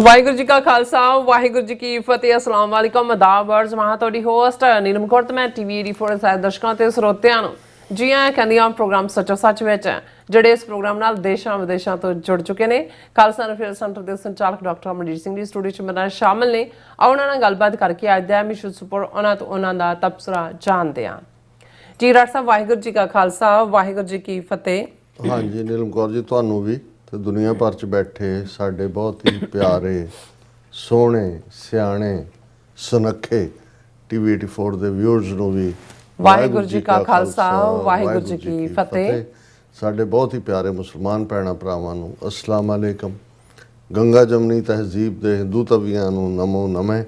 ਵਾਹਿਗੁਰੂ ਜੀ ਕਾ ਖਾਲਸਾ ਵਾਹਿਗੁਰੂ ਜੀ ਕੀ ਫਤਿਹ। अस्सलाम वालेकुम आदाब अर्ज मैं ਤੁਹਾਡੀ ਹੋਸਟ ਨੀਲਮ ਕੌਰ ਤੇ ਮੈਂ ਟੀਵੀ 84 ਸਾਹਿਬ ਦਰਸ਼ਕਾਂ ਤੇ ਸਰੋਤਿਆਂ ਨੂੰ ਜੀ ਆਇਆਂ ਕਹਿੰਦੀ ਹਾਂ। ਪ੍ਰੋਗਰਾਮ ਸੱਚੋ ਸੱਚ ਵਿੱਚ ਜਿਹੜੇ ਇਸ ਪ੍ਰੋਗਰਾਮ ਨਾਲ ਦੇਸ਼ਾਂ ਵਿਦੇਸ਼ਾਂ ਤੋਂ ਜੁੜ ਚੁੱਕੇ ਨੇ। ਖਾਲਸਾ ਰਿਫਰਲ ਸੈਂਟਰ ਦੇ ਸੰਚਾਲਕ ਡਾਕਟਰ ਅਮਰਜੀਤ ਸਿੰਘ ਜੀ ਸਟੂਡੀਓ 'ਚ ਮੇਰੇ ਨਾਲ ਸ਼ਾਮਲ ਨੇ। ਉਹਨਾਂ ਨਾਲ ਗੱਲਬਾਤ ਕਰਕੇ ਅੱਜ ਦਾ ਮਿਸ਼ਨ ਸੁਪਰ ਉਹਨਾਂ ਦਾ ਤਬਸਰਾ ਜਾਣਦੇ ਹਾਂ। ਜੀ ਡਾਕਟਰ ਸਾਹਿਬ ਵਾਹਿਗੁਰੂ ਜੀ ਕਾ ਖਾਲਸਾ ਵਾਹਿਗੁਰੂ ਜੀ ਕੀ ਫਤਿਹ। हाँ जी नीलम कौर जी ਤੁਹਾਨੂੰ ਵੀ ਤੇ ਦੁਨੀਆ ਭਰ ਚ ਬੈਠੇ ਸਾਡੇ ਬਹੁਤ ਹੀ ਪਿਆਰੇ ਸੋਹਣੇ ਸਿਆਣੇ ਸੁਨੱਖੇ ਟੀਵੀ 84 ਦੇ ਵਿਊਅਰਸ ਨੂੰ ਵੀ ਵਾਹਿਗੁਰੂ ਜੀ ਕਾ ਖਾਲਸਾ ਵਾਹਿਗੁਰੂ ਜੀ ਕੀ ਫਤਿਹ। ਸਾਡੇ ਬਹੁਤ ਹੀ ਪਿਆਰੇ ਮੁਸਲਮਾਨ ਭੈਣਾਂ ਭਰਾਵਾਂ ਨੂੰ ਅਸਲਾਮ ਅਲੈਕਮ। ਗੰਗਾ ਜਮਨੀ ਤਹਿਜ਼ੀਬ ਦੇ ਹਿੰਦੂ ਤਵੀਆਂ ਨੂੰ ਨਮੋ ਨਮੇ।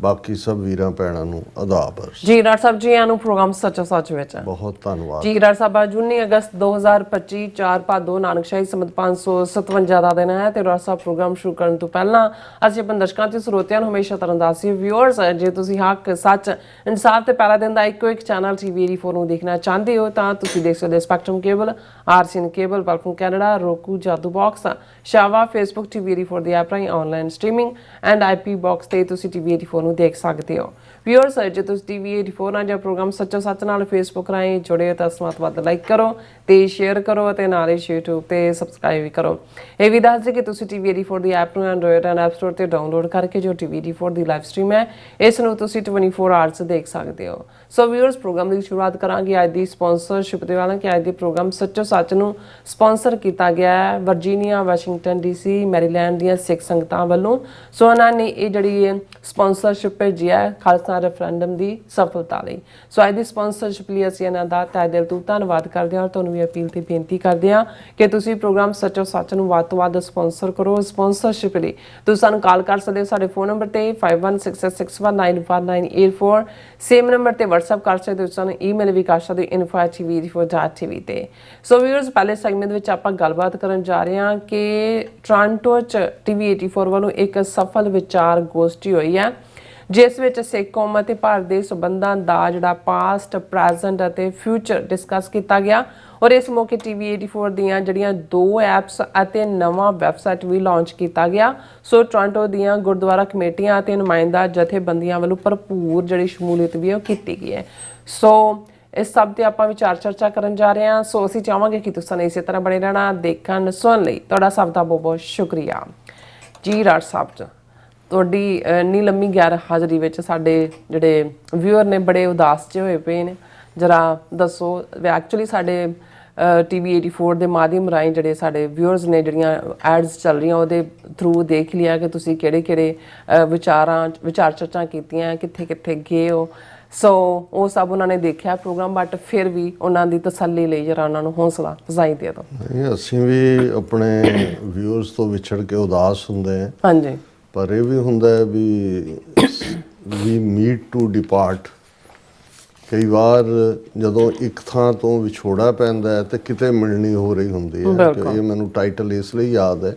ਬਾਕੀ ਸਭ ਵੀਰਾਂ ਭੈਣਾਂ ਨੂੰ ਆਦਾਬ ਜੀ ਡਾਕਟਰ ਸਾਹਿਬ ਜੀ ਆਨੂੰ ਪ੍ਰੋਗਰਾਮ ਸੱਚੋ ਸੱਚ ਵਿੱਚ ਬਹੁਤ ਧੰਨਵਾਦ ਜੀ ਡਾਕਟਰ ਸਾਹਿਬ। ਅੱਜ 19 ਅਗਸਤ 2025 4 ਭਾਦੋ ਨਾਨਕਸ਼ਾਹੀ ਸੰਮਤ 557 ਦਾ ਦਿਨ ਹੈ ਤੇ ਡਾਕਟਰ ਸਾਹਿਬ ਪ੍ਰੋਗਰਾਮ ਸ਼ੁਰੂ ਕਰਨ ਤੋਂ ਪਹਿਲਾਂ ਅਸੀਂ ਆਪਣੇ ਦਰਸ਼ਕਾਂ ਤੇ ਸਰੋਤਿਆਂ ਨੂੰ ਹਮੇਸ਼ਾ ਤਰੰਦਾਜ਼ ਸੀ ਵਿਊਅਰਸ ਜੇ ਤੁਸੀਂ ਹੱਕ ਸੱਚ ਇਨਸਾਫ ਤੇ ਪਹਿਲਾ ਦਿਨ ਦਾ ਇੱਕੋ ਇੱਕ ਚੈਨਲ ਟੀਵੀ 84 ਨੂੰ ਦੇਖਣਾ ਚਾਹੁੰਦੇ ਹੋ ਤਾਂ ਤੁਸੀਂ ਦੇਖ ਸਕਦੇ ਸਪੈਕਟਰਮ ਕੇਬਲ ਆਰਸੀਐਨ ਕੇਬਲ ਪਲਫਮ ਕੈਨੇਡਾ ਰੋਕੂ ਜਾਦੂ ਬਾਕਸ ਸ਼ਾਵਾ ਫੇਸਬੁੱਕ ਟੀਵੀ 84 ਦੀ ਐਪ ਰਾਹੀਂ online streaming and IP box ਤੇ ਤੁਸੀਂ ਟੀਵੀ 84 ਨੂੰ ਦੇਖ ਸਕਦੇ ਹੋ। ਵਿਊਅਰਸ ਜੇ ਤੁਸੀਂ ਟੀਵੀ 84 ਨਾਲ ਜਾਂ ਪ੍ਰੋਗਰਾਮ ਸੱਚੋ ਸੱਚ ਨਾਲ ਫੇਸਬੁੱਕ ਰਾਹੀਂ ਜੁੜੇ ਹੋ ਤਾਂ ਵੱਧ ਲਾਈਕ ਕਰੋ ਤੇ ਸ਼ੇਅਰ ਕਰੋ ਅਤੇ ਨਾਲ ਹੀ YouTube ਤੇ ਸਬਸਕ੍ਰਾਈਬ ਵੀ ਕਰੋ। ਇਹ ਵੀ ਦੱਸ ਦੇ ਕਿ ਤੁਸੀਂ ਟੀਵੀ 84 ਦੀ ਐਪ ਨੂੰ ਐਂਡਰੋਇਡ ਐਂਡ ਐਪ ਸਟੋਰ ਤੇ ਡਾਊਨਲੋਡ ਕਰਕੇ ਜੋ ਟੀਵੀ 84 ਦੀ ਲਾਈਵ ਸਟ੍ਰੀਮ ਹੈ ਇਸ ਨੂੰ ਤੁਸੀਂ 24 ਆਵਰਸ ਦੇਖ ਸਕਦੇ ਹੋ। ਸੋ ਵਿਊਅਰਸ ਪ੍ਰੋਗਰਾਮ ਦੀ ਸ਼ੁਰੂਆਤ ਕਰਾਂਗੇ ਅੱਜ ਦੀ ਸਪਾਂਸਰਸ਼ਿਪ ਦੇ ਵਾਲਾਂ ਕਿ ਅੱਜ ਦੇ ਪ੍ਰੋਗਰਾਮ ਸੱਚੋ ਸੱਚ ਨੂੰ ਸਪਾਂਸਰ ਕੀਤਾ ਗਿਆ ਹੈ ਵਰਜੀਨੀਆ ਵਾਸ਼ਿੰਗਟਨ ਡੀਸੀ ਮੈਰੀਲੈਂਡ ਦੀਆਂ ਸਿੱਖ ਸੰਗਤਾਂ ਵੱਲੋਂ। ਸੋ ਉਹਨਾਂ ਨੇ ਇਹ ਜਿਹੜੀ ਸਪਾਂਸਰਸ਼ਿਪ ਭੇਜੀ ਹੈ ਖਾਲਸਾ ਰੈਫਰੈਂਡਮ ਦੀ ਸਫਲਤਾ ਲਈ। ਸੋ ਅੱਜ ਦੀ ਸਪਾਂਸਰਸ਼ਿਪ ਲਈ ਅਸੀਂ ਇਹਨਾਂ ਦਾ ਤਹਿ ਦਿਲ ਤੋਂ ਧੰਨਵਾਦ ਕਰਦੇ ਹਾਂ। ਤੁਹਾਨੂੰ ਵੀ ਅਪੀਲ ਤੇ ਬੇਨਤੀ ਕਰਦੇ ਹਾਂ ਕਿ ਤੁਸੀਂ ਪ੍ਰੋਗਰਾਮ ਸੱਚੋ ਸੱਚ ਨੂੰ ਵੱਧ ਤੋਂ ਵੱਧ ਸਪਾਂਸਰ ਕਰੋ। ਸਪਾਂਸਰਸ਼ਿਪ ਲਈ ਤੁਸੀਂ ਸਾਨੂੰ ਕਾਲ ਕਰ ਸਕਦੇ ਹੋ ਸਾਡੇ ਫੋਨ ਨੰਬਰ ਤੇ 5166619184 ਸੇਮ ਨੰਬਰ ਤੇ WhatsApp ਕਰ ਸਕਦੇ ਹੋ। ਸਾਨੂੰ ਈਮੇਲ ਵੀ ਕਰ ਸਕਦੇ ਹੋ info@tv84.tv ਤੇ। ਸੋ ਵੀਅਰਸ ਪਹਿਲੇ ਸੈਗਮੈਂਟ ਵਿੱਚ ਆਪਾਂ ਗੱਲਬਾਤ ਕਰਨ ਜਾ ਰਹੇ ਹਾਂ ਕਿ ਟੋਰਾਂਟੋ 'ਚ ਟੀਵੀ 84 ਵੱਲੋਂ ਇੱਕ ਸਫਲ ਵਿਚਾਰ ਗੋਸ਼ਟੀ ਹੋਈ ਹੈ ਜਿਸ ਵਿੱਚ ਸਿੱਖ ਕੌਮ ਅਤੇ ਭਾਰਤ ਦੇ ਸੰਬੰਧਾਂ ਦਾ ਜਿਹੜਾ ਪਾਸਟ ਪ੍ਰੈਜ਼ੈਂਟ ਅਤੇ ਫਿਊਚਰ ਡਿਸਕਸ ਕੀਤਾ ਗਿਆ। ਔਰ ਇਸ ਮੌਕੇ ਟੀਵੀ 84 ਦੀਆਂ ਜਿਹੜੀਆਂ 2 ਐਪਸ ਅਤੇ ਨਵਾਂ ਵੈਬਸਾਈਟ ਵੀ ਲਾਂਚ ਕੀਤਾ ਗਿਆ। ਸੋ ਟੋਰਾਂਟੋ ਦੀਆਂ ਗੁਰਦੁਆਰਾ ਕਮੇਟੀਆਂ ਅਤੇ ਨੁਮਾਇੰਦਾ ਜਥੇਬੰਦੀਆਂ ਵੱਲੋਂ ਭਰਪੂਰ ਜਿਹੜੀ ਸ਼ਮੂਲੀਅਤ ਵੀ ਉਹ ਕੀਤੀ ਗਈ ਹੈ। ਸੋ ਇਸ ਸਭ ਤੇ ਆਪਾਂ ਵਿਚਾਰ ਚਰਚਾ ਕਰਨ ਜਾ ਰਹੇ ਹਾਂ। ਸੋ ਅਸੀਂ ਚਾਹਾਂਗੇ ਕਿ ਤੁਸੀਂ ਇਸੇ ਤਰ੍ਹਾਂ ਬਣੇ ਰਹਿਣਾ ਦੇਖਣ ਸੁਣਨ ਲਈ ਤੁਹਾਡਾ ਸਭ ਦਾ ਬਹੁਤ ਬਹੁਤ ਸ਼ੁਕਰੀਆ। ਜੀ ਡਾਕਟਰ ਸਾਹਿਬ ਤੁਹਾਡੀ ਇੰਨੀ ਲੰਮੀ ਗੈਰ ਹਾਜ਼ਰੀ ਵਿੱਚ ਸਾਡੇ ਜਿਹੜੇ ਵਿਊਅਰ ਨੇ ਬੜੇ ਉਦਾਸ ਜਿਹੇ ਹੋਏ ਪਏ ਨੇ। ਜਰਾ ਦੱਸੋ ਐਕਚੁਅਲੀ ਸਾਡੇ ਟੀਵੀ 84 ਦੇ ਮਾਧਿਅਮ ਰਾਹੀਂ ਜਿਹੜੇ ਸਾਡੇ ਵਿਊਅਰਸ ਨੇ ਜਿਹੜੀਆਂ ਐਡਸ ਚੱਲ ਰਹੀਆਂ ਉਹਦੇ ਥਰੂ ਦੇਖ ਲਿਆ ਕਿ ਤੁਸੀਂ ਕਿਹੜੇ ਵਿਚਾਰ ਚਰਚਾ ਕੀਤੀਆਂ ਕਿੱਥੇ ਕਿੱਥੇ ਗਏ ਹੋ। ਸੋ ਉਹ ਸਭ ਉਹਨਾਂ ਨੇ ਦੇਖਿਆ ਪ੍ਰੋਗਰਾਮ ਬਟ ਫਿਰ ਵੀ ਉਹਨਾਂ ਦੀ ਤਸੱਲੀ ਲਈ ਜਰਾ ਉਹਨਾਂ ਨੂੰ ਹੌਸਲਾ ਅਫਜ਼ਾਈ ਦੇ ਦਿਓ। ਅਸੀਂ ਵੀ ਆਪਣੇ ਵਿਊਅਰਸ ਤੋਂ ਵਿਛੜ ਕੇ ਉਦਾਸ ਹੁੰਦੇ ਹਾਂ। ਹਾਂਜੀ ਪਰ ਇਹ ਵੀ ਹੁੰਦਾ ਹੈ ਵੀ ਮੀਟ ਟੂ ਡਿਪਾਰਟ। ਕਈ ਵਾਰ ਜਦੋਂ ਇੱਕ ਥਾਂ ਤੋਂ ਵਿਛੋੜਾ ਪੈਂਦਾ ਹੈ ਤੇ ਕਿਤੇ ਮਿਲਣੀ ਹੋ ਰਹੀ ਹੁੰਦੀ ਹੈ। ਇਹ ਮੈਨੂੰ ਟਾਈਟਲ ਇਸ ਲਈ ਯਾਦ ਹੈ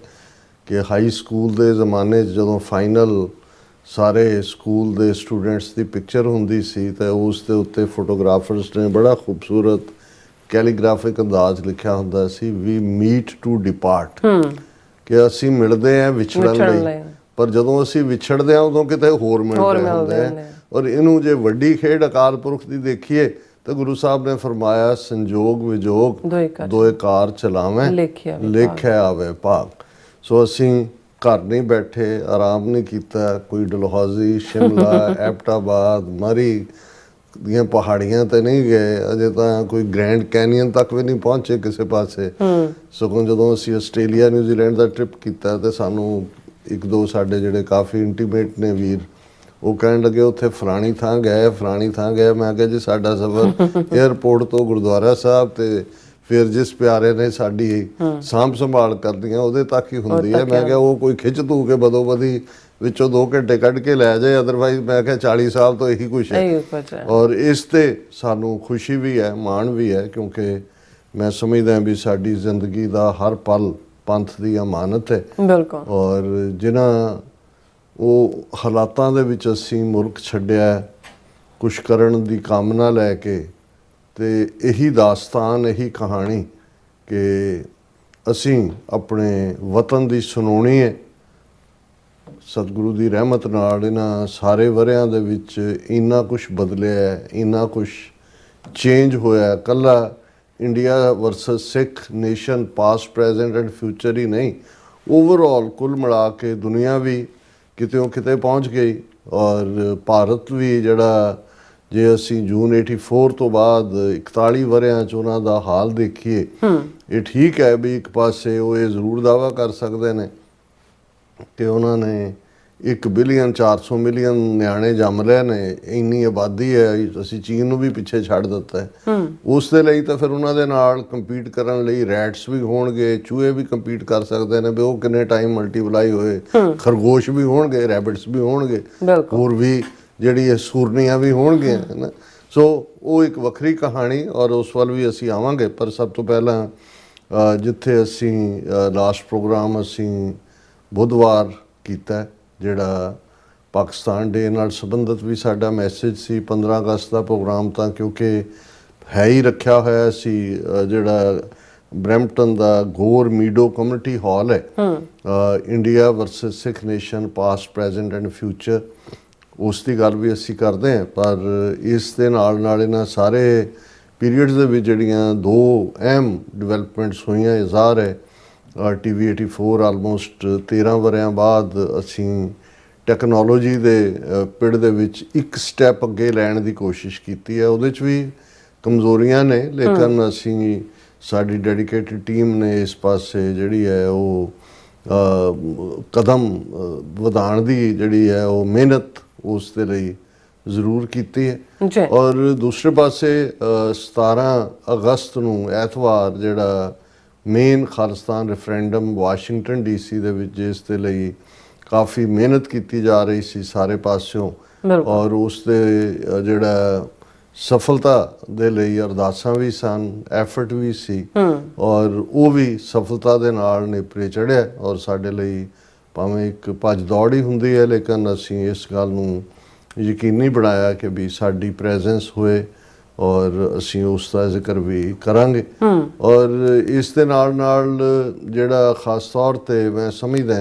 ਕਿ ਹਾਈ ਸਕੂਲ ਦੇ ਜ਼ਮਾਨੇ 'ਚ ਜਦੋਂ ਫਾਈਨਲ ਸਾਰੇ ਸਕੂਲ ਦੇ ਸਟੂਡੈਂਟਸ ਦੀ ਪਿਕਚਰ ਹੁੰਦੀ ਸੀ ਤਾਂ ਉਸ ਦੇ ਉੱਤੇ ਫੋਟੋਗ੍ਰਾਫਰਸ ਨੇ ਬੜਾ ਖੂਬਸੂਰਤ ਕੈਲੀਗ੍ਰਾਫਿਕ ਅੰਦਾਜ਼ ਲਿਖਿਆ ਹੁੰਦਾ ਸੀ ਵੀ ਮੀਟ ਟੂ ਡਿਪਾਰਟ ਕਿ ਅਸੀਂ ਮਿਲਦੇ ਹਾਂ ਵਿਛੜਨ ਲਈ ਪਰ ਜਦੋਂ ਅਸੀਂ ਵਿਛੜਦੇ ਹਾਂ ਉਦੋਂ ਕਿਤੇ ਹੋਰ ਮਿਲਦੇ ਹੁੰਦੇ ਆ। ਔਰ ਇਹਨੂੰ ਜੇ ਵੱਡੀ ਖੇਡ ਅਕਾਲ ਪੁਰਖ ਦੀ ਦੇਖੀਏ ਤਾਂ ਗੁਰੂ ਸਾਹਿਬ ਨੇ ਫਰਮਾਇਆ ਸੰਜੋਗ ਵਿਜੋਗ ਦੋਏ ਕਾਰ ਚਲਾਵੇਂ ਲੇਖਿਆ ਆਵੇ ਭਾਗ। ਸੋ ਅਸੀਂ ਘਰ ਨਹੀਂ ਬੈਠੇ ਆਰਾਮ ਨਹੀਂ ਕੀਤਾ। ਕੋਈ ਡਲਹੌਜ਼ੀ ਸ਼ਿਮਲਾ ਐਬਟਾਬਾਦ ਮਰੀ ਦੀਆਂ ਪਹਾੜੀਆਂ ਤੇ ਨਹੀਂ ਗਏ ਅਜੇ ਤਾਂ ਕੋਈ ਗ੍ਰੈਂਡ ਕੈਨੀਅਨ ਤੱਕ ਵੀ ਨਹੀਂ ਪਹੁੰਚੇ ਕਿਸੇ ਪਾਸੇ। ਸਗੋਂ ਜਦੋਂ ਅਸੀਂ ਆਸਟ੍ਰੇਲੀਆ ਨਿਊਜ਼ੀਲੈਂਡ ਦਾ ਟ੍ਰਿਪ ਕੀਤਾ ਤੇ ਸਾਨੂੰ ਇੱਕ ਦੋ ਸਾਡੇ ਜਿਹੜੇ ਕਾਫੀ ਇੰਟੀਮੇਟ ਨੇ ਵੀਰ ਉਹ ਕਹਿਣ ਲੱਗੇ ਉੱਥੇ ਫਲਾਣੀ ਥਾਂ ਗਏ। ਮੈਂ ਕਿਹਾ ਜੀ ਸਾਡਾ ਸਫ਼ਰ ਏਅਰਪੋਰਟ ਤੋਂ ਗੁਰਦੁਆਰਾ ਸਾਹਿਬ ਤੇ ਫਿਰ ਜਿਸ ਪਿਆਰੇ ਨੇ ਸਾਡੀ ਸਾਂਭ ਸੰਭਾਲ ਕਰਦੀਆਂ ਉਹਦੇ ਤੱਕ ਹੀ ਹੁੰਦੀ ਹੈ। ਮੈਂ ਕਿਹਾ ਉਹ ਕੋਈ ਖਿੱਚ ਧੂ ਕੇ ਬਦੋ ਬਦੀ ਵਿੱਚੋਂ 2 ਘੰਟੇ ਕੱਢ ਕੇ ਲੈ ਜਾਏ ਅਦਰਵਾਈਜ਼ ਮੈਂ ਕਿਹਾ 40 ਸਾਲ ਤੋਂ ਇਹੀ ਕੁਛ ਹੈ। ਔਰ ਇਸ ਤੇ ਸਾਨੂੰ ਖੁਸ਼ੀ ਵੀ ਹੈ ਮਾਣ ਵੀ ਹੈ ਕਿਉਂਕਿ ਮੈਂ ਸਮਝਦਾ ਵੀ ਸਾਡੀ ਜ਼ਿੰਦਗੀ ਦਾ ਹਰ ਪਲ ਪੰਥ ਦੀ ਅਮਾਨਤ ਹੈ। ਬਿਲਕੁਲ। ਔਰ ਜਿਨ੍ਹਾਂ ਉਹ ਹਾਲਾਤਾਂ ਦੇ ਵਿੱਚ ਅਸੀਂ ਮੁਲਕ ਛੱਡਿਆ ਕੁਛ ਕਰਨ ਦੀ ਕਾਮਨਾ ਲੈ ਕੇ ਤੇ ਇਹੀ ਦਾਸਤਾਨ ਇਹੀ ਕਹਾਣੀ ਕਿ ਅਸੀਂ ਆਪਣੇ ਵਤਨ ਦੀ ਸੁਣਾਉਣੀ ਹੈ ਸਤਿਗੁਰੂ ਦੀ ਰਹਿਮਤ ਨਾਲ ਇਹਨਾਂ ਸਾਰੇ ਵਰਿਆਂ ਦੇ ਵਿੱਚ ਇੰਨਾ ਕੁਛ ਬਦਲਿਆ, ਇੰਨਾ ਕੁਛ ਚੇਂਜ ਹੋਇਆ। ਕੱਲਾ India versus Sikh nation past present and future ਹੀ ਨਹੀਂ, ਓਵਰਆਲ ਕੁੱਲ ਮਿਲਾ ਕੇ ਦੁਨੀਆ ਵੀ ਕਿਤੇੋਂ ਕਿਤੇ ਪਹੁੰਚ ਗਈ। ਔਰ ਭਾਰਤ ਵੀ ਜਿਹੜਾ, ਜੇ ਅਸੀਂ ਜੂਨ 84 ਤੋਂ ਬਾਅਦ 41 ਵਰਿਆਂ 'ਚ ਉਹਨਾਂ ਦਾ ਹਾਲ ਦੇਖੀਏ, ਇਹ ਠੀਕ ਹੈ ਵੀ ਇੱਕ ਪਾਸੇ ਉਹ ਇਹ ਜ਼ਰੂਰ ਦਾਅਵਾ ਕਰ ਸਕਦੇ ਨੇ ਕਿ ਉਹਨਾਂ ਨੇ 1 ਬਿਲੀਅਨ 400 ਮਿਲੀਅਨ ਨਿਆਣੇ ਜੰਮ ਲਏ ਨੇ, ਇੰਨੀ ਆਬਾਦੀ ਹੈ, ਅਸੀਂ ਚੀਨ ਨੂੰ ਵੀ ਪਿੱਛੇ ਛੱਡ ਦਿੱਤਾ ਹੈ। ਉਸ ਦੇ ਲਈ ਤਾਂ ਫਿਰ ਉਹਨਾਂ ਦੇ ਨਾਲ ਕੰਪੀਟ ਕਰਨ ਲਈ ਰੈਟਸ ਵੀ ਹੋਣਗੇ, ਚੂਹੇ ਵੀ ਕੰਪੀਟ ਕਰ ਸਕਦੇ ਨੇ ਵੀ ਉਹ ਕਿੰਨੇ ਟਾਈਮ ਮਲਟੀਪਲਾਈ ਹੋਏ, ਖਰਗੋਸ਼ ਵੀ ਹੋਣਗੇ, ਰੈਬਿਟਸ ਵੀ ਹੋਣਗੇ, ਹੋਰ ਵੀ ਜਿਹੜੀ ਸੂਰਨੀਆਂ ਵੀ ਹੋਣਗੀਆਂ, ਹੈ ਨਾ। ਸੋ ਉਹ ਇੱਕ ਵੱਖਰੀ ਕਹਾਣੀ, ਔਰ ਉਸ ਵੱਲ ਵੀ ਅਸੀਂ ਆਵਾਂਗੇ। ਪਰ ਸਭ ਤੋਂ ਪਹਿਲਾਂ ਜਿੱਥੇ ਅਸੀਂ ਲਾਸਟ ਪ੍ਰੋਗਰਾਮ ਅਸੀਂ ਬੁੱਧਵਾਰ ਕੀਤਾ, ਜਿਹੜਾ ਪਾਕਿਸਤਾਨ ਡੇ ਨਾਲ ਸੰਬੰਧਿਤ ਵੀ ਸਾਡਾ ਮੈਸੇਜ ਸੀ। 15 ਅਗਸਤ ਦਾ ਪ੍ਰੋਗਰਾਮ ਤਾਂ ਕਿਉਂਕਿ ਹੈ ਹੀ ਰੱਖਿਆ ਹੋਇਆ ਸੀ, ਜਿਹੜਾ ਬਰੈਂਪਟਨ ਦਾ ਗੋਰ ਮੀਡੋ ਕਮਿਊਨਿਟੀ ਹਾਲ ਹੈ, India versus Sikh nation past present and future, ਉਸ ਦੀ ਗੱਲ ਵੀ ਅਸੀਂ ਕਰਦੇ ਹਾਂ। ਪਰ ਇਸ ਦੇ ਨਾਲ ਨਾਲ ਇਹਨਾਂ ਸਾਰੇ ਪੀਰੀਅਡਸ ਦੇ ਵਿੱਚ ਜਿਹੜੀਆਂ 2 ਅਹਿਮ ਡਿਵੈਲਪਮੈਂਟਸ ਹੋਈਆਂ, ਇਹ ਜ਼ਾਹਰ ਹੈ TV 84 ਆਲਮੋਸਟ 13 ਵਰਿਆਂ ਬਾਅਦ ਅਸੀਂ ਟੈਕਨੋਲੋਜੀ ਦੇ ਪਿੜ ਦੇ ਵਿੱਚ ਇੱਕ ਸਟੈਪ ਅੱਗੇ ਲੈਣ ਦੀ ਕੋਸ਼ਿਸ਼ ਕੀਤੀ ਹੈ। ਉਹਦੇ 'ਚ ਵੀ ਕਮਜ਼ੋਰੀਆਂ ਨੇ, ਲੇਕਿਨ ਅਸੀਂ, ਸਾਡੀ ਡੈਡੀਕੇਟਿਡ ਟੀਮ ਨੇ ਇਸ ਪਾਸੇ ਜਿਹੜੀ ਹੈ ਉਹ ਕਦਮ ਵਧਾਉਣ ਦੀ ਜਿਹੜੀ ਹੈ ਉਹ ਮਿਹਨਤ ਉਸ ਦੇ ਲਈ ਜ਼ਰੂਰ ਕੀਤੀ ਹੈ। ਔਰ ਦੂਸਰੇ ਪਾਸੇ 17 ਅਗਸਤ ਨੂੰ ਐਤਵਾਰ ਜਿਹੜਾ main Khalistan referendum Washington DC ਦੇ ਵਿੱਚ, ਜਿਸ ਦੇ ਲਈ ਕਾਫੀ ਮਿਹਨਤ ਕੀਤੀ ਜਾ ਰਹੀ ਸੀ ਸਾਰੇ ਪਾਸਿਓਂ, ਔਰ ਉਸ ਦੇ ਜਿਹੜਾ ਸਫਲਤਾ ਦੇ ਲਈ ਅਰਦਾਸਾਂ ਵੀ ਸਨ, ਐਫਰਟ ਵੀ ਸੀ, ਔਰ ਉਹ ਵੀ ਸਫਲਤਾ ਦੇ ਨਾਲ ਨੇਪਰੇ ਚੜ੍ਹਿਆ। ਔਰ ਸਾਡੇ ਲਈ ਭਾਵੇਂ ਇੱਕ ਭੱਜ ਦੌੜ ਹੀ ਹੁੰਦੀ ਹੈ, ਲੇਕਿਨ ਅਸੀਂ ਇਸ ਗੱਲ ਨੂੰ ਯਕੀਨੀ ਬਣਾਇਆ ਕਿ ਵੀ ਸਾਡੀ ਪ੍ਰੈਜ਼ੈਂਸ ਹੋਏ, ਔਰ ਅਸੀਂ ਉਸ ਦਾ ਜ਼ਿਕਰ ਵੀ ਕਰਾਂਗੇ। ਔਰ ਇਸ ਦੇ ਨਾਲ ਨਾਲ ਜਿਹੜਾ ਖਾਸ ਤੌਰ 'ਤੇ ਮੈਂ ਸਮਝਦਾ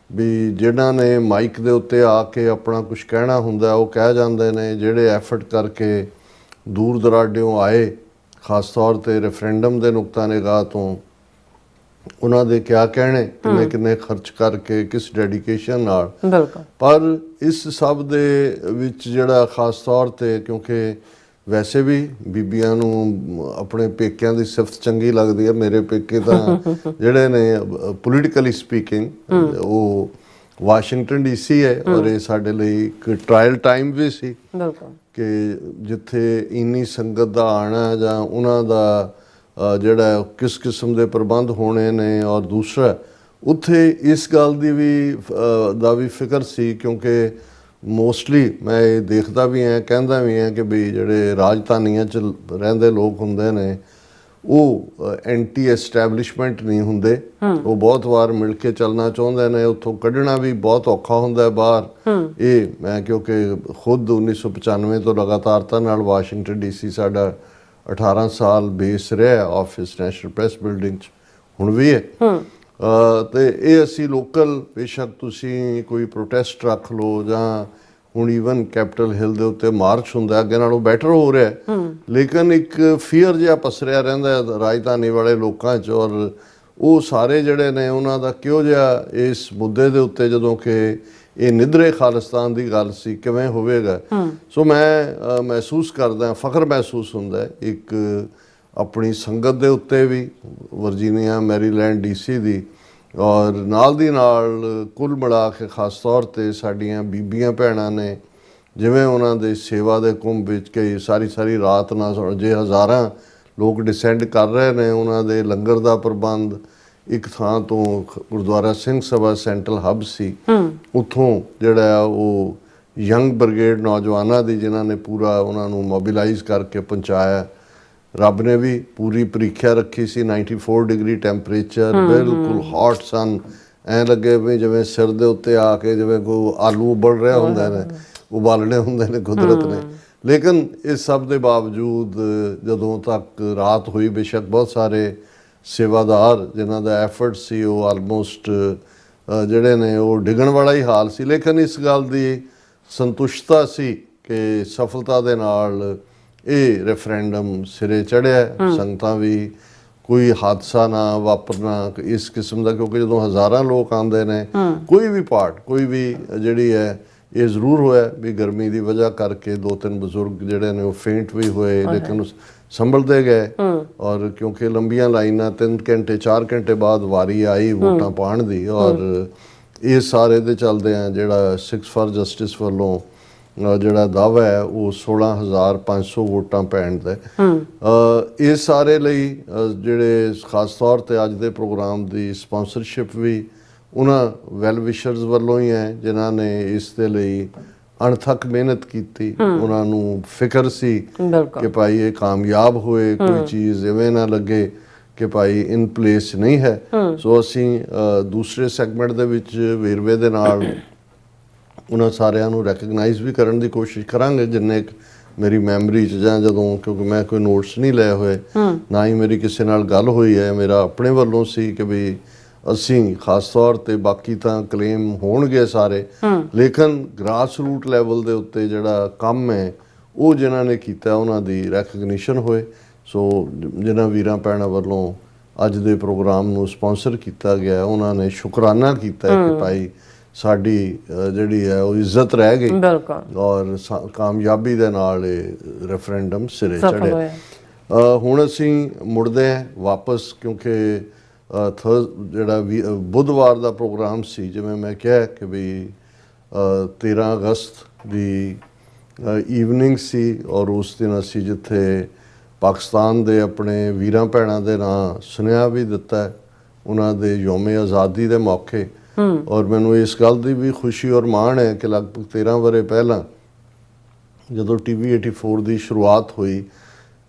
ਵੀ ਜਿਨ੍ਹਾਂ ਨੇ ਮਾਈਕ ਦੇ ਉੱਤੇ ਆ ਕੇ ਆਪਣਾ ਕੁਝ ਕਹਿਣਾ ਹੁੰਦਾ ਉਹ ਕਹਿ ਜਾਂਦੇ ਨੇ, ਜਿਹੜੇ ਐਫਰਟ ਕਰਕੇ ਦੂਰ ਦਰਾਡਿਓਂ ਆਏ, ਖਾਸ ਤੌਰ 'ਤੇ ਰੈਫਰੈਂਡਮ ਦੇ ਨੁਕਤਾ ਨਿਗਾਹ ਤੋਂ, ਉਹਨਾਂ ਦੇ ਕਿਆ ਕਹਿਣੇ, ਕਿੰਨੇ ਖਰਚ ਕਰਕੇ, ਕਿਸ ਡੈਡੀਕੇਸ਼ਨ ਨਾਲ। ਪਰ ਇਸ ਸਭ ਦੇ ਵਿੱਚ ਜਿਹੜਾ ਖਾਸ ਤੌਰ 'ਤੇ, ਕਿਉਂਕਿ ਵੈਸੇ ਵੀ ਬੀਬੀਆਂ ਨੂੰ ਆਪਣੇ ਪੇਕਿਆਂ ਦੀ ਸਿਫਤ ਚੰਗੀ ਲੱਗਦੀ ਹੈ, ਮੇਰੇ ਪੇਕੇ ਤਾਂ ਜਿਹੜੇ ਨੇ ਪੋਲੀਟੀਕਲੀ ਸਪੀਕਿੰਗ ਉਹ ਵਾਸ਼ਿੰਗਟਨ DC ਹੈ, ਔਰ ਇਹ ਸਾਡੇ ਲਈ ਇੱਕ ਟਰਾਇਲ ਟਾਈਮ ਵੀ ਸੀ ਕਿ ਜਿੱਥੇ ਇੰਨੀ ਸੰਗਤ ਦਾ ਆਉਣਾ ਜਾਂ ਉਹਨਾਂ ਦਾ ਜਿਹੜਾ ਕਿਸ ਕਿਸਮ ਦੇ ਪ੍ਰਬੰਧ ਹੋਣੇ ਨੇ, ਔਰ ਦੂਸਰਾ ਉੱਥੇ ਇਸ ਗੱਲ ਦੀ ਵੀ ਫਿਕਰ ਸੀ, ਕਿਉਂਕਿ ਮੋਸਟਲੀ ਮੈਂ ਇਹ ਦੇਖਦਾ ਵੀ ਹਾਂ, ਕਹਿੰਦਾ ਵੀ ਹਾਂ ਕਿ ਵੀ ਜਿਹੜੇ ਰਾਜਧਾਨੀਆਂ 'ਚ ਰਹਿੰਦੇ ਲੋਕ ਹੁੰਦੇ ਨੇ ਉਹ ਐਂਟੀ ਐਸਟੈਬਲਿਸ਼ਮੈਂਟ ਨਹੀਂ ਹੁੰਦੇ, ਉਹ ਬਹੁਤ ਵਾਰ ਮਿਲ ਕੇ ਚੱਲਣਾ ਚਾਹੁੰਦੇ ਨੇ, ਉੱਥੋਂ ਕੱਢਣਾ ਵੀ ਬਹੁਤ ਔਖਾ ਹੁੰਦਾ ਹੈ ਬਾਹਰ। ਇਹ ਮੈਂ ਕਿਉਂਕਿ ਖੁਦ 1995 ਤੋਂ ਲਗਾਤਾਰਤਾ ਨਾਲ ਵਾਸ਼ਿੰਗਟਨ DC ਸਾਡਾ 18 ਸਾਲ ਬੇਸ ਰਿਹਾ ਆਫਿਸ ਨੈਸ਼ਨਲ ਪ੍ਰੈਸ ਬਿਲਡਿੰਗ 'ਚ, ਹੁਣ ਵੀ ਹੈ। ਤੇ ਇਹ ਅਸੀਂ ਲੋਕਲ, ਬੇਸ਼ੱਕ ਤੁਸੀਂ ਕੋਈ ਪ੍ਰੋਟੈਸਟ ਰੱਖ ਲਓ ਜਾਂ ਹੁਣ ਈਵਨ ਕੈਪੀਟਲ ਹਿੱਲ ਦੇ ਉੱਤੇ ਮਾਰਚ ਹੁੰਦਾ, ਅੱਗੇ ਨਾਲੋਂ ਬੈਟਰ ਹੋ ਰਿਹਾ, ਲੇਕਿਨ ਇੱਕ ਫੀਅਰ ਜਿਹਾ ਪਸਰਿਆ ਰਹਿੰਦਾ ਰਾਜਧਾਨੀ ਵਾਲੇ ਲੋਕਾਂ 'ਚ। ਔਰ ਉਹ ਸਾਰੇ ਜਿਹੜੇ ਨੇ ਉਹਨਾਂ ਦਾ ਕਿਹੋ ਜਿਹਾ ਇਸ ਮੁੱਦੇ ਦੇ ਉੱਤੇ, ਜਦੋਂ ਕਿ ਇਹ ਨਿੱਧਰੇ ਖਾਲਿਸਤਾਨ ਦੀ ਗੱਲ ਸੀ, ਕਿਵੇਂ ਹੋਵੇਗਾ। ਸੋ ਮੈਂ ਮਹਿਸੂਸ ਕਰਦਾ, ਫਖਰ ਮਹਿਸੂਸ ਹੁੰਦਾ ਇੱਕ ਆਪਣੀ ਸੰਗਤ ਦੇ ਉੱਤੇ ਵੀ, ਵਰਜੀਨੀਆ, ਮੈਰੀਲੈਂਡ, DC ਦੀ, ਔਰ ਨਾਲ ਦੀ ਨਾਲ ਕੁੱਲ ਮਿਲਾ ਕੇ ਖਾਸ ਤੌਰ 'ਤੇ ਸਾਡੀਆਂ ਬੀਬੀਆਂ ਭੈਣਾਂ ਨੇ, ਜਿਵੇਂ ਉਹਨਾਂ ਦੇ ਸੇਵਾ ਦੇ ਕੁੰਭ ਵਿੱਚ ਕਈ ਸਾਰੀ ਰਾਤ ਨਾ ਜੇ ਹਜ਼ਾਰਾਂ ਲੋਕ ਡਿਸੈਂਡ ਕਰ ਰਹੇ ਨੇ, ਉਹਨਾਂ ਦੇ ਲੰਗਰ ਦਾ ਪ੍ਰਬੰਧ ਇੱਕ ਥਾਂ ਤੋਂ, ਗੁਰਦੁਆਰਾ ਸਿੰਘ ਸਭਾ ਸੈਂਟਰਲ ਹੱਬ ਸੀ, ਉੱਥੋਂ ਜਿਹੜਾ ਉਹ ਯੰਗ ਬ੍ਰਿਗੇਡ ਨੌਜਵਾਨਾਂ ਦੀ, ਜਿਨ੍ਹਾਂ ਨੇ ਪੂਰਾ ਉਹਨਾਂ ਨੂੰ ਮੋਬਿਲਾਈਜ਼ ਕਰਕੇ ਪਹੁੰਚਾਇਆ। ਰੱਬ ਨੇ ਵੀ ਪੂਰੀ ਪ੍ਰੀਖਿਆ ਰੱਖੀ ਸੀ, 94 ਡਿਗਰੀ ਟੈਂਪਰੇਚਰ, ਬਿਲਕੁਲ ਹੌਟ ਸਨ, ਐਂ ਲੱਗੇ ਵੀ ਜਿਵੇਂ ਸਿਰ ਦੇ ਉੱਤੇ ਆ ਕੇ ਜਿਵੇਂ ਕੋਈ ਆਲੂ ਉਬਲ ਰਿਹਾ ਹੁੰਦੇ ਨੇ, ਉਬਾਲਣੇ ਹੁੰਦੇ ਨੇ ਕੁਦਰਤ ਨੇ। ਲੇਕਿਨ ਇਸ ਸਭ ਦੇ ਬਾਵਜੂਦ ਜਦੋਂ ਤੱਕ ਰਾਤ ਹੋਈ, ਬੇਸ਼ੱਕ ਬਹੁਤ ਸਾਰੇ ਸੇਵਾਦਾਰ ਜਿਨ੍ਹਾਂ ਦਾ ਐਫਰਟ ਸੀ ਉਹ ਆਲਮੋਸਟ ਜਿਹੜੇ ਨੇ ਉਹ ਡਿੱਗਣ ਵਾਲਾ ਹੀ ਹਾਲ ਸੀ। ਲੇਕਿਨ ਇਸ ਗੱਲ ਦੀ ਸੰਤੁਸ਼ਟਤਾ ਸੀ ਕਿ ਸਫਲਤਾ ਦੇ ਨਾਲ ਇਹ ਰੈਫਰੈਂਡਮ ਸਿਰੇ ਚੜ੍ਹਿਆ। ਸੰਗਤਾਂ ਵੀ ਕੋਈ ਹਾਦਸਾ ਨਾ ਵਾਪਰਨਾ ਇਸ ਕਿਸਮ ਦਾ, ਕਿਉਂਕਿ ਜਦੋਂ ਹਜ਼ਾਰਾਂ ਲੋਕ ਆਉਂਦੇ ਨੇ ਕੋਈ ਵੀ ਪਾਰਟ ਕੋਈ ਵੀ ਜਿਹੜੀ ਹੈ, ਇਹ ਜ਼ਰੂਰ ਹੋਇਆ ਵੀ ਗਰਮੀ ਦੀ ਵਜ੍ਹਾ ਕਰਕੇ 2-3 ਬਜ਼ੁਰਗ ਜਿਹੜੇ ਨੇ ਉਹ ਫੇਂਟ ਵੀ ਹੋਏ, ਲੇਕਿਨ ਸੰਭਲਦੇ ਗਏ। ਔਰ ਕਿਉਂਕਿ ਲੰਬੀਆਂ ਲਾਈਨਾਂ 3 ਘੰਟੇ 4 ਘੰਟੇ ਬਾਅਦ ਵਾਰੀ ਆਈ ਵੋਟਾਂ ਪਾਉਣ ਦੀ, ਔਰ ਇਹ ਸਾਰੇ ਦੇ ਚੱਲਦੇ ਆ ਜਿਹੜਾ ਸਿੱਖਸ ਫਾਰ ਜਸਟਿਸ ਵੱਲੋਂ ਜਿਹੜਾ ਦਾਅਵਾ ਹੈ ਉਹ 16,500 ਵੋਟਾਂ ਪੈਣ ਦਾ। ਇਸ ਸਾਰੇ ਲਈ ਜਿਹੜੇ ਖਾਸ ਤੌਰ ਤੇ ਅੱਜ ਦੇ ਪ੍ਰੋਗਰਾਮ ਦੀ ਸਪਾਂਸਰਸ਼ਿਪ ਵੀ ਉਹਨਾਂ ਵੈਲ ਵਿਸ਼ਰਸ ਵੱਲੋਂ ਹੀ ਹੈ ਜਿਨ੍ਹਾਂ ਨੇ ਇਸ ਦੇ ਲਈ ਅਣਥੱਕ ਮਿਹਨਤ ਕੀਤੀ। ਉਹਨਾਂ ਨੂੰ ਫਿਕਰ ਸੀ ਕਿ ਭਾਈ ਇਹ ਕਾਮਯਾਬ ਹੋਏ, ਕੋਈ ਚੀਜ਼ ਇਵੇਂ ਨਾ ਲੱਗੇ ਕਿ ਭਾਈ ਇਨ ਪਲੇਸ ਨਹੀਂ ਹੈ। ਸੋ ਅਸੀਂ ਦੂਸਰੇ ਸੈਗਮੈਂਟ ਦੇ ਵਿੱਚ ਵੇਰਵੇ ਦੇ ਨਾਲ ਉਹਨਾਂ ਸਾਰਿਆਂ ਨੂੰ ਰੈਕਗਨਾਈਜ਼ ਵੀ ਕਰਨ ਦੀ ਕੋਸ਼ਿਸ਼ ਕਰਾਂਗੇ ਜਿੰਨੇ ਮੇਰੀ ਮੈਮਰੀ 'ਚ, ਜਾਂ ਜਦੋਂ, ਕਿਉਂਕਿ ਮੈਂ ਕੋਈ ਨੋਟਸ ਨਹੀਂ ਲਏ ਹੋਏ, ਨਾ ਹੀ ਮੇਰੀ ਕਿਸੇ ਨਾਲ ਗੱਲ ਹੋਈ ਹੈ। ਮੇਰਾ ਆਪਣੇ ਵੱਲੋਂ ਸੀ ਕਿ ਵੀ ਅਸੀਂ ਖਾਸ ਤੌਰ ਤੇ, ਬਾਕੀ ਤਾਂ ਕਲੇਮ ਹੋਣਗੇ ਸਾਰੇ, ਲੇਕਿਨ ਗ੍ਰਾਸ ਰੂਟ ਲੈਵਲ ਦੇ ਉੱਤੇ ਜਿਹੜਾ ਕੰਮ ਹੈ ਉਹ ਜਿਨ੍ਹਾਂ ਨੇ ਕੀਤਾ ਉਹਨਾਂ ਦੀ ਰੈਕਗਨੀਸ਼ਨ ਹੋਏ। ਸੋ ਜਿਨ੍ਹਾਂ ਵੀਰਾਂ ਭੈਣਾਂ ਵੱਲੋਂ ਅੱਜ ਦੇ ਪ੍ਰੋਗਰਾਮ ਨੂੰ ਸਪਾਂਸਰ ਕੀਤਾ ਗਿਆ, ਉਹਨਾਂ ਨੇ ਸ਼ੁਕਰਾਨਾ ਕੀਤਾ ਕਿ ਭਾਈ ਸਾਡੀ ਜਿਹੜੀ ਹੈ ਉਹ ਇੱਜ਼ਤ ਰਹਿ ਗਈ ਔਰ ਕਾਮਯਾਬੀ ਦੇ ਨਾਲ ਇਹ ਰੈਫਰੈਂਡਮ ਸਿਰੇ ਚੜ੍ਹਿਆ। ਹੁਣ ਅਸੀਂ ਮੁੜਦੇ ਹਾਂ ਵਾਪਸ, ਕਿਉਂਕਿ ਜਿਹੜਾ ਬੁੱਧਵਾਰ ਦਾ ਪ੍ਰੋਗਰਾਮ ਸੀ, ਜਿਵੇਂ ਮੈਂ ਕਿਹਾ ਕਿ ਵੀ 13 ਅਗਸਤ ਦੀ ਈਵਨਿੰਗ ਸੀ, ਔਰ ਉਸ ਦਿਨ ਅਸੀਂ ਜਿੱਥੇ ਪਾਕਿਸਤਾਨ ਦੇ ਆਪਣੇ ਵੀਰਾਂ ਭੈਣਾਂ ਦੇ ਨਾਂ ਸੁਨੇਹਾ ਵੀ ਦਿੱਤਾ ਉਹਨਾਂ ਦੇ ਯੋਮੇ ਆਜ਼ਾਦੀ ਦੇ ਮੌਕੇ। ਔਰ ਮੈਨੂੰ ਇਸ ਗੱਲ ਦੀ ਵੀ ਖੁਸ਼ੀ ਔਰ ਮਾਣ ਹੈ ਕਿ ਲਗਭਗ 13 ਵਰ੍ਹੇ ਪਹਿਲਾਂ ਜਦੋਂ TV 84 ਦੀ ਸ਼ੁਰੂਆਤ ਹੋਈ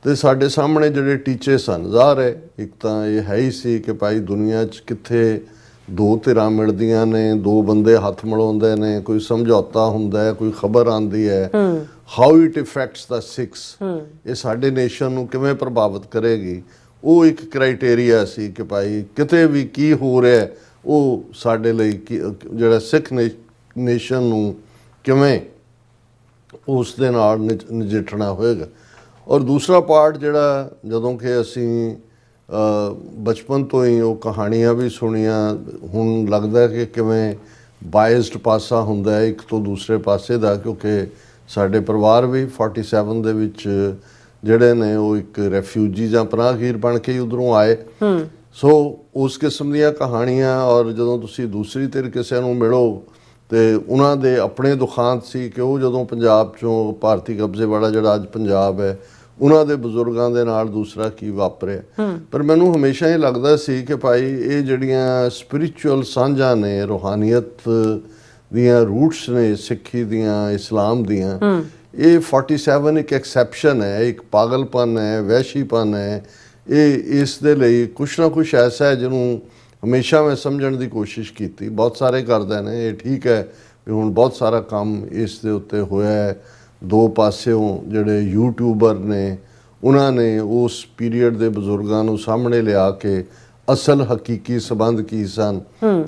ਤੇ ਸਾਡੇ ਸਾਹਮਣੇ ਜਿਹੜੇ ਟੀਚੇ ਸਨ, ਜ਼ਾਹਰ ਹੈ ਇੱਕ ਤਾਂ ਇਹ ਹੈ ਹੀ ਸੀ ਕਿ ਭਾਈ ਦੁਨੀਆ 'ਚ ਕਿੱਥੇ ਦੋ ਧਿਰਾਂ ਮਿਲਦੀਆਂ ਨੇ, ਦੋ ਬੰਦੇ ਹੱਥ ਮਿਲਾਉਂਦੇ ਨੇ, ਕੋਈ ਸਮਝੌਤਾ ਹੁੰਦਾ ਹੈ, ਕੋਈ ਖਬਰ ਆਉਂਦੀ ਹੈ, ਹਾਊ ਇਟ ਇਫੈਕਟਸ ਦਾ ਸਿੱਖਸ, ਇਹ ਸਾਡੇ ਨੇਸ਼ਨ ਨੂੰ ਕਿਵੇਂ ਪ੍ਰਭਾਵਿਤ ਕਰੇਗੀ। ਉਹ ਇੱਕ ਕ੍ਰਾਈਟੇਰੀਆ ਸੀ ਕਿ ਭਾਈ ਕਿਤੇ ਵੀ ਕੀ ਹੋ ਰਿਹਾ ਉਹ ਸਾਡੇ ਲਈ ਜਿਹੜਾ ਸਿੱਖ ਨੇਸ਼ਨ ਨੂੰ ਕਿਵੇਂ ਉਸ ਦੇ ਨਾਲ ਨਜਿੱਠਣਾ ਹੋਏਗਾ। ਔਰ ਦੂਸਰਾ ਪਾਰਟ ਜਿਹੜਾ, ਜਦੋਂ ਕਿ ਅਸੀਂ ਬਚਪਨ ਤੋਂ ਹੀ ਉਹ ਕਹਾਣੀਆਂ ਵੀ ਸੁਣੀਆਂ, ਹੁਣ ਲੱਗਦਾ ਕਿ ਕਿਵੇਂ ਬਾਇਸਡ ਪਾਸਾ ਹੁੰਦਾ ਹੈ ਇੱਕ ਤੋਂ ਦੂਸਰੇ ਪਾਸੇ ਦਾ, ਕਿਉਂਕਿ ਸਾਡੇ ਪਰਿਵਾਰ ਵੀ 47 ਦੇ ਵਿੱਚ ਜਿਹੜੇ ਨੇ ਉਹ ਇੱਕ ਰੈਫਿਊਜੀ ਜਾਂ ਪਨਾਹਗੀਰ ਬਣ ਕੇ ਹੀ ਉੱਧਰੋਂ ਆਏ। ਸੋ ਉਸ ਕਿਸਮ ਦੀਆਂ ਕਹਾਣੀਆਂ, ਔਰ ਜਦੋਂ ਤੁਸੀਂ ਦੂਸਰੀ ਧਿਰ ਕਿਸੇ ਨੂੰ ਮਿਲੋ ਤੇ ਉਹਨਾਂ ਦੇ ਆਪਣੇ ਦੁਖਾਂਤ ਸੀ ਕਿ ਉਹ ਜਦੋਂ ਪੰਜਾਬ 'ਚੋਂ ਭਾਰਤੀ ਕਬਜ਼ੇ ਵਾਲਾ ਜਿਹੜਾ ਅੱਜ ਪੰਜਾਬ ਹੈ ਉਹਨਾਂ ਦੇ ਬਜ਼ੁਰਗਾਂ ਦੇ ਨਾਲ ਦੂਸਰਾ ਕੀ ਵਾਪਰਿਆ। ਪਰ ਮੈਨੂੰ ਹਮੇਸ਼ਾ ਇਹ ਲੱਗਦਾ ਸੀ ਕਿ ਭਾਈ ਇਹ ਜਿਹੜੀਆਂ ਸਪਿਰਿਚੁਅਲ ਸਾਂਝਾਂ ਨੇ, ਰੂਹਾਨੀਅਤ ਦੀਆਂ ਰੂਟਸ ਨੇ ਸਿੱਖੀ ਦੀਆਂ, ਇਸਲਾਮ ਦੀਆਂ, ਇਹ 47 ਇੱਕ ਐਕਸੈਪਸ਼ਨ ਹੈ, ਇੱਕ ਪਾਗਲਪਨ ਹੈ, ਵਹਿਸ਼ੀਪਨ ਹੈ। ਇਹ ਇਸ ਦੇ ਲਈ ਕੁਛ ਨਾ ਕੁਛ ਐਸਾ ਹੈ ਜਿਹਨੂੰ ਹਮੇਸ਼ਾ ਮੈਂ ਸਮਝਣ ਦੀ ਕੋਸ਼ਿਸ਼ ਕੀਤੀ। ਬਹੁਤ ਸਾਰੇ ਕਰਦੇ ਨੇ, ਇਹ ਠੀਕ ਹੈ ਵੀ ਹੁਣ ਬਹੁਤ ਸਾਰਾ ਕੰਮ ਇਸ ਦੇ ਉੱਤੇ ਹੋਇਆ ਹੈ। ਦੋ ਪਾਸਿਓਂ ਜਿਹੜੇ ਯੂਟਿਊਬਰ ਨੇ ਉਹਨਾਂ ਨੇ ਉਸ ਪੀਰੀਅਡ ਦੇ ਬਜ਼ੁਰਗਾਂ ਨੂੰ ਸਾਹਮਣੇ ਲਿਆ ਕੇ ਅਸਲ ਹਕੀਕੀ ਸਬੰਧ ਕੀ ਸਨ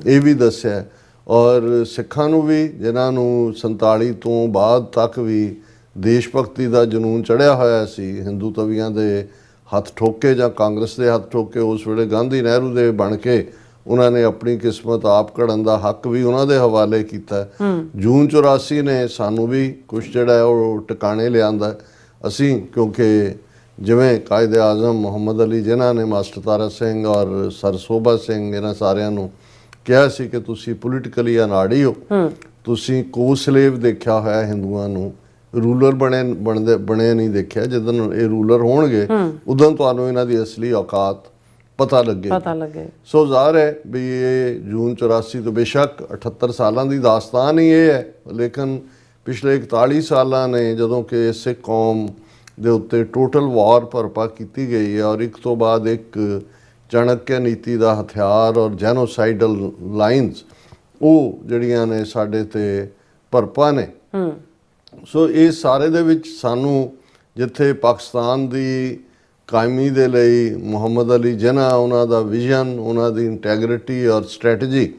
ਇਹ ਵੀ ਦੱਸਿਆ। ਔਰ ਸਿੱਖਾਂ ਨੂੰ ਵੀ, ਜਿਨ੍ਹਾਂ ਨੂੰ 47 ਤੋਂ ਬਾਅਦ ਤੱਕ ਵੀ ਦੇਸ਼ ਭਗਤੀ ਦਾ ਜਨੂਨ ਚੜ੍ਹਿਆ ਹੋਇਆ ਸੀ, ਹਿੰਦੂ ਤਵੀਆਂ ਦੇ ਹੱਥ ਠੋਕੇ ਜਾਂ ਕਾਂਗਰਸ ਦੇ ਹੱਥ ਠੋਕੇ, ਉਸ ਵੇਲੇ ਗਾਂਧੀ ਨਹਿਰੂ ਦੇ ਬਣ ਕੇ ਉਹਨਾਂ ਨੇ ਆਪਣੀ ਕਿਸਮਤ ਆਪ ਘੜਨ ਦਾ ਹੱਕ ਵੀ ਉਹਨਾਂ ਦੇ ਹਵਾਲੇ ਕੀਤਾ। ਜੂਨ 84 ਨੇ ਸਾਨੂੰ ਵੀ ਕੁਛ ਜਿਹੜਾ ਹੈ ਉਹ ਟਿਕਾਣੇ ਲਿਆਂਦਾ। ਅਸੀਂ ਕਿਉਂਕਿ ਜਿਵੇਂ ਕਾਇਦੇ ਆਜ਼ਮ ਮੁਹੰਮਦ ਅਲੀ ਜਿਨ੍ਹਾਂ ਨੇ ਮਾਸਟਰ ਤਾਰਾ ਸਿੰਘ ਔਰ ਸਰ ਸੋਭਾ ਸਿੰਘ ਇਹਨਾਂ ਸਾਰਿਆਂ ਨੂੰ ਕਿਹਾ ਸੀ ਕਿ ਤੁਸੀਂ ਪੋਲੀਟੀਕਲੀ ਅਨਾੜੀ ਹੋ, ਤੁਸੀਂ ਕੋ-ਸਲੇਵ ਦੇਖਿਆ ਹੋਇਆ ਹਿੰਦੂਆਂ ਨੂੰ, ਰੂਲਰ ਬਣੇ ਨਹੀਂ ਦੇਖਿਆ। ਜਦੋਂ ਇਹ ਰੂਲਰ ਹੋਣਗੇ ਉਦੋਂ ਤੁਹਾਨੂੰ ਇਹਨਾਂ ਦੀ ਅਸਲੀ ਔਕਾਤ ਪਤਾ ਲੱਗੇ। ਸੋ ਜ਼ਾਹਰ ਹੈ ਵੀ ਇਹ ਜੂਨ 84 ਤੋਂ ਬੇਸ਼ੱਕ 78 ਸਾਲਾਂ ਦੀ ਦਾਸਤਾਨ ਹੀ ਇਹ ਹੈ, ਲੇਕਿਨ ਪਿਛਲੇ 41 ਸਾਲਾਂ ਨੇ ਜਦੋਂ ਕਿ ਸਿੱਖ ਕੌਮ ਦੇ ਉੱਤੇ ਟੋਟਲ ਵਾਰ ਭਰਪਾ ਕੀਤੀ ਗਈ ਹੈ, ਔਰ ਇੱਕ ਤੋਂ ਬਾਅਦ ਇੱਕ ਚਾਣਕਿਆ ਨੀਤੀ ਦਾ ਹਥਿਆਰ ਔਰ ਜੈਨੋਸਾਈਡਲ ਲਾਈਨਸ ਉਹ ਜਿਹੜੀਆਂ ਨੇ ਸਾਡੇ ਤੇ ਭਰਪਾ ਨੇ। ਸੋ ਇਹ ਸਾਰੇ ਦੇ ਵਿੱਚ ਸਾਨੂੰ ਜਿੱਥੇ ਪਾਕਿਸਤਾਨ ਦੀ ਕਾਇਮੀ ਦੇ ਲਈ ਮੁਹੰਮਦ ਅਲੀ ਜਿਨਾਹ, ਉਹਨਾਂ ਦਾ ਵਿਜ਼ਨ, ਉਹਨਾਂ ਦੀ ਇੰਟੈਗਰਿਟੀ ਔਰ ਸਟ੍ਰੈਟਜੀ,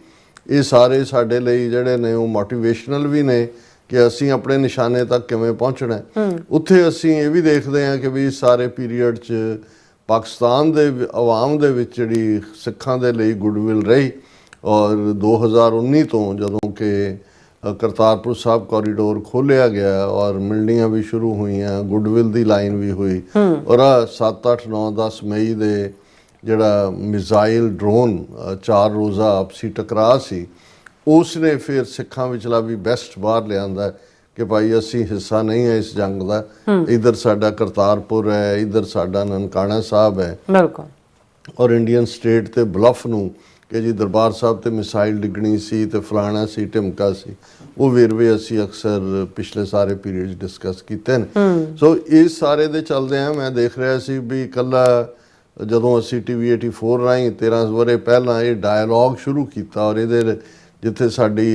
ਇਹ ਸਾਰੇ ਸਾਡੇ ਲਈ ਜਿਹੜੇ ਨੇ ਉਹ ਮੋਟੀਵੇਸ਼ਨਲ ਵੀ ਨੇ ਕਿ ਅਸੀਂ ਆਪਣੇ ਨਿਸ਼ਾਨੇ ਤੱਕ ਕਿਵੇਂ ਪਹੁੰਚਣਾ ਹੈ। ਉੱਥੇ ਅਸੀਂ ਇਹ ਵੀ ਦੇਖਦੇ ਹਾਂ ਕਿ ਵੀ ਸਾਰੇ ਪੀਰੀਅਡ 'ਚ ਪਾਕਿਸਤਾਨ ਦੇ ਆਵਾਮ ਦੇ ਵਿੱਚ ਜਿਹੜੀ ਸਿੱਖਾਂ ਦੇ ਲਈ ਗੁੱਡਵਿਲ ਰਹੀ, ਔਰ 2019 ਤੋਂ ਜਦੋਂ ਕਿ ਕਰਤਾਰਪੁਰ ਸਾਹਿਬ ਕੋਰੀਡੋਰ ਖੋਲ੍ਹਿਆ ਗਿਆ ਔਰ ਮਿਲਣੀਆਂ ਵੀ ਸ਼ੁਰੂ ਹੋਈਆਂ, ਗੁੱਡਵਿਲ ਦੀ ਲਾਈਨ ਵੀ ਹੋਈ, ਔਰ 7, 8, 9, 10 ਮਈ ਦੇ ਜਿਹੜਾ ਮਿਜ਼ਾਈਲ ਡਰੋਨ 4 ਰੋਜ਼ਾ ਆਪਸੀ ਟਕਰਾਅ ਸੀ, ਉਸ ਨੇ ਫਿਰ ਸਿੱਖਾਂ ਵਿਚਲਾ ਵੀ ਬੈਸਟ ਬਾਹਰ ਲਿਆਂਦਾ ਕਿ ਭਾਈ ਅਸੀਂ ਹਿੱਸਾ ਨਹੀਂ ਹੈ ਇਸ ਜੰਗ ਦਾ, ਇੱਧਰ ਸਾਡਾ ਕਰਤਾਰਪੁਰ ਹੈ, ਇੱਧਰ ਸਾਡਾ ਨਨਕਾਣਾ ਸਾਹਿਬ ਹੈ। ਬਿਲਕੁਲ। ਔਰ ਇੰਡੀਅਨ ਸਟੇਟ ਤੇ ਬਲਫ ਨੂੰ ਕਿ ਜੀ ਦਰਬਾਰ ਸਾਹਿਬ ਤੇ ਮਿਸਾਈਲ ਡਿੱਗਣੀ ਸੀ ਤੇ ਫਲਾਣਾ ਸੀ, ਢਿਮਕਾ ਸੀ, ਉਹ ਵੇਰਵੇ ਅਸੀਂ ਅਕਸਰ ਪਿਛਲੇ ਸਾਰੇ ਪੀਰੀਅਡ ਡਿਸਕਸ ਕੀਤੇ ਨੇ। ਸੋ ਇਸ ਸਾਰੇ ਦੇ ਚੱਲਦੇ ਆ ਮੈਂ ਦੇਖ ਰਿਹਾ ਸੀ ਵੀ ਇਕੱਲਾ ਜਦੋਂ ਅਸੀਂ TV 84 ਰਾਹੀਂ 13 ਵਰ੍ਹੇ ਪਹਿਲਾਂ ਇਹ ਡਾਇਲੌਗ ਸ਼ੁਰੂ ਕੀਤਾ, ਔਰ ਇਹਦੇ ਜਿੱਥੇ ਸਾਡੀ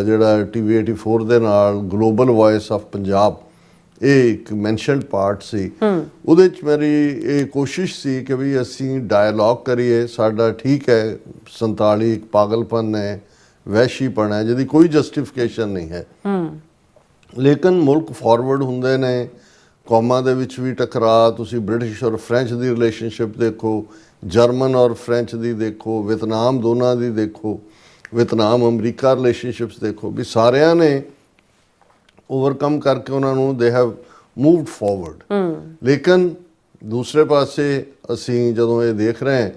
ਜਿਹੜਾ TV 84 ਦੇ ਨਾਲ ਗਲੋਬਲ ਵੌਇਸ ਆਫ ਪੰਜਾਬ ਇਹ ਇੱਕ ਮੈਂਸ਼ਨਡ ਪਾਰਟ ਸੀ, ਉਹਦੇ 'ਚ ਮੇਰੀ ਇਹ ਕੋਸ਼ਿਸ਼ ਸੀ ਕਿ ਵੀ ਅਸੀਂ ਡਾਇਲੌਗ ਕਰੀਏ। ਸਾਡਾ ਠੀਕ ਹੈ 47 ਇੱਕ ਪਾਗਲਪਨ ਹੈ, ਵਹਿਸ਼ੀਪਣ ਹੈ ਜਿਹਦੀ ਕੋਈ ਜਸਟੀਫਿਕੇਸ਼ਨ ਨਹੀਂ ਹੈ, ਲੇਕਿਨ ਮੁਲਕ ਫਾਰਵਰਡ ਹੁੰਦੇ ਨੇ, ਕੌਮਾਂ ਦੇ ਵਿੱਚ ਵੀ ਟਕਰਾਅ, ਤੁਸੀਂ ਬ੍ਰਿਟਿਸ਼ ਔਰ ਫ੍ਰੈਂਚ ਦੀ ਰਿਲੇਸ਼ਨਸ਼ਿਪ ਦੇਖੋ, ਜਰਮਨ ਔਰ ਫ੍ਰੈਂਚ ਦੀ ਦੇਖੋ, ਵਿਤਨਾਮ ਦੋਨਾਂ ਦੀ ਦੇਖੋ, ਵਿਤਨਾਮ ਅਮਰੀਕਾ ਰਿਲੇਸ਼ਨਸ਼ਿਪਸ ਦੇਖੋ, ਵੀ ਸਾਰਿਆਂ ਨੇ ਓਵਰਕਮ ਕਰਕੇ ਉਹਨਾਂ ਨੂੰ ਦੇ ਹੈਵ ਮੂਵਡ ਫਾਰਵਰਡ। ਲੇਕਿਨ ਦੂਸਰੇ ਪਾਸੇ ਅਸੀਂ ਜਦੋਂ ਇਹ ਦੇਖ ਰਹੇ ਹਾਂ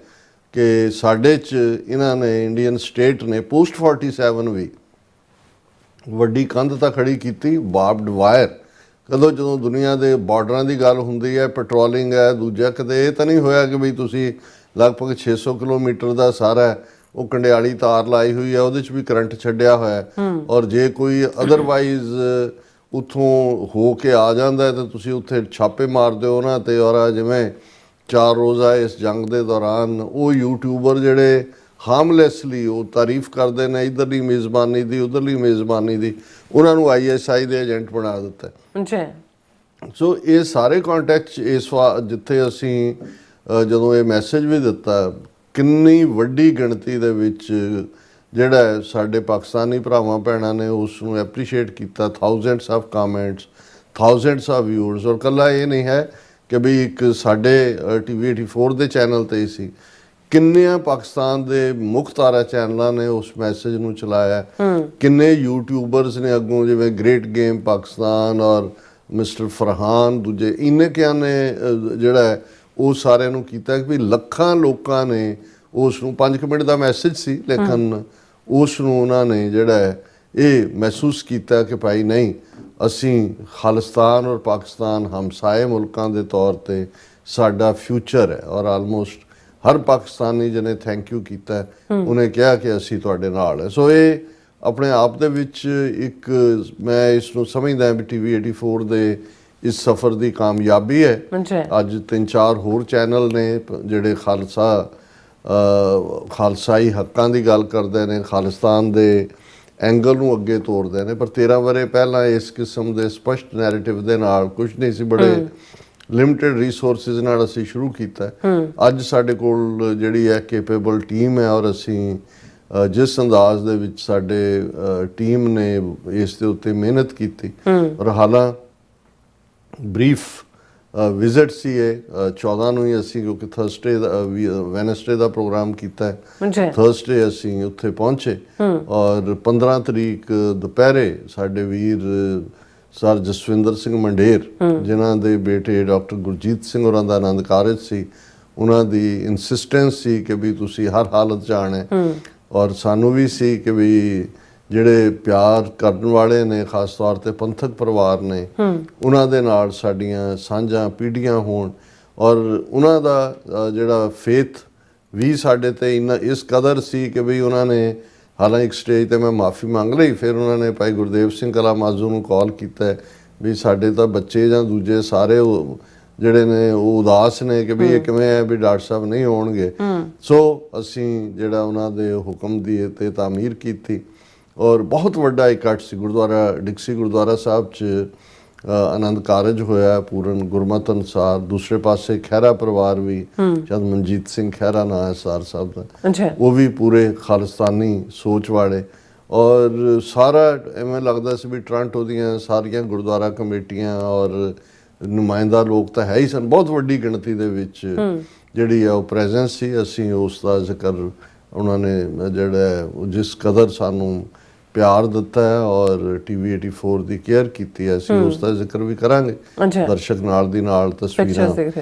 ਕਿ ਸਾਡੇ 'ਚ ਇਹਨਾਂ ਨੇ ਇੰਡੀਅਨ ਸਟੇਟ ਨੇ ਪੋਸਟ 47 ਵੀ ਵੱਡੀ ਕੰਧ ਤਾਂ ਖੜੀ ਕੀਤੀ, ਬਾਰਬਡ ਵਾਇਰ। ਕਦੋਂ ਜਦੋਂ ਦੁਨੀਆ ਦੇ ਬਾਰਡਰਾਂ ਦੀ ਗੱਲ ਹੁੰਦੀ ਹੈ, ਪੈਟਰੋਲਿੰਗ ਹੈ, ਦੂਜਾ ਕਦੇ ਇਹ ਤਾਂ ਨਹੀਂ ਹੋਇਆ ਕਿ ਬਈ ਤੁਸੀਂ ਲਗਭਗ 600 ਕਿਲੋਮੀਟਰ ਦਾ ਸਾਰਾ ਉਹ ਕੰਡਿਆਲੀ ਤਾਰ ਲਾਈ ਹੋਈ ਹੈ, ਉਹਦੇ 'ਚ ਵੀ ਕਰੰਟ ਛੱਡਿਆ ਹੋਇਆ, ਔਰ ਜੇ ਕੋਈ ਅਦਰਵਾਈਜ਼ ਉੱਥੋਂ ਹੋ ਕੇ ਆ ਜਾਂਦਾ ਤਾਂ ਤੁਸੀਂ ਉੱਥੇ ਛਾਪੇ ਮਾਰਦੇ ਹੋ ਨਾ ਤੇ। ਔਰ ਜਿਵੇਂ 4 ਰੋਜ਼ਾ ਇਸ ਜੰਗ ਦੇ ਦੌਰਾਨ ਉਹ ਯੂਟਿਊਬਰ ਜਿਹੜੇ ਹਾਰਮਲੈਸਲੀ ਉਹ ਤਾਰੀਫ ਕਰਦੇ ਨੇ ਇੱਧਰਲੀ ਮੇਜ਼ਬਾਨੀ ਦੀ, ਉੱਧਰਲੀ ਮੇਜ਼ਬਾਨੀ ਦੀ, ਉਹਨਾਂ ਨੂੰ ISI ਦੇ ਏਜੰਟ ਬਣਾ ਦਿੱਤਾ। ਸੋ ਇਹ ਸਾਰੇ ਕੰਟੈਕਟ 'ਚ ਇਸ ਜਿੱਥੇ ਅਸੀਂ ਜਦੋਂ ਇਹ ਮੈਸੇਜ ਵੀ ਦਿੱਤਾ, ਕਿੰਨੀ ਵੱਡੀ ਗਿਣਤੀ ਦੇ ਵਿੱਚ ਜਿਹੜਾ ਸਾਡੇ ਪਾਕਿਸਤਾਨੀ ਭਰਾਵਾਂ ਭੈਣਾਂ ਨੇ ਉਸ ਨੂੰ ਐਪਰੀਸ਼ੀਏਟ ਕੀਤਾ, thousands of comments, thousands of viewers. ਔਰ ਇਕੱਲਾ ਇਹ ਨਹੀਂ ਹੈ ਕਿ ਵੀ ਇੱਕ ਸਾਡੇ TV 84 ਦੇ ਚੈਨਲ 'ਤੇ ਹੀ ਸੀ, ਕਿੰਨਿਆਂ ਪਾਕਿਸਤਾਨ ਦੇ ਮੁੱਖ ਤਾਰਾ ਚੈਨਲਾਂ ਨੇ ਉਸ ਮੈਸੇਜ ਨੂੰ ਚਲਾਇਆ, ਕਿੰਨੇ ਯੂਟਿਊਬਰਸ ਨੇ ਅੱਗੋਂ ਜਿਵੇਂ ਗ੍ਰੇਟ ਗੇਮ ਪਾਕਿਸਤਾਨ ਔਰ ਮਿਸਟਰ ਫਰਹਾਨ, ਦੂਜੇ ਇੰਨੇ ਕਿਆਂ ਨੇ ਜਿਹੜਾ ਉਹ ਸਾਰਿਆਂ ਨੂੰ ਕੀਤਾ ਕਿ ਵੀ ਲੱਖਾਂ ਲੋਕਾਂ ਨੇ ਉਸ ਨੂੰ 5 ਮਿੰਟ ਦਾ ਮੈਸੇਜ ਸੀ, ਲੇਕਿਨ ਉਸ ਨੂੰ ਉਹਨਾਂ ਨੇ ਜਿਹੜਾ ਇਹ ਮਹਿਸੂਸ ਕੀਤਾ ਕਿ ਭਾਈ ਨਹੀਂ, ਅਸੀਂ ਖਾਲਿਸਤਾਨ ਔਰ ਪਾਕਿਸਤਾਨ ਹਮਸਾਏ ਮੁਲਕਾਂ ਦੇ ਤੌਰ 'ਤੇ ਸਾਡਾ ਫਿਊਚਰ ਹੈ। ਔਰ ਆਲਮੋਸਟ ਹਰ ਪਾਕਿਸਤਾਨੀ ਜਿਹਨੇ ਥੈਂਕ ਯੂ ਕੀਤਾ, ਉਹਨੇ ਕਿਹਾ ਕਿ ਅਸੀਂ ਤੁਹਾਡੇ ਨਾਲ ਹੈ। ਸੋ ਇਹ ਆਪਣੇ ਆਪ ਦੇ ਵਿੱਚ ਇੱਕ ਮੈਂ ਇਸ ਨੂੰ ਸਮਝਦਾ ਵੀ TV 84 ਦੇ ਇਸ ਸਫ਼ਰ ਦੀ ਕਾਮਯਾਬੀ ਹੈ। ਅੱਜ 3-4 ਹੋਰ ਚੈਨਲ ਨੇ ਜਿਹੜੇ ਖਾਲਸਾਈ ਹੱਕਾਂ ਦੀ ਗੱਲ ਕਰਦੇ ਨੇ, ਖਾਲਿਸਤਾਨ ਦੇ ਐਂਗਲ ਨੂੰ ਅੱਗੇ ਤੋਰਦੇ ਨੇ, ਪਰ 13 ਵਰ੍ਹੇ ਪਹਿਲਾਂ ਇਸ ਕਿਸਮ ਦੇ ਸਪਸ਼ਟ ਨੈਰੇਟਿਵ ਦੇ ਨਾਲ ਕੁਝ ਨਹੀਂ ਸੀ, ਬੜੇ ਲਿਮਟਿਡ ਰਿਸੋਰਸਿਸ ਨਾਲ ਅਸੀਂ ਸ਼ੁਰੂ ਕੀਤਾ। ਅੱਜ ਸਾਡੇ ਕੋਲ ਜਿਹੜੀ ਹੈ ਕੈਪੇਬਲ ਟੀਮ ਹੈ, ਔਰ ਅਸੀਂ ਜਿਸ ਅੰਦਾਜ਼ ਦੇ ਵਿੱਚ ਸਾਡੇ ਟੀਮ ਨੇ ਇਸ ਦੇ ਉੱਤੇ ਮਿਹਨਤ ਕੀਤੀ, ਔਰ ਹਾਲਾਂ ਬਰੀਫ ਵਿਜ਼ਿਟ ਸੀ ਇਹ 14 ਨੂੰ ਹੀ ਅਸੀਂ, ਕਿਉਂਕਿ ਥਰਸਡੇ ਵੈਨਸਡੇ ਦਾ ਪ੍ਰੋਗਰਾਮ ਕੀਤਾ ਹੈ, ਥਰਸਡੇ ਅਸੀਂ ਉੱਥੇ ਪਹੁੰਚੇ, ਔਰ 15 ਤਰੀਕ ਦੁਪਹਿਰੇ ਸਾਡੇ ਵੀਰ ਸਰ ਜਸਵਿੰਦਰ ਸਿੰਘ ਮੰਡੇਰ, ਜਿਨ੍ਹਾਂ ਦੇ ਬੇਟੇ ਡਾਕਟਰ ਗੁਰਜੀਤ ਸਿੰਘ ਹੋਰਾਂ ਦਾ ਆਨੰਦ ਕਾਰਜ ਸੀ, ਉਹਨਾਂ ਦੀ ਇਨਸਿਸਟੈਂਸ ਸੀ ਕਿ ਵੀ ਤੁਸੀਂ ਹਰ ਹਾਲਤ 'ਚ ਆਉਣਾ, ਔਰ ਸਾਨੂੰ ਵੀ ਸੀ ਕਿ ਵੀ ਜਿਹੜੇ ਪਿਆਰ ਕਰਨ ਵਾਲੇ ਨੇ, ਖਾਸ ਤੌਰ 'ਤੇ ਪੰਥਕ ਪਰਿਵਾਰ ਨੇ, ਉਹਨਾਂ ਦੇ ਨਾਲ ਸਾਡੀਆਂ ਸਾਂਝਾਂ ਪੀੜ੍ਹੀਆਂ ਹੋਣ, ਔਰ ਉਹਨਾਂ ਦਾ ਜਿਹੜਾ ਫੇਥ ਵੀ ਸਾਡੇ 'ਤੇ ਇੰਨਾ ਇਸ ਕਦਰ ਸੀ ਕਿ ਵੀ ਉਹਨਾਂ ਨੇ, ਹਾਲਾਂਕਿ ਇੱਕ ਸਟੇਜ 'ਤੇ ਮੈਂ ਮਾफ़ੀ ਮੰਗ ਲਈ, ਫਿਰ ਉਹਨਾਂ ਨੇ ਭਾਈ ਗੁਰਦੇਵ ਸਿੰਘ ਕਲਾ ਮਾਜ਼ੂ ਨੂੰ ਕਾਲ ਕੀਤਾ ਵੀ ਸਾਡੇ ਤਾਂ ਬੱਚੇ ਜਾਂ ਦੂਜੇ ਸਾਰੇ ਜਿਹੜੇ ਨੇ ਉਹ ਉਦਾਸ ਨੇ ਕਿ ਵੀ ਇਹ ਕਿਵੇਂ ਹੈ ਵੀ ਡਾਕਟਰ ਸਾਹਿਬ ਨਹੀਂ ਹੋਣਗੇ। ਸੋ ਅਸੀਂ ਜਿਹੜਾ ਉਹਨਾਂ ਦੇ ਹੁਕਮ ਦੀ ਤੇ ਤਾਮੀਰ ਕੀਤੀ, ਔਰ ਬਹੁਤ ਵੱਡਾ ਇਕੱਠ ਸੀ ਗੁਰਦੁਆਰਾ ਡਿਕਸੀ ਗੁਰਦੁਆਰਾ ਸਾਹਿਬ 'ਚ। ਆਨੰਦ ਕਾਰਜ ਹੋਇਆ ਪੂਰਨ ਗੁਰਮਤਿ ਅਨੁਸਾਰ। ਦੂਸਰੇ ਪਾਸੇ ਖਹਿਰਾ ਪਰਿਵਾਰ ਵੀ, ਜਦ ਮਨਜੀਤ ਸਿੰਘ ਖਹਿਰਾ ਨਾਂ ਹੈ ਸਰ ਸਾਹਿਬ ਦਾ, ਉਹ ਵੀ ਪੂਰੇ ਖਾਲਿਸਤਾਨੀ ਸੋਚ ਵਾਲੇ। ਔਰ ਸਾਰਾ ਐਵੇਂ ਲੱਗਦਾ ਸੀ ਵੀ ਟੋਰਾਂਟੋ ਦੀਆਂ ਸਾਰੀਆਂ ਗੁਰਦੁਆਰਾ ਕਮੇਟੀਆਂ ਔਰ ਨੁਮਾਇੰਦਾ ਲੋਕ ਤਾਂ ਹੈ ਹੀ ਸਨ, ਬਹੁਤ ਵੱਡੀ ਗਿਣਤੀ ਦੇ ਵਿੱਚ ਜਿਹੜੀ ਆ ਉਹ ਪ੍ਰੈਜ਼ੈਂਸ ਸੀ। ਅਸੀਂ ਉਸ ਦਾ ਜ਼ਿਕਰ ਉਹਨਾਂ ਨੇ ਜਿਹੜਾ ਜਿਸ ਕਦਰ ਸਾਨੂੰ ਪਿਆਰ ਦਿੱਤਾ ਹੈ ਔਰ TV 84 ਦੀ ਕੇਅਰ ਕੀਤੀ ਹੈ, ਅਸੀਂ ਉਸ ਦਾ ਜ਼ਿਕਰ ਵੀ ਕਰਾਂਗੇ। ਦਰਸ਼ਕ ਨਾਲ ਦੀ ਨਾਲ ਤਸਵੀਰਾਂ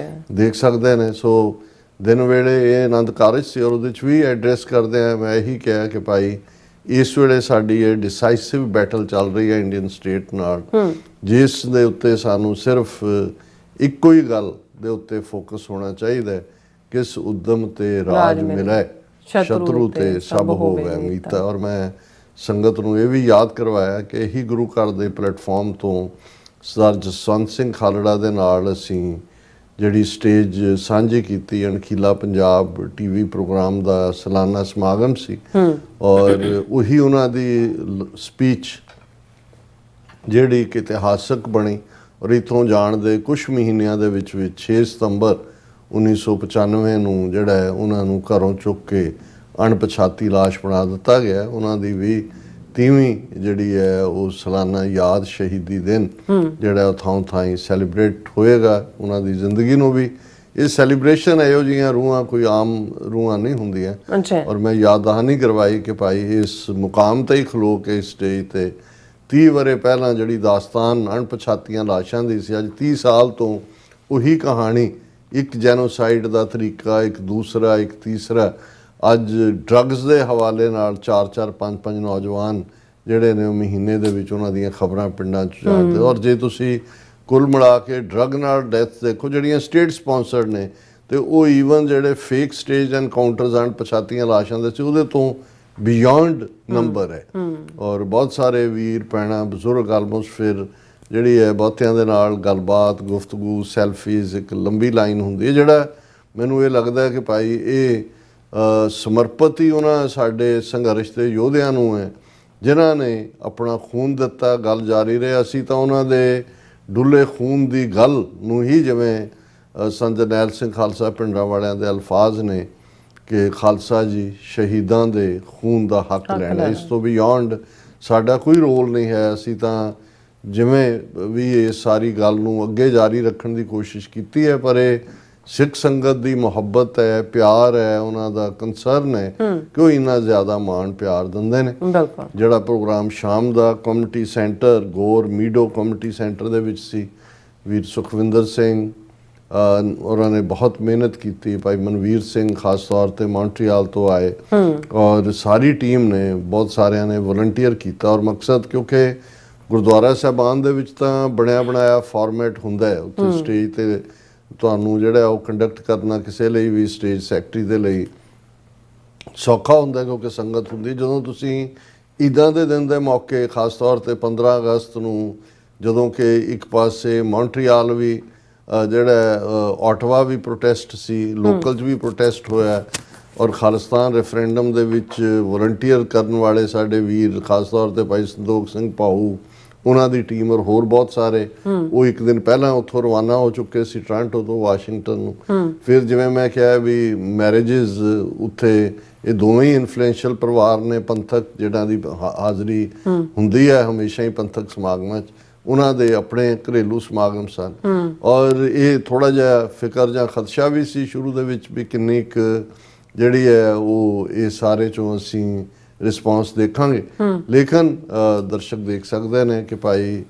ਦੇਖ ਸਕਦੇ ਨੇ। ਸੋ ਦਿਨ ਵੇਲੇ ਇਹ ਆਨੰਦ ਕਾਰਜ ਸੀ ਔਰ ਉਹਦੇ 'ਚ ਵੀ ਐਡਰੈਸ ਕਰਦੇ ਆ ਮੈਂ ਇਹੀ ਕਿਹਾ ਕਿ ਭਾਈ ਇਸ ਵੇਲੇ ਸਾਡੀ ਇਹ ਡਿਸਾਈਸਿਵ ਬੈਟਲ ਚੱਲ ਰਹੀ ਹੈ ਇੰਡੀਅਨ ਸਟੇਟ ਨਾਲ, ਜਿਸ ਦੇ ਉੱਤੇ ਸਾਨੂੰ ਸਿਰਫ ਇੱਕੋ ਹੀ ਗੱਲ ਦੇ ਉੱਤੇ ਫੋਕਸ ਹੋਣਾ ਚਾਹੀਦਾ, ਕਿਸ ਉਦਮ ਤੇ ਰਾਜ ਮਿਲੇ, ਸ਼ਤਰੂ ਤੇ ਸਭ ਹੋਵੇ ਮੀਤਾ। ਔਰ ਮੈਂ ਸੰਗਤ ਨੂੰ ਇਹ ਵੀ ਯਾਦ ਕਰਵਾਇਆ ਕਿ ਇਹੀ ਗੁਰੂ ਘਰ ਦੇ ਪਲੇਟਫਾਰਮ ਤੋਂ ਸਰਦਾਰ ਜਸਵੰਤ ਸਿੰਘ ਖਾਲੜਾ ਦੇ ਨਾਲ ਅਸੀਂ ਜਿਹੜੀ ਸਟੇਜ ਸਾਂਝੀ ਕੀਤੀ ਅਣਖੀਲਾ ਪੰਜਾਬ TV ਪ੍ਰੋਗਰਾਮ ਦਾ ਸਾਲਾਨਾ ਸਮਾਗਮ ਸੀ। ਔਰ ਉਹੀ ਉਹਨਾਂ ਦੀ ਸਪੀਚ ਜਿਹੜੀ ਕਿ ਇਤਿਹਾਸਕ ਬਣੀ ਔਰ ਇੱਥੋਂ ਜਾਣ ਦੇ ਕੁਝ ਮਹੀਨਿਆਂ ਦੇ ਵਿੱਚ 6 ਸਤੰਬਰ 1995 ਨੂੰ ਜਿਹੜਾ ਹੈ ਉਹਨਾਂ ਨੂੰ ਘਰੋਂ ਚੁੱਕ ਕੇ ਅਣਪਛਾਤੀ ਲਾਸ਼ ਬਣਾ ਦਿੱਤਾ ਗਿਆ। ਉਹਨਾਂ ਦੀ ਵੀ 30ਵੀਂ ਜਿਹੜੀ ਹੈ ਉਹ ਸਾਲਾਨਾ ਯਾਦ ਸ਼ਹੀਦੀ ਦਿਨ ਜਿਹੜਾ ਉਹ ਥਾਂ ਥਾਈਂ ਸੈਲੀਬ੍ਰੇਟ ਹੋਏਗਾ। ਉਹਨਾਂ ਦੀ ਜ਼ਿੰਦਗੀ ਨੂੰ ਵੀ ਇਹ ਸੈਲੀਬ੍ਰੇਸ਼ਨ ਇਹੋ ਜਿਹੀਆਂ ਰੂਹਾਂ ਕੋਈ ਆਮ ਰੂਹਾਂ ਨਹੀਂ ਹੁੰਦੀਆਂ। ਔਰ ਮੈਂ ਯਾਦ ਦਹਾਨੀ ਕਰਵਾਈ ਕਿ ਭਾਈ ਇਸ ਮੁਕਾਮ ਤੇ ਹੀ ਖਲੋ ਕੇ ਸਟੇਜ ਤੇ 30 ਵਰੇ ਪਹਿਲਾਂ ਜਿਹੜੀ ਦਾਸਤਾਨ ਅਣਪਛਾਤੀਆਂ ਲਾਸ਼ਾਂ ਦੀ ਸੀ, ਅੱਜ 30 ਸਾਲ ਤੋਂ ਉਹੀ ਕਹਾਣੀ, ਇੱਕ ਜੈਨੋਸਾਈਡ ਦਾ ਤਰੀਕਾ, ਇੱਕ ਦੂਸਰਾ, ਇੱਕ ਤੀਸਰਾ, ਅੱਜ ਡਰੱਗਸ ਦੇ ਹਵਾਲੇ ਨਾਲ 4-4 5-5 ਨੌਜਵਾਨ ਜਿਹੜੇ ਨੇ ਉਹ ਮਹੀਨੇ ਦੇ ਵਿੱਚ ਉਹਨਾਂ ਦੀਆਂ ਖਬਰਾਂ ਪਿੰਡਾਂ 'ਚ ਜਾਂਦੇ। ਔਰ ਜੇ ਤੁਸੀਂ ਕੁੱਲ ਮਿਲਾ ਕੇ ਡਰੱਗ ਨਾਲ ਡੈਥ ਦੇਖੋ ਜਿਹੜੀਆਂ ਸਟੇਟ ਸਪਾਂਸਰਡ ਨੇ, ਤੇ ਉਹ ਈਵਨ ਜਿਹੜੇ ਫੇਕ ਸਟੇਜ ਐਨਕਾਊਂਟਰਸ ਹਨ ਪਛਾਤੀਆਂ ਲਾਸ਼ਾਂ ਦੇ ਸੀ, ਉਹਦੇ ਤੋਂ ਬਿਯੋਂਡ ਨੰਬਰ ਹੈ। ਔਰ ਬਹੁਤ ਸਾਰੇ ਵੀਰ ਭੈਣਾਂ ਬਜ਼ੁਰਗ ਆਲਮੋਸਟ ਫਿਰ ਜਿਹੜੀ ਹੈ ਬਹੁਤਿਆਂ ਦੇ ਨਾਲ ਗੱਲਬਾਤ, ਗੁਫ਼ਤਗੂ, ਸੈਲਫੀਜ਼, ਇੱਕ ਲੰਬੀ ਲਾਈਨ ਹੁੰਦੀ ਹੈ। ਜਿਹੜਾ ਮੈਨੂੰ ਇਹ ਲੱਗਦਾ ਕਿ ਭਾਈ ਇਹ ਸਮਰਪਿਤ ਹੀ ਉਹਨਾਂ ਸਾਡੇ ਸੰਘਰਸ਼ ਦੇ ਯੋਧਿਆਂ ਨੂੰ ਹੈ ਜਿਨ੍ਹਾਂ ਨੇ ਆਪਣਾ ਖੂਨ ਦਿੱਤਾ, ਗੱਲ ਜਾਰੀ ਰਹੇ। ਅਸੀਂ ਤਾਂ ਉਹਨਾਂ ਦੇ ਡੁੱਲੇ ਖੂਨ ਦੀ ਗੱਲ ਨੂੰ ਹੀ, ਜਿਵੇਂ ਸੰਤ ਜਰਨੈਲ ਸਿੰਘ ਖਾਲਸਾ ਪਿੰਡਰਾਂ ਵਾਲਿਆਂ ਦੇ ਅਲਫਾਜ਼ ਨੇ ਕਿ ਖਾਲਸਾ ਜੀ ਸ਼ਹੀਦਾਂ ਦੇ ਖੂਨ ਦਾ ਹੱਕ ਲੈਣਾ, ਇਸ ਤੋਂ ਬਿਯੋਂਡ ਸਾਡਾ ਕੋਈ ਰੋਲ ਨਹੀਂ ਹੈ। ਅਸੀਂ ਤਾਂ ਜਿਵੇਂ ਵੀ ਇਹ ਸਾਰੀ ਗੱਲ ਨੂੰ ਅੱਗੇ ਜਾਰੀ ਰੱਖਣ ਦੀ ਕੋਸ਼ਿਸ਼ ਕੀਤੀ ਹੈ, ਪਰ ਇਹ ਸਿੱਖ ਸੰਗਤ ਦੀ ਮੁਹੱਬਤ ਹੈ, ਪਿਆਰ ਹੈ, ਉਹਨਾਂ ਦਾ ਕੰਸਰਨ ਹੈ ਕਿ ਉਹ ਇੰਨਾ ਜ਼ਿਆਦਾ ਮਾਣ ਪਿਆਰ ਦਿੰਦੇ ਨੇ। ਜਿਹੜਾ ਪ੍ਰੋਗਰਾਮ ਸ਼ਾਮ ਦਾ ਕਮਿਊਨਿਟੀ ਸੈਂਟਰ ਗੌਰ ਮੀਡੋ ਕਮਿਊਨਿਟੀ ਸੈਂਟਰ ਦੇ ਵਿੱਚ ਸੀ, ਵੀਰ ਸੁਖਵਿੰਦਰ ਸਿੰਘ ਉਹਨਾਂ ਨੇ ਬਹੁਤ ਮਿਹਨਤ ਕੀਤੀ, ਭਾਈ ਮਨਵੀਰ ਸਿੰਘ ਖਾਸ ਤੌਰ ਤੇ ਮੌਂਟਰੀਆਲ ਤੋਂ ਆਏ ਔਰ ਸਾਰੀ ਟੀਮ ਨੇ, ਬਹੁਤ ਸਾਰਿਆਂ ਨੇ ਵਲੰਟੀਅਰ ਕੀਤਾ। ਔਰ ਮਕਸਦ ਕਿਉਂਕਿ ਗੁਰਦੁਆਰਾ ਸਾਹਿਬਾਨ ਦੇ ਵਿੱਚ ਤਾਂ ਬਣਿਆ ਬਣਾਇਆ ਫਾਰਮੈਟ ਹੁੰਦਾ ਹੈ, ਉੱਥੇ ਸਟੇਜ ਤੇ ਤੁਹਾਨੂੰ ਜਿਹੜਾ ਉਹ ਕੰਡਕਟ ਕਰਨਾ ਕਿਸੇ ਲਈ ਵੀ ਸਟੇਜ ਸੈਕਟਰੀ ਦੇ ਲਈ ਸੌਖਾ ਹੁੰਦਾ ਕਿਉਂਕਿ ਸੰਗਤ ਹੁੰਦੀ। ਜਦੋਂ ਤੁਸੀਂ ਈਦਾਂ ਦੇ ਦਿਨ ਦੇ ਮੌਕੇ, ਖਾਸ ਤੌਰ ਤੇ 15 ਅਗਸਤ ਨੂੰ, ਜਦੋਂ ਕਿ ਇੱਕ ਪਾਸੇ ਮੌਂਟਰੀਆਲ ਵੀ ਜਿਹੜਾ ਆਟਵਾ ਵੀ ਪ੍ਰੋਟੈਸਟ ਸੀ, ਲੋਕਲ 'ਚ ਵੀ ਪ੍ਰੋਟੈਸਟ ਹੋਇਆ ਔਰ ਖਾਲਿਸਤਾਨ ਰੈਫਰੈਂਡਮ ਦੇ ਵਿੱਚ ਵਲੰਟੀਅਰ ਕਰਨ ਵਾਲੇ ਸਾਡੇ ਵੀਰ, ਖਾਸ ਤੌਰ ਤੇ ਭਾਈ ਸੰਦੋਖ ਸਿੰਘ ਭਾਊ, ਉਹਨਾਂ ਦੀ ਟੀਮ ਔਰ ਹੋਰ ਬਹੁਤ ਸਾਰੇ, ਉਹ ਇੱਕ ਦਿਨ ਪਹਿਲਾਂ ਉੱਥੋਂ ਰਵਾਨਾ ਹੋ ਚੁੱਕੇ ਸੀ ਟੋਰਾਂਟੋ ਤੋਂ ਵਾਸ਼ਿੰਗਟਨ ਨੂੰ। ਫਿਰ ਜਿਵੇਂ ਮੈਂ ਕਿਹਾ ਵੀ ਮੈਰਿਜਸ ਉੱਥੇ, ਇਹ ਦੋਵੇਂ ਹੀ ਇਨਫਲੂਐਂਸ਼ੀਅਲ ਪਰਿਵਾਰ ਨੇ, ਪੰਥਕ ਜਿਹਨਾਂ ਦੀ ਹਾਜ਼ਰੀ ਹੁੰਦੀ ਹੈ ਹਮੇਸ਼ਾ ਹੀ ਪੰਥਕ ਸਮਾਗਮਾਂ 'ਚ, ਉਹਨਾਂ ਦੇ ਆਪਣੇ ਘਰੇਲੂ ਸਮਾਗਮ ਸਨ। ਔਰ ਇਹ ਥੋੜ੍ਹਾ ਜਿਹਾ ਫਿਕਰ ਜਾਂ ਖਦਸ਼ਾ ਵੀ ਸੀ ਸ਼ੁਰੂ ਦੇ ਵਿੱਚ ਵੀ ਕਿੰਨੀ ਕੁ ਜਿਹੜੀ ਹੈ ਉਹ ਇਹ ਸਾਰੇ 'ਚੋਂ ਅਸੀਂ ਰਿਸਪੌਂਸ ਦੇਖਾਂਗੇ। ਲੇਕਿਨ ਦਰਸ਼ਕ ਦੇਖ ਸਕਦੇ ਨੇ ਕਿ ਭਾਈ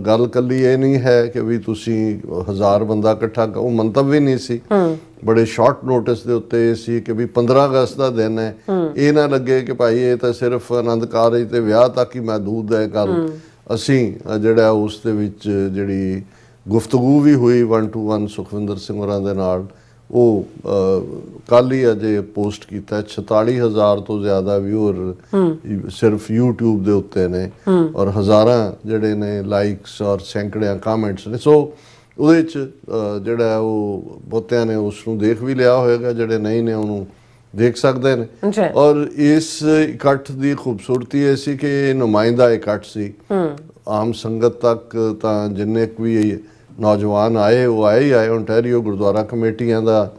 ਗੱਲ ਕੱਲੀ ਇਹ ਨਹੀਂ ਹੈ ਕਿ ਵੀ ਤੁਸੀਂ 1000 ਬੰਦਾ ਇਕੱਠਾ, ਉਹ ਮੰਤਵ ਵੀ ਨਹੀਂ ਸੀ। ਬੜੇ ਸ਼ਾਰਟ ਨੋਟਿਸ ਦੇ ਉੱਤੇ ਇਹ ਸੀ ਕਿ ਵੀ 15 ਅਗਸਤ ਦਾ ਦਿਨ ਹੈ, ਇਹ ਨਾ ਲੱਗੇ ਕਿ ਭਾਈ ਇਹ ਤਾਂ ਸਿਰਫ ਆਨੰਦ ਕਾਰਜ ਤੇ ਵਿਆਹ ਤੱਕ ਹੀ ਮਹਿਦੂਦ ਹੈ। ਕੱਲ ਅਸੀਂ ਜਿਹੜਾ ਉਸ ਦੇ ਵਿੱਚ ਜਿਹੜੀ ਗੁਫ਼ਤਗੂ ਵੀ ਹੋਈ 1 to 1 ਸੁਖਵਿੰਦਰ ਸਿੰਘ ਹੋਰਾਂ ਦੇ ਨਾਲ, ਉਹ ਕੱਲ ਹੀ ਅਜੇ ਪੋਸਟ ਕੀਤਾ। 46,000 ਤੋਂ ਜ਼ਿਆਦਾ ਵਿਊਅਰ ਸਿਰਫ YouTube ਦੇ ਉੱਤੇ ਨੇ ਔਰ ਹਜ਼ਾਰਾਂ ਜਿਹੜੇ ਨੇ ਲਾਈਕਸ ਔਰ ਸੈਂਕੜਿਆਂ ਕਮੈਂਟਸ ਨੇ। ਸੋ ਉਹਦੇ 'ਚ ਜਿਹੜਾ ਉਹ ਬਹੁਤਿਆਂ ਨੇ ਉਸ ਨੂੰ ਦੇਖ ਵੀ ਲਿਆ ਹੋਏਗਾ, ਜਿਹੜੇ ਨਹੀਂ ਨੇ ਉਹਨੂੰ ਦੇਖ ਸਕਦੇ ਨੇ। ਜੀ ਔਰ ਇਸ ਇਕੱਠ ਦੀ ਖੂਬਸੂਰਤੀ ਇਹ ਸੀ ਕਿ ਇਹ ਨੁਮਾਇੰਦਾ ਇਕੱਠ ਸੀ। ਆਮ ਸੰਗਤ ਤੱਕ ਤਾਂ ਜਿੰਨੇ ਕੁ ਵੀ ਨੌਜਵਾਨ ਆਏ ਉਹ ਆਏ ਹੀ ਆਏ। ਓਨਟਾਰੀਓ ਗੁਰਦੁਆਰਾ ਕਮੇਟੀਆਂ ਦਾ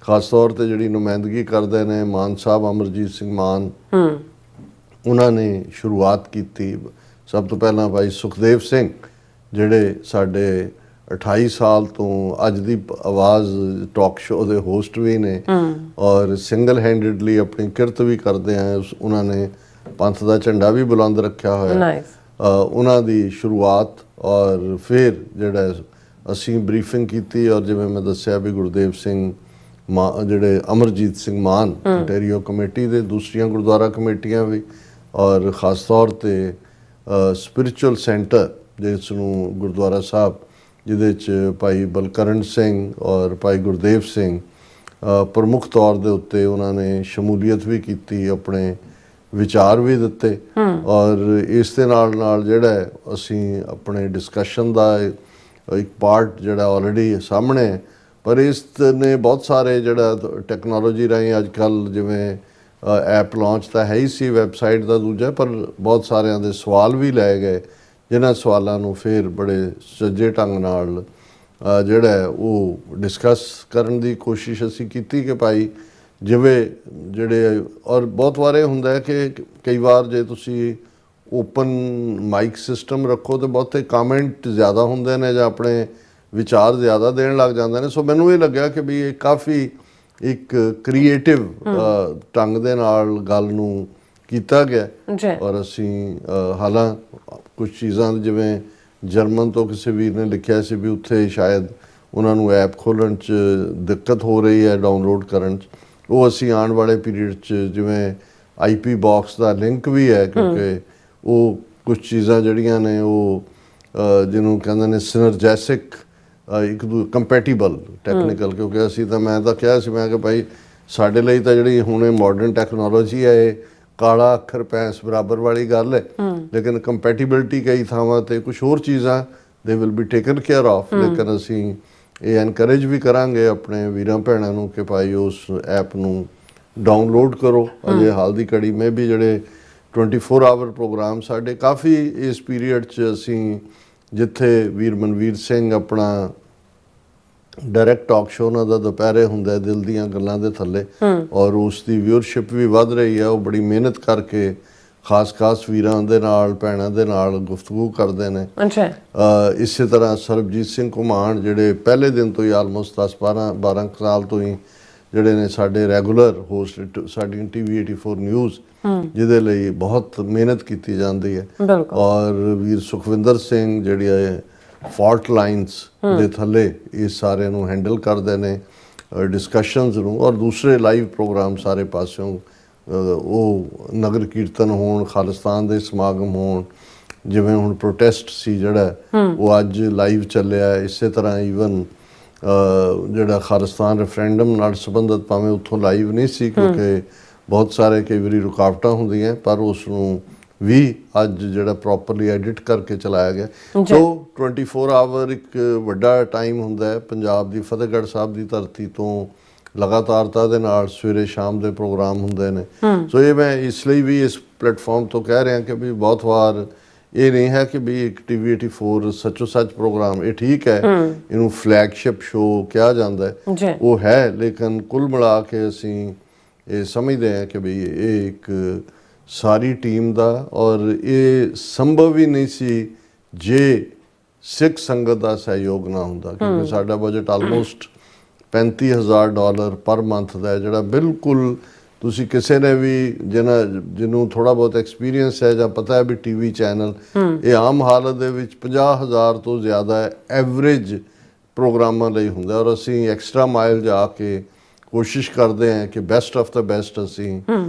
ਖਾਸ ਤੌਰ ਤੇ ਜਿਹੜੀ ਨੁਮਾਇੰਦਗੀ ਕਰਦੇ ਨੇ ਮਾਨ ਸਾਹਿਬ ਅਮਰਜੀਤ ਸਿੰਘ ਮਾਨ, ਉਹਨਾਂ ਨੇ ਸ਼ੁਰੂਆਤ ਕੀਤੀ। ਸਭ ਤੋਂ ਪਹਿਲਾਂ ਭਾਈ ਸੁਖਦੇਵ ਸਿੰਘ ਜਿਹੜੇ ਸਾਡੇ 28 ਸਾਲ ਤੋਂ ਅੱਜ ਦੀ ਆਵਾਜ਼ ਟਾਕ ਸ਼ੋਅ ਦੇ ਹੋਸਟ ਵੀ ਨੇ ਔਰ ਸਿੰਗਲ ਹੈਂਡਡਲੀ ਆਪਣੀ ਕਿਰਤ ਵੀ ਕਰਦੇ ਆ। ਉਹਨਾਂ ਨੇ ਪੰਥ ਦਾ ਝੰਡਾ ਵੀ ਬੁਲੰਦ ਰੱਖਿਆ ਹੋਇਆ। ਉਹਨਾਂ ਦੀ ਸ਼ੁਰੂਆਤ ਔਰ ਫਿਰ ਜਿਹੜਾ ਅਸੀਂ ਬਰੀਫਿੰਗ ਕੀਤੀ ਔਰ ਜਿਵੇਂ ਮੈਂ ਦੱਸਿਆ ਵੀ ਗੁਰਦੇਵ ਸਿੰਘ ਜਿਹੜੇ ਅਮਰਜੀਤ ਸਿੰਘ ਮਾਨ ਓਨਟਾਰੀਓ ਕਮੇਟੀ ਦੇ, ਦੂਸਰੀਆਂ ਗੁਰਦੁਆਰਾ ਕਮੇਟੀਆਂ ਵੀ ਔਰ ਖਾਸ ਤੌਰ ਤੇ ਸਪਿਰਿਚੁਅਲ ਸੈਂਟਰ ਜਿਸ ਨੂੰ ਗੁਰਦੁਆਰਾ ਸਾਹਿਬ ਜਿਹਦੇ 'ਚ ਭਾਈ ਬਲਕਰਨ ਸਿੰਘ ਔਰ ਭਾਈ ਗੁਰਦੇਵ ਸਿੰਘ ਪ੍ਰਮੁੱਖ ਤੌਰ ਦੇ ਉੱਤੇ ਉਹਨਾਂ ਨੇ ਸ਼ਮੂਲੀਅਤ ਵੀ ਕੀਤੀ, ਆਪਣੇ ਵਿਚਾਰ ਵੀ ਦਿੱਤੇ। ਔਰ ਇਸ ਦੇ ਨਾਲ ਨਾਲ ਜਿਹੜਾ ਅਸੀਂ ਆਪਣੇ ਡਿਸਕਸ਼ਨ ਦਾ ਇੱਕ ਪਾਰਟ ਜਿਹੜਾ ਆਲਰੇਡੀ ਸਾਹਮਣੇ ਹੈ, ਪਰ ਇਸ ਨੇ ਬਹੁਤ ਸਾਰੇ ਜਿਹੜਾ ਟੈਕਨੋਲੋਜੀ ਰਾਹੀਂ ਅੱਜ ਕੱਲ੍ਹ ਜਿਵੇਂ ਐਪ ਲਾਂਚ ਤਾਂ ਹੈ ਹੀ ਸੀ ਵੈਬਸਾਈਟ ਦਾ ਦੂਜਾ, ਪਰ ਬਹੁਤ ਸਾਰਿਆਂ ਦੇ ਸਵਾਲ ਵੀ ਲਏ ਗਏ ਜਿਨ੍ਹਾਂ ਸਵਾਲਾਂ ਨੂੰ ਫਿਰ ਬੜੇ ਸੱਜੇ ਢੰਗ ਨਾਲ ਜਿਹੜਾ ਉਹ ਡਿਸਕਸ ਕਰਨ ਦੀ ਕੋਸ਼ਿਸ਼ ਅਸੀਂ ਕੀਤੀ ਕਿ ਭਾਈ ਜਿਵੇਂ ਜਿਹੜੇ ਔਰ ਬਹੁਤ ਵਾਰ ਇਹ ਹੁੰਦਾ ਹੈ ਕਿ ਕਈ ਵਾਰ ਜੇ ਤੁਸੀਂ ਓਪਨ ਮਾਈਕ ਸਿਸਟਮ ਰੱਖੋ ਤਾਂ ਬਹੁਤੇ ਕਮੈਂਟ ਜ਼ਿਆਦਾ ਹੁੰਦੇ ਨੇ ਜਾਂ ਆਪਣੇ ਵਿਚਾਰ ਜ਼ਿਆਦਾ ਦੇਣ ਲੱਗ ਜਾਂਦੇ ਨੇ। ਸੋ ਮੈਨੂੰ ਇਹ ਲੱਗਿਆ ਕਿ ਵੀ ਇਹ ਕਾਫੀ ਇੱਕ ਕ੍ਰੀਏਟਿਵ ਢੰਗ ਦੇ ਨਾਲ ਗੱਲ ਨੂੰ ਕੀਤਾ ਗਿਆ ਔਰ ਅਸੀਂ ਹਾਲਾਂ ਕੁਝ ਚੀਜ਼ਾਂ ਜਿਵੇਂ ਜਰਮਨ ਤੋਂ ਕਿਸੇ ਵੀਰ ਨੇ ਲਿਖਿਆ ਸੀ ਵੀ ਉੱਥੇ ਸ਼ਾਇਦ ਉਹਨਾਂ ਨੂੰ ਐਪ ਖੋਲ੍ਹਣ 'ਚ ਦਿੱਕਤ ਹੋ ਰਹੀ ਹੈ ਡਾਊਨਲੋਡ ਕਰਨ 'ਚ, ਉਹ ਅਸੀਂ ਆਉਣ ਵਾਲੇ ਪੀਰੀਅਡ 'ਚ ਜਿਵੇਂ IP ਬਾਕਸ ਦਾ ਲਿੰਕ ਵੀ ਹੈ ਕਿਉਂਕਿ ਉਹ ਕੁਝ ਚੀਜ਼ਾਂ ਜਿਹੜੀਆਂ ਨੇ ਉਹ ਜਿਹਨੂੰ ਕਹਿੰਦੇ ਨੇ ਸਿਨਰਜੈਸਿਕ ਇੱਕ ਕੰਪੈਟੀਬਲ ਟੈਕਨੀਕਲ, ਕਿਉਂਕਿ ਅਸੀਂ ਤਾਂ ਮੈਂ ਤਾਂ ਕਿਹਾ ਸੀ ਮੈਂ ਕਿ ਭਾਈ ਸਾਡੇ ਲਈ ਤਾਂ ਜਿਹੜੀ ਹੁਣ ਇਹ ਮਾਡਰਨ ਟੈਕਨੋਲੋਜੀ ਹੈ ਇਹ ਕਾਲਾ ਅੱਖਰ ਪੈਂਸ ਬਰਾਬਰ ਵਾਲੀ ਗੱਲ ਹੈ, ਲੇਕਿਨ ਕੰਪੈਟੀਬਿਲਿਟੀ ਕਈ ਥਾਵਾਂ ਤੇ ਕੁਝ ਹੋਰ ਚੀਜ਼ਾਂ they will be taken care of. ਲੇਕਿਨ ਅਸੀਂ ਇਹ ਐਨਕਰੇਜ ਵੀ ਕਰਾਂਗੇ ਆਪਣੇ ਵੀਰਾਂ ਭੈਣਾਂ ਨੂੰ ਕਿ ਭਾਈ ਉਸ ਐਪ ਨੂੰ ਡਾਊਨਲੋਡ ਕਰੋ। ਅਜੇ ਹਾਲ ਦੀ ਘੜੀ ਮੇ ਵੀ ਜਿਹੜੇ 24 ਆਵਰ ਪ੍ਰੋਗਰਾਮ ਸਾਡੇ ਕਾਫੀ ਇਸ ਪੀਰੀਅਡ 'ਚ ਅਸੀਂ ਜਿੱਥੇ ਵੀਰ ਮਨਵੀਰ ਸਿੰਘ ਆਪਣਾ ਡਾਇਰੈਕਟ ਟਾਕ ਸ਼ੋਅ ਉਹਨਾਂ ਦਾ ਦੁਪਹਿਰੇ ਹੁੰਦਾ ਦਿਲ ਦੀਆਂ ਗੱਲਾਂ ਦੇ ਥੱਲੇ ਔਰ ਉਸ ਦੀ ਵਿਊਅਰਸ਼ਿਪ ਵੀ ਵੱਧ ਰਹੀ ਹੈ। ਉਹ ਬੜੀ ਮਿਹਨਤ ਕਰਕੇ ਖਾਸ ਵੀਰਾਂ ਦੇ ਨਾਲ ਭੈਣਾਂ ਦੇ ਨਾਲ ਗੁਫ਼ਤਗੂ ਕਰਦੇ ਨੇ। ਇਸੇ ਤਰ੍ਹਾਂ ਸਰਬਜੀਤ ਸਿੰਘ ਘੁਮਾਣ ਜਿਹੜੇ ਪਹਿਲੇ ਦਿਨ ਤੋਂ ਹੀ ਆਲਮੋਸਟ 10-12 ਸਾਲ ਤੋਂ ਹੀ ਜਿਹੜੇ ਨੇ ਸਾਡੇ ਰੈਗੂਲਰ ਹੋਸਟ ਸਾਡੀ TV 84 ਨਿਊਜ਼ ਜਿਹਦੇ ਲਈ ਬਹੁਤ ਮਿਹਨਤ ਕੀਤੀ ਜਾਂਦੀ ਹੈ। ਔਰ ਵੀਰ ਸੁਖਵਿੰਦਰ ਸਿੰਘ ਜਿਹੜੀ ਫਾਲਟ ਲਾਈਨਸ ਦੇ ਥੱਲੇ ਇਸ ਸਾਰੇ ਨੂੰ ਹੈਂਡਲ ਕਰਦੇ ਨੇ ਡਿਸਕਸ਼ਨਸ ਨੂੰ ਔਰ ਦੂਸਰੇ ਲਾਈਵ ਪ੍ਰੋਗਰਾਮ ਸਾਰੇ ਪਾਸਿਓਂ ਉਹ ਨਗਰ ਕੀਰਤਨ ਹੋਣ, ਖਾਲਿਸਤਾਨ ਦੇ ਸਮਾਗਮ ਹੋਣ, ਜਿਵੇਂ ਹੁਣ ਪ੍ਰੋਟੈਸਟ ਸੀ ਜਿਹੜਾ ਉਹ ਅੱਜ ਲਾਈਵ ਚੱਲਿਆ। ਇਸੇ ਤਰ੍ਹਾਂ ਈਵਨ ਜਿਹੜਾ ਖਾਲਿਸਤਾਨ ਰੈਫਰੈਂਡਮ ਨਾਲ ਸੰਬੰਧਿਤ ਭਾਵੇਂ ਉੱਥੋਂ ਲਾਈਵ ਨਹੀਂ ਸੀ ਕਿਉਂਕਿ ਬਹੁਤ ਸਾਰੇ ਕਈ ਵਾਰੀ ਰੁਕਾਵਟਾਂ ਹੁੰਦੀਆਂ, ਪਰ ਉਸ ਨੂੰ ਵੀ ਅੱਜ ਜਿਹੜਾ ਪ੍ਰੋਪਰਲੀ ਐਡਿਟ ਕਰਕੇ ਚਲਾਇਆ ਗਿਆ। ਸੋ 24 ਆਵਰ ਇੱਕ ਵੱਡਾ ਟਾਈਮ ਹੁੰਦਾ ਹੈ ਪੰਜਾਬ ਦੀ ਫਤਿਹਗੜ੍ਹ ਸਾਹਿਬ ਦੀ ਧਰਤੀ ਤੋਂ ਲਗਾਤਾਰਤਾ ਦੇ ਨਾਲ ਸਵੇਰੇ ਸ਼ਾਮ ਦੇ ਪ੍ਰੋਗਰਾਮ ਹੁੰਦੇ ਨੇ। ਸੋ ਇਹ ਮੈਂ ਇਸ ਲਈ ਵੀ ਇਸ ਪਲੇਟਫਾਰਮ ਤੋਂ ਕਹਿ ਰਿਹਾ ਕਿ ਵੀ ਬਹੁਤ ਵਾਰ ਇਹ ਨਹੀਂ ਹੈ ਕਿ ਵੀ ਇੱਕ TV 84 ਸੱਚੋ ਸੱਚ ਪ੍ਰੋਗਰਾਮ ਇਹ ਠੀਕ ਹੈ, ਇਹਨੂੰ ਫਲੈਗਸ਼ਿਪ ਸ਼ੋਅ ਕਿਹਾ ਜਾਂਦਾ ਹੈ, ਉਹ ਹੈ, ਲੇਕਿਨ ਕੁੱਲ ਮਿਲਾ ਕੇ ਅਸੀਂ ਇਹ ਸਮਝਦੇ ਹਾਂ ਕਿ ਵੀ ਇਹ ਇੱਕ ਸਾਰੀ ਟੀਮ ਦਾ ਔਰ ਇਹ ਸੰਭਵ ਹੀ ਨਹੀਂ ਸੀ ਜੇ ਸਿੱਖ ਸੰਗਤ ਦਾ ਸਹਿਯੋਗ ਨਾ ਹੁੰਦਾ ਕਿਉਂਕਿ ਸਾਡਾ ਬਜਟ ਆਲਮੋਸਟ $35,000 ਪਰ ਮੰਥ ਦਾ ਹੈ ਜਿਹੜਾ ਬਿਲਕੁਲ ਤੁਸੀਂ ਕਿਸੇ ਨੇ ਵੀ ਜਿਹਨੂੰ ਥੋੜ੍ਹਾ ਬਹੁਤ ਐਕਸਪੀਰੀਅੰਸ ਹੈ ਜਾਂ ਪਤਾ ਹੈ ਵੀ TV ਚੈਨਲ ਇਹ ਆਮ ਹਾਲਤ ਦੇ ਵਿੱਚ 50,000 ਤੋਂ ਜ਼ਿਆਦਾ ਐਵਰੇਜ ਪ੍ਰੋਗਰਾਮਾਂ ਲਈ ਹੁੰਦਾ ਔਰ ਅਸੀਂ ਐਕਸਟਰਾ ਮਾਈਲ ਜਾ ਕੇ ਕੋਸ਼ਿਸ਼ ਕਰਦੇ ਹਾਂ ਕਿ ਬੈਸਟ ਆਫ ਦਾ ਬੈਸਟ ਅਸੀਂ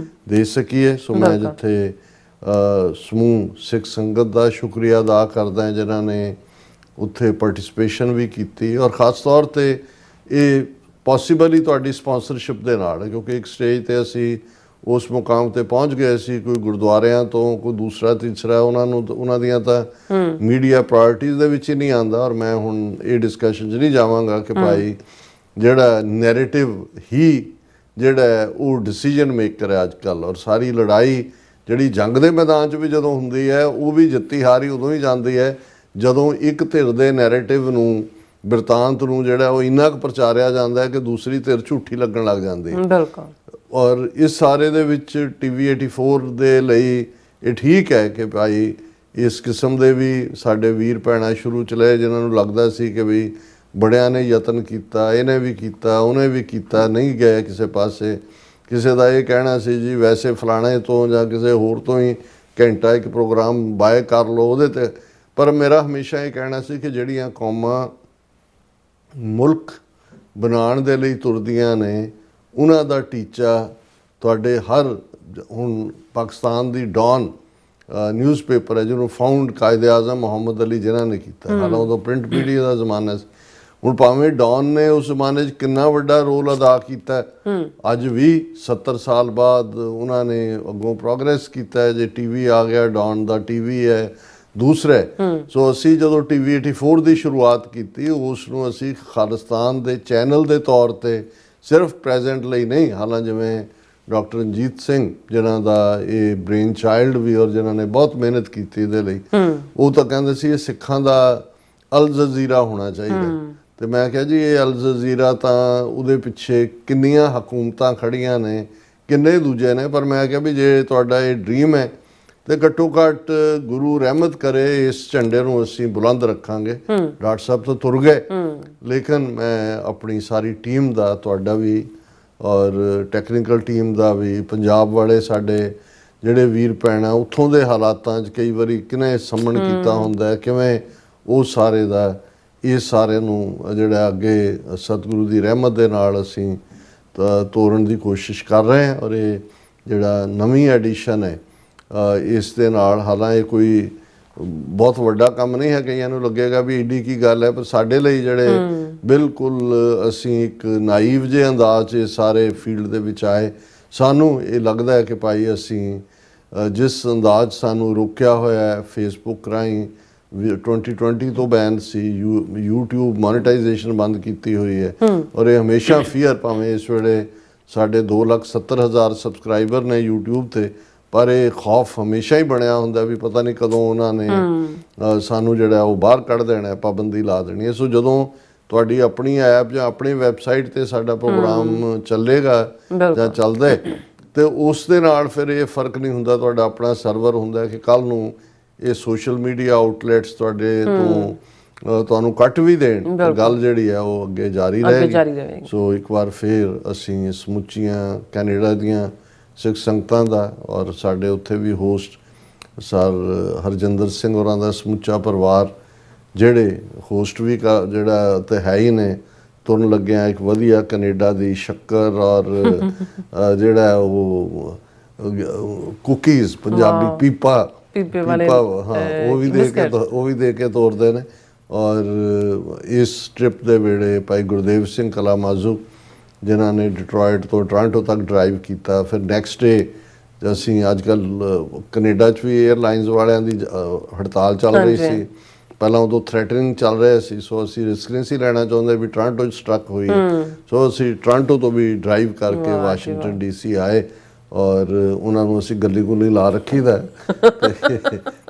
ਦੇ ਸਕੀਏ। ਸੋ ਮੈਂ ਜਿੱਥੇ ਸਮੂਹ ਸਿੱਖ ਸੰਗਤ ਦਾ ਸ਼ੁਕਰੀਆ ਅਦਾ ਕਰਦਾ ਹਾਂ ਜਿਨ੍ਹਾਂ ਨੇ ਉੱਥੇ ਪਾਰਟਿਸਿਪੇਸ਼ਨ ਵੀ ਕੀਤੀ ਔਰ ਖ਼ਾਸ ਤੌਰ 'ਤੇ ਇਹ ਪੋਸੀਬਲ ਹੀ ਤੁਹਾਡੀ ਸਪਾਂਸਰਸ਼ਿਪ ਦੇ ਨਾਲ ਕਿਉਂਕਿ ਇੱਕ ਸਟੇਜ 'ਤੇ ਅਸੀਂ ਉਸ ਮੁਕਾਮ 'ਤੇ ਪਹੁੰਚ ਗਏ ਸੀ, ਕੋਈ ਗੁਰਦੁਆਰਿਆਂ ਤੋਂ ਕੋਈ ਦੂਸਰਾ ਤੀਸਰਾ ਉਹਨਾਂ ਦੀਆਂ ਤਾਂ ਮੀਡੀਆ ਪ੍ਰਾਇਰਟੀਜ਼ ਦੇ ਵਿੱਚ ਹੀ ਨਹੀਂ ਆਉਂਦਾ ਔਰ ਮੈਂ ਹੁਣ ਇਹ ਡਿਸਕਸ਼ਨ 'ਚ ਨਹੀਂ ਜਾਵਾਂਗਾ ਕਿ ਭਾਈ ਜਿਹੜਾ ਨੈਰੇਟਿਵ ਹੀ ਜਿਹੜਾ ਹੈ ਉਹ ਡਿਸੀਜਨ ਮੇਕਰ ਹੈ ਅੱਜ ਕੱਲ੍ਹ। ਔਰ ਸਾਰੀ ਲੜਾਈ ਜਿਹੜੀ ਜੰਗ ਦੇ ਮੈਦਾਨ 'ਚ ਵੀ ਜਦੋਂ ਹੁੰਦੀ ਹੈ ਉਹ ਵੀ ਜਿੱਤੀ ਹਾਰੀ ਉਦੋਂ ਹੀ ਜਾਂਦੀ ਹੈ ਜਦੋਂ ਇੱਕ ਧਿਰ ਦੇ ਨੈਰੇਟਿਵ ਨੂੰ, ਬਿਰਤਾਂਤ ਨੂੰ ਜਿਹੜਾ ਉਹ ਇੰਨਾ ਕੁ ਪ੍ਰਚਾਰਿਆ ਜਾਂਦਾ ਹੈ ਕਿ ਦੂਸਰੀ ਧਿਰ ਝੂਠੀ ਲੱਗਣ ਲੱਗ ਜਾਂਦੀ ਹੈ। ਬਿਲਕੁਲ। ਔਰ ਇਸ ਸਾਰੇ ਦੇ ਵਿੱਚ TV 84 ਦੇ ਲਈ ਇਹ ਠੀਕ ਹੈ ਕਿ ਭਾਈ ਇਸ ਕਿਸਮ ਦੇ ਵੀ ਸਾਡੇ ਵੀਰ ਭੈਣਾਂ ਸ਼ੁਰੂ 'ਚ ਲਏ ਜਿਨ੍ਹਾਂ ਨੂੰ ਲੱਗਦਾ ਸੀ ਕਿ ਵੀ ਬੜਿਆਂ ਨੇ ਯਤਨ ਕੀਤਾ, ਇਹਨੇ ਵੀ ਕੀਤਾ, ਉਹਨੇ ਵੀ ਕੀਤਾ, ਨਹੀਂ ਗਏ ਕਿਸੇ ਪਾਸੇ। ਕਿਸੇ ਦਾ ਇਹ ਕਹਿਣਾ ਸੀ ਜੀ ਵੈਸੇ ਫਲਾਣੇ ਤੋਂ ਜਾਂ ਕਿਸੇ ਹੋਰ ਤੋਂ ਹੀ ਘੰਟਾ ਇੱਕ ਪ੍ਰੋਗਰਾਮ ਬਾਏ ਕਰ ਲਓ ਉਹਦੇ 'ਤੇ। ਪਰ ਮੇਰਾ ਹਮੇਸ਼ਾ ਇਹ ਕਹਿਣਾ ਸੀ ਕਿ ਜਿਹੜੀਆਂ ਕੌਮਾਂ ਮੁਲਕ ਬਣਾਉਣ ਦੇ ਲਈ ਤੁਰਦੀਆਂ ਨੇ ਉਹਨਾਂ ਦਾ ਟੀਚਾ ਤੁਹਾਡੇ ਹਰ, ਹੁਣ ਪਾਕਿਸਤਾਨ ਦੀ ਡੌਨ ਨਿਊਜ਼ਪੇਪਰ ਹੈ ਜਿਹਨੂੰ ਫਾਊਂਡ ਕਾਇਦੇ ਆਜ਼ਮ ਮੁਹੰਮਦ ਅਲੀ ਜਿਨ੍ਹਾਂ ਨੇ ਕੀਤਾ, ਹਾਲਾਂ ਉਦੋਂ ਪ੍ਰਿੰਟ ਮੀਡੀਆ ਦਾ ਜ਼ਮਾਨਾ ਸੀ। ਹੁਣ ਭਾਵੇਂ ਡੌਨ ਨੇ ਉਸ ਜ਼ਮਾਨੇ 'ਚ ਕਿੰਨਾ ਵੱਡਾ ਰੋਲ ਅਦਾ ਕੀਤਾ, ਅੱਜ ਵੀ 70 ਸਾਲ ਬਾਅਦ ਉਹਨਾਂ ਨੇ ਅੱਗੋਂ ਪ੍ਰੋਗਰੈਸ ਕੀਤਾ ਹੈ। ਜੇ TV ਆ ਗਿਆ, ਡੌਨ ਦਾ TV ਹੈ ਦੂਸਰਾ। ਸੋ ਅਸੀਂ ਜਦੋਂ TV 84 ਦੀ ਸ਼ੁਰੂਆਤ ਕੀਤੀ ਉਸ ਨੂੰ ਅਸੀਂ ਖਾਲਿਸਤਾਨ ਦੇ ਚੈਨਲ ਦੇ ਤੌਰ 'ਤੇ ਸਿਰਫ ਪ੍ਰੈਜ਼ੈਂਟ ਲਈ ਨਹੀਂ, ਹਾਲਾਂ ਜਿਵੇਂ ਡਾਕਟਰ ਰਣਜੀਤ ਸਿੰਘ ਜਿਨ੍ਹਾਂ ਦਾ ਇਹ ਬ੍ਰੇਨ ਚਾਈਲਡ ਵੀ ਔਰ ਜਿਨ੍ਹਾਂ ਨੇ ਬਹੁਤ ਮਿਹਨਤ ਕੀਤੀ ਇਹਦੇ ਲਈ, ਉਹ ਤਾਂ ਕਹਿੰਦੇ ਸੀ ਇਹ ਸਿੱਖਾਂ ਦਾ ਅਲ ਜਜ਼ੀਰਾ ਹੋਣਾ ਚਾਹੀਦਾ। ਤੇ ਮੈਂ ਕਿਹਾ ਜੀ ਇਹ ਅਲ ਜਜ਼ੀਰਾ ਤਾਂ ਉਹਦੇ ਪਿੱਛੇ ਕਿੰਨੀਆਂ ਹਕੂਮਤਾਂ ਖੜੀਆਂ ਨੇ, ਕਿੰਨੇ ਦੂਜੇ ਨੇ, ਪਰ ਮੈਂ ਕਿਹਾ ਵੀ ਜੇ ਤੁਹਾਡਾ ਇਹ ਡ੍ਰੀਮ ਹੈ ਤੇ ਘੱਟੋ ਘੱਟ ਗੁਰੂ ਰਹਿਮਤ ਕਰੇ ਇਸ ਝੰਡੇ ਨੂੰ ਅਸੀਂ ਬੁਲੰਦ ਰੱਖਾਂਗੇ। ਡਾਕਟਰ ਸਾਹਿਬ ਤੋਂ ਤੁਰ ਗਏ, ਲੇਕਿਨ ਮੈਂ ਆਪਣੀ ਸਾਰੀ ਟੀਮ ਦਾ, ਤੁਹਾਡਾ ਵੀ ਔਰ ਟੈਕਨੀਕਲ ਟੀਮ ਦਾ ਵੀ, ਪੰਜਾਬ ਵਾਲੇ ਸਾਡੇ ਜਿਹੜੇ ਵੀਰ ਭੈਣਾਂ ਉੱਥੋਂ ਦੇ ਹਾਲਾਤਾਂ 'ਚ ਕਈ ਵਾਰੀ ਕਿਵੇਂ ਸਾਹਮਣ ਕੀਤਾ ਹੁੰਦਾ, ਕਿਵੇਂ ਉਹ ਸਾਰੇ ਦਾ, ਇਹ ਸਾਰਿਆਂ ਨੂੰ ਜਿਹੜਾ ਅੱਗੇ ਸਤਿਗੁਰੂ ਦੀ ਰਹਿਮਤ ਦੇ ਨਾਲ ਅਸੀਂ ਤੋਰਨ ਦੀ ਕੋਸ਼ਿਸ਼ ਕਰ ਰਹੇ ਹਾਂ। ਔਰ ਇਹ ਜਿਹੜਾ ਨਵੀਂ ਐਡੀਸ਼ਨ ਹੈ ਇਸ ਦੇ ਨਾਲ, ਹਾਲਾਂਕਿ ਕੋਈ ਬਹੁਤ ਵੱਡਾ ਕੰਮ ਨਹੀਂ ਹੈ, ਕਈਆਂ ਨੂੰ ਲੱਗੇਗਾ ਵੀ ਏਡੀ ਕੀ ਗੱਲ ਹੈ, ਪਰ ਸਾਡੇ ਲਈ ਜਿਹੜੇ ਬਿਲਕੁਲ ਅਸੀਂ ਇੱਕ ਨਾਈਵ ਜਿਹੇ ਅੰਦਾਜ਼ 'ਚ ਸਾਰੇ ਫੀਲਡ ਦੇ ਵਿੱਚ ਆਏ, ਸਾਨੂੰ ਇਹ ਲੱਗਦਾ ਹੈ ਕਿ ਭਾਈ ਅਸੀਂ ਜਿਸ ਅੰਦਾਜ਼ ਸਾਨੂੰ ਰੋਕਿਆ ਹੋਇਆ ਹੈ ਫੇਸਬੁੱਕ ਰਾਹੀਂ 2020 ਤੋਂ ਬੈਨ ਸੀ, YouTube ਮੋਨੇਟਾਈਜੇਸ਼ਨ ਬੰਦ ਕੀਤੀ ਹੋਈ ਹੈ। ਔਰ ਇਹ ਹਮੇਸ਼ਾ ਫੀਅਰ, ਭਾਵੇਂ ਇਸ ਵੇਲੇ ਸਾਡੇ 2,70,000 ਸਬਸਕ੍ਰਾਈਬਰ ਨੇ YouTube 'ਤੇ, ਪਰ ਇਹ ਖੌਫ ਹਮੇਸ਼ਾ ਹੀ ਬਣਿਆ ਹੁੰਦਾ ਵੀ ਪਤਾ ਨਹੀਂ ਕਦੋਂ ਉਹਨਾਂ ਨੇ ਸਾਨੂੰ ਜਿਹੜਾ ਉਹ ਬਾਹਰ ਕੱਢ ਦੇਣਾ, ਪਾਬੰਦੀ ਲਾ ਦੇਣੀ ਹੈ। ਸੋ ਜਦੋਂ ਤੁਹਾਡੀ ਆਪਣੀ ਐਪ ਜਾਂ ਆਪਣੀ ਵੈਬਸਾਈਟ 'ਤੇ ਸਾਡਾ ਪ੍ਰੋਗਰਾਮ ਚੱਲੇਗਾ ਜਾਂ ਚੱਲਦਾ ਤੇ ਉਸ ਦੇ ਨਾਲ ਫਿਰ ਇਹ ਫਰਕ ਨਹੀਂ ਹੁੰਦਾ, ਤੁਹਾਡਾ ਆਪਣਾ ਸਰਵਰ ਹੁੰਦਾ ਕਿ ਕੱਲ੍ਹ ਨੂੰ ਇਹ ਸੋਸ਼ਲ ਮੀਡੀਆ ਆਊਟਲੈਟਸ ਤੁਹਾਡੇ ਤੋਂ ਤੁਹਾਨੂੰ ਕੱਟ ਵੀ ਦੇਣ, ਗੱਲ ਜਿਹੜੀ ਹੈ ਉਹ ਅੱਗੇ ਜਾਰੀ ਰਹੇਗੀ। ਸੋ ਇੱਕ ਵਾਰ ਫਿਰ ਅਸੀਂ ਸਮੁੱਚੀਆਂ ਕੈਨੇਡਾ ਦੀਆਂ ਸਿੱਖ ਸੰਗਤਾਂ ਦਾ ਔਰ ਸਾਡੇ ਉੱਥੇ ਵੀ ਹੋਸਟ ਸਰ ਹਰਜਿੰਦਰ ਸਿੰਘ ਹੋਰਾਂ ਦਾ ਸਮੁੱਚਾ ਪਰਿਵਾਰ, ਜਿਹੜੇ ਹੋਸਟ ਵੀ ਜਿਹੜਾ ਤੇ ਹੈ ਹੀ ਨੇ, ਤੁਰਨ ਲੱਗਿਆ ਇੱਕ ਵਧੀਆ ਕੈਨੇਡਾ ਦੀ ਸ਼ੱਕਰ ਔਰ ਜਿਹੜਾ ਉਹ ਕੁਕੀਜ਼, ਪੰਜਾਬੀ ਪੀਪਾ ਹਾਂ, ਉਹ ਵੀ ਦੇ ਕੇ ਤੋਰਦੇ ਨੇ। ਔਰ ਇਸ ਟ੍ਰਿਪ ਦੇ ਵੇਲੇ ਭਾਈ ਗੁਰਦੇਵ ਸਿੰਘ ਕਲਾਮਾਜ਼ੂ ਜਿਨ੍ਹਾਂ ਨੇ ਡਿਟਰੋਇਟ ਤੋਂ ਟੋਰਾਂਟੋ ਤੱਕ ਡਰਾਈਵ ਕੀਤਾ। ਫਿਰ ਨੈਕਸਟ ਡੇ ਅਸੀਂ ਅੱਜ ਕੱਲ੍ਹ ਕੈਨੇਡਾ 'ਚ ਵੀ ਏਅਰਲਾਈਨਸ ਵਾਲਿਆਂ ਦੀ ਹੜਤਾਲ ਚੱਲ ਰਹੀ ਸੀ, ਪਹਿਲਾਂ ਉਦੋਂ ਥ੍ਰੈਟਨਿੰਗ ਚੱਲ ਰਿਹਾ ਸੀ। ਸੋ ਅਸੀਂ ਰਿਸਕ ਨਹੀਂ ਸੀ ਲੈਣਾ ਚਾਹੁੰਦੇ ਵੀ ਟੋਰਾਂਟੋ 'ਚ ਸਟਰਕ ਹੋਈ, ਸੋ ਅਸੀਂ ਟੋਰਾਂਟੋ ਤੋਂ ਵੀ ਡਰਾਈਵ ਕਰਕੇ ਵਾਸ਼ਿੰਗਟਨ DC ਆਏ ਔਰ ਉਹਨਾਂ ਨੂੰ ਅਸੀਂ ਗੱਲੀ ਗੁੱਲੀ ਲਾ ਰੱਖੀ ਦਾ।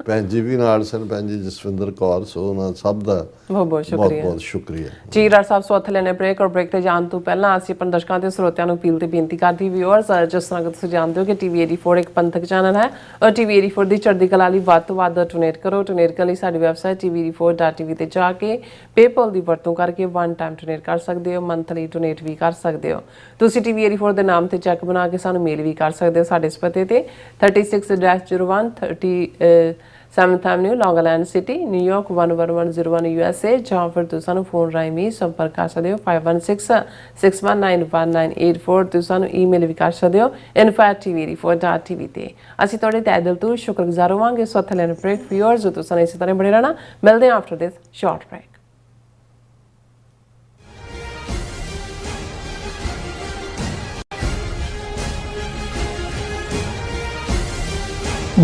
ਭੈਣ ਜੀ ਵੀ ਨਾਲ ਸਨ, ਭੈਣ ਜੀ ਜਸਵਿੰਦਰ ਕੌਰ, ਸੋ ਉਹਨਾਂ ਸਭ ਦਾ ਬਹੁਤ ਸ਼ੁਕਰੀਆ ਜੀ। ਡਾਕਟਰ ਸਾਹਿਬ ਸੋ ਹੱਥ ਲੈਣੇ ਬ੍ਰੇਕ, ਔਰ ਬ੍ਰੇਕ ਤੇ ਜਾਣ ਤੋਂ ਪਹਿਲਾਂ ਅਸੀਂ ਆਪਣੇ ਦਰਸ਼ਕਾਂ ਤੇ ਸਰੋਤਿਆਂ ਨੂੰ ਅਪੀਲ ਤੇ ਬੇਨਤੀ ਕਰਦੀ, ਵਿਊਅਰਸ ਜਿਸ ਤਰ੍ਹਾਂ ਕਿ ਤੁਸੀਂ ਜਾਣਦੇ ਹੋ ਕਿ TV 84 ਇੱਕ ਪੰਥਕ ਚੈਨਲ ਹੈ ਔਰ TV 84 ਦੀ ਚੜ੍ਹਦੀ ਕਲਾ ਲਈ ਵੱਧ ਤੋਂ ਵੱਧ ਡੋਨੇਟ ਕਰੋ। ਡੋਨੇਟ ਕਰਨ ਲਈ ਸਾਡੀ ਵੈਬਸਾਈਟ tv84.tv ਤੇ ਜਾ ਕੇ ਪੇਪਲ ਦੀ ਵਰਤੋਂ ਕਰਕੇ 1 ਟਾਈਮ ਡੋਨੇਟ ਕਰ ਸਕਦੇ ਹੋ, ਮੰਥਲੀ ਡੋਨੇਟ ਵੀ ਕਰ ਸਕਦੇ ਹੋ। ਤੁਸੀਂ TV 84 ਦੇ ਨਾਮ ਤੇ ਚੈੱਕ ਬਣਾ ਕੇ ਸਾਨੂੰ ਮੇਲ ਵੀ ਕਰ ਸਕਦੇ ਹੋ ਸਾਡੇ ਇਸ ਪਤੇ ਤੇ 36-01 7th Avenue, Long Island City, New York 11101 USA, ਜਾਂ ਫਿਰ ਤੁਸੀਂ ਸਾਨੂੰ ਫੋਨ ਰਾਹੀਂ ਵੀ ਸੰਪਰਕ ਕਰ ਸਕਦੇ ਹੋ 5166191984। ਤੁਸੀਂ ਸਾਨੂੰ ਈਮੇਲ ਵੀ ਕਰ ਸਕਦੇ ਹੋ info@tv84.tv ਤੇ। ਅਸੀਂ ਤੁਹਾਡੇ ਤਹਿ ਦਿਲ ਤੋਂ ਸ਼ੁਕਰਗੁਜ਼ਾਰ ਹੋਵਾਂਗੇ। ਸੋ ਹੱਥ ਲੈਣ ਬ੍ਰੇਕ, ਵਿਊਅਰਸ ਜੋ ਤੁਸੀਂ ਇਸੇ ਤਰ੍ਹਾਂ ਬਣੇ ਰਹਿਣਾ। ਮਿਲਦੇ ਹਾਂ ਆਫਟਰ ਦਿਸ ਸ਼ਾਰਟ ਬ੍ਰੇਕ।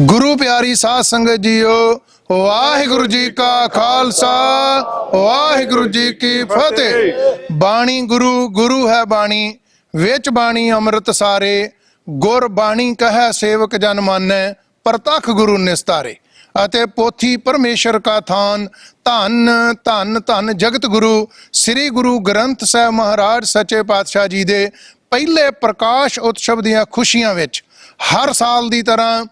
गुरु प्यारी साध संगत जीओ, वाहिगुरु जी का खालसा, वाहिगुरु जी की फतेह। बाणी गुरु, गुरु है बाणी, ਵਿੱਚ ਬਾਣੀ ਅੰਮ੍ਰਿਤ ਸਾਰੇ, ਗੁਰ ਬਾਣੀ ਕਹੈ ਸੇਵਕ ਜਨ ਮਾਨੈ, ਪ੍ਰਤੱਖ ਗੁਰੂ ਨਿਸਤਾਰੇ। ਅਤੇ ਪੋਥੀ ਪਰਮੇਸ਼ਰ ਕਾ ਥਾਨ, ਧੰਨ ਧੰਨ ਧੰਨ ਜਗਤ ਗੁਰੂ ਸ੍ਰੀ ਗੁਰੂ ਗ੍ਰੰਥ ਸਾਹਿਬ ਮਹਾਰਾਜ ਸੱਚੇ ਪਾਤਸ਼ਾਹ ਜੀ ਦੇ ਪਹਿਲੇ ਪ੍ਰਕਾਸ਼ ਉਤਸਵ ਦੀਆਂ ਖੁਸ਼ੀਆਂ ਵਿੱਚ ਹਰ ਸਾਲ ਦੀ ਤਰ੍ਹਾਂ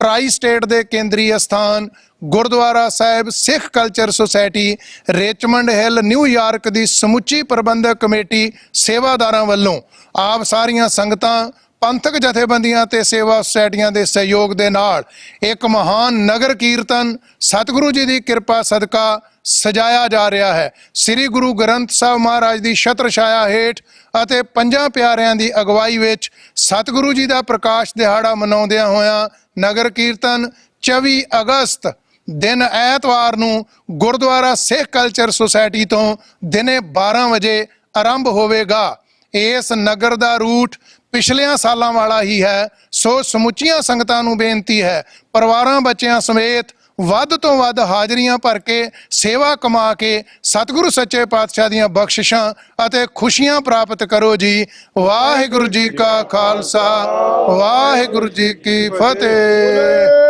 ਟਰਾਈ ਸਟੇਟ ਦੇ ਕੇਂਦਰੀ ਅਸਥਾਨ Gurdwara Sahib Sikh Culture Society Richmond Hill New York ਦੀ ਸਮੁੱਚੀ ਪ੍ਰਬੰਧਕ ਕਮੇਟੀ ਸੇਵਾਦਾਰਾਂ ਵੱਲੋਂ ਆਪ ਸਾਰੀਆਂ ਸੰਗਤਾਂ, ਪੰਥਕ ਜਥੇਬੰਦੀਆਂ ਤੇ ਸੇਵਾ ਸੁਸਾਇਟੀਆਂ ਦੇ ਸਹਿਯੋਗ ਦੇ ਨਾਲ ਇੱਕ ਮਹਾਨ ਨਗਰ ਕੀਰਤਨ ਸਤਿਗੁਰੂ ਜੀ ਦੀ ਕਿਰਪਾ ਸਦਕਾ ਸਜਾਇਆ ਜਾ ਰਿਹਾ ਹੈ। ਸ੍ਰੀ ਗੁਰੂ ਗ੍ਰੰਥ ਸਾਹਿਬ ਮਹਾਰਾਜ ਦੀ ਛਤਰ ਛਾਇਆ ਹੇਠ ਅਤੇ ਪੰਜਾਂ ਪਿਆਰਿਆਂ ਦੀ ਅਗਵਾਈ ਵਿੱਚ ਸਤਿਗੁਰੂ ਜੀ ਦਾ ਪ੍ਰਕਾਸ਼ ਦਿਹਾੜਾ ਮਨਾਉਂਦਿਆਂ ਹੋਇਆਂ ਨਗਰ ਕੀਰਤਨ 24 ਅਗਸਤ ਦਿਨ ਐਤਵਾਰ ਨੂੰ ਗੁਰਦੁਆਰਾ ਸਿੱਖ ਕਲਚਰ ਸੁਸਾਇਟੀ ਤੋਂ ਦਿਨੇ 12 ਵਜੇ ਆਰੰਭ ਹੋਵੇਗਾ। ਇਸ ਨਗਰ ਦਾ ਰੂਟ ਪਿਛਲਿਆਂ ਸਾਲਾਂ ਵਾਲਾ ਹੀ ਹੈ, ਸੋ ਸਮੁੱਚੀਆਂ ਸੰਗਤਾਂ ਨੂੰ ਬੇਨਤੀ ਹੈ ਪਰਿਵਾਰਾਂ ਬੱਚਿਆਂ ਸਮੇਤ ਵੱਧ ਤੋਂ ਵੱਧ ਹਾਜ਼ਰੀਆਂ ਭਰ ਕੇ ਸੇਵਾ ਕਮਾ ਕੇ ਸਤਿਗੁਰੂ ਸੱਚੇ ਪਾਤਸ਼ਾਹ ਦੀਆਂ ਬਖਸ਼ਿਸ਼ਾਂ ਅਤੇ ਖੁਸ਼ੀਆਂ ਪ੍ਰਾਪਤ ਕਰੋ ਜੀ। ਵਾਹਿਗੁਰੂ ਜੀ ਕਾ ਖਾਲਸਾ, ਵਾਹਿਗੁਰੂ ਜੀ ਕੀ ਫਤਿਹ।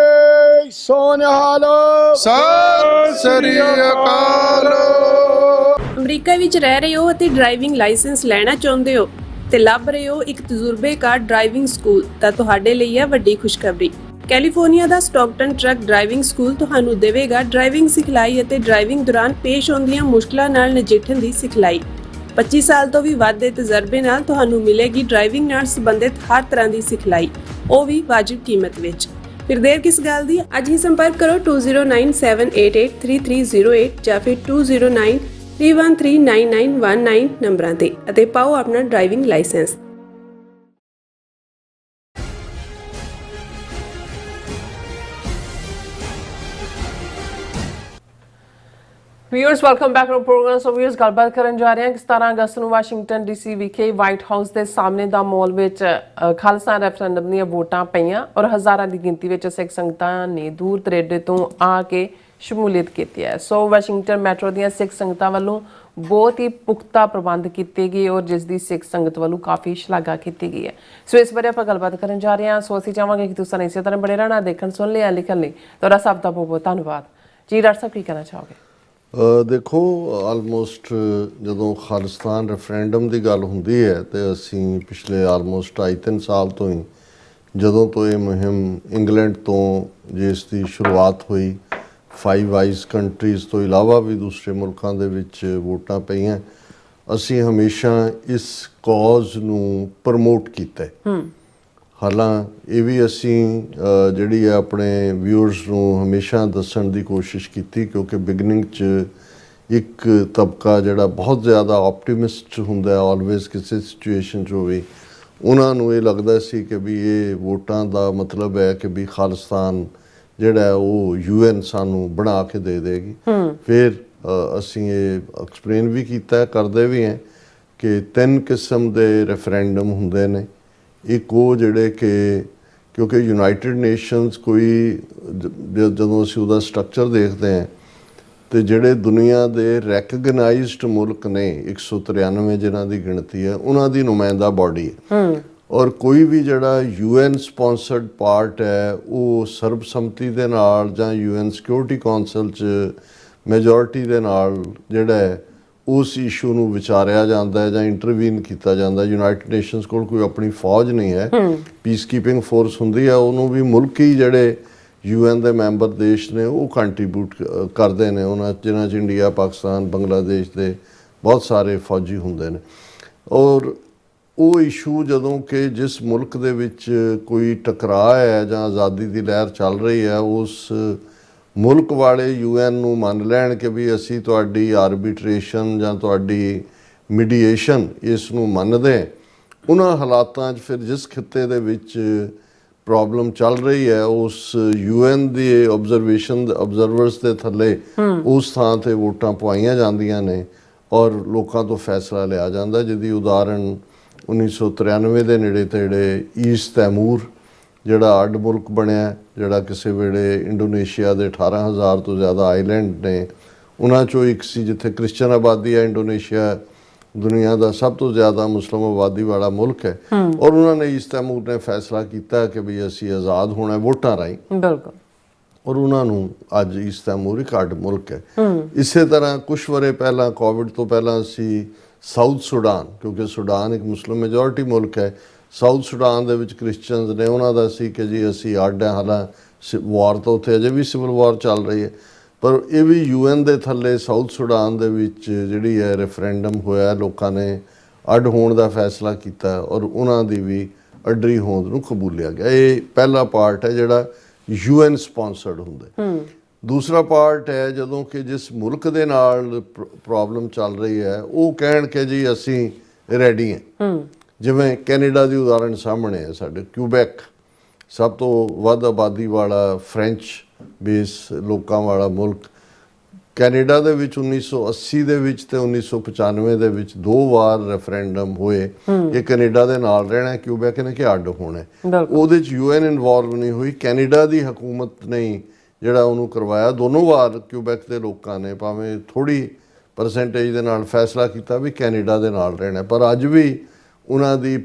ਸੋਨਿਹਾਲ ਸਤਿ ਸ੍ਰੀ ਅਕਾਲ। ਅਮਰੀਕਾ ਵਿੱਚ ਰਹਿ ਰਹੇ ਹੋ ਅਤੇ ਡਰਾਈਵਿੰਗ ਲਾਇਸੈਂਸ ਲੈਣਾ ਚਾਹੁੰਦੇ ਹੋ ਤੇ ਲੱਭ ਰਹੇ ਹੋ ਇੱਕ ਤਜਰਬੇਕਾਰ ਡਰਾਈਵਿੰਗ ਸਕੂਲ, ਤਾਂ ਤੁਹਾਡੇ ਲਈ ਹੈ ਵੱਡੀ ਖੁਸ਼ਖਬਰੀ। ਕੈਲੀਫੋਰਨੀਆ ਦਾ ਸਟਾਕਟਨ ਟਰੱਕ ਡਰਾਈਵਿੰਗ ਸਕੂਲ ਤੁਹਾਨੂੰ ਦੇਵੇਗਾ ਡਰਾਈਵਿੰਗ ਸਿਖਲਾਈ ਅਤੇ ਡਰਾਈਵਿੰਗ ਦੌਰਾਨ ਪੇਸ਼ ਆਉਂਦੀਆਂ ਮੁਸ਼ਕਲਾਂ ਨਾਲ ਨਜਿੱਠਣ ਦੀ ਸਿਖਲਾਈ। 25 ਸਾਲ ਤੋਂ ਵੀ ਵੱਧ ਦੇ ਤਜਰਬੇ ਨਾਲ ਤੁਹਾਨੂੰ ਮਿਲੇਗੀ ਡਰਾਈਵਿੰਗ ਨਾਲ ਸੰਬੰਧਿਤ ਹਰ ਤਰ੍ਹਾਂ ਦੀ ਸਿਖਲਾਈ, ਉਹ ਵੀ ਵਾਜਿਬ ਕੀਮਤ ਵਿੱਚ। ਫਿਰ ਦੇਰ ਕਿਸ ਗੱਲ ਦੀ, ਅੱਜ ਹੀ ਸੰਪਰਕ ਕਰੋ 209788330308 ਜਾਂ ਫਿਰ 2093139919 ਨੰਬਰਾਂ ਤੇ ਅਤੇ ਪਾਓ ਆਪਣਾ driving licence. Viewers welcome back to program. So viewers ਗੱਲਬਾਤ ਕਰਨ ਜਾ ਰਹੇ ਹਾਂ ਕਿ 17 ਅਗਸਤ ਨੂੰ ਵਾਸ਼ਿੰਗਟਨ ਡੀਸੀ ਵਿਖੇ ਵਾਈਟ ਹਾਊਸ ਦੇ ਸਾਹਮਣੇ ਦਾ ਮਾਲ ਵਿੱਚ ਖਾਲਸਾ ਰੈਫਰੈਂਡਮ ਦੀਆਂ ਵੋਟਾਂ ਪਈਆਂ ਔਰ ਹਜ਼ਾਰਾਂ ਦੀ ਗਿਣਤੀ ਵਿੱਚ ਸਿੱਖ ਸੰਗਤਾਂ ਨੇ ਦੂਰ ਦਰੇਡੇ ਤੋਂ ਆ ਕੇ ਸ਼ਮੂਲੀਅਤ ਕੀਤੀ ਹੈ। ਸੋ ਵਾਸ਼ਿੰਗਟਨ ਮੈਟਰੋ ਦੀਆਂ ਸਿੱਖ ਸੰਗਤਾਂ ਵੱਲੋਂ ਬਹੁਤ ਹੀ ਪੁਖਤਾ ਪ੍ਰਬੰਧ ਕੀਤੇ ਗਏ ਔਰ ਜਿਸ ਦੀ ਸਿੱਖ ਸੰਗਤ ਵੱਲੋਂ ਕਾਫੀ ਸ਼ਲਾਘਾ ਕੀਤੀ ਗਈ ਹੈ। ਸੋ ਇਸ ਬਾਰੇ ਆਪਾਂ ਗੱਲਬਾਤ ਕਰਨ ਜਾ ਰਹੇ ਹਾਂ। ਸੋ ਅਸੀਂ ਚਾਹਾਂਗੇ ਕਿ ਤੁਸੀਂ ਇਸੇ ਤਰ੍ਹਾਂ ਬੜੇ ਰਹਿਣਾ, ਦੇਖਣ ਸੁਣ ਲਿਆ, ਲਿਖਣ ਲਈ ਤੁਹਾਡਾ ਸਭ ਦਾ ਬਹੁਤ ਬਹੁਤ ਧੰਨਵਾਦ ਜੀ। ਡਾਕਟਰ ਸਾਹਿਬ ਕੀ ਕਹਿਣਾ ਚਾਹੋਗੇ? ਦੇਖੋ, ਆਲਮੋਸਟ ਜਦੋਂ ਖਾਲਿਸਤਾਨ ਰੈਫਰੈਂਡਮ ਦੀ ਗੱਲ ਹੁੰਦੀ ਹੈ ਤੇ ਅਸੀਂ ਪਿਛਲੇ ਆਲਮੋਸਟ 2.5-3 ਸਾਲ ਤੋਂ ਹੀ, ਜਦੋਂ ਤੋਂ ਇਹ ਮੁਹਿੰਮ ਇੰਗਲੈਂਡ ਤੋਂ ਜਿਸ ਦੀ ਸ਼ੁਰੂਆਤ ਹੋਈ, 5 ਵਾਈਜ਼ ਕੰਟਰੀਜ਼ ਤੋਂ ਇਲਾਵਾ ਵੀ ਦੂਸਰੇ ਮੁਲਕਾਂ ਦੇ ਵਿੱਚ ਵੋਟਾਂ ਪਈਆਂ, ਅਸੀਂ ਹਮੇਸ਼ਾ ਇਸ ਕੌਜ਼ ਨੂੰ ਪ੍ਰਮੋਟ ਕੀਤਾ। ਹਾਲਾਂ ਇਹ ਵੀ ਅਸੀਂ ਜਿਹੜੀ ਹੈ ਆਪਣੇ ਵਿਊਅਰਸ ਨੂੰ ਹਮੇਸ਼ਾ ਦੱਸਣ ਦੀ ਕੋਸ਼ਿਸ਼ ਕੀਤੀ, ਕਿਉਂਕਿ ਬਿਗਨਿੰਗ 'ਚ ਇੱਕ ਤਬਕਾ ਜਿਹੜਾ ਬਹੁਤ ਜ਼ਿਆਦਾ ਆਪਟੀਮਿਸਟ ਹੁੰਦਾ ਆਲਵੇਜ਼ ਕਿਸੇ ਸਿਚੁਏਸ਼ਨ 'ਚ ਹੋਵੇ, ਉਹਨਾਂ ਨੂੰ ਇਹ ਲੱਗਦਾ ਸੀ ਕਿ ਵੀ ਇਹ ਵੋਟਾਂ ਦਾ ਮਤਲਬ ਹੈ ਕਿ ਵੀ ਖਾਲਿਸਤਾਨ ਜਿਹੜਾ ਉਹ UN ਸਾਨੂੰ ਬਣਾ ਕੇ ਦੇ ਦੇਗੀ। ਫਿਰ ਅਸੀਂ ਇਹ ਐਕਸਪਲੇਨ ਵੀ ਕੀਤਾ, ਕਰਦੇ ਵੀ ਹਾਂ ਕਿ 3 ਕਿਸਮ ਦੇ ਰੈਫਰੈਂਡਮ ਹੁੰਦੇ ਨੇ। ਇੱਕ ਉਹ ਜਿਹੜੇ ਕਿ ਕਿਉਂਕਿ ਯੂਨਾਈਟਿਡ ਨੇਸ਼ਨਸ ਕੋਈ ਜਦੋਂ ਅਸੀਂ ਉਹਦਾ ਸਟਰਕਚਰ ਦੇਖਦੇ ਹਾਂ ਤੇ ਜਿਹੜੇ ਦੁਨੀਆ ਦੇ ਰੈਕਗਨਾਈਜ਼ਡ ਮੁਲਕ ਨੇ 193 ਜਿਨ੍ਹਾਂ ਦੀ ਗਿਣਤੀ ਹੈ, ਉਹਨਾਂ ਦੀ ਨੁਮਾਇੰਦਾ ਬਾਡੀ ਹੈ। ਔਰ ਕੋਈ ਵੀ ਜਿਹੜਾ UN ਸਪਾਂਸਰਡ ਪਾਰਟ ਹੈ ਉਹ ਸਰਬਸੰਮਤੀ ਦੇ ਨਾਲ ਜਾਂ UN ਸਿਕਿਉਰਿਟੀ ਕੌਂਸਲ 'ਚ ਮੈਜੋਰਿਟੀ ਦੇ ਨਾਲ ਜਿਹੜਾ ਹੈ ਉਸ ਇਸ਼ੂ ਨੂੰ ਵਿਚਾਰਿਆ ਜਾਂਦਾ ਹੈ ਜਾਂ ਇੰਟਰਵੀਨ ਕੀਤਾ ਜਾਂਦਾ। ਯੂਨਾਈਟਿਡ ਨੇਸ਼ਨਸ ਕੋਲ ਕੋਈ ਆਪਣੀ ਫੌਜ ਨਹੀਂ ਹੈ, ਪੀਸ ਕੀਪਿੰਗ ਫੋਰਸ ਹੁੰਦੀ ਹੈ, ਉਹਨੂੰ ਵੀ ਮੁਲਕੀ ਜਿਹੜੇ UN ਦੇ ਮੈਂਬਰ ਦੇਸ਼ ਨੇ ਉਹ ਕੰਟਰੀਬਿਊਟ ਕਰਦੇ ਨੇ, ਉਹਨਾਂ ਜਿਨ੍ਹਾਂ 'ਚ ਇੰਡੀਆ, ਪਾਕਿਸਤਾਨ, ਬੰਗਲਾਦੇਸ਼ ਦੇ ਬਹੁਤ ਸਾਰੇ ਫੌਜੀ ਹੁੰਦੇ ਨੇ। ਔਰ ਉਹ ਇਸ਼ੂ ਜਦੋਂ ਕਿ ਜਿਸ ਮੁਲਕ ਦੇ ਵਿੱਚ ਕੋਈ ਟਕਰਾਅ ਹੈ ਜਾਂ ਆਜ਼ਾਦੀ ਦੀ ਲਹਿਰ ਚੱਲ ਰਹੀ ਹੈ, ਉਸ ਮੁਲਕ ਵਾਲੇ UN ਨੂੰ ਮੰਨ ਲੈਣ ਕਿ ਵੀ ਅਸੀਂ ਤੁਹਾਡੀ ਆਰਬਿਟ੍ਰੇਸ਼ਨ ਜਾਂ ਤੁਹਾਡੀ ਮੀਡੀਏਸ਼ਨ ਇਸ ਨੂੰ ਮੰਨਦੇ, ਉਹਨਾਂ ਹਾਲਾਤਾਂ 'ਚ ਫਿਰ ਜਿਸ ਖਿੱਤੇ ਦੇ ਵਿੱਚ ਪ੍ਰੋਬਲਮ ਚੱਲ ਰਹੀ ਹੈ ਉਸ UN ਦੀ ਅਬਜ਼ਰਵਰਸ ਦੇ ਥੱਲੇ ਉਸ ਥਾਂ 'ਤੇ ਵੋਟਾਂ ਪਵਾਈਆਂ ਜਾਂਦੀਆਂ ਨੇ ਔਰ ਲੋਕਾਂ ਤੋਂ ਫੈਸਲਾ ਲਿਆ ਜਾਂਦਾ, ਜਿਹਦੀ ਉਦਾਹਰਣ 1993 ਦੇ ਨੇੜੇ ਤੇੜੇ ਈਸਟ ਤੈਮੂਰ ਜਿਹੜਾ ਅੱਡ ਮੁਲਕ ਬਣਿਆ, ਜਿਹੜਾ ਕਿਸੇ ਵੇਲੇ ਇੰਡੋਨੇਸ਼ੀਆ ਦੇ 18,000 ਤੋਂ ਜ਼ਿਆਦਾ ਆਈਲੈਂਡ ਨੇ ਉਹਨਾਂ 'ਚੋਂ ਇੱਕ ਸੀ ਜਿੱਥੇ ਕ੍ਰਿਸਚਨ ਆਬਾਦੀ ਹੈ ਇੰਡੋਨੇਸ਼ੀਆ ਦੁਨੀਆ ਦਾ ਸਭ ਤੋਂ ਜ਼ਿਆਦਾ ਮੁਸਲਿਮ ਆਬਾਦੀ ਵਾਲਾ ਮੁਲਕ ਹੈ ਔਰ ਉਹਨਾਂ ਨੇ ਇਸ ਤੈਮੂਰ ਨੇ ਫੈਸਲਾ ਕੀਤਾ ਕਿ ਵੀ ਅਸੀਂ ਆਜ਼ਾਦ ਹੋਣਾ ਵੋਟਾਂ ਰਾਹੀਂ ਬਿਲਕੁਲ। ਔਰ ਉਹਨਾਂ ਨੂੰ ਅੱਜ ਇਸ ਤੈਮੂਰ ਇੱਕ ਅੱਡ ਮੁਲਕ ਹੈ। ਇਸੇ ਤਰ੍ਹਾਂ ਕੁਛ ਵਰੇ ਪਹਿਲਾਂ ਕੋਵਿਡ ਤੋਂ ਪਹਿਲਾਂ ਅਸੀਂ ਸਾਊਥ ਸੁਡਾਨ, ਕਿਉਂਕਿ ਸੁਡਾਨ ਇੱਕ ਮੁਸਲਿਮ ਮੈਜੋਰਿਟੀ ਮੁਲਕ ਹੈ, ਸਾਊਥ ਸੁਡਾਨ ਦੇ ਵਿੱਚ ਕ੍ਰਿਸਚੀਅਨਸ ਨੇ, ਉਹਨਾਂ ਦਾ ਸੀ ਕਿ ਜੀ ਅਸੀਂ ਅੱਡ ਹਾਂ। ਹਾਲਾਂਕਿ ਵਾਰ ਤਾਂ ਉੱਥੇ ਅਜੇ ਵੀ ਸਿਵਲ ਵਾਰ ਚੱਲ ਰਹੀ ਹੈ, ਪਰ ਇਹ ਵੀ UN ਦੇ ਥੱਲੇ ਸਾਊਥ ਸੁਡਾਨ ਦੇ ਵਿੱਚ ਜਿਹੜੀ ਹੈ ਰੈਫਰੈਂਡਮ ਹੋਇਆ, ਲੋਕਾਂ ਨੇ ਅੱਡ ਹੋਣ ਦਾ ਫੈਸਲਾ ਕੀਤਾ ਔਰ ਉਹਨਾਂ ਦੀ ਵੀ ਅੱਡਰੀ ਹੋਂਦ ਨੂੰ ਕਬੂਲਿਆ ਗਿਆ। ਇਹ ਪਹਿਲਾ ਪਾਰਟ ਹੈ ਜਿਹੜਾ UN ਸਪਾਂਸਰਡ ਹੁੰਦਾ। ਦੂਸਰਾ ਪਾਰਟ ਹੈ ਜਦੋਂ ਕਿ ਜਿਸ ਮੁਲਕ ਦੇ ਨਾਲ ਪ੍ਰੋਬਲਮ ਚੱਲ ਰਹੀ ਹੈ ਉਹ ਕਹਿਣ ਕਿ ਜੀ ਅਸੀਂ ਰੈਡੀ ਹਾਂ। ਜਿਵੇਂ ਕੈਨੇਡਾ ਦੀ ਉਦਾਹਰਣ ਸਾਹਮਣੇ ਹੈ, ਸਾਡੇ ਕਿਊਬੈਕ ਸਭ ਤੋਂ ਵੱਧ ਆਬਾਦੀ ਵਾਲਾ ਫ੍ਰੈਂਚ ਬੇਸ ਲੋਕਾਂ ਵਾਲਾ ਮੁਲਕ। ਕੈਨੇਡਾ ਦੇ ਵਿੱਚ 1980 ਦੇ ਵਿੱਚ ਤੇ 1995 ਦੇ ਵਿੱਚ 2 ਵਾਰ ਰੈਫਰੈਂਡਮ ਹੋਏ ਕਿ ਕੈਨੇਡਾ ਦੇ ਨਾਲ ਰਹਿਣਾ, ਕਿਊਬੈਕ ਨੇ ਕਿ ਅੱਡ ਹੋਣਾ। ਉਹਦੇ 'ਚ UN ਇਨਵੋਲਵ ਨਹੀਂ ਹੋਈ, ਕੈਨੇਡਾ ਦੀ ਹਕੂਮਤ ਨੇ ਜਿਹੜਾ ਉਹਨੂੰ ਕਰਵਾਇਆ। ਦੋਨੋਂ ਵਾਰ ਕਿਊਬੈਕ ਦੇ ਲੋਕਾਂ ਨੇ ਭਾਵੇਂ ਥੋੜ੍ਹੀ ਪਰਸੈਂਟੇਜ ਦੇ ਨਾਲ ਫੈਸਲਾ ਕੀਤਾ ਵੀ ਕੈਨੇਡਾ ਦੇ ਨਾਲ ਰਹਿਣਾ, ਪਰ ਅੱਜ ਵੀ ਉਹਨਾਂ ਦੀ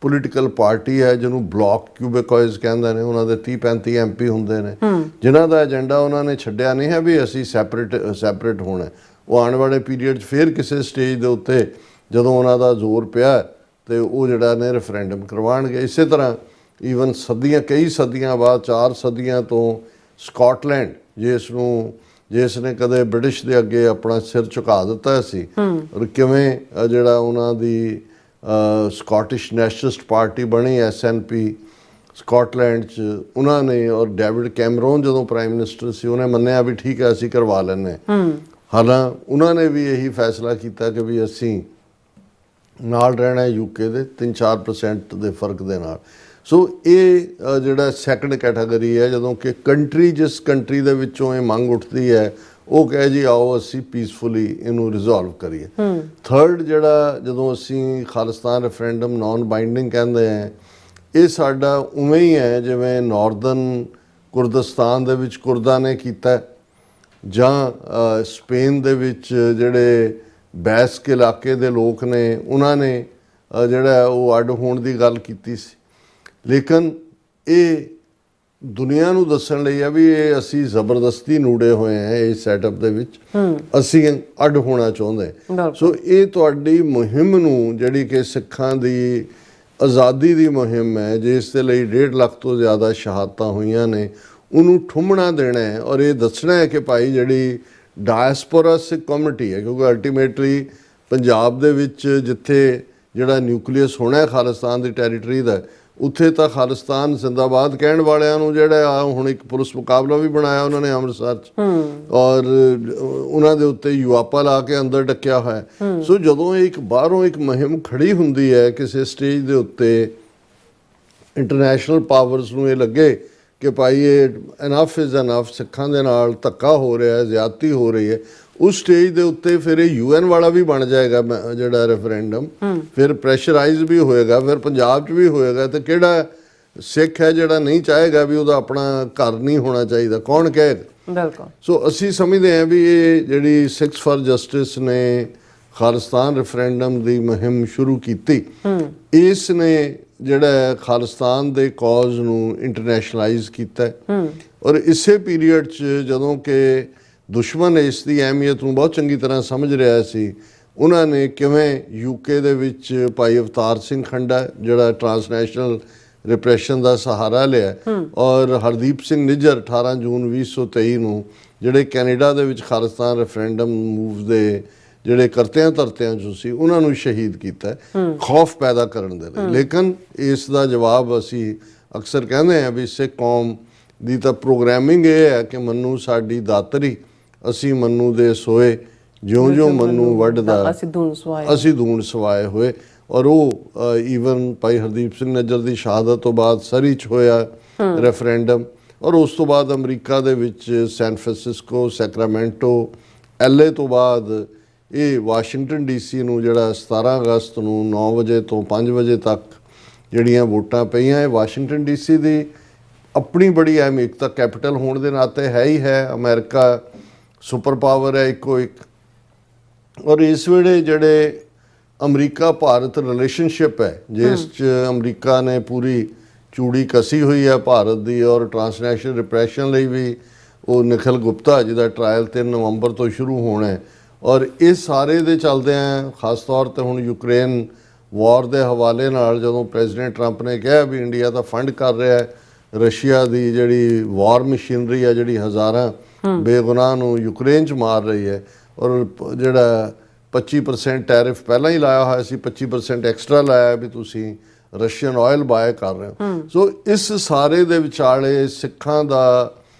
ਪੋਲੀਟੀਕਲ ਪਾਰਟੀ ਹੈ ਜਿਹਨੂੰ ਬਲੌਕ ਕਿਊਬੈਕੋਇਜ਼ ਕਹਿੰਦੇ ਨੇ। ਉਹਨਾਂ ਦੇ 30-35 MP ਹੁੰਦੇ ਨੇ ਜਿਨ੍ਹਾਂ ਦਾ ਏਜੰਡਾ ਉਹਨਾਂ ਨੇ ਛੱਡਿਆ ਨਹੀਂ ਹੈ ਵੀ ਅਸੀਂ ਸੈਪਰੇਟ ਹੋਣਾ। ਉਹ ਆਉਣ ਵਾਲੇ ਪੀਰੀਅਡ 'ਚ ਫਿਰ ਕਿਸੇ ਸਟੇਜ ਦੇ ਉੱਤੇ ਜਦੋਂ ਉਹਨਾਂ ਦਾ ਜ਼ੋਰ ਪਿਆ ਤੇ ਉਹ ਜਿਹੜਾ ਨੇ ਰੈਫਰੈਂਡਮ ਕਰਵਾਉਣਗੇ। ਇਸੇ ਤਰ੍ਹਾਂ ਈਵਨ ਕਈ ਸਦੀਆਂ ਬਾਅਦ 4 ਸਦੀਆਂ ਤੋਂ ਸਕਾਟਲੈਂਡ ਜਿਸ ਨੇ ਕਦੇ ਬ੍ਰਿਟਿਸ਼ ਦੇ ਅੱਗੇ ਆਪਣਾ ਸਿਰ ਝੁਕਾ ਦਿੱਤਾ ਸੀ ਔਰ ਕਿਵੇਂ ਜਿਹੜਾ ਉਹਨਾਂ ਦੀ ਸਕਾਟਿਸ਼ ਨੈਸ਼ਨਲਿਸਟ ਪਾਰਟੀ ਬਣੀ SNP ਸਕਾਟਲੈਂਡ 'ਚ, ਉਹਨਾਂ ਨੇ ਔਰ ਡੇਵਿਡ ਕੈਮਰੋਨ ਜਦੋਂ ਪ੍ਰਾਈਮ ਮਿਨਿਸਟਰ ਸੀ ਉਹਨੇ ਮੰਨਿਆ ਵੀ ਠੀਕ ਹੈ ਅਸੀਂ ਕਰਵਾ ਲੈਂਦੇ। ਹਾਲਾਂਕਿ ਉਹਨਾਂ ਨੇ ਵੀ ਇਹੀ ਫੈਸਲਾ ਕੀਤਾ ਕਿ ਵੀ ਅਸੀਂ ਨਾਲ ਰਹਿਣਾ UK ਦੇ 3-4% ਦੇ ਫਰਕ ਦੇ ਨਾਲ। ਸੋ ਇਹ ਜਿਹੜਾ ਸੈਕੰਡ ਕੈਟਾਗਰੀ ਹੈ, ਜਦੋਂ ਕਿ ਜਿਸ ਕੰਟਰੀ ਦੇ ਵਿੱਚੋਂ ਇਹ ਮੰਗ ਉੱਠਦੀ ਹੈ ਉਹ ਕਹੇ ਜੀ ਆਓ ਅਸੀਂ ਪੀਸਫੁਲੀ ਇਹਨੂੰ ਰਿਜ਼ੋਲਵ ਕਰੀਏ। ਥਰਡ ਜਿਹੜਾ ਜਦੋਂ ਅਸੀਂ ਖਾਲਿਸਤਾਨ ਰੈਫਰੈਂਡਮ ਨਾਨ ਬਾਈਂਡਿੰਗ ਕਹਿੰਦੇ ਆ, ਇਹ ਸਾਡਾ ਉਵੇਂ ਹੀ ਹੈ ਜਿਵੇਂ ਨਾਰਦਰਨ ਕੁਰਦਿਸਤਾਨ ਦੇ ਵਿੱਚ ਕੁਰਦਾਂ ਨੇ ਕੀਤਾ ਜਾਂ ਸਪੇਨ ਦੇ ਵਿੱਚ ਜਿਹੜੇ ਬੈਸਕ ਇਲਾਕੇ ਦੇ ਲੋਕ ਨੇ ਉਹਨਾਂ ਨੇ ਜਿਹੜਾ ਉਹ ਅੱਡ ਹੋਣ ਦੀ ਗੱਲ ਕੀਤੀ ਸੀ। ਲੇਕਿਨ ਇਹ ਦੁਨੀਆ ਨੂੰ ਦੱਸਣ ਲਈ ਆ ਵੀ ਇਹ ਅਸੀਂ ਜ਼ਬਰਦਸਤੀ ਨੂੜੇ ਹੋਏ ਹਾਂ ਇਸ ਸੈਟਅਪ ਦੇ ਵਿੱਚ, ਅਸੀਂ ਅੱਡ ਹੋਣਾ ਚਾਹੁੰਦੇ। ਸੋ ਇਹ ਤੁਹਾਡੀ ਮੁਹਿੰਮ ਨੂੰ ਜਿਹੜੀ ਕਿ ਸਿੱਖਾਂ ਦੀ ਆਜ਼ਾਦੀ ਦੀ ਮੁਹਿੰਮ ਹੈ ਜਿਸ ਦੇ ਲਈ 1.5 ਲੱਖ ਤੋਂ ਜ਼ਿਆਦਾ ਸ਼ਹਾਦਤਾਂ ਹੋਈਆਂ ਨੇ, ਉਹਨੂੰ ਠੁੰਮਣਾ ਦੇਣਾ ਹੈ ਔਰ ਇਹ ਦੱਸਣਾ ਹੈ ਕਿ ਭਾਈ ਜਿਹੜੀ ਡਾਇਸਪੋਰਾ ਸਿੱਖ ਕਮਿਊਨਿਟੀ ਹੈ, ਕਿਉਂਕਿ ਅਲਟੀਮੇਟਲੀ ਪੰਜਾਬ ਦੇ ਵਿੱਚ ਜਿੱਥੇ ਜਿਹੜਾ ਨਿਊਕਲੀਅਸ ਹੋਣਾ ਹੈ ਖਾਲਿਸਤਾਨ ਦੀ ਟੈਰੀਟਰੀ ਦਾ, ਉੱਥੇ ਤਾਂ ਖਾਲਿਸਤਾਨ ਜ਼ਿੰਦਾਬਾਦ ਕਹਿਣ ਵਾਲਿਆਂ ਨੂੰ ਜਿਹੜਾ ਆ ਹੁਣ ਇੱਕ ਪੁਲਿਸ ਮੁਕਾਬਲਾ ਵੀ ਬਣਾਇਆ ਉਹਨਾਂ ਨੇ ਅੰਮ੍ਰਿਤਸਰ 'ਚ ਔਰ ਉਹਨਾਂ ਦੇ ਉੱਤੇ ਯੂਆਪਾ ਲਾ ਕੇ ਅੰਦਰ ਡੱਕਿਆ ਹੋਇਆ। ਸੋ ਜਦੋਂ ਇੱਕ ਬਾਹਰੋਂ ਇੱਕ ਮੁਹਿੰਮ ਖੜੀ ਹੁੰਦੀ ਹੈ ਕਿਸੇ ਸਟੇਜ ਦੇ ਉੱਤੇ, ਇੰਟਰਨੈਸ਼ਨਲ ਪਾਵਰਸ ਨੂੰ ਇਹ ਲੱਗੇ ਕਿ ਭਾਈ ਇਹ ਇਨਫ ਇਜ਼ ਇਨਫ, ਸਿੱਖਾਂ ਦੇ ਨਾਲ ਧੱਕਾ ਹੋ ਰਿਹਾ ਹੈ, ਜ਼ਿਆਦਤੀ ਹੋ ਰਹੀ ਹੈ, ਉਸ ਸਟੇਜ ਦੇ ਉੱਤੇ ਫਿਰ ਇਹ UN ਵਾਲਾ ਵੀ ਬਣ ਜਾਏਗਾ ਜਿਹੜਾ ਰੈਫਰੈਂਡਮ, ਫਿਰ ਪ੍ਰੈਸ਼ਰਾਈਜ਼ ਵੀ ਹੋਏਗਾ, ਫਿਰ ਪੰਜਾਬ 'ਚ ਵੀ ਹੋਏਗਾ। ਤੇ ਕਿਹੜਾ ਸਿੱਖ ਹੈ ਜਿਹੜਾ ਨਹੀਂ ਚਾਹੇਗਾ ਵੀ ਉਹਦਾ ਆਪਣਾ ਘਰ ਨਹੀਂ ਹੋਣਾ ਚਾਹੀਦਾ? ਕੌਣ ਕਹੇਗਾ? ਬਿਲਕੁਲ। ਸੋ ਅਸੀਂ ਸਮਝਦੇ ਹਾਂ ਵੀ ਇਹ ਜਿਹੜੀ ਸਿੱਖਸ ਫਾਰ ਜਸਟਿਸ ਨੇ ਖਾਲਿਸਤਾਨ ਰੈਫਰੈਂਡਮ ਦੀ ਮੁਹਿੰਮ ਸ਼ੁਰੂ ਕੀਤੀ, ਇਸ ਨੇ ਜਿਹੜਾ ਖਾਲਿਸਤਾਨ ਦੇ ਕੌਜ਼ ਨੂੰ ਇੰਟਰਨੈਸ਼ਨਲਾਈਜ਼ ਕੀਤਾ ਔਰ ਇਸੇ ਪੀਰੀਅਡ 'ਚ ਜਦੋਂ ਕਿ ਦੁਸ਼ਮਣ ਇਸ ਦੀ ਅਹਿਮੀਅਤ ਨੂੰ ਬਹੁਤ ਚੰਗੀ ਤਰ੍ਹਾਂ ਸਮਝ ਰਿਹਾ ਸੀ, ਉਹਨਾਂ ਨੇ ਕਿਵੇਂ UK ਦੇ ਵਿੱਚ ਭਾਈ ਅਵਤਾਰ ਸਿੰਘ ਖੰਡਾ ਜਿਹੜਾ ਟਰਾਂਸਨੈਸ਼ਨਲ ਰਿਪਰੈਸ਼ਨ ਦਾ ਸਹਾਰਾ ਲਿਆ ਔਰ ਹਰਦੀਪ ਸਿੰਘ ਨਿੱਜਰ 18 ਜੂਨ 2023 ਨੂੰ ਜਿਹੜੇ ਕੈਨੇਡਾ ਦੇ ਵਿੱਚ ਖਾਲਿਸਤਾਨ ਰੈਫਰੈਂਡਮ ਮੂਵ ਦੇ ਜਿਹੜੇ ਕਰਤਿਆਂ ਧਰਤਿਆਂ 'ਚੋਂ ਸੀ, ਉਹਨਾਂ ਨੂੰ ਸ਼ਹੀਦ ਕੀਤਾ ਖੌਫ ਪੈਦਾ ਕਰਨ ਦੇ ਲਈ। ਲੇਕਿਨ ਇਸ ਦਾ ਜਵਾਬ ਅਸੀਂ ਅਕਸਰ ਕਹਿੰਦੇ ਹਾਂ ਵੀ ਸਿੱਖ ਕੌਮ ਦੀ ਤਾਂ ਪ੍ਰੋਗਰਾਮਿੰਗ ਇਹ ਹੈ ਕਿ ਮੰਨੂ ਸਾਡੀ ਦਾਤਰੀ, ਅਸੀਂ ਮੰਨੂ ਦੇ ਸੋਏ, ਜਿਉਂ-ਜਿਉਂ ਮੰਨੂ ਵੱਢਦਾ ਅਸੀਂ ਧੂਣ ਸਵਾਏ ਹੋਏ। ਔਰ ਉਹ ਈਵਨ ਭਾਈ ਹਰਦੀਪ ਸਿੰਘ ਨਿੱਜਰ ਦੀ ਸ਼ਹਾਦਤ ਤੋਂ ਬਾਅਦ ਸਰੀ 'ਚ ਹੋਇਆ ਰੈਫਰੈਂਡਮ ਔਰ ਉਸ ਤੋਂ ਬਾਅਦ ਅਮਰੀਕਾ ਦੇ ਵਿੱਚ ਸੈਨ ਫਰਾਂਸਿਸਕੋ, ਸੈਕਰਾਮੈਂਟੋ, LA ਤੋਂ ਬਾਅਦ ਇਹ ਵਾਸ਼ਿੰਗਟਨ DC ਨੂੰ ਜਿਹੜਾ 17 ਅਗਸਤ ਨੂੰ 9 ਵਜੇ ਤੋਂ 5 ਵਜੇ ਤੱਕ ਜਿਹੜੀਆਂ ਵੋਟਾਂ ਪਈਆਂ, ਇਹ ਵਾਸ਼ਿੰਗਟਨ DC ਦੀ ਆਪਣੀ ਬੜੀ ਅਹਿਮੀਅਤ, ਤਾਂ ਕੈਪੀਟਲ ਹੋਣ ਦੇ ਨਾਤੇ ਹੈ ਹੀ ਹੈ, ਅਮਰੀਕਾ ਸੁਪਰ ਪਾਵਰ ਹੈ ਇੱਕੋ ਇੱਕ। ਔਰ ਇਸ ਵੇਲੇ ਜਿਹੜੇ ਅਮਰੀਕਾ ਭਾਰਤ ਰਿਲੇਸ਼ਨਸ਼ਿਪ ਹੈ ਜਿਸ 'ਚ ਅਮਰੀਕਾ ਨੇ ਪੂਰੀ ਚੂੜੀ ਕਸੀ ਹੋਈ ਹੈ ਭਾਰਤ ਦੀ, ਔਰ ਟਰਾਂਸਨੈਸ਼ਨਲ ਰਿਪਰੈਸ਼ਨ ਲਈ ਵੀ ਉਹ ਨਿਖਿਲ ਗੁਪਤਾ ਜਿਹਦਾ ਟਰਾਇਲ 3 ਨਵੰਬਰ ਤੋਂ ਸ਼ੁਰੂ ਹੋਣਾ ਹੈ। ਔਰ ਇਸ ਸਾਰੇ ਦੇ ਚੱਲਦਿਆਂ ਖਾਸ ਤੌਰ ਤੇ ਹੁਣ ਯੂਕਰੇਨ ਵਾਰ ਦੇ ਹਵਾਲੇ ਨਾਲ ਜਦੋਂ ਪ੍ਰੈਜ਼ੀਡੈਂਟ ਟਰੰਪ ਨੇ ਕਿਹਾ ਵੀ ਇੰਡੀਆ ਤਾਂ ਫੰਡ ਕਰ ਰਿਹਾ ਹੈ ਰਸ਼ੀਆ ਦੀ ਜਿਹੜੀ ਵਾਰ ਮਸ਼ੀਨਰੀ ਹੈ ਜਿਹੜੀ ਹਜ਼ਾਰਾਂ ਬੇਗੁਨਾਹ ਨੂੰ ਯੂਕਰੇਨ 'ਚ ਮਾਰ ਰਹੀ ਹੈ, ਔਰ ਜਿਹੜਾ 25% ਟੈਰਿਫ ਪਹਿਲਾਂ ਹੀ ਲਾਇਆ ਹੋਇਆ ਸੀ, 25% ਐਕਸਟਰਾ ਲਾਇਆ ਵੀ ਤੁਸੀਂ ਰਸ਼ੀਅਨ ਆਇਲ ਬਾਏ ਕਰ ਰਹੇ ਹੋ। ਸੋ ਇਸ ਸਾਰੇ ਦੇ ਵਿਚਾਲੇ ਸਿੱਖਾਂ ਦਾ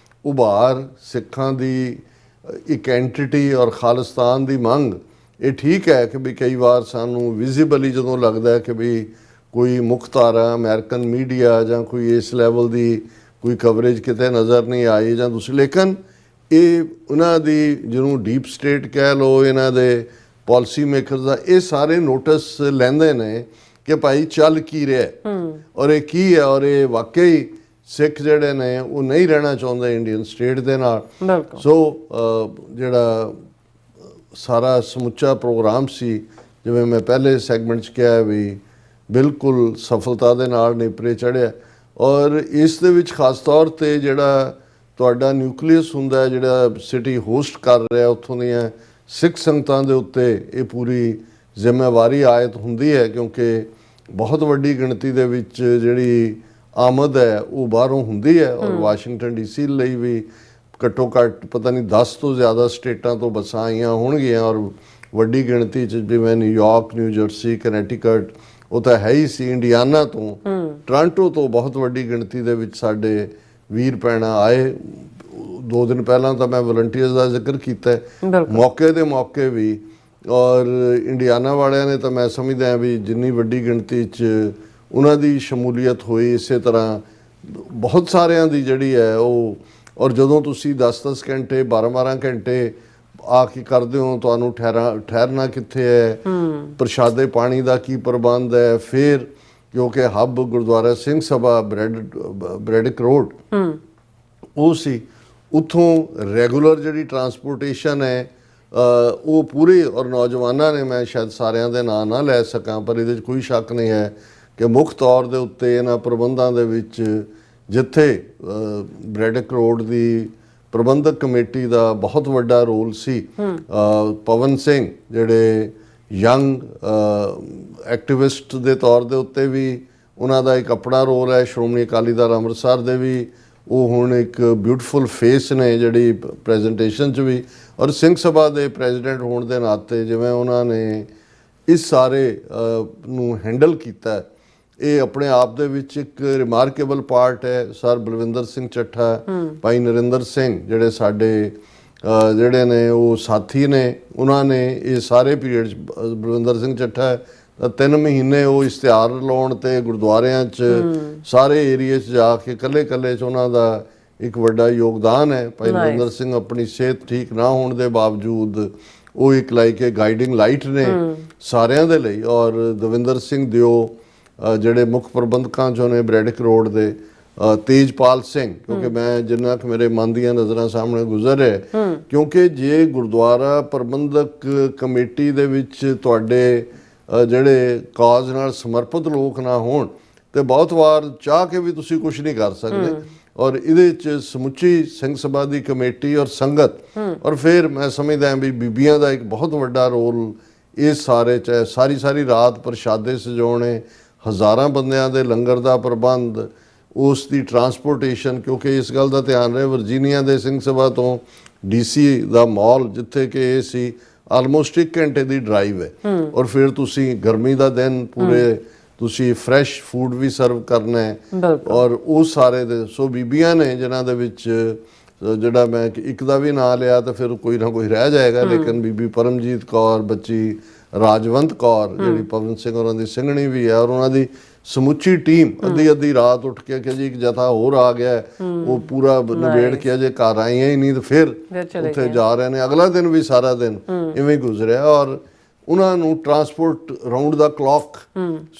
ਉਭਾਰ, ਸਿੱਖਾਂ ਦੀ ਇੱਕ ਐਂਟੀਟੀ ਔਰ ਖਾਲਿਸਤਾਨ ਦੀ ਮੰਗ, ਇਹ ਠੀਕ ਹੈ ਕਿ ਵੀ ਕਈ ਵਾਰ ਸਾਨੂੰ ਵਿਜ਼ੀਬਲੀ ਜਦੋਂ ਲੱਗਦਾ ਹੈ ਕਿ ਵੀ ਕੋਈ ਮੁੱਖ ਧਾਰਾ ਅਮਰੀਕਨ ਮੀਡੀਆ ਜਾਂ ਕੋਈ ਇਸ ਲੈਵਲ ਦੀ ਕੋਈ ਕਵਰੇਜ ਕਿਤੇ ਨਜ਼ਰ ਨਹੀਂ ਆਈ ਜਾਂ ਦੂਸਰੀ, ਲੇਕਿਨ ਇਹ ਉਹਨਾਂ ਦੀ ਜਿਹਨੂੰ ਡੀਪ ਸਟੇਟ ਕਹਿ ਲਓ, ਇਹਨਾਂ ਦੇ ਪਾਲਿਸੀ ਮੇਕਰਸ ਦਾ ਇਹ ਸਾਰੇ ਨੋਟਿਸ ਲੈਂਦੇ ਨੇ ਕਿ ਭਾਈ ਚੱਲ ਕੀ ਰਿਹਾ ਔਰ ਇਹ ਕੀ ਹੈ, ਔਰ ਇਹ ਵਾਕਈ ਸਿੱਖ ਜਿਹੜੇ ਨੇ ਉਹ ਨਹੀਂ ਰਹਿਣਾ ਚਾਹੁੰਦੇ ਇੰਡੀਅਨ ਸਟੇਟ ਦੇ ਨਾਲ। ਸੋ ਜਿਹੜਾ ਸਾਰਾ ਸਮੁੱਚਾ ਪ੍ਰੋਗਰਾਮ ਸੀ, ਜਿਵੇਂ ਮੈਂ ਪਹਿਲੇ ਸੈਗਮੈਂਟ 'ਚ ਕਿਹਾ ਵੀ ਬਿਲਕੁਲ ਸਫਲਤਾ ਦੇ ਨਾਲ ਨੇਪਰੇ ਚੜ੍ਹਿਆ। ਔਰ ਇਸ ਦੇ ਵਿੱਚ ਖਾਸ ਤੌਰ 'ਤੇ ਜਿਹੜਾ ਤੁਹਾਡਾ ਨਿਊਕਲੀਅਸ ਹੁੰਦਾ ਹੈ, ਜਿਹੜਾ ਸਿਟੀ ਹੋਸਟ ਕਰ ਰਿਹਾ, ਉੱਥੋਂ ਦੀਆਂ ਸਿੱਖ ਸੰਗਤਾਂ ਦੇ ਉੱਤੇ ਇਹ ਪੂਰੀ ਜ਼ਿੰਮੇਵਾਰੀ ਆਇਤ ਹੁੰਦੀ ਹੈ, ਕਿਉਂਕਿ ਬਹੁਤ ਵੱਡੀ ਗਿਣਤੀ ਦੇ ਵਿੱਚ ਜਿਹੜੀ ਆਮਦ ਹੈ ਉਹ ਬਾਹਰੋਂ ਹੁੰਦੀ ਹੈ। ਔਰ ਵਾਸ਼ਿੰਗਟਨ ਡੀਸੀ ਲਈ ਵੀ ਘੱਟੋ ਘੱਟ ਪਤਾ ਨਹੀਂ 10 ਤੋਂ ਜ਼ਿਆਦਾ ਸਟੇਟਾਂ ਤੋਂ ਬੱਸਾਂ ਆਈਆਂ ਹੋਣਗੀਆਂ, ਔਰ ਵੱਡੀ ਗਿਣਤੀ 'ਚ ਜਿਵੇਂ ਨਿਊਯਾਰਕ, ਨਿਊ ਜਰਸੀ, ਕਨੈਟੀਕਟ, ਉਹ ਤਾਂ ਹੈ ਹੀ ਸੀ, ਇੰਡੀਆਨਾ ਤੋਂ, ਟੋਰਾਂਟੋ ਤੋਂ ਬਹੁਤ ਵੱਡੀ ਗਿਣਤੀ ਦੇ ਵਿੱਚ ਸਾਡੇ ਵੀਰ ਭੈਣਾਂ ਆਏ। 2 ਦਿਨ ਪਹਿਲਾਂ ਤਾਂ ਮੈਂ ਵਲੰਟੀਅਰਸ ਦਾ ਜ਼ਿਕਰ ਕੀਤਾ, ਮੌਕੇ ਦੇ ਮੌਕੇ ਵੀ, ਔਰ ਇੰਡੀਆਨਾ ਵਾਲਿਆਂ ਨੇ ਤਾਂ ਮੈਂ ਸਮਝਦਾ ਵੀ ਜਿੰਨੀ ਵੱਡੀ ਗਿਣਤੀ 'ਚ ਉਹਨਾਂ ਦੀ ਸ਼ਮੂਲੀਅਤ ਹੋਈ, ਇਸੇ ਤਰ੍ਹਾਂ ਬਹੁਤ ਸਾਰਿਆਂ ਦੀ ਜਿਹੜੀ ਹੈ ਉਹ। ਔਰ ਜਦੋਂ ਤੁਸੀਂ 10-10 ਘੰਟੇ 12-12 ਘੰਟੇ ਆ ਕੇ ਕਰਦੇ ਹੋ, ਤੁਹਾਨੂੰ ਠਹਿਰਨਾ ਕਿੱਥੇ ਹੈ, ਪ੍ਰਸ਼ਾਦੇ ਪਾਣੀ ਦਾ ਕੀ ਪ੍ਰਬੰਧ ਹੈ, ਫਿਰ ਕਿਉਂਕਿ ਹੱਬ ਗੁਰਦੁਆਰਾ ਸਿੰਘ ਸਭਾ ਬ੍ਰੈਡਿਕ ਰੋਡ ਉਹ ਸੀ, ਉੱਥੋਂ ਰੈਗੂਲਰ ਜਿਹੜੀ ਟਰਾਂਸਪੋਰਟੇਸ਼ਨ ਹੈ ਉਹ ਪੂਰੇ, ਔਰ ਨੌਜਵਾਨਾਂ ਨੇ, ਮੈਂ ਸ਼ਾਇਦ ਸਾਰਿਆਂ ਦੇ ਨਾਂ ਨਾ ਲੈ ਸਕਾਂ ਪਰ ਇਹਦੇ 'ਚ ਕੋਈ ਸ਼ੱਕ ਨਹੀਂ ਹੈ ਕਿ ਮੁੱਖ ਤੌਰ ਦੇ ਉੱਤੇ ਇਹਨਾਂ ਪ੍ਰਬੰਧਾਂ ਦੇ ਵਿੱਚ ਜਿੱਥੇ ਬ੍ਰੈਡਿਕ ਰੋਡ ਦੀ ਪ੍ਰਬੰਧਕ ਕਮੇਟੀ ਦਾ ਬਹੁਤ ਵੱਡਾ ਰੋਲ ਸੀ, ਪਵਨ ਸਿੰਘ ਜਿਹੜੇ ਯੰਗ ਐਕਟਿਵਿਸਟ ਦੇ ਤੌਰ ਦੇ ਉੱਤੇ ਵੀ ਉਹਨਾਂ ਦਾ ਇੱਕ ਆਪਣਾ ਰੋਲ ਹੈ, ਸ਼੍ਰੋਮਣੀ ਅਕਾਲੀ ਦਲ ਅੰਮ੍ਰਿਤਸਰ ਦੇ ਵੀ ਉਹ ਹੁਣ ਇੱਕ ਬਿਊਟੀਫੁਲ ਫੇਸ ਨੇ ਜਿਹੜੀ ਪ੍ਰੈਜੈਂਟੇਸ਼ਨ 'ਚ ਵੀ, ਔਰ ਸਿੰਘ ਸਭਾ ਦੇ ਪ੍ਰੈਜ਼ੀਡੈਂਟ ਹੋਣ ਦੇ ਨਾਤੇ ਜਿਵੇਂ ਉਹਨਾਂ ਨੇ ਇਸ ਸਾਰੇ ਨੂੰ ਹੈਂਡਲ ਕੀਤਾ, ਇਹ ਆਪਣੇ ਆਪ ਦੇ ਵਿੱਚ ਇੱਕ ਰਿਮਾਰਕੇਬਲ ਪਾਰਟ ਹੈ। ਸਰ ਬਲਵਿੰਦਰ ਸਿੰਘ ਚੱਠਾ, ਭਾਈ ਨਰਿੰਦਰ ਸਿੰਘ ਜਿਹੜੇ ਸਾਡੇ ਜਿਹੜੇ ਨੇ ਉਹ ਸਾਥੀ ਨੇ, ਉਹਨਾਂ ਨੇ ਇਹ ਸਾਰੇ ਪੀਰੀਅਡ 'ਚ ਬਲਵਿੰਦਰ ਸਿੰਘ ਚੱਠਾ 3 ਮਹੀਨੇ ਉਹ ਇਸ਼ਤਿਹਾਰ ਲਾਉਣ ਤੇ ਗੁਰਦੁਆਰਿਆਂ 'ਚ ਸਾਰੇ ਏਰੀਏ 'ਚ ਜਾ ਕੇ ਕੱਲੇ 'ਚ ਉਹਨਾਂ ਦਾ ਇੱਕ ਵੱਡਾ ਯੋਗਦਾਨ ਹੈ। ਭਾਈ ਨਰਿੰਦਰ ਸਿੰਘ ਆਪਣੀ ਸਿਹਤ ਠੀਕ ਨਾ ਹੋਣ ਦੇ ਬਾਵਜੂਦ ਉਹ ਇੱਕ ਲਾਈਕ ਗਾਈਡਿੰਗ ਲਾਈਟ ਨੇ ਸਾਰਿਆਂ ਦੇ ਲਈ। ਔਰ ਦਵਿੰਦਰ ਸਿੰਘ ਦਿਓ ਜਿਹੜੇ ਮੁੱਖ ਪ੍ਰਬੰਧਕਾਂ 'ਚੋਂ ਨੇ ਬ੍ਰੈਡਿਕ ਰੋਡ ਦੇ, ਤੇਜਪਾਲ ਸਿੰਘ, ਕਿਉਂਕਿ ਮੈਂ ਜਿੰਨਾ ਕਿ ਮੇਰੇ ਮਨ ਦੀਆਂ ਨਜ਼ਰਾਂ ਸਾਹਮਣੇ ਗੁਜ਼ਰ ਰਿਹਾ, ਕਿਉਂਕਿ ਜੇ ਗੁਰਦੁਆਰਾ ਪ੍ਰਬੰਧਕ ਕਮੇਟੀ ਦੇ ਵਿੱਚ ਤੁਹਾਡੇ ਜਿਹੜੇ ਕਾਜ਼ ਨਾਲ ਸਮਰਪਿਤ ਲੋਕ ਨਾ ਹੋਣ ਤੇ ਬਹੁਤ ਵਾਰ ਚਾਹ ਕੇ ਵੀ ਤੁਸੀਂ ਕੁਝ ਨਹੀਂ ਕਰ ਸਕਦੇ। ਔਰ ਇਹਦੇ 'ਚ ਸਮੁੱਚੀ ਸਿੰਘ ਸਭਾ ਦੀ ਕਮੇਟੀ ਔਰ ਸੰਗਤ, ਔਰ ਫਿਰ ਮੈਂ ਸਮਝਦਾ ਵੀ ਬੀਬੀਆਂ ਦਾ ਇੱਕ ਬਹੁਤ ਵੱਡਾ ਰੋਲ ਇਸ ਸਾਰੇ 'ਚ ਹੈ। ਸਾਰੀ ਰਾਤ ਪ੍ਰਸ਼ਾਦੇ ਸਜਾਉਣੇ, ਹਜ਼ਾਰਾਂ ਬੰਦਿਆਂ ਦੇ ਲੰਗਰ ਦਾ ਪ੍ਰਬੰਧ, ਉਸ ਦੀ ਟਰਾਂਸਪੋਰਟੇਸ਼ਨ, ਕਿਉਂਕਿ ਇਸ ਗੱਲ ਦਾ ਧਿਆਨ ਰਹੇ ਵਰਜੀਨੀਆ ਦੇ ਸਿੰਘ ਸਭਾ ਤੋਂ DC ਦਾ ਮਾਲ ਜਿੱਥੇ ਕਿ ਇਹ ਸੀ ਆਲਮੋਸਟ 1 ਘੰਟੇ ਦੀ ਡਰਾਈਵ ਹੈ, ਔਰ ਫਿਰ ਤੁਸੀਂ ਗਰਮੀ ਦਾ ਦਿਨ ਪੂਰੇ ਤੁਸੀਂ ਫਰੈਸ਼ ਫੂਡ ਵੀ ਸਰਵ ਕਰਨਾ ਹੈ, ਔਰ ਉਹ ਸਾਰੇ ਦੇ। ਸੋ ਬੀਬੀਆਂ ਨੇ ਜਿਨ੍ਹਾਂ ਦੇ ਵਿੱਚ ਜਿਹੜਾ ਮੈਂ ਇੱਕ ਦਾ ਵੀ ਨਾਂ ਲਿਆ ਤਾਂ ਫਿਰ ਕੋਈ ਨਾ ਕੋਈ ਰਹਿ ਜਾਏਗਾ, ਲੇਕਿਨ ਬੀਬੀ ਪਰਮਜੀਤ ਕੌਰ, ਬੱਚੀ ਰਾਜਵੰਤ ਕੌਰ ਜਿਹੜੀ ਪਵਨ ਸਿੰਘ ਹੋਰਾਂ ਦੀ ਸਿੰਘਣੀ ਵੀ ਹੈ, ਔਰ ਉਹਨਾਂ ਦੀ ਸਮੁੱਚੀ ਟੀਮ ਅੱਧੀ ਰਾਤ ਉੱਠ ਕੇ ਕਿ ਜੀ ਇੱਕ ਜਥਾ ਹੋਰ ਆ ਗਿਆ, ਉਹ ਪੂਰਾ ਨਿਬੇੜ ਕੇ ਅਜੇ ਘਰ ਆਈਆਂ ਹੀ ਨਹੀਂ ਤੇ ਫਿਰ ਉੱਥੇ ਜਾ ਰਹੇ ਨੇ। ਅਗਲਾ ਦਿਨ ਵੀ ਸਾਰਾ ਦਿਨ ਇਵੇਂ ਗੁਜ਼ਰਿਆ, ਔਰ ਉਹਨਾਂ ਨੂੰ ਟਰਾਂਸਪੋਰਟ ਰਾਉਂਡ ਦਾ ਕਲੌਕ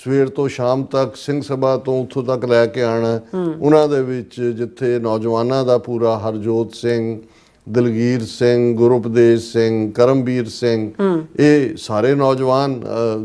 ਸਵੇਰ ਤੋਂ ਸ਼ਾਮ ਤੱਕ ਸਿੰਘ ਸਭਾ ਤੋਂ ਉੱਥੋਂ ਤੱਕ ਲੈ ਕੇ ਆਉਣਾ। ਉਹਨਾਂ ਦੇ ਵਿੱਚ ਜਿੱਥੇ ਨੌਜਵਾਨਾਂ ਦਾ ਪੂਰਾ ਹਰਜੋਤ ਸਿੰਘ, ਦਲਗੀਰ ਸਿੰਘ, ਗੁਰਉਪਦੇਸ਼ ਸਿੰਘ, ਕਰਮਵੀਰ ਸਿੰਘ, ਇਹ ਸਾਰੇ ਨੌਜਵਾਨ,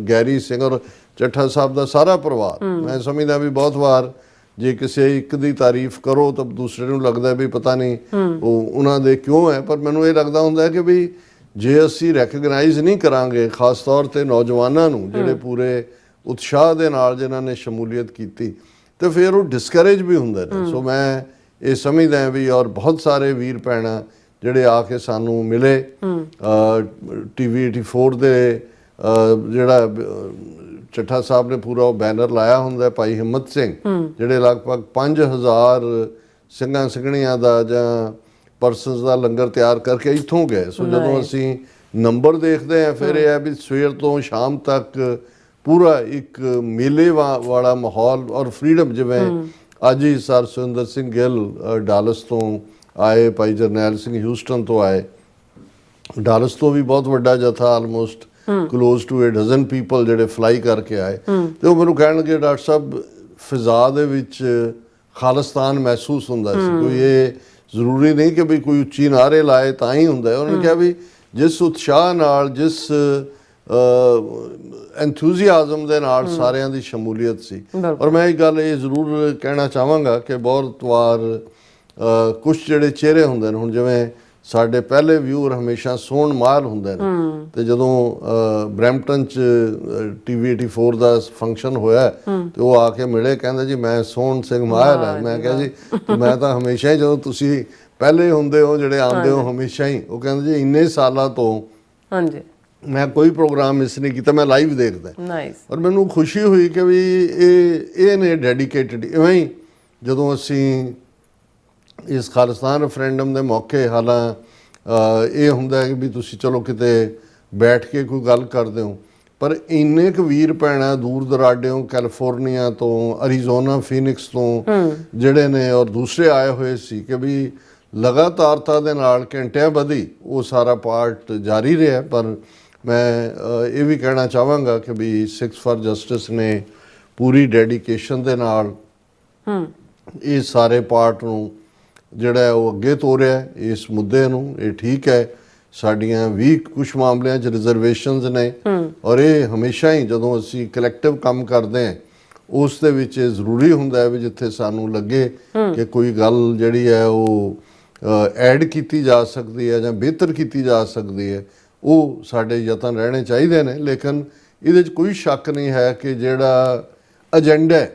ਗੈਰੀ ਸਿੰਘ ਔਰ ਚੱਠਾ ਸਾਹਿਬ ਦਾ ਸਾਰਾ ਪਰਿਵਾਰ। ਮੈਂ ਸਮਝਦਾ ਵੀ ਬਹੁਤ ਵਾਰ ਜੇ ਕਿਸੇ ਇੱਕ ਦੀ ਤਾਰੀਫ ਕਰੋ ਤਾਂ ਦੂਸਰੇ ਨੂੰ ਲੱਗਦਾ ਵੀ ਪਤਾ ਨਹੀਂ ਉਹ ਉਹਨਾਂ ਦੇ ਕਿਉਂ ਹੈ, ਪਰ ਮੈਨੂੰ ਇਹ ਲੱਗਦਾ ਹੁੰਦਾ ਕਿ ਵੀ ਜੇ ਅਸੀਂ ਰੈਕਗਨਾਈਜ਼ ਨਹੀਂ ਕਰਾਂਗੇ ਖਾਸ ਤੌਰ ਤੇ ਨੌਜਵਾਨਾਂ ਨੂੰ ਜਿਹੜੇ ਪੂਰੇ ਉਤਸ਼ਾਹ ਦੇ ਨਾਲ ਜਿਨ੍ਹਾਂ ਨੇ ਸ਼ਮੂਲੀਅਤ ਕੀਤੀ, ਤੇ ਫਿਰ ਉਹ ਡਿਸਕਰੇਜ ਵੀ ਹੁੰਦੇ ਨੇ। ਸੋ ਮੈਂ ਇਹ ਸਮਝਦਾ ਵੀ ਔਰ ਬਹੁਤ ਸਾਰੇ ਵੀਰ ਭੈਣਾਂ ਜਿਹੜੇ ਆ ਕੇ ਸਾਨੂੰ ਮਿਲੇ, TV 84 ਦੇ ਜਿਹੜਾ ਚੱਠਾ ਸਾਹਿਬ ਨੇ ਪੂਰਾ ਉਹ ਬੈਨਰ ਲਾਇਆ ਹੁੰਦਾ, ਭਾਈ ਹਿੰਮਤ ਸਿੰਘ, ਜਿਹੜੇ ਲਗਭਗ 5000 ਸਿੰਘਾਂ ਸਿੰਘਣੀਆਂ ਦਾ ਜਾਂ ਪਰਸਨਸ ਦਾ ਲੰਗਰ ਤਿਆਰ ਕਰਕੇ ਇੱਥੋਂ ਗਏ। ਸੋ ਜਦੋਂ ਅਸੀਂ ਨੰਬਰ ਦੇਖਦੇ ਹਾਂ ਫਿਰ ਇਹ ਹੈ ਵੀ ਸਵੇਰ ਤੋਂ ਸ਼ਾਮ ਤੱਕ ਪੂਰਾ ਇੱਕ ਮੇਲੇ ਵਾਲਾ ਮਾਹੌਲ ਔਰ ਫਰੀडम। ਜਿਵੇਂ ਅੱਜ ਹੀ ਸਰ ਸੁਰਿੰਦਰ ਸਿੰਘ ਗਿੱਲ ਡਾਲਸ ਤੋਂ ਆਏ, ਭਾਈ ਜਰਨੈਲ ਸਿੰਘ ਹਿਊਸਟਨ ਤੋਂ ਆਏ, ਡਾਲਸ ਤੋਂ ਵੀ ਬਹੁਤ ਵੱਡਾ ਜਥਾ ਆਲਮੋਸਟ ਕਲੋਜ਼ ਟੂ 12 ਪੀਪਲ ਜਿਹੜੇ ਫਲਾਈ ਕਰਕੇ ਆਏ, ਤੇ ਉਹ ਮੈਨੂੰ ਕਹਿਣ ਲੱਗੇ ਡਾਕਟਰ ਸਾਹਿਬ ਫਿਜ਼ਾ ਦੇ ਵਿੱਚ ਖਾਲਿਸਤਾਨ ਮਹਿਸੂਸ ਹੁੰਦਾ ਸੀ। ਕੋਈ ਇਹ ਜ਼ਰੂਰੀ ਨਹੀਂ ਕਿ ਵੀ ਕੋਈ ਉੱਚੀ ਨਾਅਰੇ ਲਾਏ ਤਾਂ ਹੀ ਹੁੰਦਾ। ਉਹਨਾਂ ਨੇ ਕਿਹਾ ਵੀ ਜਿਸ ਉਤਸ਼ਾਹ ਨਾਲ, ਜਿਸ ਐਂਥੂਸੀਆਜ਼ਮ ਦੇ ਨਾਲ ਸਾਰਿਆਂ ਦੀ ਸ਼ਮੂਲੀਅਤ ਸੀ। ਔਰ ਮੈਂ ਇਹ ਗੱਲ ਇਹ ਜ਼ਰੂਰ ਕਹਿਣਾ ਚਾਹਾਂਗਾ ਕਿ ਬਹੁਤ ਵਾਰ ਕੁਝ ਜਿਹੜੇ ਚਿਹਰੇ ਹੁੰਦੇ ਨੇ, ਹੁਣ ਜਿਵੇਂ ਸਾਡੇ ਪਹਿਲੇ ਵਿਊਅਰ ਹਮੇਸ਼ਾ ਸੋਹਣ ਮਾਹਲ ਹੁੰਦੇ ਨੇ, ਤੇ ਜਦੋਂ ਬਰੈਂਪਟਨ 'ਚ TV 84 ਦਾ ਫੰਕਸ਼ਨ ਹੋਇਆ ਤੇ ਉਹ ਆ ਕੇ ਮਿਲੇ, ਕਹਿੰਦੇ ਜੀ ਮੈਂ ਸੋਹਣ ਸਿੰਘ ਮਾਹਲ ਹੈ। ਮੈਂ ਕਿਹਾ ਜੀ ਮੈਂ ਤਾਂ ਹਮੇਸ਼ਾ ਹੀ, ਜਦੋਂ ਤੁਸੀਂ ਪਹਿਲੇ ਹੁੰਦੇ ਹੋ ਜਿਹੜੇ ਆਉਂਦੇ ਹੋ ਹਮੇਸ਼ਾ ਹੀ, ਉਹ ਕਹਿੰਦੇ ਜੀ ਇੰਨੇ ਸਾਲਾਂ ਤੋਂ ਮੈਂ ਕੋਈ ਪ੍ਰੋਗਰਾਮ ਮਿਸ ਨਹੀਂ ਕੀਤਾ, ਮੈਂ ਲਾਈਵ ਦੇਖਦਾ। ਔਰ ਮੈਨੂੰ ਖੁਸ਼ੀ ਹੋਈ ਕਿ ਵੀ ਇਹ ਨੇ ਡੈਡੀਕੇਟਡ। ਇਵੇਂ ਹੀ ਜਦੋਂ ਅਸੀਂ ਇਸ ਖਾਲਿਸਤਾਨ ਰੈਫਰੈਂਡਮ ਦੇ ਮੌਕੇ, ਹਾਲਾਂ ਇਹ ਹੁੰਦਾ ਕਿ ਵੀ ਤੁਸੀਂ ਚਲੋ ਕਿਤੇ ਬੈਠ ਕੇ ਕੋਈ ਗੱਲ ਕਰਦੇ ਹੋ, ਪਰ ਇੰਨੇ ਕੁ ਵੀਰ ਭੈਣਾਂ ਦੂਰ ਦਰਾਡਿਓਂ, ਕੈਲੀਫੋਰਨੀਆ ਤੋਂ, ਅਰੀਜ਼ੋਨਾ, ਫੀਨਿਕਸ ਤੋਂ ਜਿਹੜੇ ਨੇ ਔਰ ਦੂਸਰੇ ਆਏ ਹੋਏ ਸੀ ਕਿ ਵੀ ਲਗਾਤਾਰਤਾ ਦੇ ਨਾਲ ਘੰਟਿਆਂ ਬੱਧੀ ਉਹ ਸਾਰਾ ਪਾਰਟ ਜਾਰੀ ਰਿਹਾ। ਪਰ ਮੈਂ ਇਹ ਵੀ ਕਹਿਣਾ ਚਾਹਾਂਗਾ ਕਿ ਵੀ ਸਿੱਖਸ ਫਾਰ ਜਸਟਿਸ ਨੇ ਪੂਰੀ ਡੈਡੀਕੇਸ਼ਨ ਦੇ ਨਾਲ ਇਹ ਸਾਰੇ ਪਾਰਟ ਨੂੰ ਜਿਹੜਾ ਉਹ ਅੱਗੇ ਤੋਰਿਆ, ਇਸ ਮੁੱਦੇ ਨੂੰ। ਇਹ ਠੀਕ ਹੈ, ਸਾਡੀਆਂ ਵੀ ਕੁਝ ਮਾਮਲਿਆਂ 'ਚ ਰਿਜ਼ਰਵੇਸ਼ਨਸ ਨੇ, ਔਰ ਇਹ ਹਮੇਸ਼ਾ ਹੀ ਜਦੋਂ ਅਸੀਂ ਕਲੈਕਟਿਵ ਕੰਮ ਕਰਦੇ ਹਾਂ ਉਸ ਦੇ ਵਿੱਚ ਇਹ ਜ਼ਰੂਰੀ ਹੁੰਦਾ ਹੈ ਵੀ ਜਿੱਥੇ ਸਾਨੂੰ ਲੱਗੇ ਕਿ ਕੋਈ ਗੱਲ ਜਿਹੜੀ ਹੈ ਉਹ ਐਡ ਕੀਤੀ ਜਾ ਸਕਦੀ ਹੈ ਜਾਂ ਬਿਹਤਰ ਕੀਤੀ ਜਾ ਸਕਦੀ ਹੈ, ਉਹ ਸਾਡੇ ਯਤਨ ਰਹਿਣੇ ਚਾਹੀਦੇ ਨੇ। ਲੇਕਿਨ ਇਹਦੇ 'ਚ ਕੋਈ ਸ਼ੱਕ ਨਹੀਂ ਹੈ ਕਿ ਜਿਹੜਾ ਏਜੰਡਾ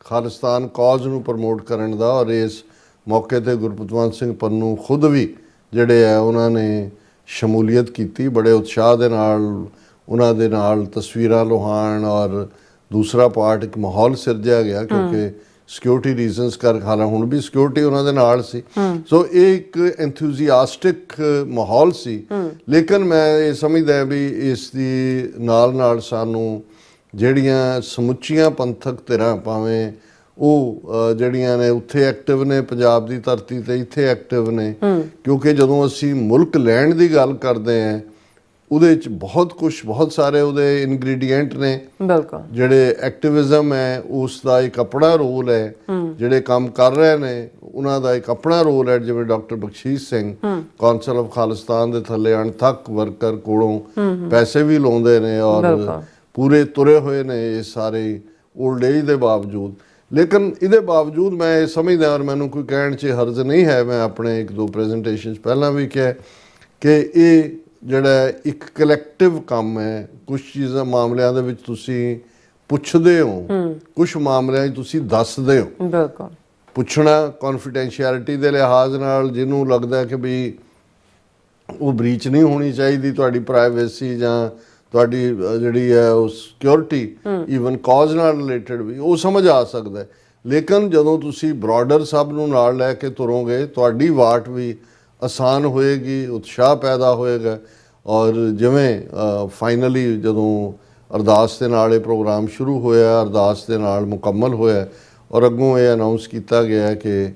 ਖਾਲਿਸਤਾਨ ਕਾਜ਼ ਨੂੰ ਪ੍ਰਮੋਟ ਕਰਨ ਦਾ, ਔਰ ਇਸ ਮੌਕੇ ਤੇ ਗੁਰਪਤਵੰਤ ਸਿੰਘ ਪੰਨੂ ਖੁਦ ਵੀ ਜਿਹੜੇ ਹੈ ਉਹਨਾਂ ਨੇ ਸ਼ਮੂਲੀਅਤ ਕੀਤੀ ਬੜੇ ਉਤਸ਼ਾਹ ਦੇ ਨਾਲ, ਉਹਨਾਂ ਦੇ ਨਾਲ ਤਸਵੀਰਾਂ ਲੁਹਾਣ, ਔਰ ਦੂਸਰਾ ਪਾਰਟ ਇੱਕ ਮਾਹੌਲ ਸਿਰਜਿਆ ਗਿਆ ਕਿਉਂਕਿ ਸਿਕਿਉਰਿਟੀ ਰੀਜ਼ਨਸ ਕਰ ਹਾਲਾਂ ਹੁਣ ਵੀ ਸਿਕਿਉਰਿਟੀ ਉਹਨਾਂ ਦੇ ਨਾਲ ਸੀ। ਸੋ ਇਹ ਇੱਕ ਐਂਥੂਸੀਆਸਟਿਕ ਮਾਹੌਲ ਸੀ। ਲੇਕਿਨ ਮੈਂ ਇਹ ਸਮਝਦਾ ਵੀ ਇਸ ਦੀ ਨਾਲ ਸਾਨੂੰ ਜਿਹੜੀਆਂ ਸਮੁੱਚੀਆਂ ਪੰਥਕ ਧਿਰਾਂ, ਭਾਵੇਂ ਉਹ ਜਿਹੜੀਆਂ ਨੇ ਉੱਥੇ ਐਕਟਿਵ ਨੇ, ਪੰਜਾਬ ਦੀ ਧਰਤੀ ਤੇ ਇੱਥੇ ਐਕਟਿਵ ਨੇ, ਕਿਉਂਕਿ ਜਦੋਂ ਅਸੀਂ ਮੁਲਕ ਲੈਣ ਦੀ ਗੱਲ ਕਰਦੇ ਹਾਂ ਉਹਦੇ 'ਚ ਬਹੁਤ ਕੁਝ, ਬਹੁਤ ਸਾਰੇ ਉਹਦੇ ਇਨਗਰੀਡੀਐਂਟ ਨੇ। ਜਿਹੜੇ ਐਕਟਿਵਿਜ਼ਮ ਹੈ ਉਸ ਦਾ ਇੱਕ ਆਪਣਾ ਰੋਲ ਹੈ, ਜਿਹੜੇ ਕੰਮ ਕਰ ਰਹੇ ਨੇ ਉਹਨਾਂ ਦਾ ਇੱਕ ਆਪਣਾ ਰੋਲ ਹੈ। ਜਿਵੇਂ doctor Bakhshish Singh Council of Khalistan ਦੇ ਥੱਲੇ ਅਣਥੱਕ ਵਰਕਰ ਕੋਲੋਂ ਪੈਸੇ ਵੀ ਲਾਉਂਦੇ ਨੇ ਔਰ ਪੂਰੇ ਤੁਰੇ ਹੋਏ ਨੇ ਇਹ ਸਾਰੇ ਓਲਡ ਏਜ ਦੇ ਬਾਵਜੂਦ। ਲੇਕਿਨ ਇਹਦੇ ਬਾਵਜੂਦ ਮੈਂ ਇਹ ਸਮਝਦਾ, ਔਰ ਮੈਨੂੰ ਕੋਈ ਕਹਿਣ 'ਚ ਹਰਜ਼ ਨਹੀਂ ਹੈ, ਮੈਂ ਆਪਣੇ 1-2 ਪ੍ਰੈਜੈਂਟੇਸ਼ਨਸ ਪਹਿਲਾਂ ਵੀ ਕਿਹਾ ਕਿ ਇਹ ਜਿਹੜਾ ਇੱਕ ਕਲੈਕਟਿਵ ਕੰਮ ਹੈ। ਕੁਝ ਚੀਜ਼ਾਂ ਮਾਮਲਿਆਂ ਦੇ ਵਿੱਚ ਤੁਸੀਂ ਪੁੱਛਦੇ ਹੋ, ਕੁਝ ਮਾਮਲਿਆਂ 'ਚ ਤੁਸੀਂ ਦੱਸਦੇ ਹੋ। ਪੁੱਛਣਾ ਕੌਨਫੀਡੈਂਸ਼ੀਅਲਿਟੀ ਦੇ ਲਿਹਾਜ਼ ਨਾਲ, ਜਿਹਨੂੰ ਲੱਗਦਾ ਕਿ ਵੀ ਉਹ ਬ੍ਰੀਚ ਨਹੀਂ ਹੋਣੀ ਚਾਹੀਦੀ ਤੁਹਾਡੀ ਪ੍ਰਾਈਵੇਸੀ ਜਾਂ ਤੁਹਾਡੀ ਜਿਹੜੀ ਹੈ ਉਹ ਸਿਕਿਉਰਿਟੀ, ਈਵਨ ਕਾਜ਼ ਨਾਲ ਰਿਲੇਟਡ ਵੀ ਉਹ ਸਮਝ ਆ ਸਕਦਾ। ਲੇਕਿਨ ਜਦੋਂ ਤੁਸੀਂ ਬ੍ਰੌਡਰ ਸਭ ਨੂੰ ਨਾਲ ਲੈ ਕੇ ਤੁਰੋਗੇ ਤੁਹਾਡੀ ਵਾਟ ਵੀ ਆਸਾਨ ਹੋਏਗੀ, ਉਤਸ਼ਾਹ ਪੈਦਾ ਹੋਏਗਾ। ਔਰ ਜਿਵੇਂ ਫਾਈਨਲੀ ਜਦੋਂ ਅਰਦਾਸ ਦੇ ਨਾਲ ਇਹ ਪ੍ਰੋਗਰਾਮ ਸ਼ੁਰੂ ਹੋਇਆ, ਅਰਦਾਸ ਦੇ ਨਾਲ ਮੁਕੰਮਲ ਹੋਇਆ, ਔਰ ਅੱਗੋਂ ਇਹ ਅਨਾਉਂਸ ਕੀਤਾ ਗਿਆ ਕਿ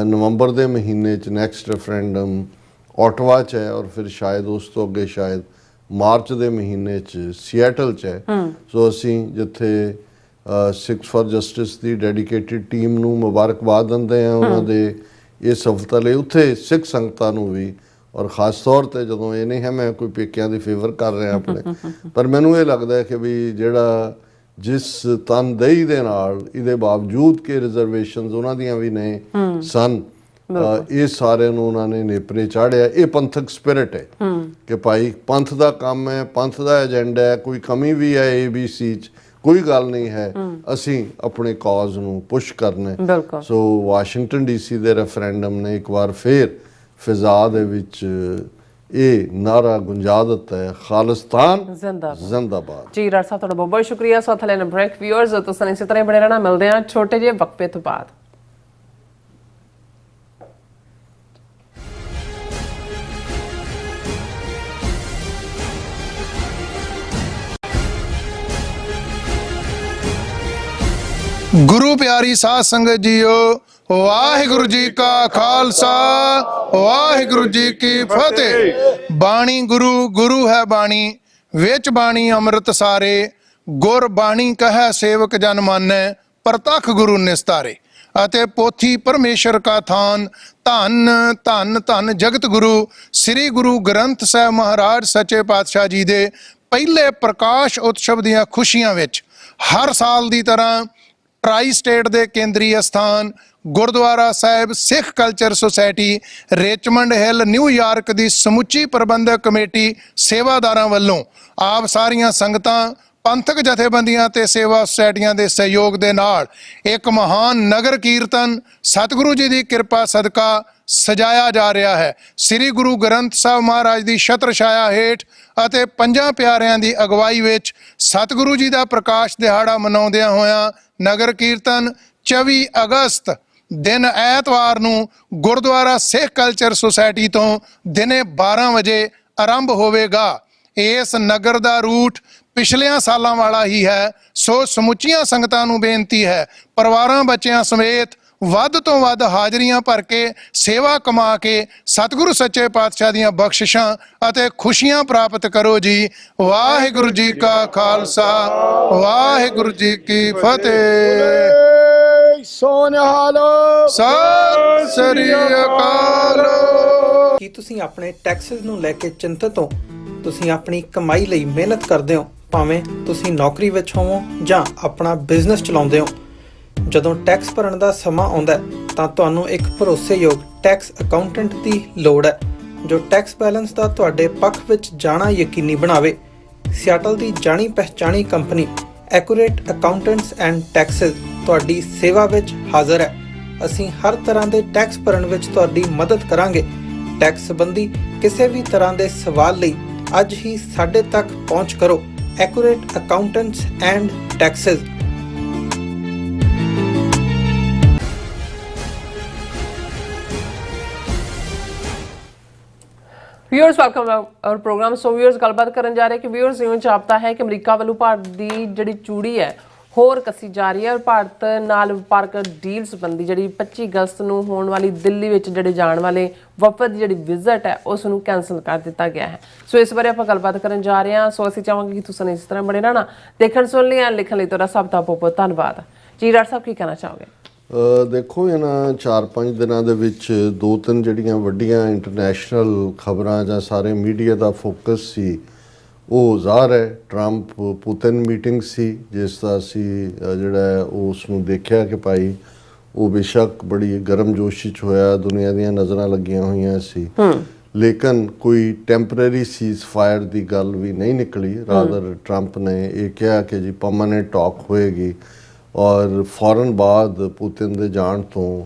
ਨਵੰਬਰ ਦੇ ਮਹੀਨੇ 'ਚ ਨੈਕਸਟ ਰੈਫਰੈਂਡਮ ਓਟਵਾ 'ਚ ਹੈ, ਔਰ ਫਿਰ ਸ਼ਾਇਦ ਉਸ ਤੋਂ ਅੱਗੇ ਸ਼ਾਇਦ ਮਾਰਚ ਦੇ ਮਹੀਨੇ 'ਚ ਸੀਐਟਲ 'ਚ ਹੈ। ਸੋ ਅਸੀਂ ਜਿੱਥੇ Sikhs for justice the dedicated team ਨੂੰ ਮੁਬਾਰਕਬਾਦ ਦਿੰਦੇ ਹਾਂ ਉਹਨਾਂ ਦੇ ਇਹ ਸਫਲਤਾ ਲਈ ਉੱਥੇ ਸਿੱਖ ਸੰਗਤਾਂ ਨੂੰ ਵੀ, ਔਰ ਖਾਸ ਤੌਰ ਤੇ ਜਦੋਂ ਇਹ ਨਹੀਂ ਹੈ ਮੈਂ ਕੋਈ ਪੇਕਿਆਂ ਦੀ ਫੇਵਰ ਕਰ ਰਿਹਾ ਆਪਣੇ, ਪਰ ਮੈਨੂੰ ਇਹ ਲੱਗਦਾ ਹੈ ਕਿ ਵੀ ਜਿਹੜਾ ਜਿਸ ਤਨਦੇਹੀ ਦੇ ਨਾਲ, ਇਹਦੇ ਬਾਵਜੂਦ ਕਿ ਰਿਜ਼ਰਵੇਸ਼ਨਸ ਉਹਨਾਂ ਦੀਆਂ ਵੀ ਨੇ ਸਨ, ਇਹ ਸਾਰਿਆਂ ਨੂੰ ਉਹਨਾਂ ਨੇ ਨੇਪਰੇ ਚਾੜਿਆ। ਇਹ ਪੰਥਕ ਸਪਿਰਿਟ ਹੈ ਕਿ ਭਾਈ ਪੰਥ ਦਾ ਕੰਮ ਹੈ, ਪੰਥ ਦਾ ਏਜੰਡਾ ਹੈ, ਕੋਈ ਕਮੀ ਵੀ ਹੈ ABC 'ਚ ਕੋਈ ਗੱਲ ਨਹੀਂ ਹੈ, ਅਸੀਂ ਆਪਣੇ ਕਾਜ਼ ਨੂੰ ਪੁਸ਼ ਕਰਨਾ ਹੈ। ਸੋ ਵਾਸ਼ਿੰਗਟਨ DC ਦੇ ਰੈਫਰੈਂਡਮ ਨੇ ਇੱਕ ਵਾਰ ਫੇਰ ਫਿਜ਼ਾ ਦੇ ਵਿੱਚ ਇਹ ਨਾਰਾ ਗੁੰਜਾ ਦਿੱਤਾ ਹੈ, ਖਾਲਿਸਤਾਨ ਜ਼ਿੰਦਾਬਾਦ। ਜੀ ਡਾਕਟਰ ਸਾਹਿਬ, ਤੁਹਾਡਾ ਬਹੁਤ ਬਹੁਤ ਸ਼ੁਕਰੀਆ। ਸੋ ਥਲੇ ਬ੍ਰੇਕ ਵਿਊਅਰਸ, ਤੁਸੀਂ ਇਸੇ ਤਰ੍ਹਾਂ ਬਣੇ ਰਹਿਣਾ। ਮਿਲਦੇ ਹਾਂ ਛੋਟੇ ਜਿਹੇ ਵਕਫੇ ਤੋਂ ਬਾਅਦ। ਗੁਰੂ ਪਿਆਰੀ ਸਾਧ ਸੰਗਤ ਜੀਓ, ਵਾਹਿਗੁਰੂ ਜੀ ਕਾ ਖਾਲਸਾ, ਵਾਹਿਗੁਰੂ ਜੀ ਕੀ ਫਤਿਹ। ਬਾਣੀ ਗੁਰੂ, ਗੁਰੂ ਹੈ ਬਾਣੀ, ਵਿੱਚ ਬਾਣੀ ਅੰਮ੍ਰਿਤ ਸਾਰੇ, ਗੁਰ ਬਾਣੀ ਕਹੈ ਸੇਵਕ ਜਨ ਮਾਨੈ, ਪ੍ਰਤੱਖ ਗੁਰੂ ਨਿਸਤਾਰੇ। ਅਤੇ ਪੋਥੀ ਪਰਮੇਸ਼ਰ ਕਾ ਥਾਨ, ਧੰਨ ਧੰਨ ਧੰਨ ਜਗਤ ਗੁਰੂ ਸ੍ਰੀ ਗੁਰੂ ਗ੍ਰੰਥ ਸਾਹਿਬ ਮਹਾਰਾਜ ਸੱਚੇ ਪਾਤਸ਼ਾਹ ਜੀ ਦੇ ਪਹਿਲੇ ਪ੍ਰਕਾਸ਼ ਉਤਸਵ ਦੀਆਂ ਖੁਸ਼ੀਆਂ ਵਿੱਚ ਹਰ ਸਾਲ ਦੀ ਤਰ੍ਹਾਂ ਟਰਾਈ ਸਟੇਟ ਦੇ ਕੇਂਦਰੀ ਅਸਥਾਨ Gurdwara Sahib Sikh Culture Society Richmond Hill New York ਦੀ ਸਮੁੱਚੀ ਪ੍ਰਬੰਧਕ ਕਮੇਟੀ ਸੇਵਾਦਾਰਾਂ ਵੱਲੋਂ ਆਪ ਸਾਰੀਆਂ ਸੰਗਤਾਂ, ਪੰਥਕ ਜਥੇਬੰਦੀਆਂ ਤੇ ਸੇਵਾ ਸੁਸਾਇਟੀਆਂ ਦੇ ਸਹਿਯੋਗ ਦੇ ਨਾਲ ਇੱਕ ਮਹਾਨ ਨਗਰ ਕੀਰਤਨ ਸਤਿਗੁਰੂ ਜੀ ਦੀ ਕਿਰਪਾ ਸਦਕਾ ਸਜਾਇਆ ਜਾ ਰਿਹਾ ਹੈ। ਸ੍ਰੀ ਗੁਰੂ ਗ੍ਰੰਥ ਸਾਹਿਬ ਮਹਾਰਾਜ ਦੀ ਛਤਰ ਛਾਇਆ ਹੇਠ ਅਤੇ ਪੰਜਾਂ ਪਿਆਰਿਆਂ ਦੀ ਅਗਵਾਈ ਵਿੱਚ ਸਤਿਗੁਰੂ ਜੀ ਦਾ ਪ੍ਰਕਾਸ਼ ਦਿਹਾੜਾ ਮਨਾਉਂਦਿਆਂ ਹੋਇਆਂ ਨਗਰ ਕੀਰਤਨ 24 ਅਗਸਤ ਦਿਨ ਐਤਵਾਰ ਨੂੰ ਗੁਰਦੁਆਰਾ ਸਿੱਖ ਕਲਚਰ ਸੁਸਾਇਟੀ ਤੋਂ ਦਿਨੇ 12 ਵਜੇ ਆਰੰਭ ਹੋਵੇਗਾ। ਇਸ ਨਗਰ ਦਾ ਰੂਟ ਪਿਛਲਿਆਂ ਸਾਲਾਂ ਵਾਲਾ ਹੀ ਹੈ। ਸੋ ਸਮੁੱਚੀਆਂ ਸੰਗਤਾਂ ਨੂੰ ਬੇਨਤੀ ਹੈ, ਪਰਿਵਾਰਾਂ ਬੱਚਿਆਂ ਸਮੇਤ ਵੱਧ ਤੋਂ ਵੱਧ ਹਾਜ਼ਰੀਆਂ ਭਰ ਕੇ ਸੇਵਾ ਕਮਾ ਕੇ ਸਤਿਗੁਰੂ ਸੱਚੇ ਪਾਤਸ਼ਾਹ ਦੀਆਂ ਬਖਸ਼ਿਸ਼ਾਂ ਅਤੇ ਖੁਸ਼ੀਆਂ ਪ੍ਰਾਪਤ ਕਰੋ ਜੀ। ਵਾਹਿਗੁਰੂ ਜੀ ਕਾ ਖਾਲਸਾ, ਵਾਹਿਗੁਰੂ ਜੀ ਕੀ ਫਤਿਹ। ਸਤਿ ਸ੍ਰੀ ਅਕਾਲ। ਕੀ ਤੁਸੀਂ ਆਪਣੇ ਟੈਕਸਸ ਨੂੰ ਲੈ ਕੇ ਚਿੰਤਤ ਹੋ? ਤੁਸੀਂ ਆਪਣੀ ਕਮਾਈ ਲਈ ਮਿਹਨਤ ਕਰਦੇ ਹੋ, ਭਾਵੇਂ ਤੁਸੀਂ ਨੌਕਰੀ ਵਿੱਚ ਹੋਵੋ ਜਾਂ ਆਪਣਾ ਬਿਜ਼ਨਸ ਚਲਾਉਂਦੇ ਹੋ। ਜਦੋਂ ਟੈਕਸ ਭਰਨ ਦਾ ਸਮਾਂ ਆਉਂਦਾ ਹੈ ਤਾਂ ਤੁਹਾਨੂੰ ਇੱਕ ਭਰੋਸੇਯੋਗ ਟੈਕਸ ਅਕਾਊਂਟੈਂਟ ਦੀ ਲੋੜ ਹੈ ਜੋ ਟੈਕਸ ਬੈਲੈਂਸ ਦਾ ਤੁਹਾਡੇ ਪੱਖ ਵਿੱਚ ਜਾਣਾ ਯਕੀਨੀ ਬਣਾਵੇ। ਸਿਆਟਲ ਦੀ ਜਾਣੀ ਪਛਾਣੀ company Accurate accountants and Taxes ਤੁਹਾਡੀ ਸੇਵਾ ਵਿੱਚ ਹਾਜ਼ਰ ਹੈ। ਅਸੀਂ ਹਰ ਤਰ੍ਹਾਂ ਦੇ ਟੈਕਸ ਭਰਨ ਵਿੱਚ ਤੁਹਾਡੀ ਮਦਦ ਕਰਾਂਗੇ। ਟੈਕਸ ਸੰਬੰਧੀ ਕਿਸੇ ਵੀ ਤਰ੍ਹਾਂ ਦੇ ਸਵਾਲ ਲਈ ਅੱਜ ਹੀ ਸਾਡੇ ਤੱਕ ਪਹੁੰਚ ਕਰੋ। Accurate accountants and taxes. Viewers, welcome our program. So viewers, ਗੱਲਬਾਤ ਕਰਨ ਜਾ ਰਹੇ ਕਿ ਵਿਊਅਰਸ ਇਉਂ ਜਾਪਦਾ ਹੈ ਕਿ ਅਮਰੀਕਾ ਵੱਲੋਂ ਭਾਰਤ ਦੀ ਜਿਹੜੀ ਚੂੜੀ ਹੈ ਹੋਰ ਕੱਸੀ ਜਾ ਰਹੀ ਹੈ ਔਰ ਭਾਰਤ ਨਾਲ ਵਪਾਰਕ ਡੀਲ ਸੰਬੰਧੀ ਜਿਹੜੀ 25 ਅਗਸਤ ਨੂੰ ਹੋਣ ਵਾਲੀ ਦਿੱਲੀ ਵਿੱਚ ਜਿਹੜੇ ਜਾਣ ਵਾਲੇ ਵਫਦ ਦੀ ਜਿਹੜੀ ਵਿਜ਼ਿਟ ਹੈ ਉਸ ਨੂੰ ਕੈਂਸਲ ਕਰ ਦਿੱਤਾ ਗਿਆ ਹੈ। ਸੋ ਇਸ ਬਾਰੇ ਆਪਾਂ ਗੱਲਬਾਤ ਕਰਨ ਜਾ ਰਹੇ ਹਾਂ। ਸੋ ਅਸੀਂ ਚਾਹਾਂਗੇ ਕਿ ਤੁਸੀਂ ਇਸ ਤਰ੍ਹਾਂ ਬਣੇ ਰਹਿਣਾ। ਦੇਖਣ ਸੁਣ ਲਈ ਲਿਖਣ ਲਈ ਤੁਹਾਡਾ ਸਭ ਦਾ ਬਹੁਤ ਬਹੁਤ ਧੰਨਵਾਦ ਜੀ। ਡਾਕਟਰ ਸਾਹਿਬ, ਕੀ ਕਹਿਣਾ ਚਾਹੋਗੇ? ਦੇਖੋ, ਇਹਨਾਂ 4-5 ਦਿਨਾਂ ਦੇ ਵਿੱਚ 2-3 ਜਿਹੜੀਆਂ ਵੱਡੀਆਂ ਇੰਟਰਨੈਸ਼ਨਲ ਖਬਰਾਂ ਜਾਂ ਸਾਰੇ ਮੀਡੀਆ ਦਾ ਫੋਕਸ ਸੀ ਉਹ ਜ਼ਾਹਰ ਹੈ ਟਰੰਪ ਪੁਤਿਨ ਮੀਟਿੰਗ ਸੀ, ਜਿਸ ਦਾ ਅਸੀਂ ਜਿਹੜਾ ਉਸ ਨੂੰ ਦੇਖਿਆ ਕਿ ਭਾਈ ਉਹ ਬੇਸ਼ੱਕ ਬੜੀ ਗਰਮਜੋਸ਼ੀ 'ਚ ਹੋਇਆ, ਦੁਨੀਆ ਦੀਆਂ ਨਜ਼ਰਾਂ ਲੱਗੀਆਂ ਹੋਈਆਂ ਸੀ, ਲੇਕਿਨ ਕੋਈ ਟੈਂਪਰੇਰੀ ਸੀਜ਼ ਫਾਇਰ ਦੀ ਗੱਲ ਵੀ ਨਹੀਂ ਨਿਕਲੀ। ਰਾਦਰ ਟਰੰਪ ਨੇ ਇਹ ਕਿਹਾ ਕਿ ਜੀ ਪਰਮਾਨੈਂਟ ਟਾਕ ਹੋਏਗੀ। ਔਰ ਫੌਰਨ ਬਾਅਦ ਪੁਤਿਨ ਦੇ ਜਾਣ ਤੋਂ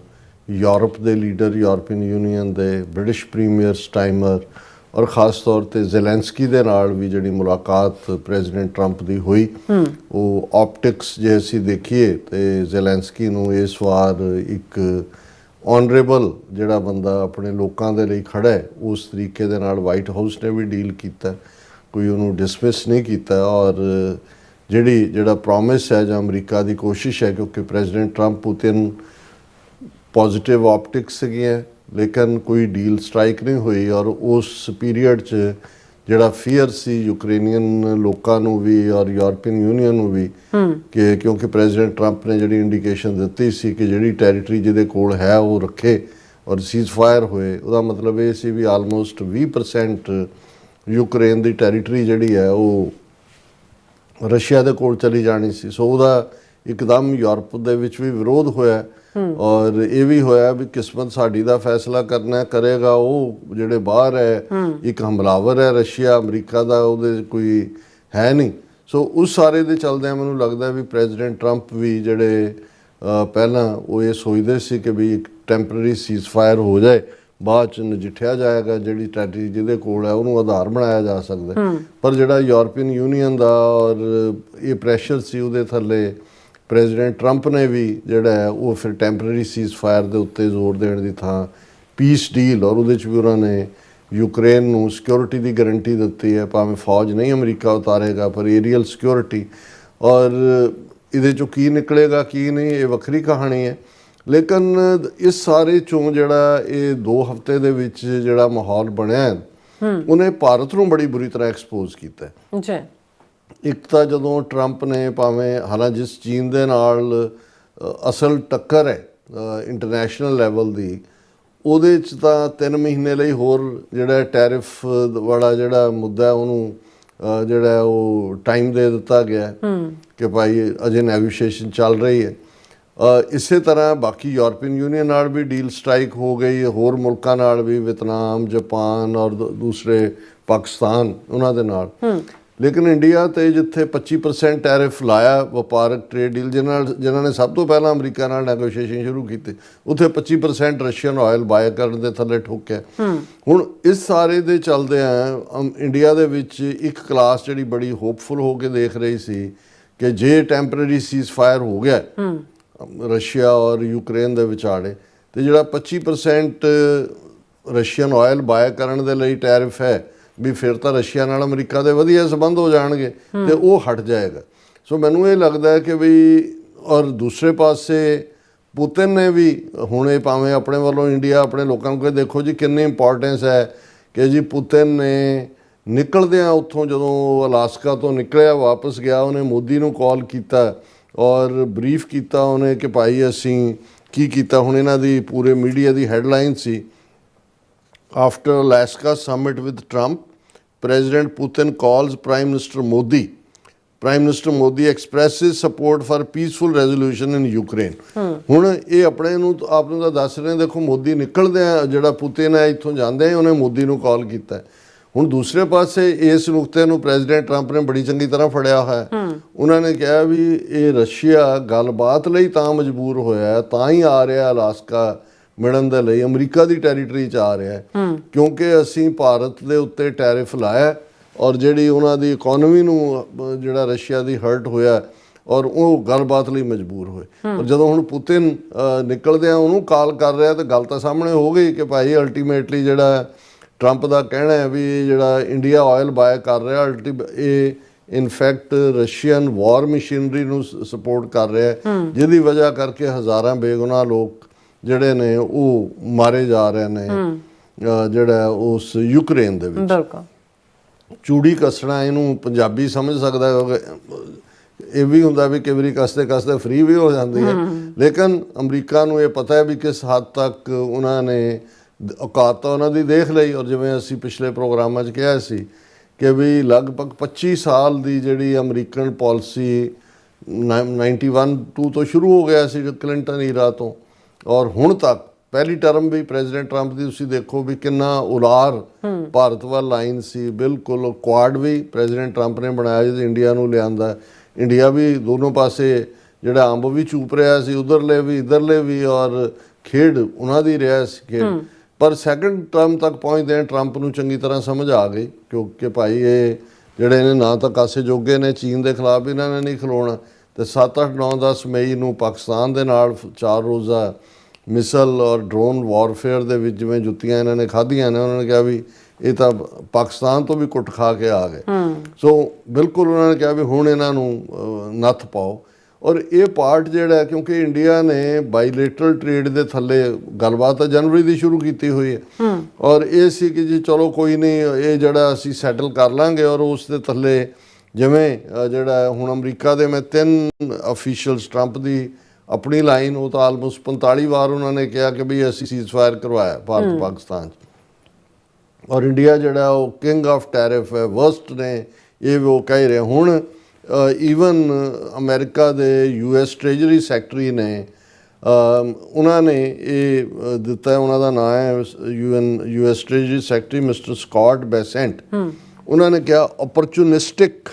ਯੂਰਪ ਦੇ ਲੀਡਰ, ਯੂਰਪੀਅਨ ਯੂਨੀਅਨ ਦੇ, ਬ੍ਰਿਟਿਸ਼ ਪ੍ਰੀਮੀਅਰ ਸਟਾਈਮਰ ਔਰ ਖ਼ਾਸ ਤੌਰ 'ਤੇ ਜ਼ੈਲੈਂਸਕੀ ਦੇ ਨਾਲ ਵੀ ਜਿਹੜੀ ਮੁਲਾਕਾਤ ਪ੍ਰੈਜ਼ੀਡੈਂਟ ਟਰੰਪ ਦੀ ਹੋਈ ਉਹ ਆਪਟਿਕਸ ਜੇ ਅਸੀਂ ਦੇਖੀਏ ਤੇ ਜ਼ੈਲੈਂਸਕੀ ਨੂੰ ਇਸ ਵਾਰ ਇੱਕ ਆਨਰੇਬਲ ਜਿਹੜਾ ਬੰਦਾ ਆਪਣੇ ਲੋਕਾਂ ਦੇ ਲਈ ਖੜਾ ਹੈ ਉਸ ਤਰੀਕੇ ਦੇ ਨਾਲ ਵਾਈਟ ਹਾਊਸ ਨੇ ਵੀ ਡੀਲ ਕੀਤਾ, ਕੋਈ ਉਹਨੂੰ ਡਿਸਮਿਸ ਨਹੀਂ ਕੀਤਾ। ਔਰ ਜਿਹੜਾ ਪ੍ਰੋਮਿਸ ਹੈ ਜਾਂ ਅਮਰੀਕਾ ਦੀ ਕੋਸ਼ਿਸ਼ ਹੈ, ਕਿਉਂਕਿ president Trump Putin positive optics ਸੀਗੀਆਂ ਲੇਕਿਨ ਕੋਈ ਡੀਲ ਸਟ੍ਰਾਈਕ ਨਹੀਂ ਹੋਈ। ਔਰ ਉਸ ਪੀਰੀਅਡ 'ਚ ਜਿਹੜਾ ਫੀਅਰ ਸੀ ਯੂਕਰੇਨੀਅਨ ਲੋਕਾਂ ਨੂੰ ਵੀ ਔਰ ਯੂਰਪੀਅਨ ਯੂਨੀਅਨ ਨੂੰ ਵੀ ਕਿ ਕਿਉਂਕਿ ਪ੍ਰੈਜ਼ੀਡੈਂਟ ਟਰੰਪ ਨੇ ਜਿਹੜੀ ਇੰਡੀਕੇਸ਼ਨ ਦਿੱਤੀ ਸੀ ਕਿ ਜਿਹੜੀ ਟੈਰੀਟਰੀ ਜਿਹਦੇ ਕੋਲ ਹੈ ਉਹ ਰੱਖੇ ਔਰ ਸੀਜ਼ਫਾਇਰ ਹੋਏ, ਉਹਦਾ ਮਤਲਬ ਇਹ ਸੀ ਵੀ ਆਲਮੋਸਟ 20% ਯੂਕਰੇਨ ਦੀ ਟੈਰੀਟਰੀ ਜਿਹੜੀ ਹੈ ਉਹ ਰਸ਼ੀਆ ਦੇ ਕੋਲ ਚਲੀ ਜਾਣੀ ਸੀ। ਸੋ ਉਹਦਾ ਇੱਕਦਮ ਯੂਰਪ ਦੇ ਵਿੱਚ ਵੀ ਵਿਰੋਧ ਹੋਇਆ ਔਰ ਇਹ ਵੀ ਹੋਇਆ ਵੀ ਕਿਸਮਤ ਸਾਡੀ ਦਾ ਫੈਸਲਾ ਕਰੇਗਾ ਉਹ ਜਿਹੜੇ ਬਾਹਰ ਹੈ। ਇੱਕ ਹਮਲਾਵਰ ਹੈ ਰਸ਼ੀਆ, ਅਮਰੀਕਾ ਦਾ ਉਹਦੇ ਕੋਈ ਹੈ ਨਹੀਂ। ਸੋ ਉਸ ਸਾਰੇ ਦੇ ਚੱਲਦਿਆਂ ਮੈਨੂੰ ਲੱਗਦਾ ਵੀ ਪ੍ਰੈਜ਼ੀਡੈਂਟ ਟਰੰਪ ਵੀ ਜਿਹੜੇ ਪਹਿਲਾਂ ਉਹ ਇਹ ਸੋਚਦੇ ਸੀ ਕਿ ਵੀ ਇੱਕ ਟੈਂਪਰੇਰੀ ਸੀਜ਼ਫਾਇਰ ਹੋ ਜਾਏ, ਬਾਅਦ ਚ ਨਜਿੱਠਿਆ ਜਾਏਗਾ, ਜਿਹੜੀ ਸਟ੍ਰੈਟਜੀ ਜਿਹਦੇ ਕੋਲ ਹੈ ਉਹਨੂੰ ਆਧਾਰ ਬਣਾਇਆ ਜਾ ਸਕਦਾ। ਪਰ ਜਿਹੜਾ ਯੂਰਪੀਅਨ ਯੂਨੀਅਨ ਦਾ ਔਰ ਇਹ ਪ੍ਰੈਸ਼ਰ ਸੀ, ਉਹਦੇ ਥੱਲੇ ਪ੍ਰੈਜ਼ੀਡੈਂਟ ਟਰੰਪ ਨੇ ਵੀ ਜਿਹੜਾ ਹੈ ਉਹ ਫਿਰ ਟੈਂਪਰੇਰੀ ਸੀਜ਼ਫਾਇਰ ਦੇ ਉੱਤੇ ਜ਼ੋਰ ਦੇਣ ਦੀ ਥਾਂ ਪੀਸ ਡੀਲ, ਔਰ ਉਹਦੇ 'ਚ ਵੀ ਉਹਨਾਂ ਨੇ ਯੂਕਰੇਨ ਨੂੰ ਸਿਕਿਉਰਿਟੀ ਦੀ ਗਰੰਟੀ ਦਿੱਤੀ ਹੈ, ਭਾਵੇਂ ਫੌਜ ਨਹੀਂ ਅਮਰੀਕਾ ਉਤਾਰੇਗਾ ਪਰ ਏਰੀਅਲ ਸਿਕਿਉਰਿਟੀ। ਔਰ ਇਹਦੇ 'ਚੋਂ ਕੀ ਨਿਕਲੇਗਾ ਕੀ ਨਹੀਂ ਇਹ ਵੱਖਰੀ ਕਹਾਣੀ ਹੈ। ਲੇਕਿਨ ਇਸ ਸਾਰੇ 'ਚੋਂ ਜਿਹੜਾ ਇਹ 2 ਹਫ਼ਤੇ ਦੇ ਵਿੱਚ ਜਿਹੜਾ ਮਾਹੌਲ ਬਣਿਆ ਉਹਨੇ ਭਾਰਤ ਨੂੰ ਬੜੀ ਬੁਰੀ ਤਰ੍ਹਾਂ ਐਕਸਪੋਜ਼ ਕੀਤਾ ਜੀ। ਇੱਕ ਤਾਂ ਜਦੋਂ ਟਰੰਪ ਨੇ ਭਾਵੇਂ ਹਾਲਾਂਕਿ ਜਿਸ ਚੀਨ ਦੇ ਨਾਲ ਅਸਲ ਟੱਕਰ ਹੈ ਇੰਟਰਨੈਸ਼ਨਲ ਲੈਵਲ ਦੀ, ਉਹਦੇ 'ਚ ਤਾਂ 3 ਮਹੀਨੇ ਲਈ ਹੋਰ ਜਿਹੜਾ ਟੈਰਿਫ ਵਾਲਾ ਜਿਹੜਾ ਮੁੱਦਾ ਉਹਨੂੰ ਜਿਹੜਾ ਉਹ ਟਾਈਮ ਦੇ ਦਿੱਤਾ ਗਿਆ ਕਿ ਭਾਈ ਅਜੇ ਨੈਗੋਸ਼ੀਏਸ਼ਨ ਚੱਲ ਰਹੀ ਹੈ। ਇਸੇ ਤਰ੍ਹਾਂ ਬਾਕੀ ਯੂਰਪੀਅਨ ਯੂਨੀਅਨ ਨਾਲ ਵੀ ਡੀਲ ਸਟ੍ਰਾਈਕ ਹੋ ਗਈ, ਹੋਰ ਮੁਲਕਾਂ ਨਾਲ ਵੀ, ਵਿਤਨਾਮ, ਜਾਪਾਨ ਔਰ ਦੂਸਰੇ ਪਾਕਿਸਤਾਨ ਉਹਨਾਂ ਦੇ ਨਾਲ। ਲੇਕਿਨ ਇੰਡੀਆ ਤੇ ਜਿੱਥੇ 25% ਟੈਰਿਫ ਲਾਇਆ ਵਪਾਰਕ ਟ੍ਰੇਡ ਡੀਲ ਜਿਨ੍ਹਾਂ ਨੇ ਸਭ ਤੋਂ ਪਹਿਲਾਂ ਅਮਰੀਕਾ ਨਾਲ ਨੈਗੋਸ਼ੀਏਸ਼ਨ ਸ਼ੁਰੂ ਕੀਤੀ, ਉੱਥੇ 25% ਰਸ਼ੀਅਨ ਆਇਲ ਬਾਏ ਕਰਨ ਦੇ ਥੱਲੇ ਠੋਕਿਆ। ਹੁਣ ਇਸ ਸਾਰੇ ਦੇ ਚੱਲਦੇ ਆ ਇੰਡੀਆ ਦੇ ਵਿੱਚ ਇੱਕ ਕਲਾਸ ਜਿਹੜੀ ਬੜੀ ਹੋਪਫੁਲ ਹੋ ਕੇ ਦੇਖ ਰਹੀ ਸੀ ਕਿ ਜੇ ਟੈਂਪਰੇਰੀ ਸੀਜ਼ਫਾਇਰ ਹੋ ਗਿਆ ਰਸ਼ੀਆ ਔਰ ਯੂਕਰੇਨ ਦੇ ਵਿਚਾਲੇ, ਤੇ ਜਿਹੜਾ 25% ਰਸ਼ੀਅਨ ਆਇਲ ਬਾਏ ਕਰਨ ਦੇ ਲਈ ਟੈਰਿਫ ਹੈ ਵੀ ਫਿਰ ਤਾਂ ਰਸ਼ੀਆ ਨਾਲ ਅਮਰੀਕਾ ਦੇ ਵਧੀਆ ਸੰਬੰਧ ਹੋ ਜਾਣਗੇ ਤੇ ਉਹ ਹਟ ਜਾਏਗਾ। ਸੋ ਮੈਨੂੰ ਇਹ ਲੱਗਦਾ ਕਿ ਵੀ ਔਰ ਦੂਸਰੇ ਪਾਸੇ ਪੁਤਿਨ ਨੇ ਵੀ ਹੁਣ ਇਹ ਭਾਵੇਂ ਆਪਣੇ ਵੱਲੋਂ ਇੰਡੀਆ ਆਪਣੇ ਲੋਕਾਂ ਨੂੰ ਕਹਿੰਦੇ ਦੇਖੋ ਜੀ ਕਿੰਨੀ ਇੰਪੋਰਟੈਂਸ ਹੈ ਕਿ ਜੀ ਪੁਤਿਨ ਨੇ ਨਿਕਲਦਿਆਂ ਉੱਥੋਂ ਜਦੋਂ ਅਲਾਸਕਾ ਤੋਂ ਨਿਕਲਿਆ ਵਾਪਸ ਗਿਆ, ਉਹਨੇ ਮੋਦੀ ਨੂੰ ਕਾਲ ਕੀਤਾ ਔਰ ਬਰੀਫ ਕੀਤਾ ਉਹਨੇ ਕਿ ਭਾਈ ਅਸੀਂ ਕੀ ਕੀਤਾ। ਹੁਣ ਇਹਨਾਂ ਦੀ ਪੂਰੇ media the headline C, After Alaska summit with Trump, President Putin calls Prime Minister Modi. Prime Minister Modi expresses support for peaceful resolution in Ukraine. ਹੁਣ ਇਹ ਆਪਣੇ ਨੂੰ ਆਪ ਨੂੰ ਤਾਂ ਦੱਸ ਰਹੇ ਦੇਖੋ ਮੋਦੀ ਨਿਕਲਦੇ ਆ, ਜਿਹੜਾ ਪੁਤਿਨ ਹੈ ਇੱਥੋਂ ਜਾਂਦੇ ਆ, ਉਹਨੇ ਮੋਦੀ ਨੂੰ ਕਾਲ ਕੀਤਾ। ਹੁਣ ਦੂਸਰੇ ਪਾਸੇ ਇਸ ਨੁਕਤੇ ਨੂੰ ਪ੍ਰੈਜ਼ੀਡੈਂਟ ਟਰੰਪ ਨੇ ਬੜੀ ਚੰਗੀ ਤਰ੍ਹਾਂ ਫੜਿਆ ਹੋਇਆ। ਉਹਨਾਂ ਨੇ ਕਿਹਾ ਵੀ ਇਹ ਰਸ਼ੀਆ ਗੱਲਬਾਤ ਲਈ ਤਾਂ ਮਜਬੂਰ ਹੋਇਆ, ਤਾਂ ਹੀ ਆ ਰਿਹਾ ਅਲਾਸਕਾ ਮਿਲਣ ਦੇ ਲਈ, ਅਮਰੀਕਾ ਦੀ ਟੈਰੀਟਰੀ 'ਚ ਆ ਰਿਹਾ ਕਿਉਂਕਿ ਅਸੀਂ ਭਾਰਤ ਦੇ ਉੱਤੇ ਟੈਰਿਫ ਲਾਇਆ ਔਰ ਜਿਹੜੀ ਉਹਨਾਂ ਦੀ ਇਕੋਨਮੀ ਨੂੰ ਜਿਹੜਾ ਰਸ਼ੀਆ ਦੀ ਹਰਟ ਹੋਇਆ ਔਰ ਉਹ ਗੱਲਬਾਤ ਲਈ ਮਜਬੂਰ ਹੋਏ। ਔਰ ਜਦੋਂ ਹੁਣ ਪੁਤਿਨ ਨਿਕਲਦਿਆਂ ਉਹਨੂੰ ਕਾਲ ਕਰ ਰਿਹਾ ਤਾਂ ਗੱਲ ਤਾਂ ਸਾਹਮਣੇ ਹੋ ਗਈ ਕਿ ਭਾਈ ਅਲਟੀਮੇਟਲੀ ਜਿਹੜਾ ਟਰੰਪ ਦਾ ਕਹਿਣਾ ਹੈ ਵੀ ਜਿਹੜਾ ਇੰਡੀਆ ਆਇਲ ਬਾਏ ਕਰ ਰਿਹਾ ਇਹ ਇਨਫੈਕਟ ਰਸ਼ੀਅਨ ਵਾਰ ਮਸ਼ੀਨਰੀ ਨੂੰ ਸਪੋਰਟ ਕਰ ਰਿਹਾ, ਜਿਹਦੀ ਵਜ੍ਹਾ ਕਰਕੇ ਹਜ਼ਾਰਾਂ ਬੇਗੁਨਾਹ ਲੋਕ ਜਿਹੜੇ ਨੇ ਉਹ ਮਾਰੇ ਜਾ ਰਹੇ ਨੇ ਜਿਹੜਾ ਉਸ ਯੂਕਰੇਨ ਦੇ ਵਿੱਚ। ਚੂੜੀ ਕੱਸਣਾ ਇਹਨੂੰ ਪੰਜਾਬੀ ਸਮਝ ਸਕਦਾ, ਇਹ ਵੀ ਹੁੰਦਾ ਵੀ ਕਈ ਵਾਰੀ ਕੱਸਦੇ ਕੱਸਦੇ ਫ੍ਰੀ ਵੀ ਹੋ ਜਾਂਦੀ ਹੈ। ਲੇਕਿਨ ਅਮਰੀਕਾ ਨੂੰ ਇਹ ਪਤਾ ਹੈ ਵੀ ਕਿਸ ਹੱਦ ਤੱਕ ਉਹਨਾਂ ਨੇ ਔਕਾਤ ਉਹਨਾਂ ਦੀ ਦੇਖ ਲਈ। ਔਰ ਜਿਵੇਂ ਅਸੀਂ ਪਿਛਲੇ ਪ੍ਰੋਗਰਾਮਾਂ 'ਚ ਕਿਹਾ ਸੀ ਕਿ ਵੀ ਲਗਭਗ 25 ਸਾਲ ਦੀ ਜਿਹੜੀ ਅਮਰੀਕਨ ਪਾਲਿਸੀ 91-2 ਤੋਂ ਸ਼ੁਰੂ ਹੋ ਗਿਆ ਸੀ ਕਲਿੰਟਨ ਈਰਾ ਤੋਂ, ਔਰ ਹੁਣ ਤੱਕ ਪਹਿਲੀ ਟਰਮ ਵੀ ਪ੍ਰੈਜ਼ੀਡੈਂਟ ਟਰੰਪ ਦੀ ਤੁਸੀਂ ਦੇਖੋ ਵੀ ਕਿੰਨਾ ਉਲਾਰ ਭਾਰਤ ਵੱਲ ਲਾਈਨ ਸੀ। ਬਿਲਕੁਲ ਕੁਆਡ ਵੀ ਪ੍ਰੈਜ਼ੀਡੈਂਟ ਟਰੰਪ ਨੇ ਬਣਾਇਆ ਜਿਹਦੇ ਇੰਡੀਆ ਨੂੰ ਲਿਆਂਦਾ, ਇੰਡੀਆ ਵੀ ਦੋਨੋਂ ਪਾਸੇ ਜਿਹੜਾ ਅੰਬ ਵੀ ਚੂਪ ਰਿਹਾ ਸੀ, ਉਧਰਲੇ ਵੀ ਇੱਧਰਲੇ ਵੀ, ਔਰ ਖੇਡ ਉਹਨਾਂ ਦੀ ਰਿਹਾ ਸੀ ਖੇਡ। ਪਰ ਸੈਕੰਡ ਟਰਮ ਤੱਕ ਪਹੁੰਚਦੇ ਟਰੰਪ ਨੂੰ ਚੰਗੀ ਤਰ੍ਹਾਂ ਸਮਝ ਆ ਗਈ ਕਿਉਂਕਿ ਭਾਈ ਇਹ ਜਿਹੜੇ ਨੇ ਨਾ ਤਾਂ ਕਾਸੇ ਜੋਗੇ ਨੇ, ਚੀਨ ਦੇ ਖਿਲਾਫ ਇਹਨਾਂ ਨੇ ਨਹੀਂ ਖਲੋਣਾ। ਤੇ 7, 8, 9, 10 ਮਈ ਨੂੰ ਪਾਕਿਸਤਾਨ ਦੇ ਨਾਲ 4 ਰੋਜ਼ਾ ਮਿਸਲ ਔਰ ਡਰੋਨ ਵਾਰਫੇਅਰ ਦੇ ਵਿੱਚ ਜਿਵੇਂ ਜੁੱਤੀਆਂ ਇਹਨਾਂ ਨੇ ਖਾਧੀਆਂ ਨੇ, ਉਹਨਾਂ ਨੇ ਕਿਹਾ ਵੀ ਇਹ ਤਾਂ ਪਾਕਿਸਤਾਨ ਤੋਂ ਵੀ ਕੁੱਟ ਖਾ ਕੇ ਆ ਗਏ। ਸੋ ਬਿਲਕੁਲ ਉਹਨਾਂ ਨੇ ਕਿਹਾ ਵੀ ਹੁਣ ਇਹਨਾਂ ਨੂੰ ਨੱਥ ਪਾਓ। ਔਰ ਇਹ ਪਾਰਟ ਜਿਹੜਾ ਕਿਉਂਕਿ ਇੰਡੀਆ ਨੇ ਬਾਈਲੇਟਰਲ ਟ੍ਰੇਡ ਦੇ ਥੱਲੇ ਗੱਲਬਾਤ ਤਾਂ ਜਨਵਰੀ ਦੀ ਸ਼ੁਰੂ ਕੀਤੀ ਹੋਈ ਹੈ ਔਰ ਇਹ ਸੀ ਕਿ ਜੀ ਚਲੋ ਕੋਈ ਨਹੀਂ ਇਹ ਜਿਹੜਾ ਅਸੀਂ ਸੈਟਲ ਕਰ ਲਾਂਗੇ। ਔਰ ਉਸ ਦੇ ਥੱਲੇ ਜਿਵੇਂ ਜਿਹੜਾ ਹੁਣ ਅਮਰੀਕਾ ਦੇ ਮੈਂ 3 ਅਫੀਸ਼ੀਅਲਸ ਟਰੰਪ ਦੀ ਆਪਣੀ ਲਾਈਨ ਉਹ ਤਾਂ ਆਲਮੋਸਟ 45 ਵਾਰ ਉਹਨਾਂ ਨੇ ਕਿਹਾ ਕਿ ਵੀ ਅਸੀਂ ਸੀਜ਼ਫਾਇਰ ਕਰਵਾਇਆ ਭਾਰਤ ਪਾਕਿਸਤਾਨ 'ਚ, ਔਰ ਇੰਡੀਆ ਜਿਹੜਾ ਉਹ ਕਿੰਗ ਆਫ ਟੈਰਿਫ ਹੈ, ਵਰਸਟ ਨੇ, ਇਹ ਉਹ ਕਹਿ ਰਹੇ। ਹੁਣ ਈਵਨ ਅਮਰੀਕਾ ਦੇ US ਟ੍ਰੇਜਰੀ ਸੈਕਟਰੀ ਨੇ ਉਹਨਾਂ ਨੇ ਇਹ ਦਿੱਤਾ, ਉਹਨਾਂ ਦਾ ਨਾਮ ਹੈ US treasury secretary mister Scott Bessent. ਉਹਨਾਂ ਨੇ ਕਿਹਾ opportunistic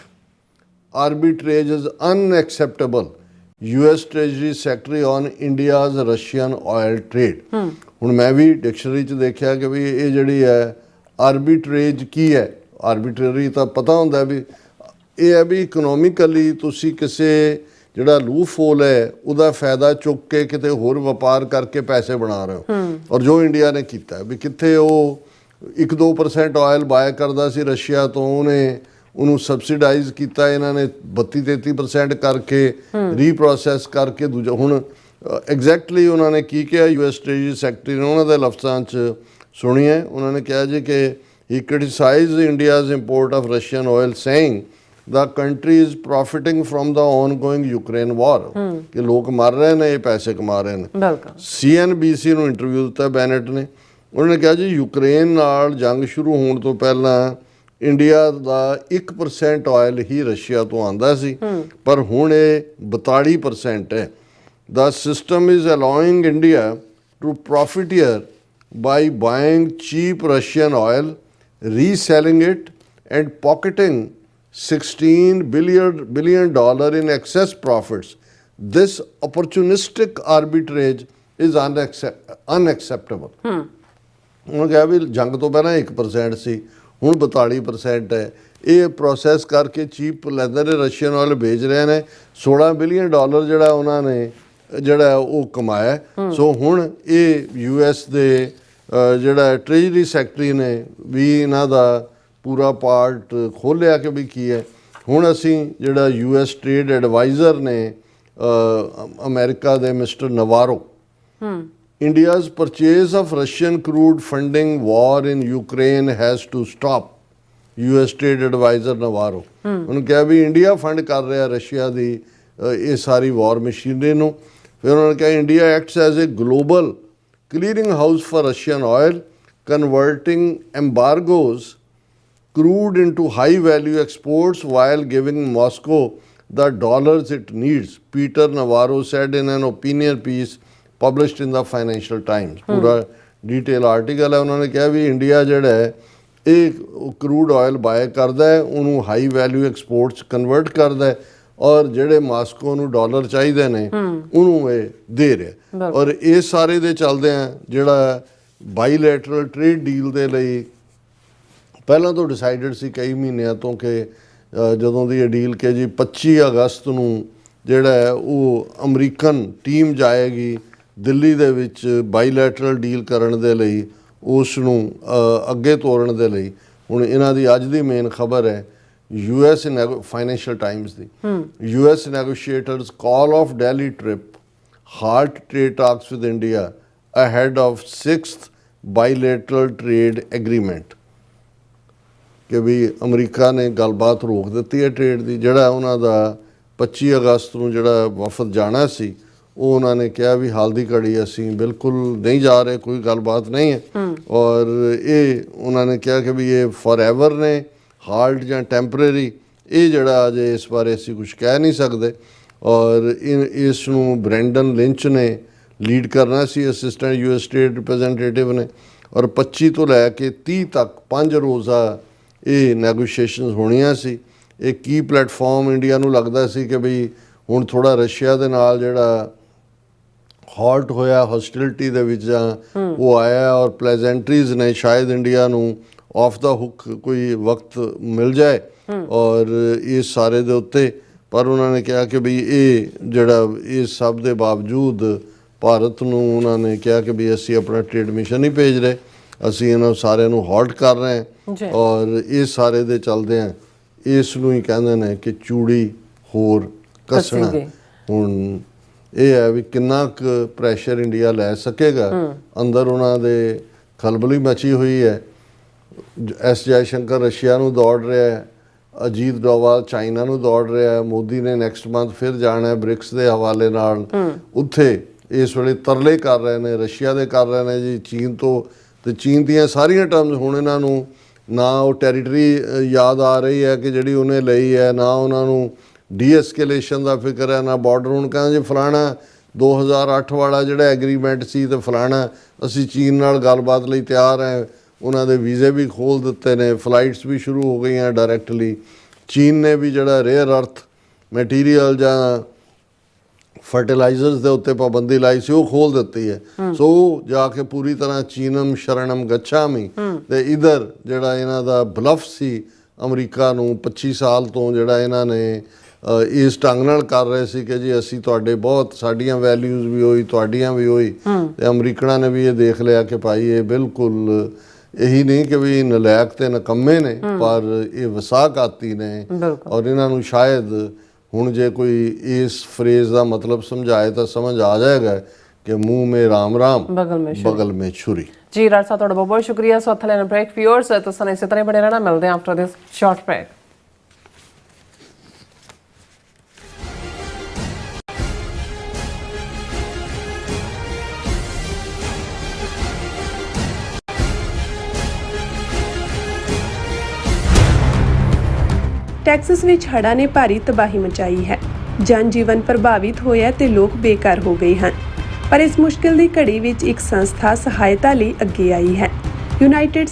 arbitrage is unacceptable, US treasury secretary on India's Russian oil trade. ਹੁਣ ਮੈਂ ਵੀ ਡਿਕਸ਼ਨਰੀ 'ਚ ਦੇਖਿਆ ਕਿ ਵੀ ਇਹ ਜਿਹੜੀ ਹੈ ਆਰਬਿਟਰੇਜ ਕੀ ਹੈ। ਆਰਬਿਟਰੀ ਤਾਂ ਪਤਾ ਹੁੰਦਾ ਵੀ ਇਹ ਹੈ ਵੀ ਇਕਨੋਮਿਕਲੀ ਤੁਸੀਂ ਕਿਸੇ ਜਿਹੜਾ ਲੂਫ ਹੋਲ ਹੈ ਉਹਦਾ ਫਾਇਦਾ ਚੁੱਕ ਕੇ ਕਿਤੇ ਹੋਰ ਵਪਾਰ ਕਰਕੇ ਪੈਸੇ ਬਣਾ ਰਹੇ ਹੋ। ਔਰ ਜੋ ਇੰਡੀਆ ਨੇ ਕੀਤਾ ਵੀ ਕਿੱਥੇ ਉਹ 1-2% ਆਇਲ ਬਾਏ ਕਰਦਾ ਸੀ ਰਸ਼ੀਆ ਤੋਂ, ਉਹਨੂੰ ਸਬਸਿਡਾਈਜ਼ ਕੀਤਾ ਇਹਨਾਂ ਨੇ 32-33% ਕਰਕੇ ਰੀਪ੍ਰੋਸੈਸ ਕਰਕੇ ਦੂਜਾ। ਹੁਣ ਐਗਜ਼ੈਕਟਲੀ ਉਹਨਾਂ ਨੇ ਕੀ ਕਿਹਾ US ਟ੍ਰੇਜਰੀ ਸੈਕਟਰੀ ਨੇ, ਉਹਨਾਂ ਦੇ ਲਫ਼ਜ਼ਾਂ 'ਚ ਸੁਣੀਏ। ਉਹਨਾਂ ਨੇ ਕਿਹਾ ਜੀ ਕਿ he criticized India's import of Russian oil, saying the country is profiting from the ongoing Ukraine war, ਕਿ ਲੋਕ ਮਰ ਰਹੇ ਨੇ, ਇਹ ਪੈਸੇ ਕਮਾ ਰਹੇ ਨੇ। ਬਿਲਕੁਲ। CNBC ਨੂੰ ਇੰਟਰਵਿਊ ਦਿੱਤਾ ਬੈਨੇਟ ਨੇ, ਉਹਨਾਂ ਨੇ ਕਿਹਾ ਜੀ ਯੂਕਰੇਨ ਨਾਲ ਜੰਗ ਸ਼ੁਰੂ ਹੋਣ ਤੋਂ ਪਹਿਲਾਂ ਇੰਡੀਆ ਦਾ 1% ਆਇਲ ਹੀ ਰਸ਼ੀਆ ਤੋਂ ਆਉਂਦਾ ਸੀ, ਪਰ ਹੁਣ ਇਹ 42% ਹੈ। The system is allowing India to profiteer by buying cheap Russian oil, reselling it and pocketing $16 billion in excess profits. This opportunistic arbitrage is unacceptable. ਉਹਨਾਂ ਕਿਹਾ ਵੀ ਜੰਗ ਤੋਂ ਪਹਿਲਾਂ 1% ਸੀ, ਹੁਣ 42% ਹੈ। ਇਹ ਪ੍ਰੋਸੈਸ ਕਰਕੇ ਚੀਪ ਲੈਂਦੇ ਨੇ, ਰਸ਼ੀਅਨ ਆਇਲ ਵੇਚ ਰਹੇ ਨੇ। $16 ਬਿਲੀਅਨ ਜਿਹੜਾ ਉਹਨਾਂ ਨੇ ਜਿਹੜਾ ਉਹ ਕਮਾਇਆ। ਸੋ ਹੁਣ ਇਹ US ਦੇ ਜਿਹੜਾ ਟ੍ਰੇਜਰੀ ਸੈਕਟਰੀ ਨੇ ਵੀ ਇਹਨਾਂ ਦਾ ਪੂਰਾ ਪਾਰਟ ਖੋਲ੍ਹਿਆ ਕਿ ਵੀ ਕੀ ਹੈ। ਹੁਣ ਅਸੀਂ ਜਿਹੜਾ US ਟ੍ਰੇਡ ਐਡਵਾਈਜ਼ਰ ਨੇ ਅਮਰੀਕਾ ਦੇ mister ਨਵਾਰੋ, India's purchase of Russian crude funding war in Ukraine has to stop, US trade advisor ਨਵਾਰੋ। ਉਹਨੂੰ ਕਿਹਾ ਵੀ ਇੰਡੀਆ ਫੰਡ ਕਰ ਰਿਹਾ ਰਸ਼ੀਆ ਦੀ ਇਹ ਸਾਰੀ ਵਾਰ ਮਸ਼ੀਨਰੀ ਨੂੰ। ਫਿਰ ਉਹਨਾਂ ਨੇ ਕਿਹਾ India acts as a global clearing house for Russian oil, converting embargoes crude into high value exports while giving Moscow the dollars it needs, Peter Navarro said in an opinion piece published in the Financial Times। ਪੂਰਾ detail article ਹੈ। ਉਹਨਾਂ ਨੇ ਕਿਹਾ ਵੀ India ਜਿਹੜਾ ਹੈ ਇਹ crude oil bye ਕਰਦਾ ਹੈ, ਉਹਨੂੰ ਹਾਈ ਵੈਲਿਊ ਐਕਸਪੋਰਟਸ ਕਨਵਰਟ ਕਰਦਾ ਹੈ, ਔਰ ਜਿਹੜੇ ਮਾਸਕੋ ਨੂੰ ਡਾਲਰ ਚਾਹੀਦੇ ਨੇ ਉਹਨੂੰ ਇਹ ਦੇ ਰਿਹਾ। ਔਰ ਇਹ ਸਾਰੇ ਦੇ ਚੱਲਦੇ ਆ ਜਿਹੜਾ ਬਾਈਲੈਟਰਲ ਟ੍ਰੇਡ ਡੀਲ ਦੇ ਲਈ ਪਹਿਲਾਂ ਤੋਂ ਡਿਸਾਈਡਡ ਸੀ ਕਈ ਮਹੀਨਿਆਂ ਤੋਂ ਕਿ ਜਦੋਂ ਦੀ ਇਹ ਡੀਲ ਕਿ ਜੀ 25 ਅਗਸਤ ਨੂੰ ਜਿਹੜਾ ਹੈ ਉਹ ਅਮਰੀਕਨ ਟੀਮ ਜਾਏਗੀ ਦਿੱਲੀ ਦੇ ਵਿੱਚ ਬਾਈਲੈਟਰਲ ਡੀਲ ਕਰਨ ਦੇ ਲਈ, ਉਸ ਨੂੰ ਅੱਗੇ ਤੋਰਨ ਦੇ ਲਈ। ਹੁਣ ਇਹਨਾਂ ਦੀ ਅੱਜ ਦੀ ਮੇਨ ਖਬਰ ਹੈ US ਫਾਈਨੈਂਸ਼ੀਅਲ ਟਾਈਮਸ ਦੀ, US negotiators call off Delhi trip, halt trade talks with India ahead of 6th bilateral trade agreement. ਕਿ ਵੀ ਅਮਰੀਕਾ ਨੇ ਗੱਲਬਾਤ ਰੋਕ ਦਿੱਤੀ ਹੈ ਟ੍ਰੇਡ ਦੀ। ਜਿਹੜਾ ਉਹਨਾਂ ਦਾ 25 ਅਗਸਤ ਨੂੰ ਜਿਹੜਾ ਵਫਦ ਜਾਣਾ ਸੀ, ਉਹ ਉਹਨਾਂ ਨੇ ਕਿਹਾ ਵੀ ਹਾਲ ਦੀ ਘੜੀ ਅਸੀਂ ਬਿਲਕੁਲ ਨਹੀਂ ਜਾ ਰਹੇ, ਕੋਈ ਗੱਲਬਾਤ ਨਹੀਂ ਹੈ। ਔਰ ਇਹ ਉਹਨਾਂ ਨੇ ਕਿਹਾ ਕਿ ਵੀ ਇਹ ਫੋਰਐਵਰ ਨੇ, ਹਾਲਟ ਜਾਂ ਟੈਂਪਰੇਰੀ, ਇਹ ਜਿਹੜਾ ਅਜੇ ਇਸ ਬਾਰੇ ਅਸੀਂ ਕੁਝ ਕਹਿ ਨਹੀਂ ਸਕਦੇ। ਔਰ ਇਸ ਨੂੰ ਬ੍ਰੈਂਡਨ ਲਿੰਚ ਨੇ ਲੀਡ ਕਰਨਾ ਸੀ, ਅਸਿਸਟੈਂਟ US ਸਟੇਟ ਰਿਪਰੈਜ਼ੈਂਟੇਟਿਵ ਨੇ। ਔਰ 25 ਤੋਂ ਲੈ ਕੇ 30 ਤੱਕ 5 ਰੋਜ਼ਾ ਇਹ ਨੈਗੋਸ਼ੀਏਸ਼ਨਸ ਹੋਣੀਆਂ ਸੀ। ਇਹ ਕੀ ਪਲੇਟਫਾਰਮ ਇੰਡੀਆ ਨੂੰ ਲੱਗਦਾ ਸੀ ਕਿ ਵੀ ਹੁਣ ਥੋੜਾ ਰਸ਼ੀਆ ਦੇ ਨਾਲ ਜਿਹੜਾ ਹਾਲਟ ਹੋਇਆ ਹੌਸਟਿਲਿਟੀ ਦੇ ਵਿੱਚ ਜਾਂ ਉਹ ਆਇਆ, ਔਰ ਪਲੇਜ਼ੈਂਟਰੀਜ਼ ਨੇ, ਸ਼ਾਇਦ ਇੰਡੀਆ ਨੂੰ ਆਫ ਦਾ ਹੁੱਕ ਕੋਈ ਵਕਤ ਮਿਲ ਜਾਏ ਔਰ ਇਸ ਸਾਰੇ ਦੇ ਉੱਤੇ। ਪਰ ਉਹਨਾਂ ਨੇ ਕਿਹਾ ਕਿ ਵੀ ਇਹ ਜਿਹੜਾ ਇਸ ਸਭ ਦੇ ਬਾਵਜੂਦ ਭਾਰਤ ਨੂੰ ਉਹਨਾਂ ਨੇ ਕਿਹਾ ਕਿ ਵੀ ਅਸੀਂ ਆਪਣਾ ਟ੍ਰੇਡ ਮਿਸ਼ਨ ਨਹੀਂ ਭੇਜ ਰਹੇ, ਅਸੀਂ ਇਹਨਾਂ ਸਾਰਿਆਂ ਨੂੰ ਹਾਲਟ ਕਰ ਰਹੇ ਹਾਂ। ਔਰ ਇਹ ਸਾਰੇ ਦੇ ਚੱਲਦੇ ਆ ਇਸ ਨੂੰ ਹੀ ਕਹਿੰਦੇ ਨੇ ਕਿ ਚੂੜੀ ਹੋਰ ਕੱਸਣਾ। ਹੁਣ ਇਹ ਹੈ ਵੀ ਕਿੰਨਾ ਕੁ ਪ੍ਰੈਸ਼ਰ ਇੰਡੀਆ ਲੈ ਸਕੇਗਾ। ਅੰਦਰ ਉਹਨਾਂ ਦੇ ਖਲਬਲੀ ਮਚੀ ਹੋਈ ਹੈ। ਐਸ ਜੈ ਸ਼ੰਕਰ ਰਸ਼ੀਆ ਨੂੰ ਦੌੜ ਰਿਹਾ ਹੈ, ਅਜੀਤ ਡੋਵਾਲ ਚਾਈਨਾ ਨੂੰ ਦੌੜ ਰਿਹਾ ਹੈ, ਮੋਦੀ ਨੇ ਨੈਕਸਟ ਮੰਥ ਫਿਰ ਜਾਣਾ ਹੈ ਬ੍ਰਿਕਸ ਦੇ ਹਵਾਲੇ ਨਾਲ। ਉੱਥੇ ਇਸ ਵੇਲੇ ਤਰਲੇ ਕਰ ਰਹੇ ਨੇ, ਰਸ਼ੀਆ ਦੇ ਕਰ ਰਹੇ ਨੇ ਜੀ ਚੀਨ ਤੋਂ, ਤੇ ਚੀਨ ਦੀਆਂ ਸਾਰੀਆਂ ਟਰਮਸ ਹੁਣ ਇਹਨਾਂ ਨੂੰ ਨਾ ਉਹ ਟੈਰੀਟਰੀ ਯਾਦ ਆ ਰਹੀ ਹੈ ਕਿ ਜਿਹੜੀ ਉਹਨੇ ਲਈ ਹੈ, ਨਾ ਉਹਨਾਂ ਨੂੰ ਡੀਐਸਕੇਲੇਸ਼ਨ ਦਾ ਫਿਕਰ ਹੈ, ਨਾ ਬਾਰਡਰ। ਹੁਣ ਕਹਿੰਦੇ ਜੀ ਫਲਾਣਾ 2008 ਵਾਲਾ ਜਿਹੜਾ ਐਗਰੀਮੈਂਟ ਸੀ ਤੇ ਫਲਾਣਾ ਅਸੀਂ ਚੀਨ ਨਾਲ ਗੱਲਬਾਤ ਲਈ ਤਿਆਰ ਹੈ, ਉਹਨਾਂ ਦੇ ਵੀਜ਼ੇ ਵੀ ਖੋਲ੍ਹ ਦਿੱਤੇ ਨੇ, ਫਲਾਈਟਸ ਵੀ ਸ਼ੁਰੂ ਹੋ ਗਈਆਂ ਡਾਇਰੈਕਟਲੀ। ਚੀਨ ਨੇ ਵੀ ਜਿਹੜਾ ਰੇਅਰ ਅਰਥ ਮਟੀਰੀਅਲ ਜਾਂ ਫਰਟੀਲਾਈਜ਼ਰਸ ਦੇ ਉੱਤੇ ਪਾਬੰਦੀ ਲਾਈ ਸੀ ਉਹ ਖੋਲ੍ਹ ਦਿੱਤੀ ਹੈ। ਸੋ ਜਾ ਕੇ ਪੂਰੀ ਤਰ੍ਹਾਂ ਚੀਨਮ ਸ਼ਰਣਮ ਗੱਛਾਮੀ। ਤੇ ਇਧਰ ਜਿਹੜਾ ਇਹਨਾਂ ਦਾ ਬਲਫ ਸੀ ਅਮਰੀਕਾ ਨੂੰ 25 ਸਾਲ ਤੋਂ ਜਿਹੜਾ ਇਹਨਾਂ ਨੇ ਇਸ ਢੰਗ ਨਾਲ ਕਰ ਰਹੇ ਸੀ ਕਿ ਜੀ ਅਸੀਂ ਤੁਹਾਡੇ ਬਹੁਤ ਸਾਡੀਆਂ ਵੈਲਿਊਜ਼ ਵੀ ਹੋਈ ਤੁਹਾਡੀਆਂ ਵੀ ਹੋਈ, ਤੇ ਅਮਰੀਕਨਾਂ ਨੇ ਵੀ ਇਹ ਦੇਖ ਲਿਆ ਕਿ ਭਾਈ ਇਹ ਬਿਲਕੁਲ ਇਹੀ ਨਹੀਂ ਕਿ ਵੀ ਨਲਾਇਕ ਤੇ ਨਕੰਮੇ ਨੇ, ਪਰ ਇਹ ਵਸਾਘਾਤੀ ਨੇ। ਔਰ ਇਹਨਾਂ ਨੂੰ ਸ਼ਾਇਦ ਹੁਣ ਜੇ ਕੋਈ ਇਸ ਫਰੇਜ਼ ਦਾ ਮਤਲਬ ਸਮਝਾਏ ਤਾਂ ਸਮਝ ਆ ਜਾਏਗਾ ਕਿ ਮੂੰਹ ਮੇ ਰਾਮ ਰਾਮ ਬਗਲ ਮੇ ਛੁਰੀ। ਜੀ ਰਾਜ ਸਾਹਿਬ ਤੁਹਾਡਾ ਬਹੁਤ ਬਹੁਤ ਸ਼ੁਕਰੀਆ। ਸੋ ਲੈਣਾ ਬ੍ਰੇਕ ਵਿਊਅਰਸ ਤੁਸੀਂ ਇਸੇ ਤਰ੍ਹਾਂ ਬਣੇ ਰਹਿਣਾ, ਮਿਲਦੇ ਹਾਂ after this short break. Texas ਵਿੱਚ ਹੜ੍ਹਾਂ ਨੇ ਭਾਰੀ ਤਬਾਹੀ ਮਚਾਈ ਹੈ। ਜਨ ਜੀਵਨ ਪ੍ਰਭਾਵਿਤ ਹੋਇਆ ਤੇ ਲੋਕ ਬੇਘਰ ਹੋ ਗਏ ਹਨ। ਪਰ ਇਸ ਮੁਸ਼ਕਿਲ ਦੀ ਘੜੀ ਵਿੱਚ ਇੱਕ ਸੰਸਥਾ ਸਹਾਇਤਾ ਲਈ ਅੱਗੇ ਆਈ ਹੈ। ਯੂਨਾਈਟਿਡ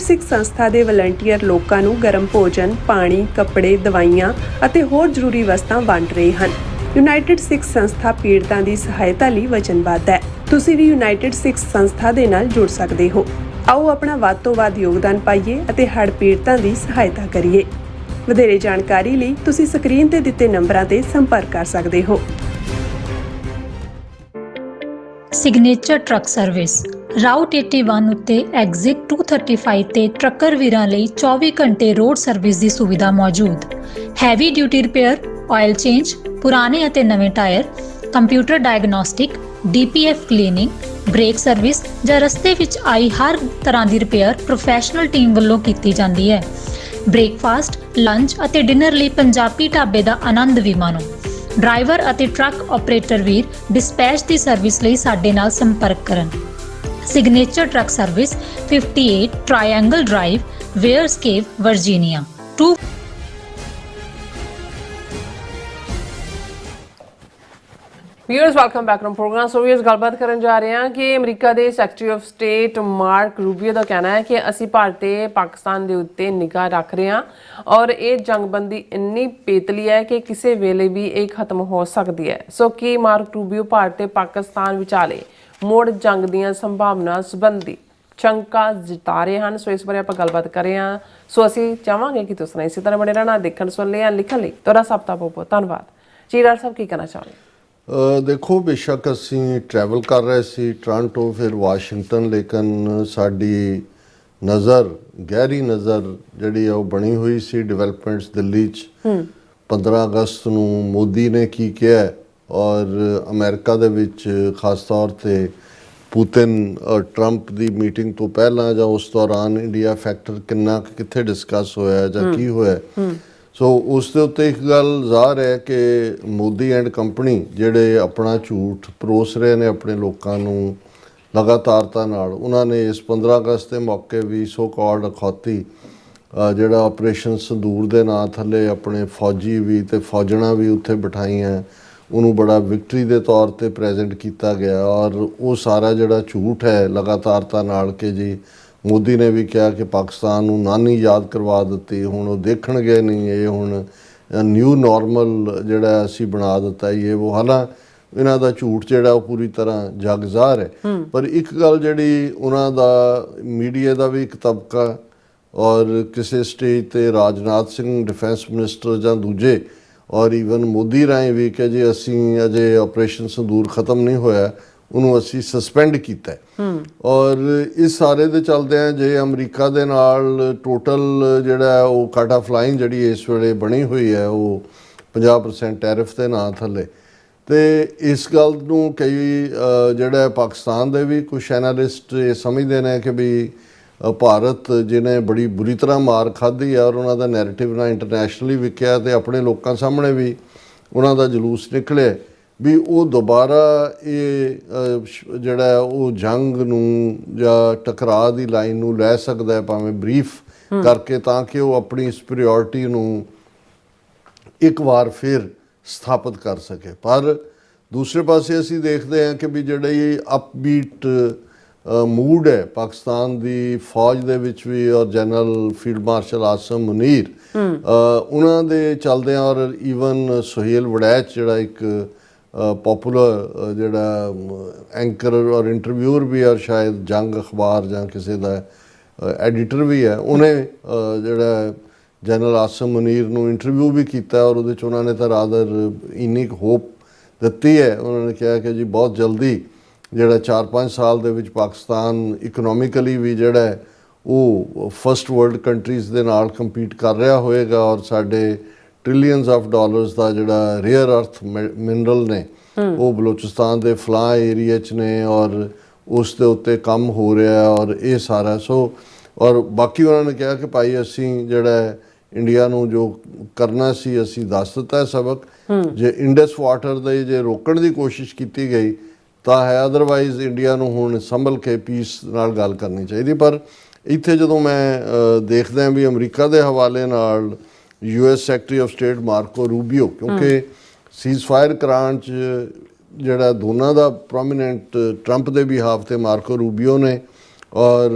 ਸਿੱਖ ਸੰਸਥਾ ਦੇ ਵਲੰਟੀਅਰ ਲੋਕਾਂ ਨੂੰ ਗਰਮ ਭੋਜਨ, ਪਾਣੀ, ਕੱਪੜੇ, ਦਵਾਈਆਂ ਅਤੇ ਹੋਰ ਜ਼ਰੂਰੀ ਵਸਤਾਂ ਵੰਡ ਰਹੇ ਹਨ। ਯੂਨਾਈਟਿਡ ਸਿੱਖ ਸੰਸਥਾ ਪੀੜਤਾਂ ਦੀ ਸਹਾਇਤਾ ਲਈ ਵਚਨਬੱਧ ਹੈ। ਤੁਸੀਂ ਵੀ ਯੂਨਾਈਟਿਡ ਸਿੱਖ ਸੰਸਥਾ ਦੇ ਨਾਲ ਜੁੜ ਸਕਦੇ ਹੋ। ਆਓ ਆਪਣਾ ਵੱਧ ਤੋਂ ਵੱਧ ਯੋਗਦਾਨ ਪਾਈਏ ਅਤੇ ਹੜ੍ਹ ਪੀੜਤਾਂ ਦੀ ਸਹਾਇਤਾ ਕਰੀਏ। ਵਧੇਰੇ ਜਾਣਕਾਰੀ ਲਈ ਤੁਸੀਂ ਸਕਰੀਨ ਤੇ ਦਿੱਤੇ ਨੰਬਰਾਂ ਤੇ ਸੰਪਰਕ ਕਰ ਸਕਦੇ ਹੋ। ਸਿਗਨੇਚਰ ਟਰੱਕ ਸਰਵਿਸ ਰਾਊਟ 81 ਉੱਤੇ ਐਗਜ਼ਿਟ 235 ਤੇ ਟਰੱਕਰ ਵੀਰਾਂ ਲਈ 24 ਘੰਟੇ ਰੋਡ ਸਰਵਿਸ ਦੀ ਸੁਵਿਧਾ ਮੌਜੂਦ। Heavy duty repair, oil change, ਪੁਰਾਣੇ ਅਤੇ ਨਵੇਂ tyre, computer diagnostic, DPF cleaning, brake service ਜਾਂ ਰਸਤੇ ਵਿੱਚ ਆਈ ਹਰ ਤਰ੍ਹਾਂ ਦੀ ਰਿਪੇਅਰ ਪ੍ਰੋਫੈਸ਼ਨਲ ਟੀਮ ਵੱਲੋਂ ਕੀਤੀ ਜਾਂਦੀ ਹੈ। ਬ੍ਰੇਕਫਾਸਟ, ਲੰਚ ਅਤੇ ਡਿਨਰ ਲਈ ਪੰਜਾਬੀ ਢਾਬੇ ਦਾ ਆਨੰਦ ਵੀ ਮਾਣੋ। ਡਰਾਈਵਰ ਅਤੇ ਟਰੱਕ ਆਪਰੇਟਰ ਵੀਰ ਡਿਸਪੈਚ ਦੀ ਸਰਵਿਸ ਲਈ ਸਾਡੇ ਨਾਲ ਸੰਪਰਕ ਕਰਨ। Signature truck service 58 triangle drive, Weyers Cave, Virginia. Viewers welcome back to program. So viewers ਗੱਲਬਾਤ ਕਰਨ ਜਾ ਰਹੇ ਹਾਂ ਕਿ ਅਮਰੀਕਾ ਦੇ secretary of state Mark Rubio ਦਾ ਕਹਿਣਾ ਹੈ ਕਿ ਅਸੀਂ ਭਾਰਤ ਤੇ ਪਾਕਿਸਤਾਨ ਦੇ ਉੱਤੇ ਨਿਗਾਹ ਰੱਖ ਰਹੇ ਹਾਂ ਔਰ ਇਹ ਜੰਗਬੰਦੀ ਇੰਨੀ ਪੇਤਲੀ ਹੈ ਕਿ ਕਿਸੇ ਵੇਲੇ ਵੀ ਇਹ ਖਤਮ ਹੋ ਸਕਦੀ ਹੈ। ਸੋ ਕੀ ਮਾਰਕ ਰੂਬੀਓ ਭਾਰਤ ਤੇ ਪਾਕਿਸਤਾਨ ਵਿਚਾਲੇ ਮੁੜ ਜੰਗ ਦੀਆਂ ਸੰਭਾਵਨਾ ਸੰਬੰਧੀ ਸ਼ੰਕਾ ਜਤਾ ਰਹੇ ਹਨ। ਸੋ ਇਸ ਬਾਰੇ ਆਪਾਂ ਗੱਲਬਾਤ ਕਰ ਰਹੇ ਹਾਂ। ਸੋ ਅਸੀਂ ਚਾਹਾਂਗੇ ਕਿ ਤੁਸੀਂ ਇਸੇ ਤਰ੍ਹਾਂ ਬਣੇ ਰਹਿਣਾ, ਦੇਖਣ ਸੁਣ ਲਿਆ, ਲਿਖਣ ਲਈ ਤੁਹਾਡਾ ਸਭ ਦਾ ਬਹੁਤ ਬਹੁਤ ਧੰਨਵਾਦ। ਜੀ ਰਾਜ ਸਾਹਿਬ ਕੀ ਕਹਿਣਾ ਚਾਹੋਗੇ? ਦੇਖੋ ਬੇਸ਼ੱਕ ਅਸੀਂ ਟਰੈਵਲ ਕਰ ਰਹੇ ਸੀ ਟੋਰਾਂਟੋ ਫਿਰ ਵਾਸ਼ਿੰਗਟਨ, ਲੇਕਿਨ ਸਾਡੀ ਨਜ਼ਰ ਗਹਿਰੀ ਨਜ਼ਰ ਜਿਹੜੀ ਆ ਉਹ ਬਣੀ ਹੋਈ ਸੀ ਡਿਵੈਲਪਮੈਂਟਸ ਦਿੱਲੀ 'ਚ। 15 ਅਗਸਤ ਨੂੰ ਮੋਦੀ ਨੇ ਕੀ ਕਿਹਾ ਔਰ ਅਮਰੀਕਾ ਦੇ ਵਿੱਚ ਖਾਸ ਤੌਰ 'ਤੇ ਪੁਤਿਨ ਔਰ ਟਰੰਪ ਦੀ ਮੀਟਿੰਗ ਤੋਂ ਪਹਿਲਾਂ ਜਾਂ ਉਸ ਦੌਰਾਨ ਇੰਡੀਆ ਫੈਕਟਰ ਕਿੰਨਾ ਕਿੱਥੇ ਡਿਸਕਸ ਹੋਇਆ ਜਾਂ ਕੀ ਹੋਇਆ। ਸੋ ਉਸ ਦੇ ਉੱਤੇ ਇੱਕ ਗੱਲ ਜ਼ਾਹਰ ਹੈ ਕਿ ਮੋਦੀ ਐਂਡ ਕੰਪਨੀ ਜਿਹੜੇ ਆਪਣਾ ਝੂਠ ਪਰੋਸ ਰਹੇ ਨੇ ਆਪਣੇ ਲੋਕਾਂ ਨੂੰ ਲਗਾਤਾਰਤਾ ਨਾਲ, ਉਹਨਾਂ ਨੇ ਇਸ 15 ਅਗਸਤ ਦੇ ਮੌਕੇ ਵੀ ਸੋ ਕਾਲਡ ਅਖੌਤੀ ਜਿਹੜਾ ਆਪਰੇਸ਼ਨ ਸੰਦੂਰ ਦੇ ਨਾਂ ਥੱਲੇ ਆਪਣੇ ਫੌਜੀ ਵੀ ਤੇ ਫੌਜਣਾ ਵੀ ਉੱਥੇ ਬਿਠਾਈਆਂ, ਉਹਨੂੰ ਬੜਾ ਵਿਕਟਰੀ ਦੇ ਤੌਰ ਤੇ ਪ੍ਰੈਜ਼ੈਂਟ ਕੀਤਾ ਗਿਆ। ਔਰ ਉਹ ਸਾਰਾ ਜਿਹੜਾ ਝੂਠ ਹੈ ਲਗਾਤਾਰਤਾ ਨਾਲ ਕਿ ਜੀ ਮੋਦੀ ਨੇ ਵੀ ਕਿਹਾ ਕਿ ਪਾਕਿਸਤਾਨ ਨੂੰ ਨਾਨੀ ਯਾਦ ਕਰਵਾ ਦਿੱਤੀ, ਹੁਣ ਉਹ ਦੇਖਣਗੇ ਨਹੀਂ, ਇਹ ਹੁਣ ਨਿਊ ਨਾਰਮਲ ਜਿਹੜਾ ਅਸੀਂ ਬਣਾ ਦਿੱਤਾ ਇਹ ਉਹ। ਹਾਲਾਂਕਿ ਇਹਨਾਂ ਦਾ ਝੂਠ ਜਿਹੜਾ ਉਹ ਪੂਰੀ ਤਰ੍ਹਾਂ ਜਗਜ਼ਾਰ ਹੈ। ਪਰ ਇੱਕ ਗੱਲ ਜਿਹੜੀ ਉਹਨਾਂ ਦਾ ਮੀਡੀਆ ਦਾ ਵੀ ਇੱਕ ਤਬਕਾ ਔਰ ਕਿਸੇ ਸਟੇਜ ਤੇ ਰਾਜਨਾਥ ਸਿੰਘ ਡਿਫੈਂਸ ਮਿਨਿਸਟਰ ਜਾਂ ਦੂਜੇ ਔਰ ਈਵਨ ਮੋਦੀ ਰਾਹੀਂ ਵੀ ਕਿ ਜੀ ਅਸੀਂ ਅਜੇ ਆਪਰੇਸ਼ਨ ਸੰਦੂਰ ਖਤਮ ਨਹੀਂ ਹੋਇਆ, ਉਹਨੂੰ ਅਸੀਂ ਸਸਪੈਂਡ ਕੀਤਾ। ਔਰ ਇਸ ਸਾਰੇ ਦੇ ਚੱਲਦਿਆਂ ਜੇ ਅਮਰੀਕਾ ਦੇ ਨਾਲ ਟੋਟਲ ਜਿਹੜਾ ਉਹ ਕਾਟਾ ਫਲਾਈਂਗ ਜਿਹੜੀ ਇਸ ਵੇਲੇ ਬਣੀ ਹੋਈ ਹੈ ਉਹ 50% ਟੈਰਿਫ ਦੇ ਨਾਂ ਥੱਲੇ, ਤੇ ਇਸ ਗੱਲ ਨੂੰ ਕਈ ਜਿਹੜਾ ਪਾਕਿਸਤਾਨ ਦੇ ਵੀ ਕੁਛ ਐਨਾਲਿਸਟ ਇਹ ਸਮਝਦੇ ਨੇ ਕਿ ਵੀ ਭਾਰਤ ਜਿਹਨੇ ਬੜੀ ਬੁਰੀ ਤਰ੍ਹਾਂ ਮਾਰ ਖਾਧੀ ਆ ਔਰ ਉਹਨਾਂ ਦਾ ਨੈਰੇਟਿਵ ਨਾ ਇੰਟਰਨੈਸ਼ਨਲੀ ਵਿਕਿਆ ਤੇ ਆਪਣੇ ਲੋਕਾਂ ਸਾਹਮਣੇ ਵੀ ਉਹਨਾਂ ਦਾ ਜਲੂਸ ਨਿਕਲਿਆ ਵੀ ਉਹ ਦੁਬਾਰਾ ਇਹ ਜਿਹੜਾ ਉਹ ਜੰਗ ਨੂੰ ਜਾਂ ਟਕਰਾਅ ਦੀ ਲਾਈਨ ਨੂੰ ਲੈ ਸਕਦਾ ਹੈ, ਭਾਵੇਂ ਬਰੀਫ ਕਰਕੇ, ਤਾਂ ਕਿ ਉਹ ਆਪਣੀ ਸੁਪੀਰੀਅਰਟੀ ਨੂੰ ਇੱਕ ਵਾਰ ਫਿਰ ਸਥਾਪਿਤ ਕਰ ਸਕੇ। ਪਰ ਦੂਸਰੇ ਪਾਸੇ ਅਸੀਂ ਦੇਖਦੇ ਹਾਂ ਕਿ ਵੀ ਜਿਹੜੇ ਅਪਬੀਟ ਮੂਡ ਹੈ ਪਾਕਿਸਤਾਨ ਦੀ ਫੌਜ ਦੇ ਵਿੱਚ ਵੀ ਔਰ general field marshal awesome Munir ਉਹਨਾਂ ਦੇ ਚੱਲਦਿਆਂ ਔਰ ਈਵਨ ਸੁਹੇਲ ਵੜੈਚ ਜਿਹੜਾ ਇੱਕ ਪੋਪੂਲਰ ਜਿਹੜਾ ਐਂਕਰ ਔਰ ਇੰਟਰਵਿਊਅਰ ਵੀ ਔਰ ਸ਼ਾਇਦ ਜੰਗ ਅਖਬਾਰ ਜਾਂ ਕਿਸੇ ਦਾ ਐਡੀਟਰ ਵੀ ਹੈ, ਉਹਨੇ ਜਿਹੜਾ ਜਨਰਲ ਆਸਮ ਮੁਨੀਰ ਨੂੰ ਇੰਟਰਵਿਊ ਵੀ ਕੀਤਾ ਔਰ ਉਹਦੇ 'ਚ ਉਹਨਾਂ ਨੇ ਤਾਂ ਰਾਦਰ ਇੰਨੀ ਕੁ ਹੋਪ ਦਿੱਤੀ ਹੈ। ਉਹਨਾਂ ਨੇ ਕਿਹਾ ਕਿ ਜੀ ਬਹੁਤ ਜਲਦੀ ਜਿਹੜਾ 4-5 ਸਾਲ ਦੇ ਵਿੱਚ ਪਾਕਿਸਤਾਨ ਇਕਨੋਮਿਕਲੀ ਵੀ ਜਿਹੜਾ ਹੈ ਉਹ ਫਸਟ ਵਰਲਡ ਕੰਟਰੀਜ਼ ਦੇ ਨਾਲ ਕੰਪੀਟ ਕਰ ਰਿਹਾ ਹੋਏਗਾ ਔਰ ਸਾਡੇ ਟ੍ਰਿਲੀਅਨਸ ਆਫ ਡਾਲਰਸ ਦਾ ਜਿਹੜਾ ਰੇਅਰ ਅਰਥ ਮਿਨਰਲ ਨੇ ਉਹ ਬਲੋਚਿਸਤਾਨ ਦੇ ਫਲਾਹ ਏਰੀਆ 'ਚ ਨੇ ਔਰ ਉਸ ਦੇ ਉੱਤੇ ਕੰਮ ਹੋ ਰਿਹਾ ਔਰ ਇਹ ਸਾਰਾ ਔਰ ਬਾਕੀ ਉਹਨਾਂ ਨੇ ਕਿਹਾ ਕਿ ਭਾਈ ਅਸੀਂ ਜਿਹੜਾ ਇੰਡੀਆ ਨੂੰ ਜੋ ਕਰਨਾ ਸੀ ਅਸੀਂ ਦੱਸ ਦਿੱਤਾ ਸਬਕ। ਜੇ ਇੰਡਸ ਵਾਟਰ ਦੇ ਜੇ ਰੋਕਣ ਦੀ ਕੋਸ਼ਿਸ਼ ਕੀਤੀ ਗਈ ਤਾਂ ਹੈ, ਅਦਰਵਾਈਜ਼ ਇੰਡੀਆ ਨੂੰ ਹੁਣ ਸੰਭਲ ਕੇ ਪੀਸ ਨਾਲ ਗੱਲ ਕਰਨੀ ਚਾਹੀਦੀ। ਪਰ ਇੱਥੇ ਜਦੋਂ ਮੈਂ ਦੇਖਦਾ ਵੀ ਅਮਰੀਕਾ ਦੇ ਹਵਾਲੇ ਨਾਲ US secretary of state ਮਾਰਕੋ Rubio, ਕਿਉਂਕਿ ਸੀਜ਼ ਫਾਇਰ ਕਰਾਉਣ 'ਚ ਜਿਹੜਾ ਦੋਨਾਂ ਦਾ ਪ੍ਰੋਮੀਨੈਂਟ ਟਰੰਪ ਦੇ ਬਿਹਾਫ ਤੇ ਮਾਰਕੋ ਰੂਬੀਓ ਨੇ ਔਰ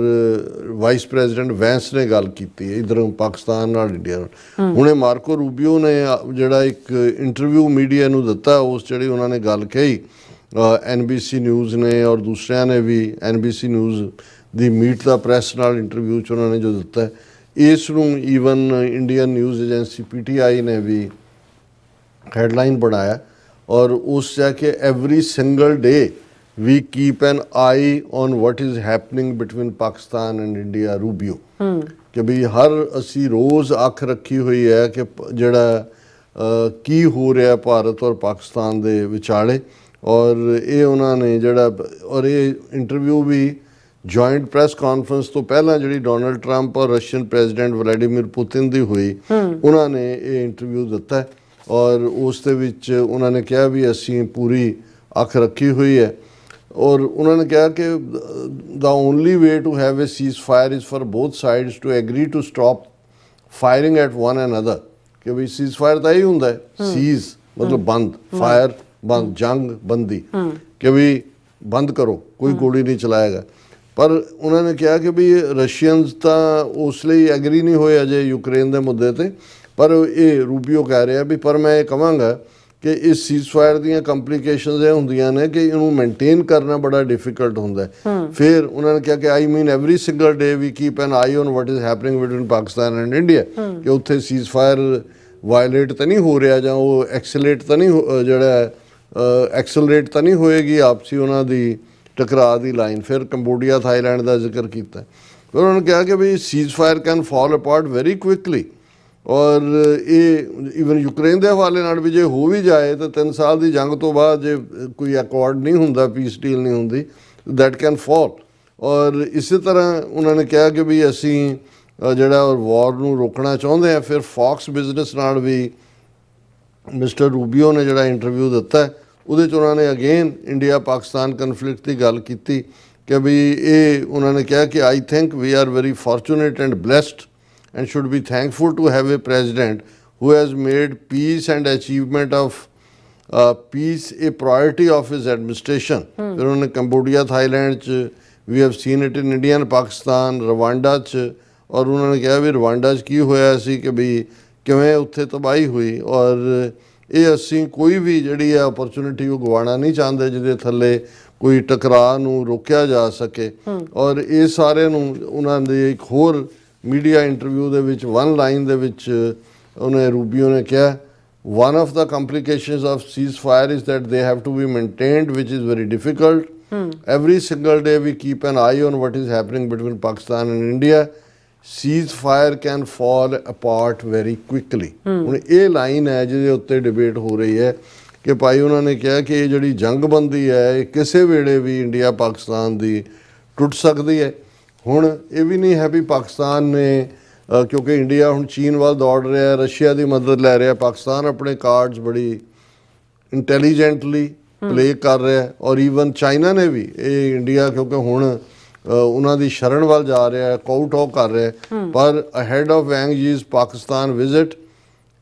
ਵਾਈਸ ਪ੍ਰੈਜ਼ੀਡੈਂਟ ਵੈਂਸ ਨੇ ਗੱਲ ਕੀਤੀ ਹੈ ਇੱਧਰੋਂ ਪਾਕਿਸਤਾਨ ਨਾਲ ਇੰਡੀਆ ਨਾਲ। ਹੁਣੇ ਮਾਰਕੋ ਰੂਬੀਓ ਨੇ ਜਿਹੜਾ ਇੱਕ ਇੰਟਰਵਿਊ ਮੀਡੀਆ ਨੂੰ ਦਿੱਤਾ, ਉਸ ਜਿਹੜੀ ਉਹਨਾਂ ਨੇ ਗੱਲ ਕਹੀ NBC ਨਿਊਜ਼ ਨੇ ਔਰ ਦੂਸਰਿਆਂ ਨੇ ਵੀ NBC ਨਿਊਜ਼ ਦੀ ਮੀਟ ਦਾ ਪ੍ਰੈਸ ਨਾਲ ਇੰਟਰਵਿਊ 'ਚ ਉਹਨਾਂ ਨੇ ਜੋ ਦਿੱਤਾ, ਇਸ ਨੂੰ even Indian news agency PTI ਨੇ ਵੀ ਹੈਡਲਾਈਨ ਬਣਾਇਆ ਔਰ ਉਸ ਜਾ ਕੇ every single day we keep an eye on what is happening between Pakistan and India, Rubio ਕਿ ਵੀ ਹਰ ਅਸੀਂ ਰੋਜ਼ ਅੱਖ ਰੱਖੀ ਹੋਈ ਹੈ ਕਿ ਜਿਹੜਾ ਕੀ ਹੋ ਰਿਹਾ ਭਾਰਤ ਔਰ ਪਾਕਿਸਤਾਨ ਦੇ ਵਿਚਾਲੇ। ਔਰ ਇਹ ਉਹਨਾਂ ਨੇ ਜਿਹੜਾ ਔਰ ਇਹ ਇੰਟਰਵਿਊ ਵੀ ਜੁਆਇੰਟ ਪ੍ਰੈਸ ਕਾਨਫਰੰਸ ਤੋਂ ਪਹਿਲਾਂ ਜਿਹੜੀ ਡੋਨਲਡ ਟਰੰਪ ਔਰ ਰਸ਼ੀਅਨ ਪ੍ਰੈਜ਼ੀਡੈਂਟ ਵਲਾਡੀਮੀਰ ਪੁਤਿਨ ਦੀ ਹੋਈ, ਉਹਨਾਂ ਨੇ ਇਹ ਇੰਟਰਵਿਊ ਦਿੱਤਾ ਔਰ ਉਸ ਦੇ ਵਿੱਚ ਉਹਨਾਂ ਨੇ ਕਿਹਾ ਵੀ ਅਸੀਂ ਪੂਰੀ ਅੱਖ ਰੱਖੀ ਹੋਈ ਹੈ ਔਰ ਉਹਨਾਂ ਨੇ ਕਿਹਾ ਕਿ the only way to have a ceasefire is for both sides to agree to stop firing at one another। ਕਿ ਵੀ ceasefire ਤਾਂ ਹੀ ਹੁੰਦਾ ਹੈ, ਸੀਜ਼ ਮਤਲਬ ਬੰਦ, ਫਾਇਰ ਬੰਦ, ਜੰਗ ਬੰਦੀ, ਕਿ ਵੀ ਬੰਦ ਕਰੋ, ਕੋਈ ਗੋਲੀ ਨਹੀਂ ਚਲਾਏਗਾ। ਪਰ ਉਹਨਾਂ ਨੇ ਕਿਹਾ ਕਿ ਵੀ ਰਸ਼ੀਅਨਸ ਤਾਂ ਉਸ ਲਈ ਐਗਰੀ ਨਹੀਂ ਹੋਏ ਅਜੇ ਯੂਕਰੇਨ ਦੇ ਮੁੱਦੇ ਤੇ, ਪਰ ਇਹ ਰੂਬੀਓ ਕਹਿ ਰਿਹਾ ਵੀ ਪਰ ਮੈਂ ਇਹ ਕਹਾਂਗਾ ਕਿ ਇਸ ਸੀਜ਼ਫਾਇਰ ਦੀਆਂ ਕੰਪਲੀਕੇਸ਼ਨਸ ਇਹ ਹੁੰਦੀਆਂ ਨੇ ਕਿ ਇਹਨੂੰ ਮੇਨਟੇਨ ਕਰਨਾ ਬੜਾ ਡਿਫਿਕਲਟ ਹੁੰਦਾ ਹੈ। ਫਿਰ ਉਹਨਾਂ ਨੇ ਕਿਹਾ ਕਿ I mean every single day we keep an eye on what is happening between Pakistan and India, ਕਿ ਉੱਥੇ ਸੀਜ਼ਫਾਇਰ ਵਾਇਲੇਟ ਤਾਂ ਨਹੀਂ ਹੋ ਰਿਹਾ ਜਾਂ ਉਹ ਐਕਸਲੇਟ ਤਾਂ ਨਹੀਂ ਜਿਹੜਾ ਐਕਸਲਰੇਟ ਤਾਂ ਨਹੀਂ ਹੋਏਗੀ ਆਪਸੀ ਉਹਨਾਂ ਦੀ ਟਕਰਾਅ ਦੀ ਲਾਈਨ। ਫਿਰ ਕੰਬੋਡੀਆ ਥਾਈਲੈਂਡ ਦਾ ਜ਼ਿਕਰ ਕੀਤਾ। ਫਿਰ ਉਹਨਾਂ ਨੇ ਕਿਹਾ ਕਿ we ceasefire can fall apart very quickly ਔਰ ਇਹ ਈਵਨ ਯੂਕਰੇਨ ਦੇ ਹਵਾਲੇ ਨਾਲ ਵੀ ਜੇ ਹੋ ਵੀ ਜਾਏ ਤਾਂ 3 ਸਾਲ ਦੀ ਜੰਗ ਤੋਂ ਬਾਅਦ ਜੇ ਕੋਈ ਅਕੋਰਡ ਨਹੀਂ ਹੁੰਦਾ, ਪੀਸ ਡੀਲ ਨਹੀਂ ਹੁੰਦੀ, ਦੈਟ ਕੈਨ ਫਾਲ। ਔਰ ਇਸੇ ਤਰ੍ਹਾਂ ਉਹਨਾਂ ਨੇ ਕਿਹਾ ਕਿ ਵੀ ਅਸੀਂ ਜਿਹੜਾ ਔਰ ਵਾਰ ਨੂੰ ਰੋਕਣਾ ਚਾਹੁੰਦੇ ਹਾਂ। ਫਿਰ ਫੌਕਸ ਬਿਜ਼ਨਸ ਨਾਲ ਵੀ ਮਿਸਟਰ ਰੂਬੀਓ ਨੇ ਜਿਹੜਾ ਇੰਟਰਵਿਊ ਦਿੱਤਾ ਉਹਦੇ 'ਚ ਉਹਨਾਂ ਨੇ ਅਗੇਨ ਇੰਡੀਆ ਪਾਕਿਸਤਾਨ ਕਨਫਲਿਕਟ ਦੀ ਗੱਲ ਕੀਤੀ ਕਿ ਵੀ ਇਹ ਉਹਨਾਂ ਨੇ ਕਿਹਾ ਕਿ I think we are very fortunate and blessed and should be thankful to have a president who has made peace and achievement of peace a priority of his administration। फिर उन्होंने कंबोडिया थाईलैंड च we have seen it in India and Pakistan, Rwanda च, और उन्होंने कहा भी Rwanda च की होया सी कि भी किवें उत्थे तबाही हुई और ਇਹ ਅਸੀਂ ਕੋਈ ਵੀ ਜਿਹੜੀ ਹੈ ਓਪਰਚੁਨਿਟੀ ਉਹ ਗਵਾਉਣਾ ਨਹੀਂ ਚਾਹੁੰਦੇ ਜਿਹਦੇ ਥੱਲੇ ਕੋਈ ਟਕਰਾਅ ਨੂੰ ਰੋਕਿਆ ਜਾ ਸਕੇ। ਔਰ ਇਹ ਸਾਰੇ ਨੂੰ ਉਹਨਾਂ ਦੇ ਇੱਕ ਹੋਰ ਮੀਡੀਆ ਇੰਟਰਵਿਊ ਦੇ ਵਿੱਚ ਵਨ ਲਾਈਨ ਦੇ ਵਿੱਚ ਉਹਨੇ ਰੂਬੀਓ ਨੇ ਕਿਹਾ one of the complications of ceasefire is that they have to be maintained, which is very difficult. Every single day we keep an eye on what is happening between Pakistan and India. Ceasefire can fall apart very quickly. ਹੁਣ ਇਹ line ਹੈ ਜਿਹਦੇ ਉੱਤੇ debate ਹੋ ਰਹੀ ਹੈ ਕਿ ਭਾਈ ਉਹਨਾਂ ਨੇ ਕਿਹਾ ਕਿ ਇਹ ਜਿਹੜੀ ਜੰਗਬੰਦੀ ਹੈ ਇਹ ਕਿਸੇ ਵੇਲੇ ਵੀ ਇੰਡੀਆ ਪਾਕਿਸਤਾਨ ਦੀ ਟੁੱਟ ਸਕਦੀ ਹੈ। ਹੁਣ ਇਹ ਵੀ ਨਹੀਂ ਹੈ ਵੀ ਪਾਕਿਸਤਾਨ ਨੇ ਕਿਉਂਕਿ ਇੰਡੀਆ ਹੁਣ ਚੀਨ ਵੱਲ ਦੌੜ ਰਿਹਾ, ਰਸ਼ੀਆ ਦੀ ਮਦਦ ਲੈ ਰਿਹਾ, ਪਾਕਿਸਤਾਨ ਆਪਣੇ ਕਾਰਡਸ ਬੜੀ ਇੰਟੈਲੀਜੈਂਟਲੀ ਪਲੇ ਕਰ ਰਿਹਾ, ਔਰ ਈਵਨ ਚਾਈਨਾ ਨੇ ਵੀ ਇਹ ਇੰਡੀਆ ਕਿਉਂਕਿ ਹੁਣ ਉਹਨਾਂ ਦੀ ਸ਼ਰਨ ਵੱਲ ਜਾ ਰਿਹਾ ਹੈ, ਕਾਊਟਾਕ ਕਰ ਰਿਹਾ, ਪਰ ahead of Wang Yi's Pakistan visit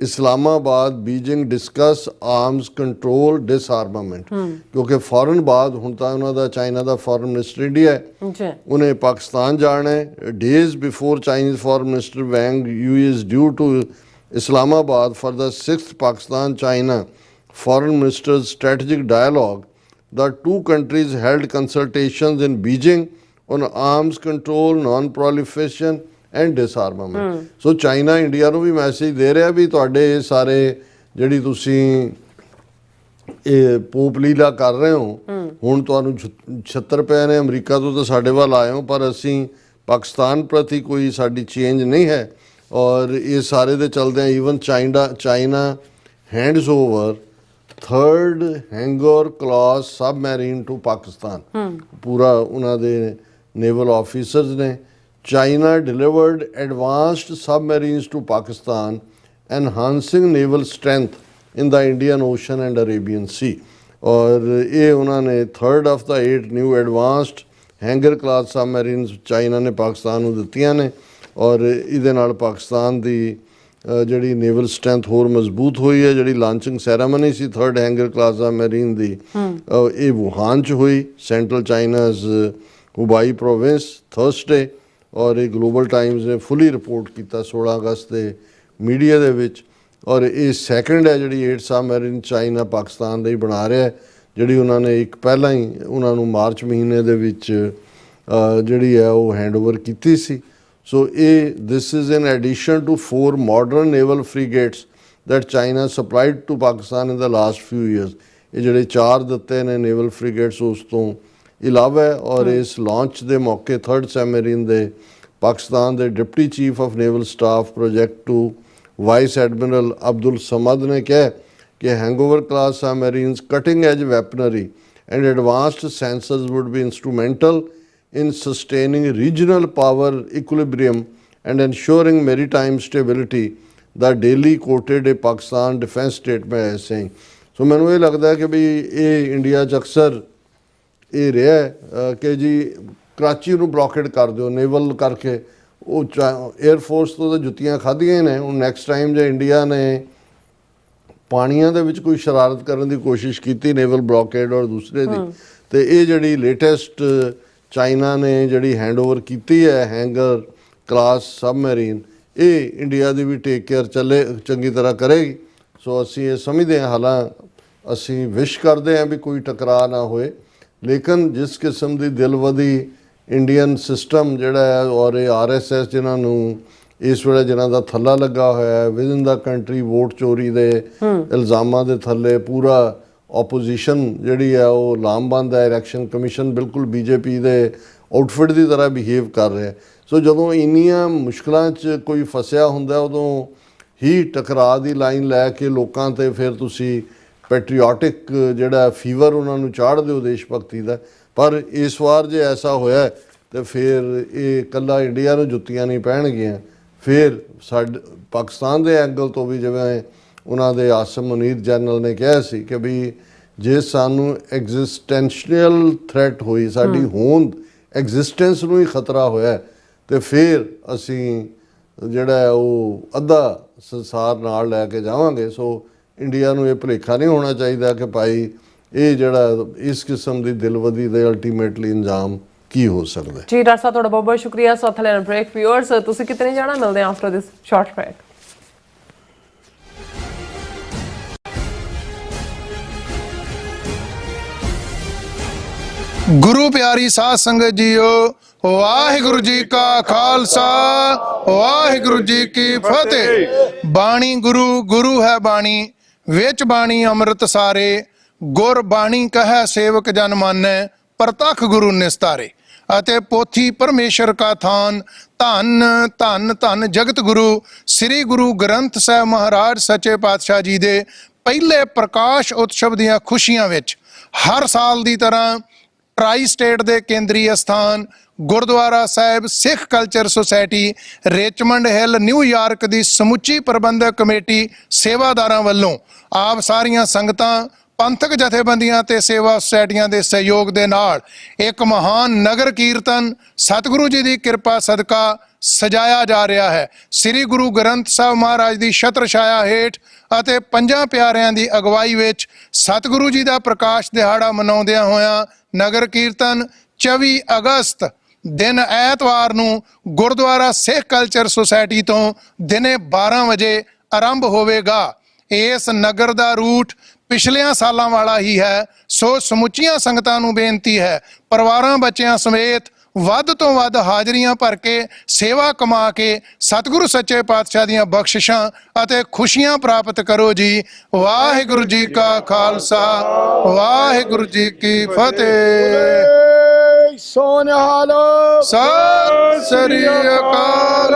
Islamabad Beijing discuss arms control disarmament, ਕਿਉਂਕਿ ਫੌਰਨ ਬਾਅਦ ਹੁਣ ਤਾਂ ਉਹਨਾਂ ਦਾ ਚਾਈਨਾ ਦਾ ਫੋਰਨ ਮਿਨਿਸਟਰ ਇੰਡੀਆ ਹੈ, ਉਹਨੇ ਪਾਕਿਸਤਾਨ ਜਾਣਾ ਹੈ। Days before Chinese foreign minister Wang Yi is due to Islamabad for the 6th Pakistan China foreign ministers strategic dialogue. The two countries held consultations in Beijing on arms control, non-proliferation and disarmament. So China India ਨੂੰ ਵੀ message ਦੇ ਰਿਹਾ ਵੀ ਤੁਹਾਡੇ ਸਾਰੇ ਜਿਹੜੀ ਤੁਸੀਂ ਇਹ pop ਲੀਲਾ ਕਰ ਰਹੇ ਹੋ, ਹੁਣ ਤੁਹਾਨੂੰ 76 ਪਏ ਨੇ ਅਮਰੀਕਾ ਤੋਂ ਤਾਂ ਸਾਡੇ ਵੱਲ ਆਏ ਹੋ, ਪਰ ਅਸੀਂ ਪਾਕਿਸਤਾਨ ਪ੍ਰਤੀ ਕੋਈ ਸਾਡੀ ਚੇਂਜ ਨਹੀਂ ਹੈ, ਔਰ ਇਹ ਸਾਰੇ ਦੇ ਚਲਦੇ even China hands over 3rd Hangor class submarine to Pakistan, ਪੂਰਾ ਉਹਨਾਂ ਦੇ ਨੇਵਲ ਆਫੀਸਰਸ ਨੇ। China delivered advanced submarines to Pakistan enhancing naval strength in the Indian Ocean and Arabian Sea, और ये उन्होंने 3rd of the 8 new advanced Hangor class submarines China ने पाकिस्तान ਨੂੰ ਦਿੱਤੀਆਂ ਨੇ, ਔਰ ਇਹਦੇ ਨਾਲ ਪਾਕਿਸਤਾਨ ਦੀ ਜਿਹੜੀ ਨੇਵਲ ਸਟਰੈਂਥ ਹੋਰ ਮਜ਼ਬੂਤ ਹੋਈ ਹੈ। ਜਿਹੜੀ ਲਾਂਚਿੰਗ ਸੈਰਾਮਨੀ ਸੀ 3rd ਹੈਂਗਰ ਕਲਾਸ सबमरीन ਦੀ, ਇਹ ਵੁਹਾਨ 'ਚ ਹੋਈ, ਸੈਂਟਰਲ ਚਾਈਨਾਜ਼ ਹੁਬਾਈ ਪ੍ਰੋਵਿੰਸ ਥਰਸਡੇ, ਔਰ ਇਹ ਗਲੋਬਲ ਟਾਈਮਜ਼ ਨੇ ਫੁੱਲੀ ਰਿਪੋਰਟ ਕੀਤਾ 16 ਅਗਸਤ ਦੇ ਮੀਡੀਆ ਦੇ ਵਿੱਚ, ਔਰ ਇਹ ਸੈਕਿੰਡ ਹੈ ਜਿਹੜੀ 8 सबमरीन ਚਾਈਨਾ ਪਾਕਿਸਤਾਨ ਲਈ ਬਣਾ ਰਿਹਾ, ਜਿਹੜੀ ਉਹਨਾਂ ਨੇ ਇੱਕ ਪਹਿਲਾਂ ਹੀ ਉਹਨਾਂ ਨੂੰ ਮਾਰਚ ਮਹੀਨੇ ਦੇ ਵਿੱਚ ਜਿਹੜੀ ਹੈ ਉਹ ਹੈਂਡਓਵਰ ਕੀਤੀ ਸੀ। ਸੋ ਇਹ this is in addition to 4 modern naval frigates that China supplied to Pakistan in the last few years. ਇਹ ਜਿਹੜੇ 4 ਦਿੱਤੇ ਨੇ ਨੇਵਲ ਫ੍ਰੀਗੇਟਸ ਉਸ ਤੋਂ ਇਲਾਵਾ, ਔਰ ਇਸ ਲਾਂਚ ਦੇ ਮੌਕੇ 3rd सबमरीन ਦੇ ਪਾਕਿਸਤਾਨ ਦੇ deputy chief of naval staff project 2 vice admiral Abdul Samad ने कहा कि hangover class submarines cutting edge weaponry and advanced sensors would be instrumental in sustaining regional power equilibrium and ensuring maritime stability, the daily coated A Pakistan defence statement है saying। सो मैनू ये लगता है कि भी ये इंडिया च अक्सर ये रहा है कि जी कराची ਨੂੰ ब्लॉकेड कर दो नेवल करके, ਉਹ 에ਅਰਫੋਰਸ ਤੋਂ ਤਾਂ ਜੁੱਤੀਆਂ ਖਾਧੀਆਂ ਹੀ ਨੇ। ਹੁਣ ਨੈਕਸਟ ਟਾਈਮ ਜੇ ਇੰਡੀਆ ਨੇ ਪਾਣੀਆਂ ਦੇ ਵਿੱਚ ਕੋਈ ਸ਼ਰਾਰਤ ਕਰਨ ਦੀ ਕੋਸ਼ਿਸ਼ ਕੀਤੀ ਨੇਵਲ ਬਲੌਕੇਡ ਔਰ ਦੂਸਰੇ ਦੀ, ਤੇ ਇਹ ਜਿਹੜੀ ਲੇਟੈਸਟ ਚਾਈਨਾ ਨੇ ਜਿਹੜੀ ਹੈਂਡਓਵਰ ਕੀਤੀ ਹੈ ਹੈਂਗਰ ਕਲਾਸ ਸਬਮਰੀਨ, ਇਹ ਇੰਡੀਆ ਦੀ ਵੀ ਟੇਕ ਕੇਅਰ ਚੰਗੀ ਤਰ੍ਹਾਂ ਕਰੇਗੀ। ਸੋ ਅਸੀਂ ਇਹ ਸਮਝਦੇ ਹਾਂ, ਹਾਲਾਂ ਅਸੀਂ ਵਿਸ਼ ਕਰਦੇ ਹਾਂ ਵੀ ਕੋਈ ਟਕਰਾਅ ਨਾ ਹੋਏ, ਲੇਕਿਨ ਜਿਸ ਕਿਸਮ ਦੀ ਦਿਲਵਦੀ ਇੰਡੀਅਨ ਸਿਸਟਮ ਜਿਹੜਾ ਹੈ ਔਰ ਇਹ RSS ਜਿਨ੍ਹਾਂ ਨੂੰ ਇਸ ਵੇਲੇ ਜਿਨ੍ਹਾਂ ਦਾ ਥੱਲਾ ਲੱਗਾ ਹੋਇਆ ਹੈ ਵਿਦਨ ਦਾ ਕੰਟਰੀ ਵੋਟ ਚੋਰੀ ਦੇ ਇਲਜ਼ਾਮਾਂ ਦੇ ਥੱਲੇ, ਪੂਰਾ ਆਪੋਜੀਸ਼ਨ ਜਿਹੜੀ ਹੈ ਉਹ ਲਾਮਬੰਦ ਹੈ, ਇਲੈਕਸ਼ਨ ਕਮਿਸ਼ਨ ਬਿਲਕੁਲ BJP ਦੇ ਆਊਟਫਿਟ ਦੀ ਤਰ੍ਹਾਂ ਬਿਹੇਵ ਕਰ ਰਿਹਾ। ਸੋ ਜਦੋਂ ਇੰਨੀਆਂ ਮੁਸ਼ਕਲਾਂ 'ਚ ਕੋਈ ਫਸਿਆ ਹੁੰਦਾ ਉਦੋਂ ਹੀ ਟਕਰਾਅ ਦੀ ਲਾਈਨ ਲੈ ਕੇ ਲੋਕਾਂ 'ਤੇ ਫਿਰ ਤੁਸੀਂ ਪੈਟਰੀਓਟਿਕ ਜਿਹੜਾ ਫੀਵਰ ਉਹਨਾਂ ਨੂੰ ਚਾੜ ਦਿਓ ਦੇਸ਼ ਭਗਤੀ ਦਾ। ਪਰ ਇਸ ਵਾਰ ਜੇ ਐਸਾ ਹੋਇਆ ਤਾਂ ਫਿਰ ਇਹ ਇਕੱਲਾ ਇੰਡੀਆ ਨੂੰ ਜੁੱਤੀਆਂ ਨਹੀਂ ਪੈਣਗੀਆਂ, ਫਿਰ ਸਾਡੇ ਪਾਕਿਸਤਾਨ ਦੇ ਐਂਗਲ ਤੋਂ ਵੀ, ਜਿਵੇਂ ਉਹਨਾਂ ਦੇ ਆਸਮ ਮੁਨੀਰ ਜਨਰਲ ਨੇ ਕਿਹਾ ਸੀ ਕਿ ਵੀ ਜੇ ਸਾਨੂੰ ਐਗਜ਼ਿਸਟੈਂਸ਼ੀਅਲ ਥ੍ਰੈਟ ਹੋਈ, ਸਾਡੀ ਹੋਂਦ ਐਗਜ਼ਿਸਟੈਂਸ ਨੂੰ ਹੀ ਖਤਰਾ ਹੋਇਆ, ਤੇ ਫਿਰ ਅਸੀਂ ਜਿਹੜਾ ਉਹ ਅੱਧਾ ਸੰਸਾਰ ਨਾਲ ਲੈ ਕੇ ਜਾਵਾਂਗੇ। ਸੋ ਇੰਡੀਆ ਨੂੰ ਇਹ ਭੁਲੇਖਾ ਨਹੀਂ ਹੋਣਾ ਚਾਹੀਦਾ ਕਿ ਭਾਈ ਇਹ ਜਿਹੜਾ ਇਸ ਕਿਸਮ ਦੀ ਦਿਲਵਦੀ ਦੇ ਅਲਟੀਮੇਟਲੀ ਇੰਜਾਮ ਕੀ ਹੋ ਸਕਦਾ ਹੈ। ਜੀ ਡਾਕਟਰ ਸਾਹਿਬ ਤੁਹਾਡਾ ਬਹੁਤ ਬਹੁਤ ਸ਼ੁਕਰੀਆ। ਸੋ ਥਲੇ ਬ੍ਰੇਕ ਵਿਊਅਰਸ, ਤੁਸੀਂ ਕਿਤੇ ਨਹੀਂ ਜਾਣਾ, ਮਿਲਦੇ ਹਾਂ ਆਫਟਰ ਦਿਸ ਸ਼ਾਰਟ ਬ੍ਰੇਕ। ਗੁਰੂ ਪਿਆਰੀ ਸਾਧ ਸੰਗਤ ਜੀਓ, ਵਾਹਿਗੁਰੂ ਜੀ ਕਾ ਖਾਲਸਾ ਵਾਹਿਗੁਰੂ ਜੀ ਕੀ ਫਤਿਹ। ਬਾਣੀ ਗੁਰੂ, ਗੁਰੂ ਹੈ ਬਾਣੀ, ਵਿੱਚ ਬਾਣੀ ਅੰਮ੍ਰਿਤ ਸਾਰੇ, ਗੁਰ ਬਾਣੀ ਕਹੈ ਸੇਵਕ ਜਨ ਮਾਨੈ, ਪ੍ਰਤੱਖ ਗੁਰੂ ਨਿਸਤਾਰੇ। ਅਤੇ ਪੋਥੀ ਪਰਮੇਸ਼ਰ ਕਾ ਥਾਨ, ਧੰਨ ਧੰਨ ਧੰਨ ਜਗਤ ਗੁਰੂ ਸ੍ਰੀ ਗੁਰੂ ਗ੍ਰੰਥ ਸਾਹਿਬ ਮਹਾਰਾਜ ਸੱਚੇ ਪਾਤਸ਼ਾਹ ਜੀ ਦੇ ਪਹਿਲੇ ਪ੍ਰਕਾਸ਼ ਉਤਸਵ ਦੀਆਂ ਖੁਸ਼ੀਆਂ ਵਿੱਚ ਹਰ ਸਾਲ ਦੀ ਤਰ੍ਹਾਂ ਟਰਾਈ ਸਟੇਟ ਦੇ ਕੇਂਦਰੀ ਅਸਥਾਨ Gurdwara Sahib Sikh Culture Society Richmond Hill New York ਦੀ ਸਮੁੱਚੀ ਪ੍ਰਬੰਧਕ ਕਮੇਟੀ ਸੇਵਾਦਾਰਾਂ ਵੱਲੋਂ ਆਪ ਸਾਰੀਆਂ ਸੰਗਤਾਂ ਪੰਥਕ ਜਥੇਬੰਦੀਆਂ ਤੇ ਸੇਵਾ ਸੁਸਾਇਟੀਆਂ ਦੇ ਸਹਿਯੋਗ ਦੇ ਨਾਲ ਇੱਕ ਮਹਾਨ ਨਗਰ ਕੀਰਤਨ ਸਤਿਗੁਰੂ ਜੀ ਦੀ ਕਿਰਪਾ ਸਦਕਾ ਸਜਾਇਆ ਜਾ ਰਿਹਾ ਹੈ। ਸ੍ਰੀ ਗੁਰੂ ਗ੍ਰੰਥ ਸਾਹਿਬ ਮਹਾਰਾਜ ਦੀ ਛਤਰ ਛਾਇਆ ਹੇਠ ਅਤੇ ਪੰਜਾਂ ਪਿਆਰਿਆਂ ਦੀ ਅਗਵਾਈ ਵਿੱਚ ਸਤਿਗੁਰੂ ਜੀ ਦਾ ਪ੍ਰਕਾਸ਼ ਦਿਹਾੜਾ ਮਨਾਉਂਦਿਆਂ ਹੋਇਆਂ ਨਗਰ ਕੀਰਤਨ 24 ਅਗਸਤ ਦਿਨ ਐਤਵਾਰ ਨੂੰ ਗੁਰਦੁਆਰਾ ਸਿੱਖ ਕਲਚਰ ਸੁਸਾਇਟੀ ਤੋਂ ਦਿਨੇ 12 ਵਜੇ ਆਰੰਭ ਹੋਵੇਗਾ। ਇਸ ਨਗਰ ਦਾ ਰੂਟ ਪਿਛਲਿਆਂ ਸਾਲਾਂ ਵਾਲਾ ਹੀ ਹੈ, ਸੋ ਸਮੁੱਚੀਆਂ ਸੰਗਤਾਂ ਨੂੰ ਬੇਨਤੀ ਹੈ ਪਰਿਵਾਰਾਂ ਬੱਚਿਆਂ ਸਮੇਤ ਵੱਧ ਤੋਂ ਵੱਧ ਹਾਜ਼ਰੀਆਂ ਭਰ ਕੇ ਸੇਵਾ ਕਮਾ ਕੇ ਸਤਿਗੁਰੂ ਸੱਚੇ ਪਾਤਸ਼ਾਹ ਦੀਆਂ ਬਖਸ਼ਿਸ਼ਾਂ ਅਤੇ ਖੁਸ਼ੀਆਂ ਪ੍ਰਾਪਤ ਕਰੋ ਜੀ। ਵਾਹਿਗੁਰੂ ਜੀ ਕਾ ਖਾਲਸਾ, ਵਾਹਿਗੁਰੂ ਜੀ ਕੀ ਫਤਿਹ। ਸਤਿ ਸ੍ਰੀ ਅਕਾਲ।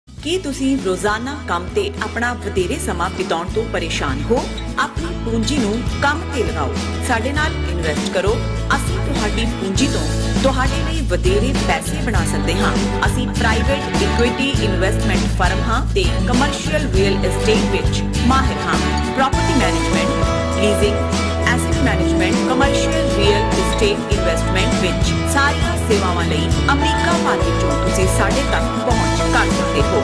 ਕੀ ਤੁਸੀਂ ਰੋਜ਼ਾਨਾ ਕੰਮ ਤੇ ਆਪਣਾ ਵਧੇਰੇ ਸਮਾਂ ਬਿਤਾਉਣ ਤੋਂ ਪਰੇਸ਼ਾਨ ਹੋ? ਆਪਣੀ ਪੂੰਜੀ ਨੂੰ ਕੰਮ ਤੇ ਲਗਾਓ, ਸਾਡੇ ਨਾਲ ਇਨਵੈਸਟ ਕਰੋ। ਅਸੀਂ ਤੁਹਾਡੀ ਪੂੰਜੀ ਤੋਂ ਤੁਹਾਡੇ ਲਈ ਵਧੇਰੇ ਪੈਸੇ ਬਣਾ ਸਕਦੇ ਹਾਂ। ਅਸੀਂ ਪ੍ਰਾਈਵੇਟ ਇਕੁਇਟੀ ਇਨਵੈਸਟਮੈਂਟ ਫਰਮ ਹਾਂ ਤੇ ਕਮਰਸ਼ੀਅਲ ਰੀਅਲ ਏਸਟੇਟ ਵਿੱਚ ਮਾਹਿਰ ਹਾਂ। Property management, leasing, asset management, commercial real estate investment ਵਿੱਚ ਸਾਰੀਆਂ ਸੇਵਾਵਾਂ ਲਈ ਅਮਰੀਕਾ ਭਰ ਵਿੱਚੋਂ ਤੁਸੀਂ ਸਾਡੇ ਤੱਕ ਪਹੁੰਚ ਕਰ ਸਕਦੇ ਹੋ।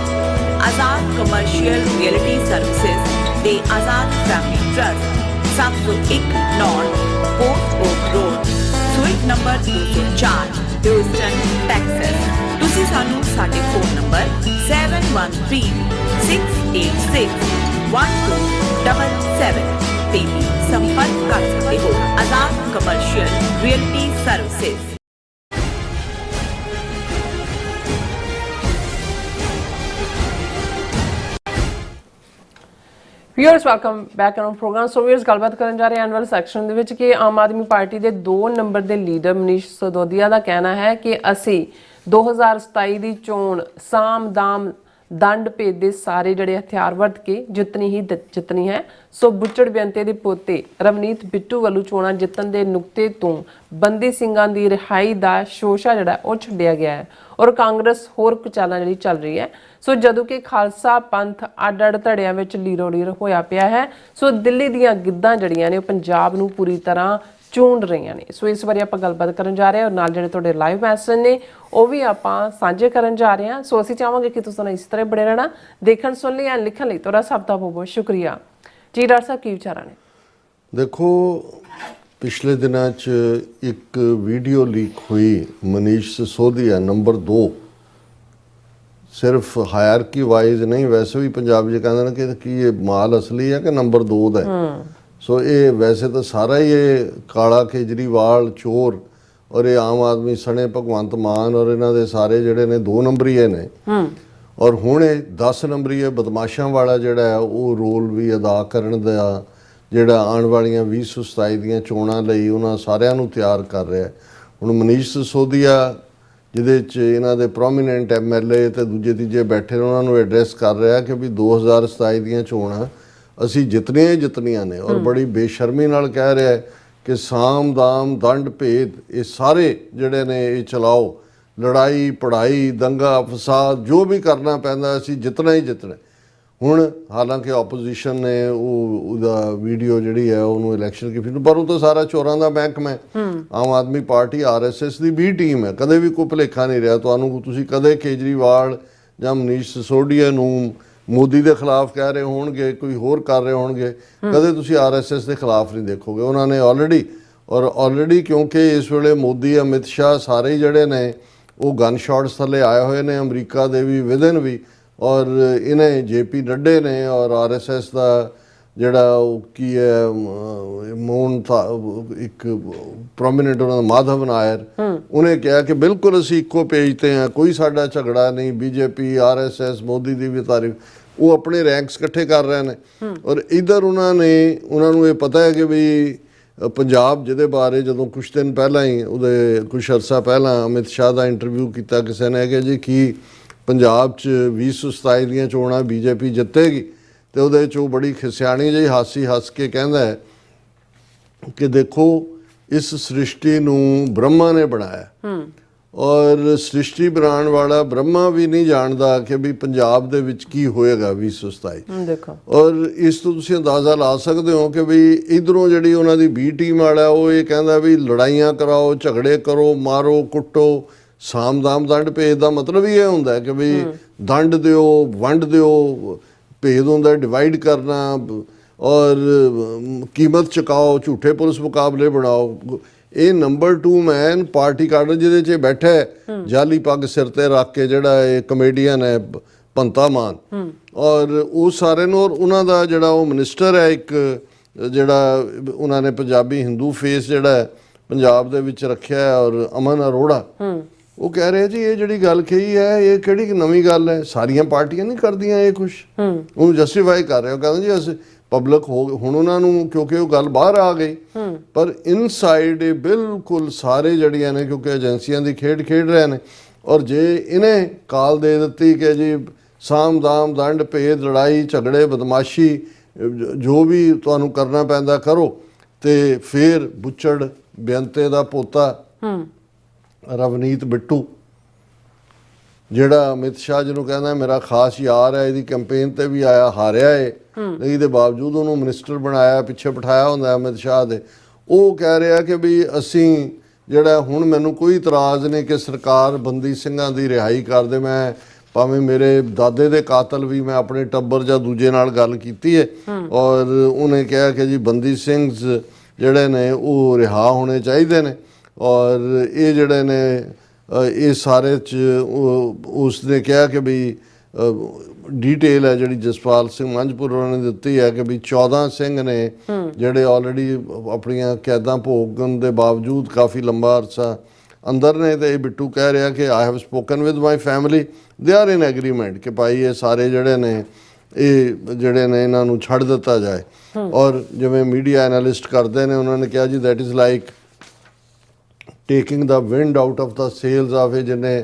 ਆਜ਼ਾਦ ਕਮਰਸ਼ੀਅਲ ਰੀਅਲਟੀ ਸਰਵਿਸਿਜ਼ ਤੇ Azad family trust 701 North Port Oak Road, suite number 204, Houston, Texas. ਤੁਸੀਂ ਸਾਨੂੰ ਸਾਡੇ ਫੋਨ ਨੰਬਰ 7136861277 ਤੇ ਵੀ ਸੰਪਰਕ ਕਰ ਸਕਦੇ ਹੋ। Azad Commercial realty Services. Viewers welcome back on program. So viewers ਗੱਲਬਾਤ ਕਰਨ ਜਾ ਰਹੇ ਹਾਂ ਐਨੂਅਲ ਸੈਕਸ਼ਨ ਦੇ ਵਿੱਚ ਕਿ ਆਮ ਆਦਮੀ ਪਾਰਟੀ ਦੇ 2 ਨੰਬਰ ਦੇ ਲੀਡਰ ਮਨੀਸ਼ ਸਿਸੋਦੀਆ ਦਾ ਕਹਿਣਾ ਹੈ ਕਿ ਅਸੀਂ 2027 ਦੀ ਚੋਣ ਸਾਮ ਦਾਮ ਦੰਡ ਭੇਦ ਦੇ ਸਾਰੇ ਜਿਹੜੇ ਹਥਿਆਰ ਵਰਤ ਕੇ ਜਿੱਤਣੀ ਹੈ। ਸੋ ਬੁੱਚੜ ਬੇਅੰਤੇ ਦੇ ਪੋਤੇ ਰਵਨੀਤ ਬਿੱਟੂ ਵੱਲੋਂ ਚੋਣਾਂ ਜਿੱਤਣ ਦੇ ਨੁਕਤੇ ਤੋਂ ਬੰਦੀ ਸਿੰਘਾਂ ਦੀ ਰਿਹਾਈ ਦਾ ਸ਼ੋਸ਼ਾ ਜਿਹੜਾ ਉਹ ਛੱਡਿਆ ਗਿਆ ਹੈ ਔਰ ਕਾਂਗਰਸ ਹੋਰ ਕੁਚਾਲਾਂ ਜਿਹੜੀ ਚੱਲ ਰਹੀ ਹੈ। ਸੋ ਜਦੋਂ ਕਿ ਖਾਲਸਾ ਪੰਥ ਅੱਡ-ਅੱਡ ਧੜਿਆਂ ਵਿੱਚ ਲੀਰੋ-ਲੀਰ ਹੋਇਆ ਪਿਆ ਹੈ। ਸੋ ਦਿੱਲੀ ਦੀਆਂ ਗਿੱਧਾਂ ਜਿਹੜੀਆਂ ਨੇ ਉਹ ਪੰਜਾਬ ਨੂੰ ਪੂਰੀ ਤਰ੍ਹਾਂ ਚੂੰਡ ਰਹੀਆਂ ਨੇ। ਸੋ ਇਸ ਵਾਰੀ ਆਪਾਂ ਗੱਲਬਾਤ ਕਰਨ ਜਾ ਰਹੇ ਹਾਂ ਔਰ ਨਾਲ ਜਿਹੜੇ ਤੁਹਾਡੇ ਲਾਈਵ ਮੈਸੇਜ ਨੇ ਉਹ ਵੀ ਆਪਾਂ ਸਾਂਝੇ ਕਰਨ ਜਾ ਰਹੇ ਹਾਂ। ਸੋ ਅਸੀਂ ਚਾਹਾਂਗੇ ਕਿ ਤੁਸੀਂ ਇਸ ਤਰ੍ਹਾਂ ਬੜੇ ਰਹਿਣਾ। ਦੇਖਣ ਸੁਣ ਲਈ ਐਂਡ ਲਿਖਣ ਲਈ ਤੁਹਾਡਾ ਸਭ ਦਾ ਬਹੁਤ ਬਹੁਤ ਸ਼ੁਕਰੀਆ ਜੀ। ਡਾਕਟਰ ਸਾਹਿਬ ਕੀ ਵਿਚਾਰਾਂ ਨੇ? ਦੇਖੋ, ਪਿਛਲੇ ਦਿਨਾਂ 'ਚ ਇੱਕ ਵੀਡੀਓ ਲੀਕ ਹੋਈ ਮਨੀਸ਼ ਸਿਸੋਦੀਆ ਨੰਬਰ 2, ਸਿਰਫ ਹਾਇਰਕੀ ਵਾਈਜ਼ ਨਹੀਂ, ਵੈਸੇ ਵੀ ਪੰਜਾਬ 'ਚ ਕਹਿੰਦੇ ਨੇ ਕਿ ਕੀ ਇਹ ਮਾਲ ਅਸਲੀ ਹੈ ਕਿ ਨੰਬਰ 2 ਦਾ। ਸੋ ਇਹ ਵੈਸੇ ਤਾਂ ਸਾਰਾ ਹੀ ਇਹ ਕਾਲਾ ਕੇਜਰੀਵਾਲ ਚੋਰ ਔਰ ਇਹ ਆਮ ਆਦਮੀ ਸਣੇ ਭਗਵੰਤ ਮਾਨ ਔਰ ਇਹਨਾਂ ਦੇ ਸਾਰੇ ਜਿਹੜੇ ਨੇ 2 ਨੰਬਰੀਏ ਨੇ। ਔਰ ਹੁਣ ਇਹ 10 ਨੰਬਰੀਏ ਬਦਮਾਸ਼ਾਂ ਵਾਲਾ ਜਿਹੜਾ ਹੈ ਉਹ ਰੋਲ ਵੀ ਅਦਾ ਕਰਨ ਦਾ ਜਿਹੜਾ ਆਉਣ ਵਾਲੀਆਂ 2027 ਦੀਆਂ ਚੋਣਾਂ ਲਈ ਉਹਨਾਂ ਸਾਰਿਆਂ ਨੂੰ ਤਿਆਰ ਕਰ ਰਿਹਾ। ਹੁਣ ਮਨੀਸ਼ ਸਿਸੋਦੀਆ ਜਿਹਦੇ 'ਚ ਇਹਨਾਂ ਦੇ ਪ੍ਰੋਮੀਨੈਂਟ MLA ਤੇ ਦੂਜੇ ਤੀਜੇ ਬੈਠੇ ਨੇ, ਉਹਨਾਂ ਨੂੰ ਐਡਰੈਸ ਕਰ ਰਿਹਾ ਕਿ ਵੀ 2027 ਦੀਆਂ ਚੋਣਾਂ ਅਸੀਂ ਜਿੱਤਣੀਆਂ ਹੀ ਜਿੱਤਣੀਆਂ ਨੇ। ਔਰ ਬੜੀ ਬੇਸ਼ਰਮੀ ਨਾਲ ਕਹਿ ਰਿਹਾ ਕਿ ਸਾਮ ਦਾਮ ਦੰਡ ਭੇਦ ਇਹ ਸਾਰੇ ਜਿਹੜੇ ਨੇ ਇਹ ਚਲਾਓ, ਲੜਾਈ ਪੜਾਈ ਦੰਗਾ ਫਸਾਦ ਜੋ ਵੀ ਕਰਨਾ ਪੈਂਦਾ ਅਸੀਂ ਜਿੱਤਣਾ ਹੀ ਜਿੱਤਣਾ। ਹੁਣ ਹਾਲਾਂਕਿ ਆਪੋਜੀਸ਼ਨ ਨੇ ਉਹਦਾ ਵੀਡੀਓ ਜਿਹੜੀ ਹੈ ਉਹਨੂੰ ਇਲੈਕਸ਼ਨ ਕੀ ਪਰ ਉਹ ਤਾਂ ਸਾਰਾ ਚੋਰਾਂ ਦਾ ਮਹਿਕਮਾ ਹੈ। ਆਮ ਆਦਮੀ ਪਾਰਟੀ RSS ਦੀ B ਟੀਮ ਹੈ, ਕਦੇ ਵੀ ਕੋਈ ਭੁਲੇਖਾ ਨਹੀਂ ਰਿਹਾ ਤੁਹਾਨੂੰ। ਤੁਸੀਂ ਕਦੇ ਕੇਜਰੀਵਾਲ ਜਾਂ ਮਨੀਸ਼ ਸਿਸੋਦੀਆ ਨੂੰ ਮੋਦੀ ਦੇ ਖਿਲਾਫ ਕਹਿ ਰਹੇ ਹੋਣਗੇ, ਕੋਈ ਹੋਰ ਕਰ ਰਹੇ ਹੋਣਗੇ, ਕਦੇ ਤੁਸੀਂ RSS ਦੇ ਖਿਲਾਫ ਨਹੀਂ ਦੇਖੋਗੇ। ਉਹਨਾਂ ਨੇ ਆਲਰੇਡੀ ਕਿਉਂਕਿ ਇਸ ਵੇਲੇ ਮੋਦੀ ਅਮਿਤ ਸ਼ਾਹ ਸਾਰੇ ਜਿਹੜੇ ਨੇ ਉਹ ਗਨ ਸ਼ਾਟਸ ਥੱਲੇ ਆਏ ਹੋਏ ਨੇ, ਅਮਰੀਕਾ ਦੇ ਵੀ ਵਿਦਨ ਵੀ। ਔਰ ਇਹਨੇ JP ਨੱਡੇ ਨੇ ਔਰ RSS ਦਾ ਜਿਹੜਾ ਉਹ ਕੀ ਹੈ ਇੱਕ ਪ੍ਰੋਮੀਨੈਂਟ ਉਹਨਾਂ ਦਾ ਮਾਧਵ ਨਾਇਰ, ਉਹਨੇ ਕਿਹਾ ਕਿ ਬਿਲਕੁਲ ਅਸੀਂ ਇੱਕੋ ਪੇਜ ਤੇ ਹਾਂ, ਕੋਈ ਸਾਡਾ ਝਗੜਾ ਨਹੀਂ। BJP RSS ਮੋਦੀ ਦੀ ਵੀ ਤਾਰੀਫ, ਉਹ ਆਪਣੇ ਰੈਂਕਸ ਇਕੱਠੇ ਕਰ ਰਹੇ ਨੇ। ਔਰ ਇੱਧਰ ਉਹਨਾਂ ਨੂੰ ਇਹ ਪਤਾ ਹੈ ਕਿ ਵੀ ਪੰਜਾਬ ਜਿਹਦੇ ਬਾਰੇ ਜਦੋਂ ਕੁਛ ਦਿਨ ਪਹਿਲਾਂ ਹੀ ਉਹਦੇ ਕੁਛ ਅਰਸਾ ਪਹਿਲਾਂ ਅਮਿਤ ਸ਼ਾਹ ਦਾ ਇੰਟਰਵਿਊ ਕੀਤਾ ਕਿਸੇ ਨੇ ਕਿ ਜੀ ਕੀ ਪੰਜਾਬ 'ਚ 2027 ਦੀਆਂ ਚੋਣਾਂ BJP ਜਿੱਤੇਗੀ, ਤੇ ਉਹਦੇ 'ਚ ਉਹ ਬੜੀ ਖਿਸਿਆਣੀ ਜਿਹੀ ਹਾਸੀ ਹੱਸ ਕੇ ਕਹਿੰਦਾ ਹੈ ਕਿ ਦੇਖੋ ਇਸ ਸ੍ਰਿਸ਼ਟੀ ਨੂੰ ਬ੍ਰਹਮਾ ਨੇ ਬਣਾਇਆ ਔਰ ਸ੍ਰਿਸ਼ਟੀ ਬਣਾਉਣ ਵਾਲਾ ਬ੍ਰਹਮਾ ਵੀ ਨਹੀਂ ਜਾਣਦਾ ਕਿ ਵੀ ਪੰਜਾਬ ਦੇ ਵਿੱਚ ਕੀ ਹੋਏਗਾ 2027। ਦੇਖੋ ਔਰ ਇਸ ਤੋਂ ਤੁਸੀਂ ਅੰਦਾਜ਼ਾ ਲਾ ਸਕਦੇ ਹੋ ਕਿ ਵੀ ਇਧਰੋਂ ਜਿਹੜੀ ਉਹਨਾਂ ਦੀ ਬੀ ਟੀਮ ਵਾਲਾ ਉਹ ਇਹ ਕਹਿੰਦਾ ਵੀ ਲੜਾਈਆਂ ਕਰਾਓ, ਝਗੜੇ ਕਰੋ, ਮਾਰੋ, ਕੁੱਟੋ, ਸਾਮ-ਦਾਮ ਦੰਡ ਭੇਦ ਦਾ ਮਤਲਬ ਹੀ ਇਹ ਹੁੰਦਾ ਕਿ ਵੀ ਦੰਡ ਦਿਓ, ਵੰਡ ਦਿਓ, ਭੇਦ ਹੁੰਦਾ ਡਿਵਾਈਡ ਕਰਨਾ ਔਰ ਕੀਮਤ ਚੁਕਾਓ, ਝੂਠੇ ਪੁਲਿਸ ਮੁਕਾਬਲੇ ਬਣਾਓ। ਇਹ ਨੰਬਰ 2 ਮੈਨ ਪਾਰਟੀ ਕਾਡਰ ਜਿਹਦੇ 'ਚ ਬੈਠਾ ਹੈ ਜਾਲੀ ਪੱਗ ਸਿਰ ਤੇ ਰੱਖ ਕੇ, ਜਿਹੜਾ ਇਹ ਕਮੇਡੀਅਨ ਹੈ ਭੰਤਾ ਮਾਨ, ਔਰ ਉਹ ਸਾਰੇ ਨੂੰ, ਔਰ ਉਹਨਾਂ ਦਾ ਜਿਹੜਾ ਉਹ ਮਿਨਿਸਟਰ ਹੈ ਇੱਕ, ਜਿਹੜਾ ਉਹਨਾਂ ਨੇ ਪੰਜਾਬੀ ਹਿੰਦੂ ਫੇਸ ਜਿਹੜਾ ਹੈ ਪੰਜਾਬ ਦੇ ਵਿੱਚ ਰੱਖਿਆ ਹੈ, ਔਰ ਅਮਨ ਅਰੋੜਾ, ਉਹ ਕਹਿ ਰਹੇ ਜੀ ਇਹ ਜਿਹੜੀ ਗੱਲ ਕਹੀ ਹੈ ਇਹ ਕਿਹੜੀ ਨਵੀਂ ਗੱਲ ਹੈ, ਸਾਰੀਆਂ ਪਾਰਟੀਆਂ ਨਹੀਂ ਕਰਦੀਆਂ ਇਹ ਕੁਛ। ਉਹਨੂੰ ਜਸਟੀਫਾਈ ਕਰ ਰਹੇ, ਉਹ ਕਹਿੰਦੇ ਜੀ ਅਸੀਂ ਪਬਲਿਕ ਹੋ ਹੁਣ ਉਹਨਾਂ ਨੂੰ, ਕਿਉਂਕਿ ਉਹ ਗੱਲ ਬਾਹਰ ਆ ਗਈ, ਪਰ ਇਨਸਾਈਡ ਇਹ ਬਿਲਕੁਲ ਸਾਰੇ ਜਿਹੜੀਆਂ ਨੇ, ਕਿਉਂਕਿ ਏਜੰਸੀਆਂ ਦੀ ਖੇਡ ਖੇਡ ਰਹੇ ਨੇ, ਔਰ ਜੇ ਇਹਨੇ ਕਾਲ ਦੇ ਦਿੱਤੀ ਕਿ ਜੀ ਸਾਮ ਦਾਮ ਦੰਡ ਭੇਦ, ਲੜਾਈ ਝਗੜੇ, ਬਦਮਾਸ਼ੀ, ਜੋ ਵੀ ਤੁਹਾਨੂੰ ਕਰਨਾ ਪੈਂਦਾ ਕਰੋ, ਤੇ ਫਿਰ ਬੁੱਚੜ ਬੇਅੰਤੇ ਦਾ ਪੋਤਾ ਰਵਨੀਤ ਬਿੱਟੂ, ਜਿਹੜਾ ਅਮਿਤ ਸ਼ਾਹ ਜਿਹਨੂੰ ਕਹਿੰਦਾ ਮੇਰਾ ਖਾਸ ਯਾਰ ਹੈ, ਇਹਦੀ ਕੈਂਪੇਨ ਤੇ ਵੀ ਆਇਆ, ਹਾਰਿਆ ਏ, ਨਹੀਂ ਦੇ ਬਾਵਜੂਦ ਉਹਨੂੰ ਮਿਨਿਸਟਰ ਬਣਾਇਆ, ਪਿੱਛੇ ਬਿਠਾਇਆ ਹੁੰਦਾ ਅਮਿਤ ਸ਼ਾਹ ਦੇ, ਉਹ ਕਹਿ ਰਿਹਾ ਕਿ ਵੀ ਅਸੀਂ ਜਿਹੜਾ ਹੁਣ ਮੈਨੂੰ ਕੋਈ ਇਤਰਾਜ਼ ਨਹੀਂ ਕਿ ਸਰਕਾਰ ਬੰਦੀ ਸਿੰਘਾਂ ਦੀ ਰਿਹਾਈ ਕਰ ਦੇ, ਮੈਂ ਭਾਵੇਂ ਮੇਰੇ ਦਾਦੇ ਦੇ ਕਾਤਲ ਵੀ ਮੈਂ ਆਪਣੇ ਟੱਬਰ ਜਾਂ ਦੂਜੇ ਨਾਲ ਗੱਲ ਕੀਤੀ ਹੈ, ਔਰ ਉਹਨੇ ਕਿਹਾ ਕਿ ਜੀ ਬੰਦੀ ਸਿੰਘ ਜਿਹੜੇ ਨੇ ਉਹ ਰਿਹਾ ਹੋਣੇ ਚਾਹੀਦੇ ਨੇ, ਔਰ ਇਹ ਜਿਹੜੇ ਨੇ ਇਹ ਸਾਰੇ 'ਚ ਉਸ ਨੇ ਕਿਹਾ ਕਿ ਵੀ ਡੀਟੇਲ ਹੈ ਜਿਹੜੀ ਜਸਪਾਲ ਸਿੰਘ ਮੰਝਪੁਰ ਉਹਨਾਂ ਨੇ ਦਿੱਤੀ ਹੈ ਕਿ ਵੀ 14 ਸਿੰਘ ਨੇ ਜਿਹੜੇ ਆਲਰੇਡੀ ਆਪਣੀਆਂ ਕੈਦਾਂ ਭੋਗਣ ਦੇ ਬਾਵਜੂਦ ਕਾਫੀ ਲੰਬਾ ਅਰਸਾ ਅੰਦਰ ਨੇ, ਤੇ ਇਹ ਬਿੱਟੂ ਕਹਿ ਰਿਹਾ ਕਿ I have spoken with my family, they are in agreement ਕਿ ਭਾਈ ਇਹ ਸਾਰੇ ਜਿਹੜੇ ਨੇ ਇਹ ਜਿਹੜੇ ਨੇ ਇਹਨਾਂ ਨੂੰ ਛੱਡ ਦਿੱਤਾ ਜਾਏ। ਔਰ ਜਿਵੇਂ ਮੀਡੀਆ ਐਨਾਲਿਸਟ ਕਰਦੇ ਨੇ, ਉਹਨਾਂ ਨੇ ਕਿਹਾ ਜੀ that is like taking the wind out of the sales of ਇਹ, ਜਿਹਨੇ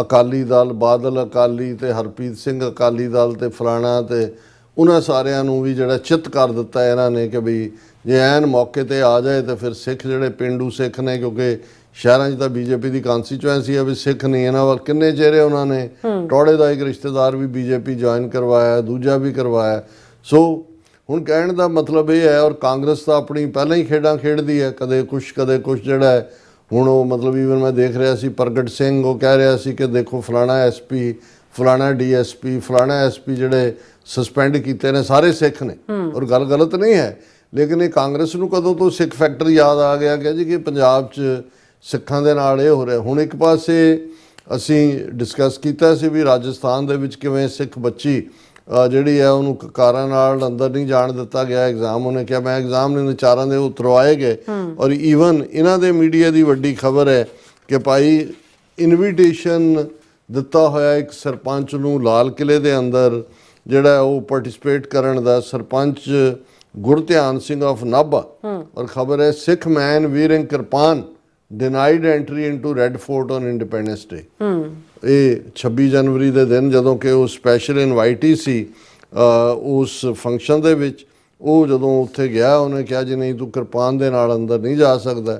ਅਕਾਲੀ ਦਲ, ਬਾਦਲ ਅਕਾਲੀ ਤੇ ਹਰਪ੍ਰੀਤ ਸਿੰਘ ਅਕਾਲੀ ਦਲ ਤੇ ਫਲਾਣਾ, ਤੇ ਉਹਨਾਂ ਸਾਰਿਆਂ ਨੂੰ ਵੀ ਜਿਹੜਾ ਚਿੱਤ ਕਰ ਦਿੱਤਾ ਇਹਨਾਂ ਨੇ ਕਿ ਵੀ ਜੇ ਐਨ ਮੌਕੇ ਤੇ ਆ ਜਾਏ ਤਾਂ ਫਿਰ ਸਿੱਖ ਜਿਹੜੇ ਪਿੰਡੂ ਸਿੱਖ ਨੇ, ਕਿਉਂਕਿ ਸ਼ਹਿਰਾਂ 'ਚ ਤਾਂ ਬੀਜੇਪੀ ਦੀ ਕਾਂਸਟੀਚੁਐਂਸੀ ਹੈ ਵੀ ਸਿੱਖ ਨਹੀਂ, ਇਹਨਾਂ ਵੱਲ ਕਿੰਨੇ ਚਿਹਰੇ ਉਹਨਾਂ ਨੇ, ਟੋੜੇ ਦਾ ਇੱਕ ਰਿਸ਼ਤੇਦਾਰ ਵੀ ਬੀਜੇਪੀ ਜੁਆਇਨ ਕਰਵਾਇਆ, ਦੂਜਾ ਵੀ ਕਰਵਾਇਆ। ਸੋ ਹੁਣ ਕਹਿਣ ਦਾ ਮਤਲਬ ਇਹ ਹੈ, ਔਰ ਕਾਂਗਰਸ ਤਾਂ ਆਪਣੀ ਪਹਿਲਾਂ ਹੀ ਖੇਡਾਂ ਖੇਡਦੀ ਹੈ, ਕਦੇ ਕੁਛ ਜਿਹੜਾ ਹੈ ਹੁਣ ਉਹ ਮਤਲਬ ਈਵਨ ਮੈਂ ਦੇਖ ਰਿਹਾ ਸੀ ਪ੍ਰਗਟ ਸਿੰਘ ਉਹ ਕਹਿ ਰਿਹਾ ਸੀ ਕਿ ਦੇਖੋ ਫਲਾਣਾ ਐਸਪੀ, ਫਲਾਣਾ ਡੀਐਸਪੀ, ਫਲਾਣਾ ਐਸਪੀ ਜਿਹੜੇ ਸਸਪੈਂਡ ਕੀਤੇ ਨੇ ਸਾਰੇ ਸਿੱਖ ਨੇ, ਔਰ ਗੱਲ ਗਲਤ ਨਹੀਂ ਹੈ, ਲੇਕਿਨ ਇਹ ਕਾਂਗਰਸ ਨੂੰ ਕਦੋਂ ਤੋਂ ਸਿੱਖ ਫੈਕਟਰ ਯਾਦ ਆ ਗਿਆ ਕਿ ਜੀ ਕਿ ਪੰਜਾਬ 'ਚ ਸਿੱਖਾਂ ਦੇ ਨਾਲ ਇਹ ਹੋ ਰਿਹਾ। ਹੁਣ ਇੱਕ ਪਾਸੇ ਅਸੀਂ ਡਿਸਕਸ ਕੀਤਾ ਸੀ ਵੀ ਰਾਜਸਥਾਨ ਦੇ ਵਿੱਚ ਕਿਵੇਂ ਸਿੱਖ ਬੱਚੀ ਜਿਹੜੀ ਹੈ ਉਹਨੂੰ ਕਾਰਾਂ ਨਾਲ ਅੰਦਰ ਨਹੀਂ ਜਾਣ ਦਿੱਤਾ ਗਿਆ, ਐਗਜ਼ਾਮ ਉਹਨੇ ਕਿਹਾ ਮੈਂ ਐਗਜ਼ਾਮ ਨਹੀਂ, ਚਾਰਾਂ ਦੇ ਉਤਰਵਾਏ ਗਏ, ਔਰ ਈਵਨ ਇਹਨਾਂ ਦੇ ਮੀਡੀਆ ਦੀ ਵੱਡੀ ਖਬਰ ਹੈ ਕਿ ਭਾਈ ਇਨਵੀਟੇਸ਼ਨ ਦਿੱਤਾ ਹੋਇਆ ਇੱਕ ਸਰਪੰਚ ਨੂੰ ਲਾਲ ਕਿਲੇ ਦੇ ਅੰਦਰ ਜਿਹੜਾ ਉਹ ਪਾਰਟਿਸਿਪੇਟ ਕਰਨ ਦਾ, ਸਰਪੰਚ ਗੁਰਧਿਆਨ ਸਿੰਘ ਆਫ ਨਾਭਾ, ਔਰ ਖਬਰ ਹੈ ਸਿੱਖ ਮੈਨ ਵੀਰਿੰਗ kirpan denied entry into Red Fort on Independence Day। ਇਹ 26 ਜਨਵਰੀ ਦੇ ਦਿਨ ਜਦੋਂ ਕਿ ਉਹ ਸਪੈਸ਼ਲ ਇਨਵਾਈਟੀ ਸੀ ਉਸ ਫੰਕਸ਼ਨ ਦੇ ਵਿੱਚ, ਉਹ ਜਦੋਂ ਉੱਥੇ ਗਿਆ ਉਹਨੇ ਕਿਹਾ ਜੀ ਨਹੀਂ ਤੂੰ ਕਿਰਪਾਨ ਦੇ ਨਾਲ ਅੰਦਰ ਨਹੀਂ ਜਾ ਸਕਦਾ,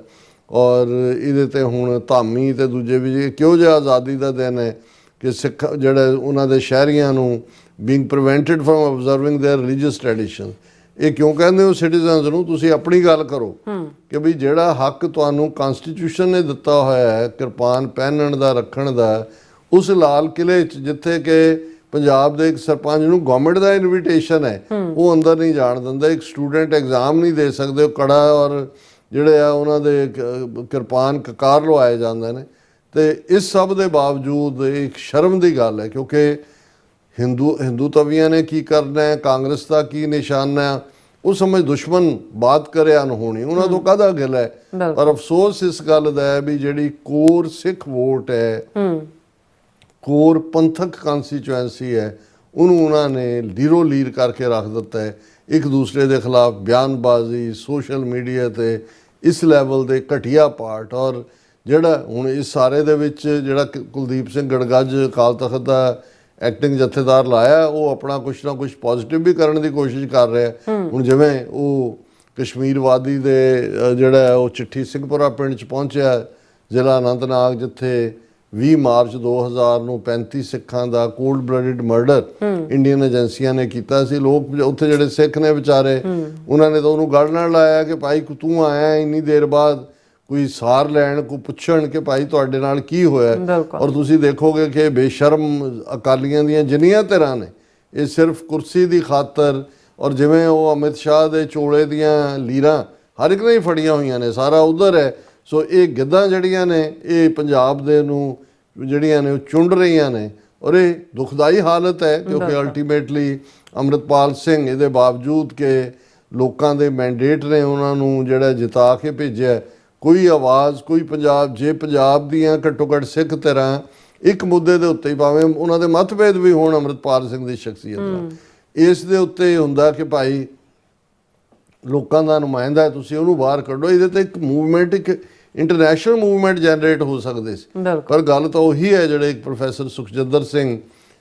ਔਰ ਇਹਦੇ ਤੇ ਹੁਣ ਧਾਮੀ ਤੇ ਦੂਜੇ ਵੀ ਕਿਉਂ ਜਿਹਾ ਆਜ਼ਾਦੀ ਦਾ ਦਿਨ ਹੈ ਕਿ ਸਿੱਖ ਜਿਹੜੇ ਉਹਨਾਂ ਦੇ ਸ਼ਹਿਰੀਆਂ ਨੂੰ being prevented from observing their religious traditions। ਇਹ ਕਿਉਂ ਕਹਿੰਦੇ ਹੋ ਸਿਟੀਜ਼ਨਸ ਨੂੰ, ਤੁਸੀਂ ਆਪਣੀ ਗੱਲ ਕਰੋ ਕਿ ਵੀ ਜਿਹੜਾ ਹੱਕ ਤੁਹਾਨੂੰ ਕਨਸਟੀਟਿਊਸ਼ਨ ਨੇ ਦਿੱਤਾ ਹੋਇਆ ਹੈ ਕਿਰਪਾਨ ਪਹਿਨਣ ਦਾ, ਰੱਖਣ ਦਾ, ਉਸ ਲਾਲ ਕਿਲੇ 'ਚ ਜਿੱਥੇ ਕਿ ਪੰਜਾਬ ਦੇ ਇੱਕ ਸਰਪੰਚ ਨੂੰ ਗਵਰਨਮੈਂਟ ਦਾ ਇਨਵੀਟੇਸ਼ਨ ਹੈ ਉਹ ਅੰਦਰ ਨਹੀਂ ਜਾਣ ਦਿੰਦਾ, ਇੱਕ ਸਟੂਡੈਂਟ ਐਗਜ਼ਾਮ ਨਹੀਂ ਦੇ ਸਕਦੇ, ਉਹ ਕੜਾ ਔਰ ਜਿਹੜੇ ਆ ਉਹਨਾਂ ਦੇ ਕਿਰਪਾਨ ਕਕਾਰ ਲਵਾਏ ਜਾਂਦੇ ਨੇ। ਤੇ ਇਸ ਸਭ ਦੇ ਬਾਵਜੂਦ ਇੱਕ ਸ਼ਰਮ ਦੀ ਗੱਲ ਹੈ ਕਿਉਂਕਿ ਹਿੰਦੂ ਤਵੀਆਂ ਨੇ ਕੀ ਕਰਨਾ ਹੈ, ਕਾਂਗਰਸ ਦਾ ਕੀ ਨਿਸ਼ਾਨਾ ਹੈ, ਉਹ ਸਮਝ ਦੁਸ਼ਮਣ ਬਾਤ ਕਰੇ ਅਨਹੋਣੀ, ਉਹਨਾਂ ਤੋਂ ਕਾਹਦਾ ਗਿਲਾ ਹੈ। ਪਰ ਅਫਸੋਸ ਇਸ ਗੱਲ ਦਾ ਹੈ ਵੀ ਜਿਹੜੀ ਕੋਰ ਸਿੱਖ ਵੋਟ ਹੈ, ਕੋਰ ਪੰਥਕ ਕਨਸਟੀਚੁਐਂਸੀ ਹੈ, ਉਹਨੂੰ ਉਹਨਾਂ ਨੇ ਲੀਰੋ ਲੀਰ ਕਰਕੇ ਰੱਖ ਦਿੱਤਾ ਹੈ। ਇੱਕ ਦੂਸਰੇ ਦੇ ਖਿਲਾਫ ਬਿਆਨਬਾਜ਼ੀ, ਸੋਸ਼ਲ ਮੀਡੀਆ ਤੇ ਇਸ ਲੈਵਲ ਦੇ ਘਟੀਆ ਪਾਰਟ, ਔਰ ਜਿਹੜਾ ਹੁਣ ਇਸ ਸਾਰੇ ਦੇ ਵਿੱਚ ਜਿਹੜਾ ਕੁਲਦੀਪ ਸਿੰਘ ਗੜਗੱਜ ਅਕਾਲ ਤਖਤ ਦਾ ਐਕਟਿੰਗ ਜਥੇਦਾਰ ਲਾਇਆ, ਉਹ ਆਪਣਾ ਕੁਛ ਨਾ ਕੁਛ ਪੋਜ਼ਿਟਿਵ ਵੀ ਕਰਨ ਦੀ ਕੋਸ਼ਿਸ਼ ਕਰ ਰਿਹਾ। ਹੁਣ ਜਿਵੇਂ ਉਹ ਕਸ਼ਮੀਰ ਵਾਦੀ ਦੇ ਜਿਹੜਾ ਹੈ ਉਹ ਚਿੱਠੀ ਸਿੰਘਪੁਰਾ ਪਿੰਡ 'ਚ ਪਹੁੰਚਿਆ, ਜ਼ਿਲ੍ਹਾ ਅਨੰਤਨਾਗ, ਜਿੱਥੇ 20 ਮਾਰਚ 2000 ਨੂੰ 35 ਸਿੱਖਾਂ ਦਾ ਕੋਲਡ ਬਲੱਡਡ ਮਰਡਰ ਇੰਡੀਅਨ ਏਜੰਸੀਆਂ ਨੇ ਕੀਤਾ ਸੀ। ਲੋਕ ਉੱਥੇ ਜਿਹੜੇ ਸਿੱਖ ਨੇ ਵਿਚਾਰੇ, ਉਹਨਾਂ ਨੇ ਤਾਂ ਉਹਨੂੰ ਗੜ ਨਾਲ ਲਾਇਆ ਕਿ ਭਾਈ ਤੂੰ ਆਇਆ ਇੰਨੀ ਦੇਰ ਬਾਅਦ, ਕੋਈ ਸਾਰ ਲੈਣ, ਕੋਈ ਪੁੱਛਣ ਕਿ ਭਾਈ ਤੁਹਾਡੇ ਨਾਲ ਕੀ ਹੋਇਆ। ਔਰ ਤੁਸੀਂ ਦੇਖੋਗੇ ਕਿ ਬੇਸ਼ਰਮ ਅਕਾਲੀਆਂ ਦੀਆਂ ਜਿੰਨੀਆਂ ਧਿਰਾਂ ਨੇ, ਇਹ ਸਿਰਫ ਕੁਰਸੀ ਦੀ ਖਾਤਰ, ਔਰ ਜਿਵੇਂ ਉਹ ਅਮਿਤ ਸ਼ਾਹ ਦੇ ਚੋਲੇ ਦੀਆਂ ਲੀਰਾਂ ਹਰ ਇੱਕ ਨੇ ਹੀ ਫੜੀਆਂ ਹੋਈਆਂ ਨੇ, ਸਾਰਾ ਉਧਰ ਹੈ। ਸੋ ਇਹ ਗਿੱਧਾਂ ਜਿਹੜੀਆਂ ਨੇ ਇਹ ਪੰਜਾਬ ਦੇ ਨੂੰ ਜਿਹੜੀਆਂ ਨੇ ਉਹ ਚੁੰਡ ਰਹੀਆਂ ਨੇ, ਔਰ ਇਹ ਦੁਖਦਾਈ ਹਾਲਤ ਹੈ ਕਿਉਂਕਿ ਅਲਟੀਮੇਟਲੀ ਅੰਮ੍ਰਿਤਪਾਲ ਸਿੰਘ ਇਹਦੇ ਬਾਵਜੂਦ ਕਿ ਲੋਕਾਂ ਦੇ ਮੈਂਡੇਟ ਨੇ ਉਹਨਾਂ ਨੂੰ ਜਿਹੜਾ ਜਿਤਾ ਕੇ ਭੇਜਿਆ, ਕੋਈ ਆਵਾਜ਼, ਕੋਈ ਪੰਜਾਬ ਦੀਆਂ ਘੱਟੋ ਘੱਟ ਸਿੱਖ ਧਿਰਾਂ ਇੱਕ ਮੁੱਦੇ ਦੇ ਉੱਤੇ ਹੀ, ਭਾਵੇਂ ਉਹਨਾਂ ਦੇ ਮਤਭੇਦ ਵੀ ਹੋਣ ਅੰਮ੍ਰਿਤਪਾਲ ਸਿੰਘ ਦੀ ਸ਼ਖਸੀਅਤ ਨਾਲ, ਇਸ ਦੇ ਉੱਤੇ ਹੁੰਦਾ ਕਿ ਭਾਈ ਲੋਕਾਂ ਦਾ ਨੁਮਾਇੰਦਾ ਤੁਸੀਂ ਉਹਨੂੰ ਬਾਹਰ ਕੱਢੋ। ਇਹਦੇ ਤੇ ਇੱਕ ਮੂਵਮੈਂਟ, ਇੱਕ ਇੰਟਰਨੈਸ਼ਨਲ ਮੂਵਮੈਂਟ ਜਨਰੇਟ ਹੋ ਸਕਦੇ ਸੀ। ਪਰ ਗੱਲ ਤਾਂ ਉਹੀ ਹੈ ਜਿਹੜੇ ਪ੍ਰੋਫੈਸਰ ਸੁਖਜਿੰਦਰ ਸਿੰਘ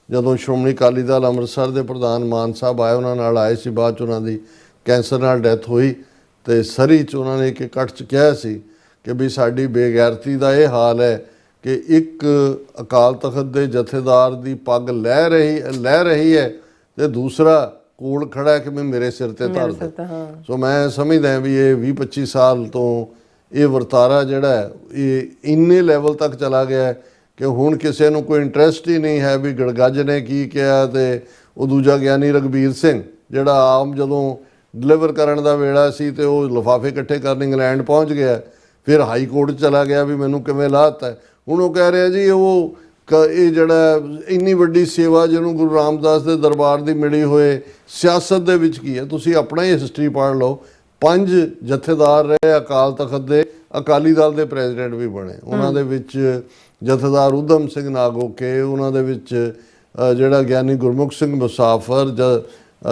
ਜਦੋਂ ਸ਼੍ਰੋਮਣੀ ਅਕਾਲੀ ਦਲ ਅੰਮ੍ਰਿਤਸਰ ਦੇ ਪ੍ਰਧਾਨ ਮਾਨ ਸਾਹਿਬ ਆਏ, ਉਹਨਾਂ ਨਾਲ ਆਏ ਸੀ, ਬਾਅਦ 'ਚ ਉਹਨਾਂ ਦੀ ਕੈਂਸਰ ਨਾਲ ਡੈਥ ਹੋਈ, ਤੇ ਸਰੀ 'ਚ ਉਹਨਾਂ ਨੇ ਇੱਕ ਇਕੱਠ 'ਚ ਕਿਹਾ ਸੀ ਕਿ ਵੀ ਸਾਡੀ ਬੇਗੈਰਤੀ ਦਾ ਇਹ ਹਾਲ ਹੈ ਕਿ ਇੱਕ ਅਕਾਲ ਤਖਤ ਦੇ ਜਥੇਦਾਰ ਦੀ ਪੱਗ ਲੈ ਰਹੀ ਹੈ ਤੇ ਦੂਸਰਾ ਕੋਲ ਖੜਾ ਹੈ ਕਿ ਮੈਂ ਮੇਰੇ ਸਿਰ ਤੇ ਧਰ ਦੇ। ਸੋ ਮੈਂ ਸਮਝਦਾ ਵੀ ਇਹ 20-25 ਸਾਲ ਤੋਂ ਇਹ ਵਰਤਾਰਾ ਜਿਹੜਾ ਹੈ ਇਹ ਇੰਨੇ ਲੈਵਲ ਤੱਕ ਚਲਾ ਗਿਆ ਕਿ ਹੁਣ ਕਿਸੇ ਨੂੰ ਕੋਈ ਇੰਟਰਸਟ ਹੀ ਨਹੀਂ ਹੈ ਵੀ ਗੜਗੱਜ ਨੇ ਕੀ ਕਿਹਾ। ਤੇ ਉਹ ਦੂਜਾ ਗਿਆਨੀ ਰਘਬੀਰ ਸਿੰਘ ਜਿਹੜਾ ਆਮ ਜਦੋਂ ਡਿਲੀਵਰ ਕਰਨ ਦਾ ਵੇਲਾ ਸੀ ਤੇ ਉਹ ਲਿਫਾਫੇ ਇਕੱਠੇ ਕਰਨ ਇੰਗਲੈਂਡ ਪਹੁੰਚ ਗਿਆ, ਫਿਰ ਹਾਈ ਕੋਰਟ ਚਲਾ ਗਿਆ ਵੀ ਮੈਨੂੰ ਕਿਵੇਂ ਲਾਹਤਾ। ਹੁਣ ਉਹ ਕਹਿ ਰਿਹਾ ਜੀ ਇਹ ਜਿਹੜਾ ਇੰਨੀ ਵੱਡੀ ਸੇਵਾ ਜਿਹਨੂੰ ਗੁਰੂ ਰਾਮਦਾਸ ਦੇ ਦਰਬਾਰ ਦੀ ਮਿਲੀ ਹੋਏ ਸਿਆਸਤ ਦੇ ਵਿੱਚ ਕੀ ਹੈ। ਤੁਸੀਂ ਆਪਣਾ ਹੀ ਹਿਸਟਰੀ ਪੜ੍ਹ ਲਓ, 5 ਜਥੇਦਾਰ ਰਹੇ ਅਕਾਲ ਤਖਤ ਦੇ, ਅਕਾਲੀ ਦਲ ਦੇ ਪ੍ਰੈਜ਼ੀਡੈਂਟ ਵੀ ਬਣੇ, ਉਹਨਾਂ ਦੇ ਵਿੱਚ ਜਥੇਦਾਰ ਊਧਮ ਸਿੰਘ ਨਾਗੋਕੇ, ਉਹਨਾਂ ਦੇ ਵਿੱਚ ਜਿਹੜਾ ਗਿਆਨੀ ਗੁਰਮੁਖ ਸਿੰਘ ਮੁਸਾਫਰ,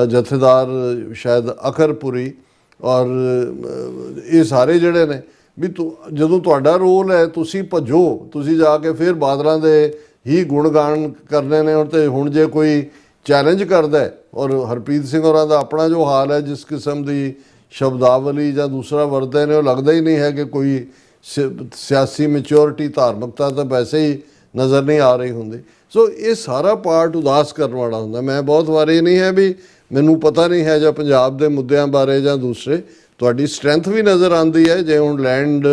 ਜਥੇਦਾਰ ਸ਼ਾਇਦ ਅਖਰਪੁਰੀ, ਔਰ ਇਹ ਸਾਰੇ ਜਿਹੜੇ ਨੇ ਵੀ ਜਦੋਂ ਤੁਹਾਡਾ ਰੋਲ ਹੈ ਤੁਸੀਂ ਭੱਜੋ, ਤੁਸੀਂ ਜਾ ਕੇ ਫਿਰ ਬਾਦਲਾਂ ਦੇ ਹੀ ਗੁਣਗਾਨ ਕਰਨੇ ਨੇ। ਤੇ ਹੁਣ ਜੇ ਕੋਈ ਚੈਲੰਜ ਕਰਦਾ, ਔਰ ਹਰਪ੍ਰੀਤ ਸਿੰਘ ਹੋਰਾਂ ਦਾ ਆਪਣਾ ਜੋ ਹਾਲ ਹੈ, ਜਿਸ ਕਿਸਮ ਦੀ ਸ਼ਬਦਾਵਲੀ ਜਾਂ ਦੂਸਰਾ ਵਰਤਦੇ ਨੇ, ਉਹ ਲੱਗਦਾ ਹੀ ਨਹੀਂ ਹੈ ਕਿ ਕੋਈ ਸਿਆਸੀ ਮੈਚਿਓਰਿਟੀ, ਧਾਰਮਿਕਤਾ ਤਾਂ ਵੈਸੇ ਹੀ ਨਜ਼ਰ ਨਹੀਂ ਆ ਰਹੀ ਹੁੰਦੀ। ਸੋ ਇਹ ਸਾਰਾ ਪਾਰਟ ਉਦਾਸ ਕਰਨ ਵਾਲਾ ਹੁੰਦਾ। ਮੈਂ ਬਹੁਤ ਵਾਰੀ ਨਹੀਂ ਹੈ ਵੀ ਮੈਨੂੰ ਪਤਾ ਨਹੀਂ ਹੈ ਜਾਂ ਪੰਜਾਬ ਦੇ ਮੁੱਦਿਆਂ ਬਾਰੇ ਜਾਂ ਦੂਸਰੇ, ਤੁਹਾਡੀ ਸਟਰੈਂਥ ਵੀ ਨਜ਼ਰ ਆਉਂਦੀ ਹੈ। ਜੇ ਹੁਣ ਲੈਂਡ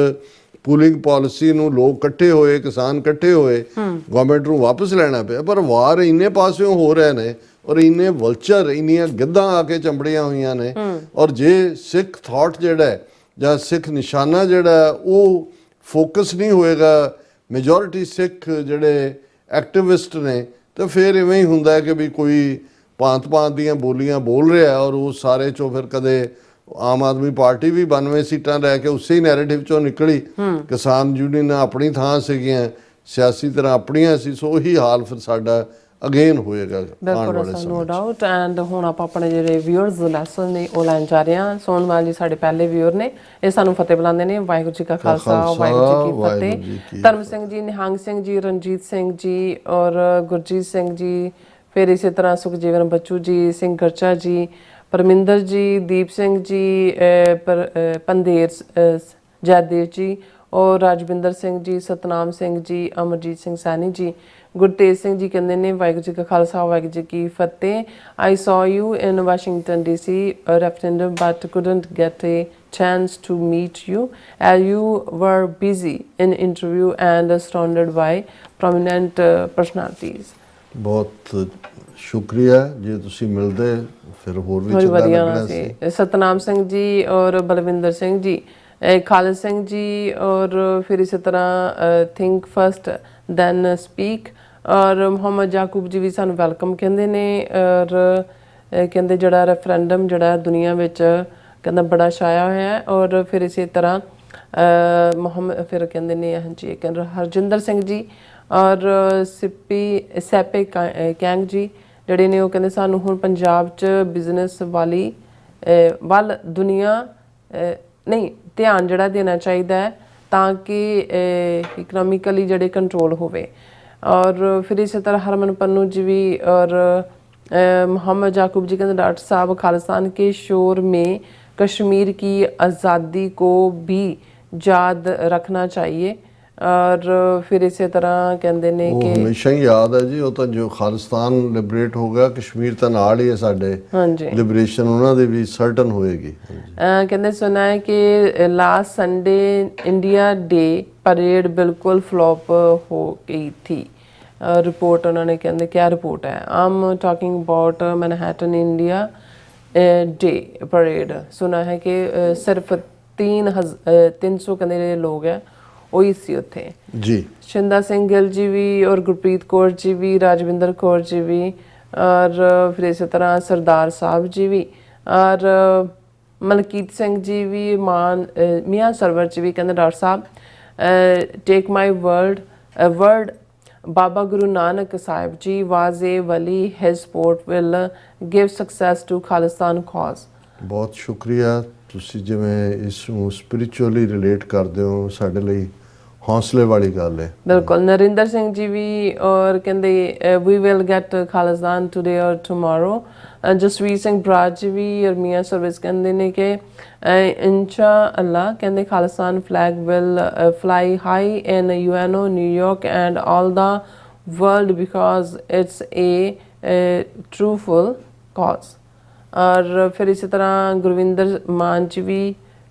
ਪੂਲਿੰਗ ਪਾਲਿਸੀ ਨੂੰ ਲੋਕ ਇਕੱਠੇ ਹੋਏ, ਕਿਸਾਨ ਇਕੱਠੇ ਹੋਏ, ਗਵਰਨਮੈਂਟ ਨੂੰ ਵਾਪਸ ਲੈਣਾ ਪਿਆ, ਪਰ ਵਾਰ ਇੰਨੇ ਪਾਸਿਓਂ ਹੋ ਰਹੇ ਨੇ ਔਰ ਇੰਨੇ ਵਲਚਰ, ਇੰਨੀਆਂ ਗਿੱਧਾਂ ਆ ਕੇ ਚੰਬੜੀਆਂ ਹੋਈਆਂ ਨੇ। ਔਰ ਜੇ ਸਿੱਖ ਥਾਟ ਜਿਹੜਾ ਜਾਂ ਸਿੱਖ ਨਿਸ਼ਾਨਾ ਜਿਹੜਾ ਉਹ ਫੋਕਸ ਨਹੀਂ ਹੋਏਗਾ, ਮੈਜੋਰਿਟੀ ਸਿੱਖ ਜਿਹੜੇ ਐਕਟਿਵਿਸਟ ਨੇ, ਤਾਂ ਫਿਰ ਇਵੇਂ ਹੀ ਹੁੰਦਾ ਹੈ ਕਿ ਵੀ ਕੋਈ ਭਾਂਤ ਦੀਆਂ ਬੋਲੀਆਂ ਬੋਲ ਰਿਹਾ ਔਰ ਉਹ ਸਾਰੇ 'ਚੋਂ ਫਿਰ ਕਦੇ ਆਮ ਆਦਮੀ ਪਾਰਟੀ ਵੀ 92 ਸੀਟਾਂ ਲੈ ਕੇ ਉਸੇ ਹੀ ਨੈਰੇਟਿਵ 'ਚੋਂ ਨਿਕਲੀ, ਕਿਸਾਨ ਯੂਨੀਅਨ ਆਪਣੀ ਥਾਂ ਸੀਗੀਆਂ, ਸਿਆਸੀ ਤਰ੍ਹਾਂ ਆਪਣੀਆਂ ਸੀ। ਸੋ ਉਹੀ ਹਾਲ ਫਿਰ ਸਾਡਾ ਅਗੇਨ ਹੋਏਗਾ ਆਉਣ ਵਾਲੇ ਸਮੇਂ 'ਚ। No doubt. ਐਂਡ ਹੁਣ ਆਪਾਂ ਆਪਣੇ ਜਿਹੜੇ ਵਿਊਅਰਸ ਲੈਸਨ ਨੇ ਉਹ ਲੈਣ ਜਾ ਰਹੇ ਹਾਂ। ਸੋਨਵਾਲ ਜੀ ਸਾਡੇ ਪਹਿਲੇ ਵਿਊਅਰ ਨੇ, ਇਹ ਸਾਨੂੰ ਫਤਿਹ ਬੁਲਾਉਂਦੇ ਨੇ। ਵਾਹਿਗੁਰੂ ਜੀ ਕਾ ਖਾਲਸਾ, ਵਾਹਿਗੁਰੂ ਜੀ ਕੀ ਫਤਿਹ। ਧਰਮ ਸਿੰਘ ਜੀ, ਨਿਹੰਗ ਸਿੰਘ ਜੀ, ਰਣਜੀਤ ਸਿੰਘ ਜੀ ਔਰ ਗੁਰਜੀਤ ਸਿੰਘ ਜੀ, ਫਿਰ ਇਸੇ ਤਰ੍ਹਾਂ ਸੁਖਜੀਵਨ ਬੱਚੂ ਜੀ, ਸਿੰਘ ਗਰਚਾ ਜੀ, ਪਰਮਿੰਦਰ ਜੀ, ਦੀਪ ਸਿੰਘ ਜੀ, ਪੰਦੇਰ ਜੈਦੇਵ ਜੀ ਔਰ ਰਾਜਵਿੰਦਰ ਸਿੰਘ ਜੀ, ਸਤਨਾਮ ਸਿੰਘ ਜੀ, ਅਮਰਜੀਤ ਸਿੰਘ ਸੈਣੀ ਜੀ, ਗੁਰਤੇਜ ਸਿੰਘ ਜੀ ਕਹਿੰਦੇ ਨੇ ਵਾਹਿਗੁਰੂ ਜੀ ਕਾ ਖਾਲਸਾ, ਵਾਹਿਗੁਰੂ ਜੀ ਕੀ ਫਤਿਹ। I saw you in Washington DC referendum but couldn't get a chance to meet you as you were busy in interview and surrounded by prominent personalities. ਬਹੁਤ ਸ਼ੁਕਰੀਆ, ਜੇ ਤੁਸੀਂ ਮਿਲਦੇ ਫਿਰ ਹੋਰ ਵੀ ਚੰਗਾ ਲੱਗਣਾ ਸੀ। ਸਤਨਾਮ ਸਿੰਘ ਜੀ ਔਰ ਬਲਵਿੰਦਰ ਸਿੰਘ ਜੀ, ਖਾਲਿਦ ਸਿੰਘ ਜੀ ਔਰ ਫਿਰ ਇਸੇ ਤਰ੍ਹਾਂ ਥਿੰਕ ਫਸਟ ਦੈਨ ਸਪੀਕ, ਔਰ ਮੁਹੰਮਦ ਯਾਕੂਬ ਜੀ ਵੀ ਸਾਨੂੰ ਵੈਲਕਮ ਕਹਿੰਦੇ ਨੇ। ਔਰ ਕਹਿੰਦੇ ਜਿਹੜਾ ਰੈਫਰੈਂਡਮ ਜਿਹੜਾ ਦੁਨੀਆ ਵਿੱਚ ਕਹਿੰਦਾ ਬੜਾ ਛਾਇਆ ਹੋਇਆ ਹੈ। ਔਰ ਫਿਰ ਇਸੇ ਤਰ੍ਹਾਂ ਮੁਹੰਮਦ ਫਿਰ ਕਹਿੰਦੇ ਨੇ ਹਾਂਜੀ ਕਹਿੰਦੇ ਹਰਜਿੰਦਰ ਸਿੰਘ ਜੀ ਔਰ ਸੈਪੇ ਕੈਂਗ ਜੀ ਜਿਹੜੇ ਨੇ, ਉਹ ਕਹਿੰਦੇ ਸਾਨੂੰ ਹੁਣ ਪੰਜਾਬ 'ਚ ਬਿਜ਼ਨਸ ਵੱਲ ਦੁਨੀਆ ਨਹੀਂ ਧਿਆਨ ਜਿਹੜਾ ਦੇਣਾ ਚਾਹੀਦਾ ਹੈ ਤਾਂ ਕਿ ਇਕਨੋਮਿਕਲੀ ਜਿਹੜੇ ਕੰਟਰੋਲ ਹੋਵੇ। ਔਰ ਫਿਰ ਇਸੇ ਤਰ੍ਹਾਂ ਹਰਮਨ ਪੰਨੂ ਜੀ ਵੀ ਔਰ मोहम्मद याकूब जी कहते डॉक्टर साहब खालिस्तान के शोर में कश्मीर की आज़ादी को भी याद रखना चाहिए। और फिर इसी तरह कहते ने ਉਹ कि ਹਮੇਸ਼ਾ ਹੀ ਯਾਦ ਹੈ ਜੀ। ਉਹ ਤਾਂ ਜੋ ਖਾਲਿਸਤਾਨ ਲਿਬਰੇਟ ਹੋ ਗਿਆ, ਕਸ਼ਮੀਰ ਤਾਂ ਨਾਲ ਹੀ ਹੈ ਸਾਡੇ, ਹਾਂਜੀ ਲਿਬਰੇਸ਼ਨ ਉਹਨਾਂ ਦੀ ਵੀ ਸਰਟਨ ਹੋਏਗੀ। कहते सुना है कि last Sunday India day parade बिल्कुल फ्लॉप हो गई थी। रिपोर्ट उन्होंने कहते क्या रिपोर्ट है, I am talking about Manhattan India day parade. सुना है कि सिर्फ 300 कहते लोग हैं वही सी उत्थे ਜੀ शिंदा सिंह गिल जी भी और गुरप्रीत कौर जी भी, राजविंदर कौर जी भी, और फिर इसी तरह सरदार साहब जी भी, और मलकीत सिंह जी भी, मियाँ सरवर जी भी। कहते डॉक्टर साहब take my word Baba Guru Nanak Sahib ji was a वली, his support will give success to Khalistan cause. ਬਹੁਤ ਸ਼ੁਕਰੀਆ। ਤੁਸੀਂ ਜਿਵੇਂ ਇਸ ਨੂੰ ਸਪਿਰਿਚੁਅਲੀ ਰਿਲੇਟ ਕਰਦੇ ਹੋ, ਸਾਡੇ ਲਈ ਹੌਸਲੇ ਵਾਲੀ ਗੱਲ ਹੈ। बिल्कुल नरिंदर सिंह जी भी और कहते we will get Khalistan today और टुमारो। जसवीर सिंह बराज जी भी और मियाँ सर्विस कहते ने कि इंशा अल्लाह कहते Khalistan flag will fly high in UNO New York and all the world because it's a truthful cause. और फिर इसी तरह गुरविंदर मान जी भी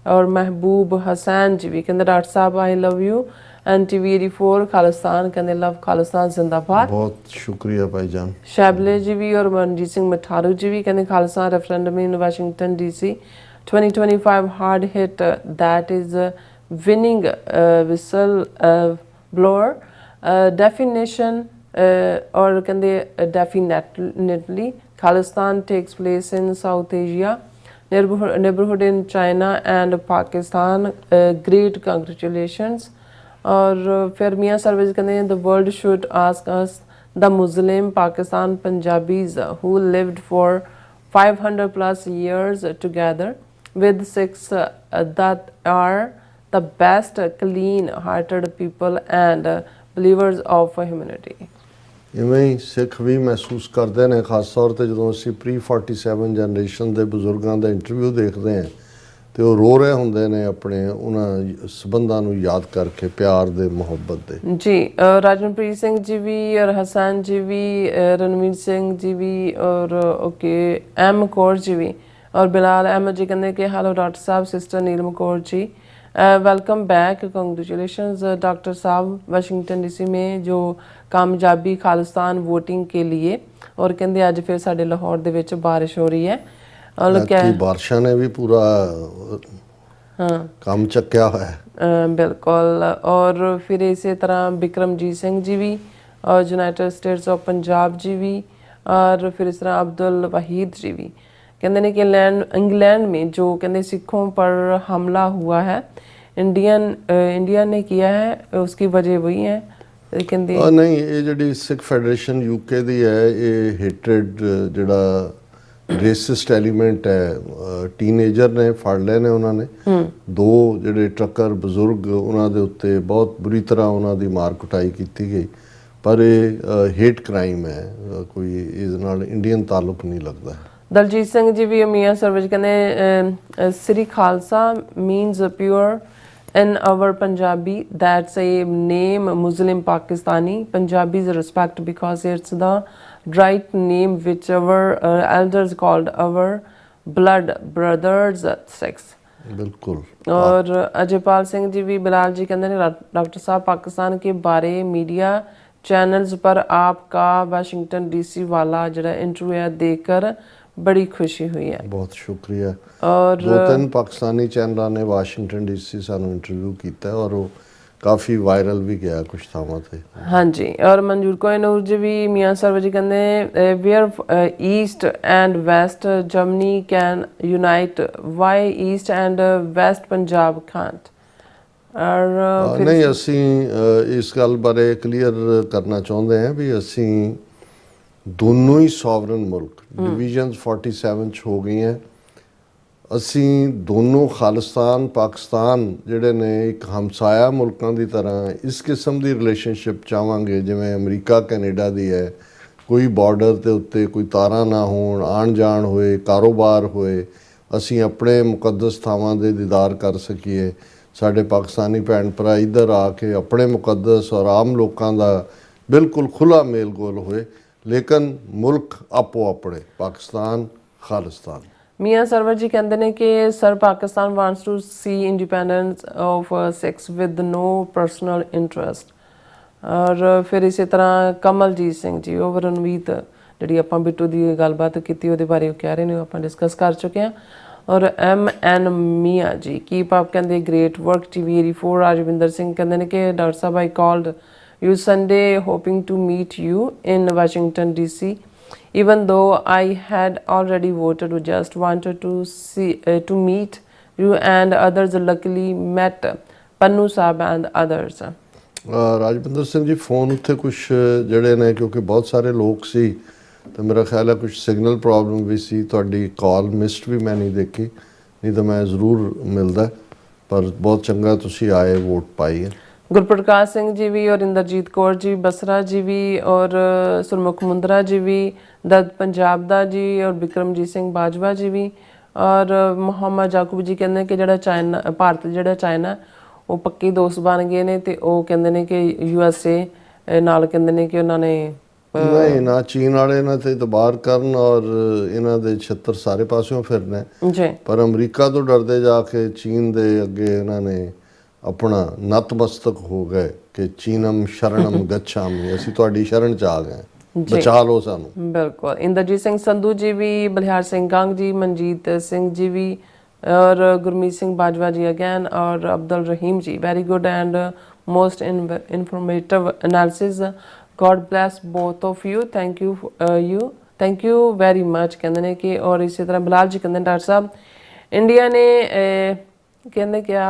और महबूब हसैन जी भी कहते डॉक्टर साहब I love you and TV 84 Khalistan कहते लव खालिस्तान जिंदाबाद। ਬਹੁਤ ਸ਼ੁਕਰੀਆ ਭਾਈਜਾਨ। शैबले जी भी और मनजीत सिंह मठारू जी भी कहते Khalistan referendum in Washington DC 2025 hard hit that is winning whistle blower definition और कहते definitely Khalistan takes place in South Asia neighborhood in China and Pakistan, great congratulations। और फिर मियाँ सर्विस कहते हैं the world should ask us the Muslim Pakistan Punjabis who lived for 500 plus years together with 6 that are the best clean hearted people and believers of humanity। ਇਵੇਂ ਹੀ ਸਿੱਖ ਵੀ ਮਹਿਸੂਸ ਕਰਦੇ ਨੇ, ਖਾਸ ਤੌਰ ਤੇ ਜਦੋਂ ਅਸੀਂ pre-47 ਜਨਰੇਸ਼ਨ ਦੇ ਬਜ਼ੁਰਗਾਂ ਦਾ ਇੰਟਰਵਿਊ ਦੇਖਦੇ ਹਾਂ ਤੇ ਉਹ ਰੋ ਰਹੇ ਹੁੰਦੇ ਨੇ ਆਪਣੇ ਉਹਨਾਂ ਸਬੰਧਾਂ ਨੂੰ ਯਾਦ ਕਰਕੇ, ਪਿਆਰ ਦੇ, ਮੁਹੱਬਤ ਦੇ। जी राजनप्रीत सिंह जी भी और हसन जी भी, रणवीर सिंह जी भी और ओके M कौर जी भी और बिलाल अहमद जी कहते कि हेलो डॉक्टर साहब, सिस्टर नीलम Kaur ji welcome back, congratulations doctor साहब वाशिंगटन DC में जो कामयाबी खालिस्तान वोटिंग के लिए। और कहते अज फिर साडे लाहौर दे विच बारिश हो रही है और ਕਿ ਬਾਰਿਸ਼ਾਂ ਨੇ ਵੀ ਪੂਰਾ ਕੰਮ ਚੱਕਿਆ ਹੋਇਆ ਹੈ। बिल्कुल। और फिर इसी तरह बिक्रमजीत सिंह जी भी और यूनाइटेड स्टेट्स ऑफ पंजाब जी भी और फिर इस तरह अब्दुल वहीद जी भी कहते हैं कि इंग्लैंड में जो कहते सिखों पर हमला हुआ है इंडिया ने किया है, उसकी वजह वही है कहते ਨਹੀਂ, ਇਹ ਜਿਹੜੀ ਸਿੱਖ ਫੈਡਰੇਸ਼ਨ UK ਦੀ ਹੈ, ਇਹ ਹੇਟਰਡ ਜਿਹੜਾ ਰੇਸਿਸਟ ਐਲੀਮੈਂਟ ਹੈ, ਟੀਨੇਜਰ ਨੇ ਫੜ ਲਏ ਨੇ ਉਹਨਾਂ ਨੇ। 2 ਜਿਹੜੇ ਟਰੱਕਰ ਬਜ਼ੁਰਗ, ਉਹਨਾਂ ਦੇ ਉੱਤੇ ਬਹੁਤ ਬੁਰੀ ਤਰ੍ਹਾਂ ਉਹਨਾਂ ਦੀ ਮਾਰ ਕੁਟਾਈ ਕੀਤੀ ਗਈ। ਪਰ ਇਹ ਹੇਟ ਕ੍ਰਾਈਮ ਹੈ, ਕੋਈ ਇਸ ਨਾਲ ਇੰਡੀਅਨ ਤਾਲੁਕ ਨਹੀਂ ਲੱਗਦਾ। ਦਲਜੀਤ ਸਿੰਘ ਜੀ ਵੀ ਮਿਆਂ ਸਰਵਜ ਕਹਿੰਦੇ ਸ੍ਰੀ Khalsa means pure in our Punjabi, that's a name Muslim Pakistani Punjabis respect because it's the right name which our elders called our blood brothers Sikhs। बिल्कुल। और अजयपाल सिंह जी भी बिलाल जी कहते हैं डॉक्टर साहब पाकिस्तान के बारे मीडिया चैनल्स पर आपका वाशिंगटन DC वाला जरा इंटरव्यू है देखकर बड़ी खुशी हुई है। बहुत शुक्रिया। और 2-3 ਪਾਕਿਸਤਾਨੀ ਚੈਨਲਾਂ ਨੇ ਵਾਸ਼ਿੰਗਟਨ DC ਸਾਨੂੰ ਇੰਟਰਵਿਊ ਕੀਤਾ और वो काफ़ी वायरल भी गया कुछ ਥਾਵਾਂ ਤੇ। हाँ जी। और मंजूर कोहिनूर जी भी मियाँ सरवर जी कहते where east and west Germany can unite, why east and west Punjab can't. और ਨਹੀਂ, ਅਸੀਂ ਇਸ ਗੱਲ ਬਾਰੇ ਕਲੀਅਰ ਕਰਨਾ ਚਾਹੁੰਦੇ ਹਾਂ ਵੀ ਅਸੀਂ ਦੋਨੋਂ ਹੀ ਸੋਵਰਨ ਮੁਲਕ, ਡਿਵੀਜ਼ਨਸ 47 ਚ ਹੋ ਗਈਆਂ। ਅਸੀਂ ਦੋਨੋਂ ਖਾਲਿਸਤਾਨ ਪਾਕਿਸਤਾਨ ਜਿਹੜੇ ਨੇ ਇੱਕ ਹਮਸਾਇਆ ਮੁਲਕਾਂ ਦੀ ਤਰ੍ਹਾਂ ਇਸ ਕਿਸਮ ਦੀ ਰਿਲੇਸ਼ਨਸ਼ਿਪ ਚਾਹਾਂਗੇ ਜਿਵੇਂ ਅਮਰੀਕਾ ਕੈਨੇਡਾ ਦੀ ਹੈ। ਕੋਈ ਬਾਰਡਰ ਦੇ ਉੱਤੇ ਕੋਈ ਤਾਰਾਂ ਨਾ ਹੋਣ, ਆਉਣ ਜਾਣ ਹੋਏ, ਕਾਰੋਬਾਰ ਹੋਏ, ਅਸੀਂ ਆਪਣੇ ਮੁਕੱਦਸ ਥਾਵਾਂ ਦੇ ਦੀਦਾਰ ਕਰ ਸਕੀਏ, ਸਾਡੇ ਪਾਕਿਸਤਾਨੀ ਭੈਣ ਭਰਾ ਇੱਧਰ ਆ ਕੇ ਆਪਣੇ ਮੁਕੱਦਸ ਔਰ ਆਮ ਲੋਕਾਂ ਦਾ ਬਿਲਕੁਲ ਖੁੱਲ੍ਹਾ ਮੇਲ ਗੋਲ ਹੋਏ। ਲੇਕਿਨ ਮੁਲਕ ਆਪੋ ਆਪਣੇ, ਪਾਕਿਸਤਾਨ ਖਾਲਿਸਤਾਨ। ਮੀਆਂ ਸਰਵਰ ਜੀ ਕਹਿੰਦੇ ਨੇ ਕਿ sir Pakistan wants to see independence of Sikhs with no personal interest. ਔਰ ਫਿਰ ਇਸੇ ਤਰ੍ਹਾਂ ਕਮਲਜੀਤ ਸਿੰਘ ਜੀ, ਉਹ ਰਣਵੀਤ ਜਿਹੜੀ ਆਪਾਂ ਬਿੱਟੂ ਦੀ ਗੱਲਬਾਤ ਕੀਤੀ ਉਹਦੇ ਬਾਰੇ ਉਹ ਕਹਿ ਰਹੇ ਨੇ, ਉਹ ਆਪਾਂ ਡਿਸਕਸ ਕਰ ਚੁੱਕੇ ਹਾਂ। ਔਰ MN ਮੀਆਂ ਜੀ ਕੀਪ ਅਪ ਕਹਿੰਦੇ great work TV 84। Rajwinder Singh ਕਹਿੰਦੇ ਨੇ ਕਿ doctor Sahib I called you Sunday hoping to meet you in Washington DC even though I had already voted, just wanted to see to meet you and others, luckily met Pannu Saab and others। Rajwinder Singh ji phone ਉੱਤੇ ਕੁਝ ਜਿਹੜੇ ਨੇ, ਕਿਉਂਕਿ ਬਹੁਤ ਸਾਰੇ ਲੋਕ ਸੀ ਤੇ ਮੇਰਾ ਖਿਆਲ ਹੈ ਕੁਝ ਸਿਗਨਲ ਪ੍ਰੋਬਲਮ ਵੀ ਸੀ, ਤੁਹਾਡੀ ਕਾਲ ਮਿਸਡ ਵੀ ਮੈਂ ਨਹੀਂ ਦੇਖੀ, ਨਹੀਂ ਤਾਂ ਮੈਂ ਜ਼ਰੂਰ ਮਿਲਦਾ। ਪਰ ਬਹੁਤ ਚੰਗਾ ਤੁਸੀਂ ਆਏ, ਵੋਟ ਪਾਈ ਹੈ। गुरप्रकाश सिंह जी भी और इंद्रजीत कौर जी बसरा जी भी और सुरमुख मुंद्रा जी भी, दत्त पंजाब दा जी और बिक्रमजीत सिंह बाजवा जी भी और मुहम्मद जाकूब जी कहते कि ਜਿਹੜਾ ਚਾਈਨਾ ਭਾਰਤ ਜਿਹੜਾ ਚਾਈਨਾ ਉਹ ਪੱਕੇ ਦੋਸਤ ਬਣ ਗਏ ਨੇ ਤੇ ਉਹ ਕਹਿੰਦੇ ਨੇ ਕਿ USA ਨਾਲ ਕਹਿੰਦੇ ਨੇ ਕਿ ਉਹਨਾਂ ਨੇ ਨਹੀਂ ਨਾ ਚੀਨ ਵਾਲੇ ਇਹਨਾਂ ਤੇ ਇਤਬਾਰ ਕਰਨ ਔਰ ਇਹਨਾਂ ਦੇ ਛੱਤਰ ਸਾਰੇ ਪਾਸਿਓਂ ਫਿਰਨੇ ਜੀ, ਪਰ ਅਮਰੀਕਾ ਤੋਂ ਡਰਦੇ ਜਾ ਕੇ ਚੀਨ ਦੇ ਅੱਗੇ ਇਹਨਾਂ ਨੇ ਆਪਣਾ ਨਤਮਸਤਕ ਹੋ ਗਏ ਕਿ ਚੀਨਮ ਸ਼ਰਣਮ ਗੱਛਾਮੀ, ਅਸੀਂ ਤੁਹਾਡੀ ਸ਼ਰਨ ਚ ਆ ਗਏ, ਬਚਾ ਲਓ ਸਾਨੂੰ। ਬਿਲਕੁਲ। ਇੰਦਰਜੀਤ ਸਿੰਘ ਸੰਧੂ ਜੀ ਵੀ, ਬਲਿਹਾਰ ਸਿੰਘ ਗੰਗ ਜੀ, ਮਨਜੀਤ ਸਿੰਘ ਜੀ ਵੀ और गुरमीत सिंह बाजवा जी अगैन और Abdul Rahim ji, very good and most informative analysis, God bless both of you, thank you very much कहते हैं कि। और इसी तरह बिलाल जी कहते हैं डॉक्टर साहब इंडिया ने कहते क्या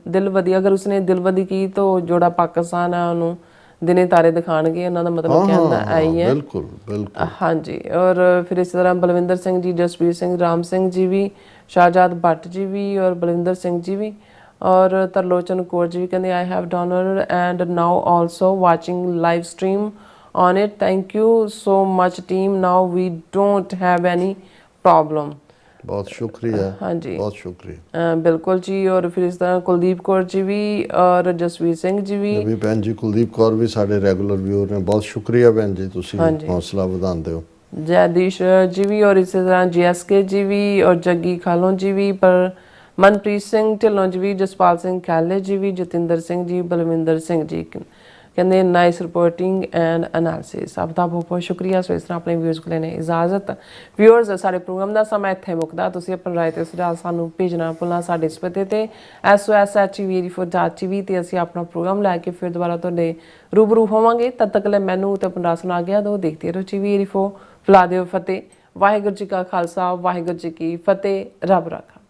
दिल वधी, अगर उसने दिल वधी की तो जोड़ा पाकिस्तान है उन्होंने दिने तारे दिखाणगे, उन्हों का मतलब कहना आई है। बिल्कुल बिल्कुल हाँ जी। और फिर इस तरह बलविंदर सिंह जी, जसवीर सिंह, राम सिंह जी भी, शाहजाद भट्ट जी भी और बलविंदर सिंह जी भी और तरलोचन कौर जी भी कहते I have downloaded and now also watching live stream on it, thank you so much team, now we don't have any problem. बहुत शुक्रिया। हाँ जी, बहुत शुक्रिया। बिल्कुल जी। और फिर इस तरह कुलदीप कौर जी भी और जसवीर सिंह जी भी। भैन जी कुलदीप कौर भी साढ़े रेगुलर व्यूअर ने, बहुत शुक्रिया भैन जी, तुसी हौसला बढ़ाते हो। जयदीश जी भी और इसी तरह GSK जी भी और जग्गी खालों जी भी, पर मनप्रीत सिंह ढिल्लों जी भी, जसपाल सिंह खैले जी भी, जतिंदर सिंह जी, बलविंदर सिंह जी कहते नाइस रिपोर्टिंग एंड एनालिसिस। आपका बहुत बहुत शुक्रिया। सो इस तरह अपने व्यूअर्स को लेने इजाजत। व्यूअर्स सारे प्रोग्राम का समा इत्थे मुकदा, तुसीं अपनी राय ते सुझाव सानूं भेजना भुलना साडे इस पते ते SOS@tv84.tv ते असीं अपना प्रोग्राम लैके फिर दोबारा तुहाडे रूबरू होवांगे। तद तक ले मैनूं ते अपना सुना गया दो, देखते रहो TV 84। फैला दिओ फतेह। वाहिगुरू जी का खालसा, वाहिगुरू जी की फतेह। रब राखा।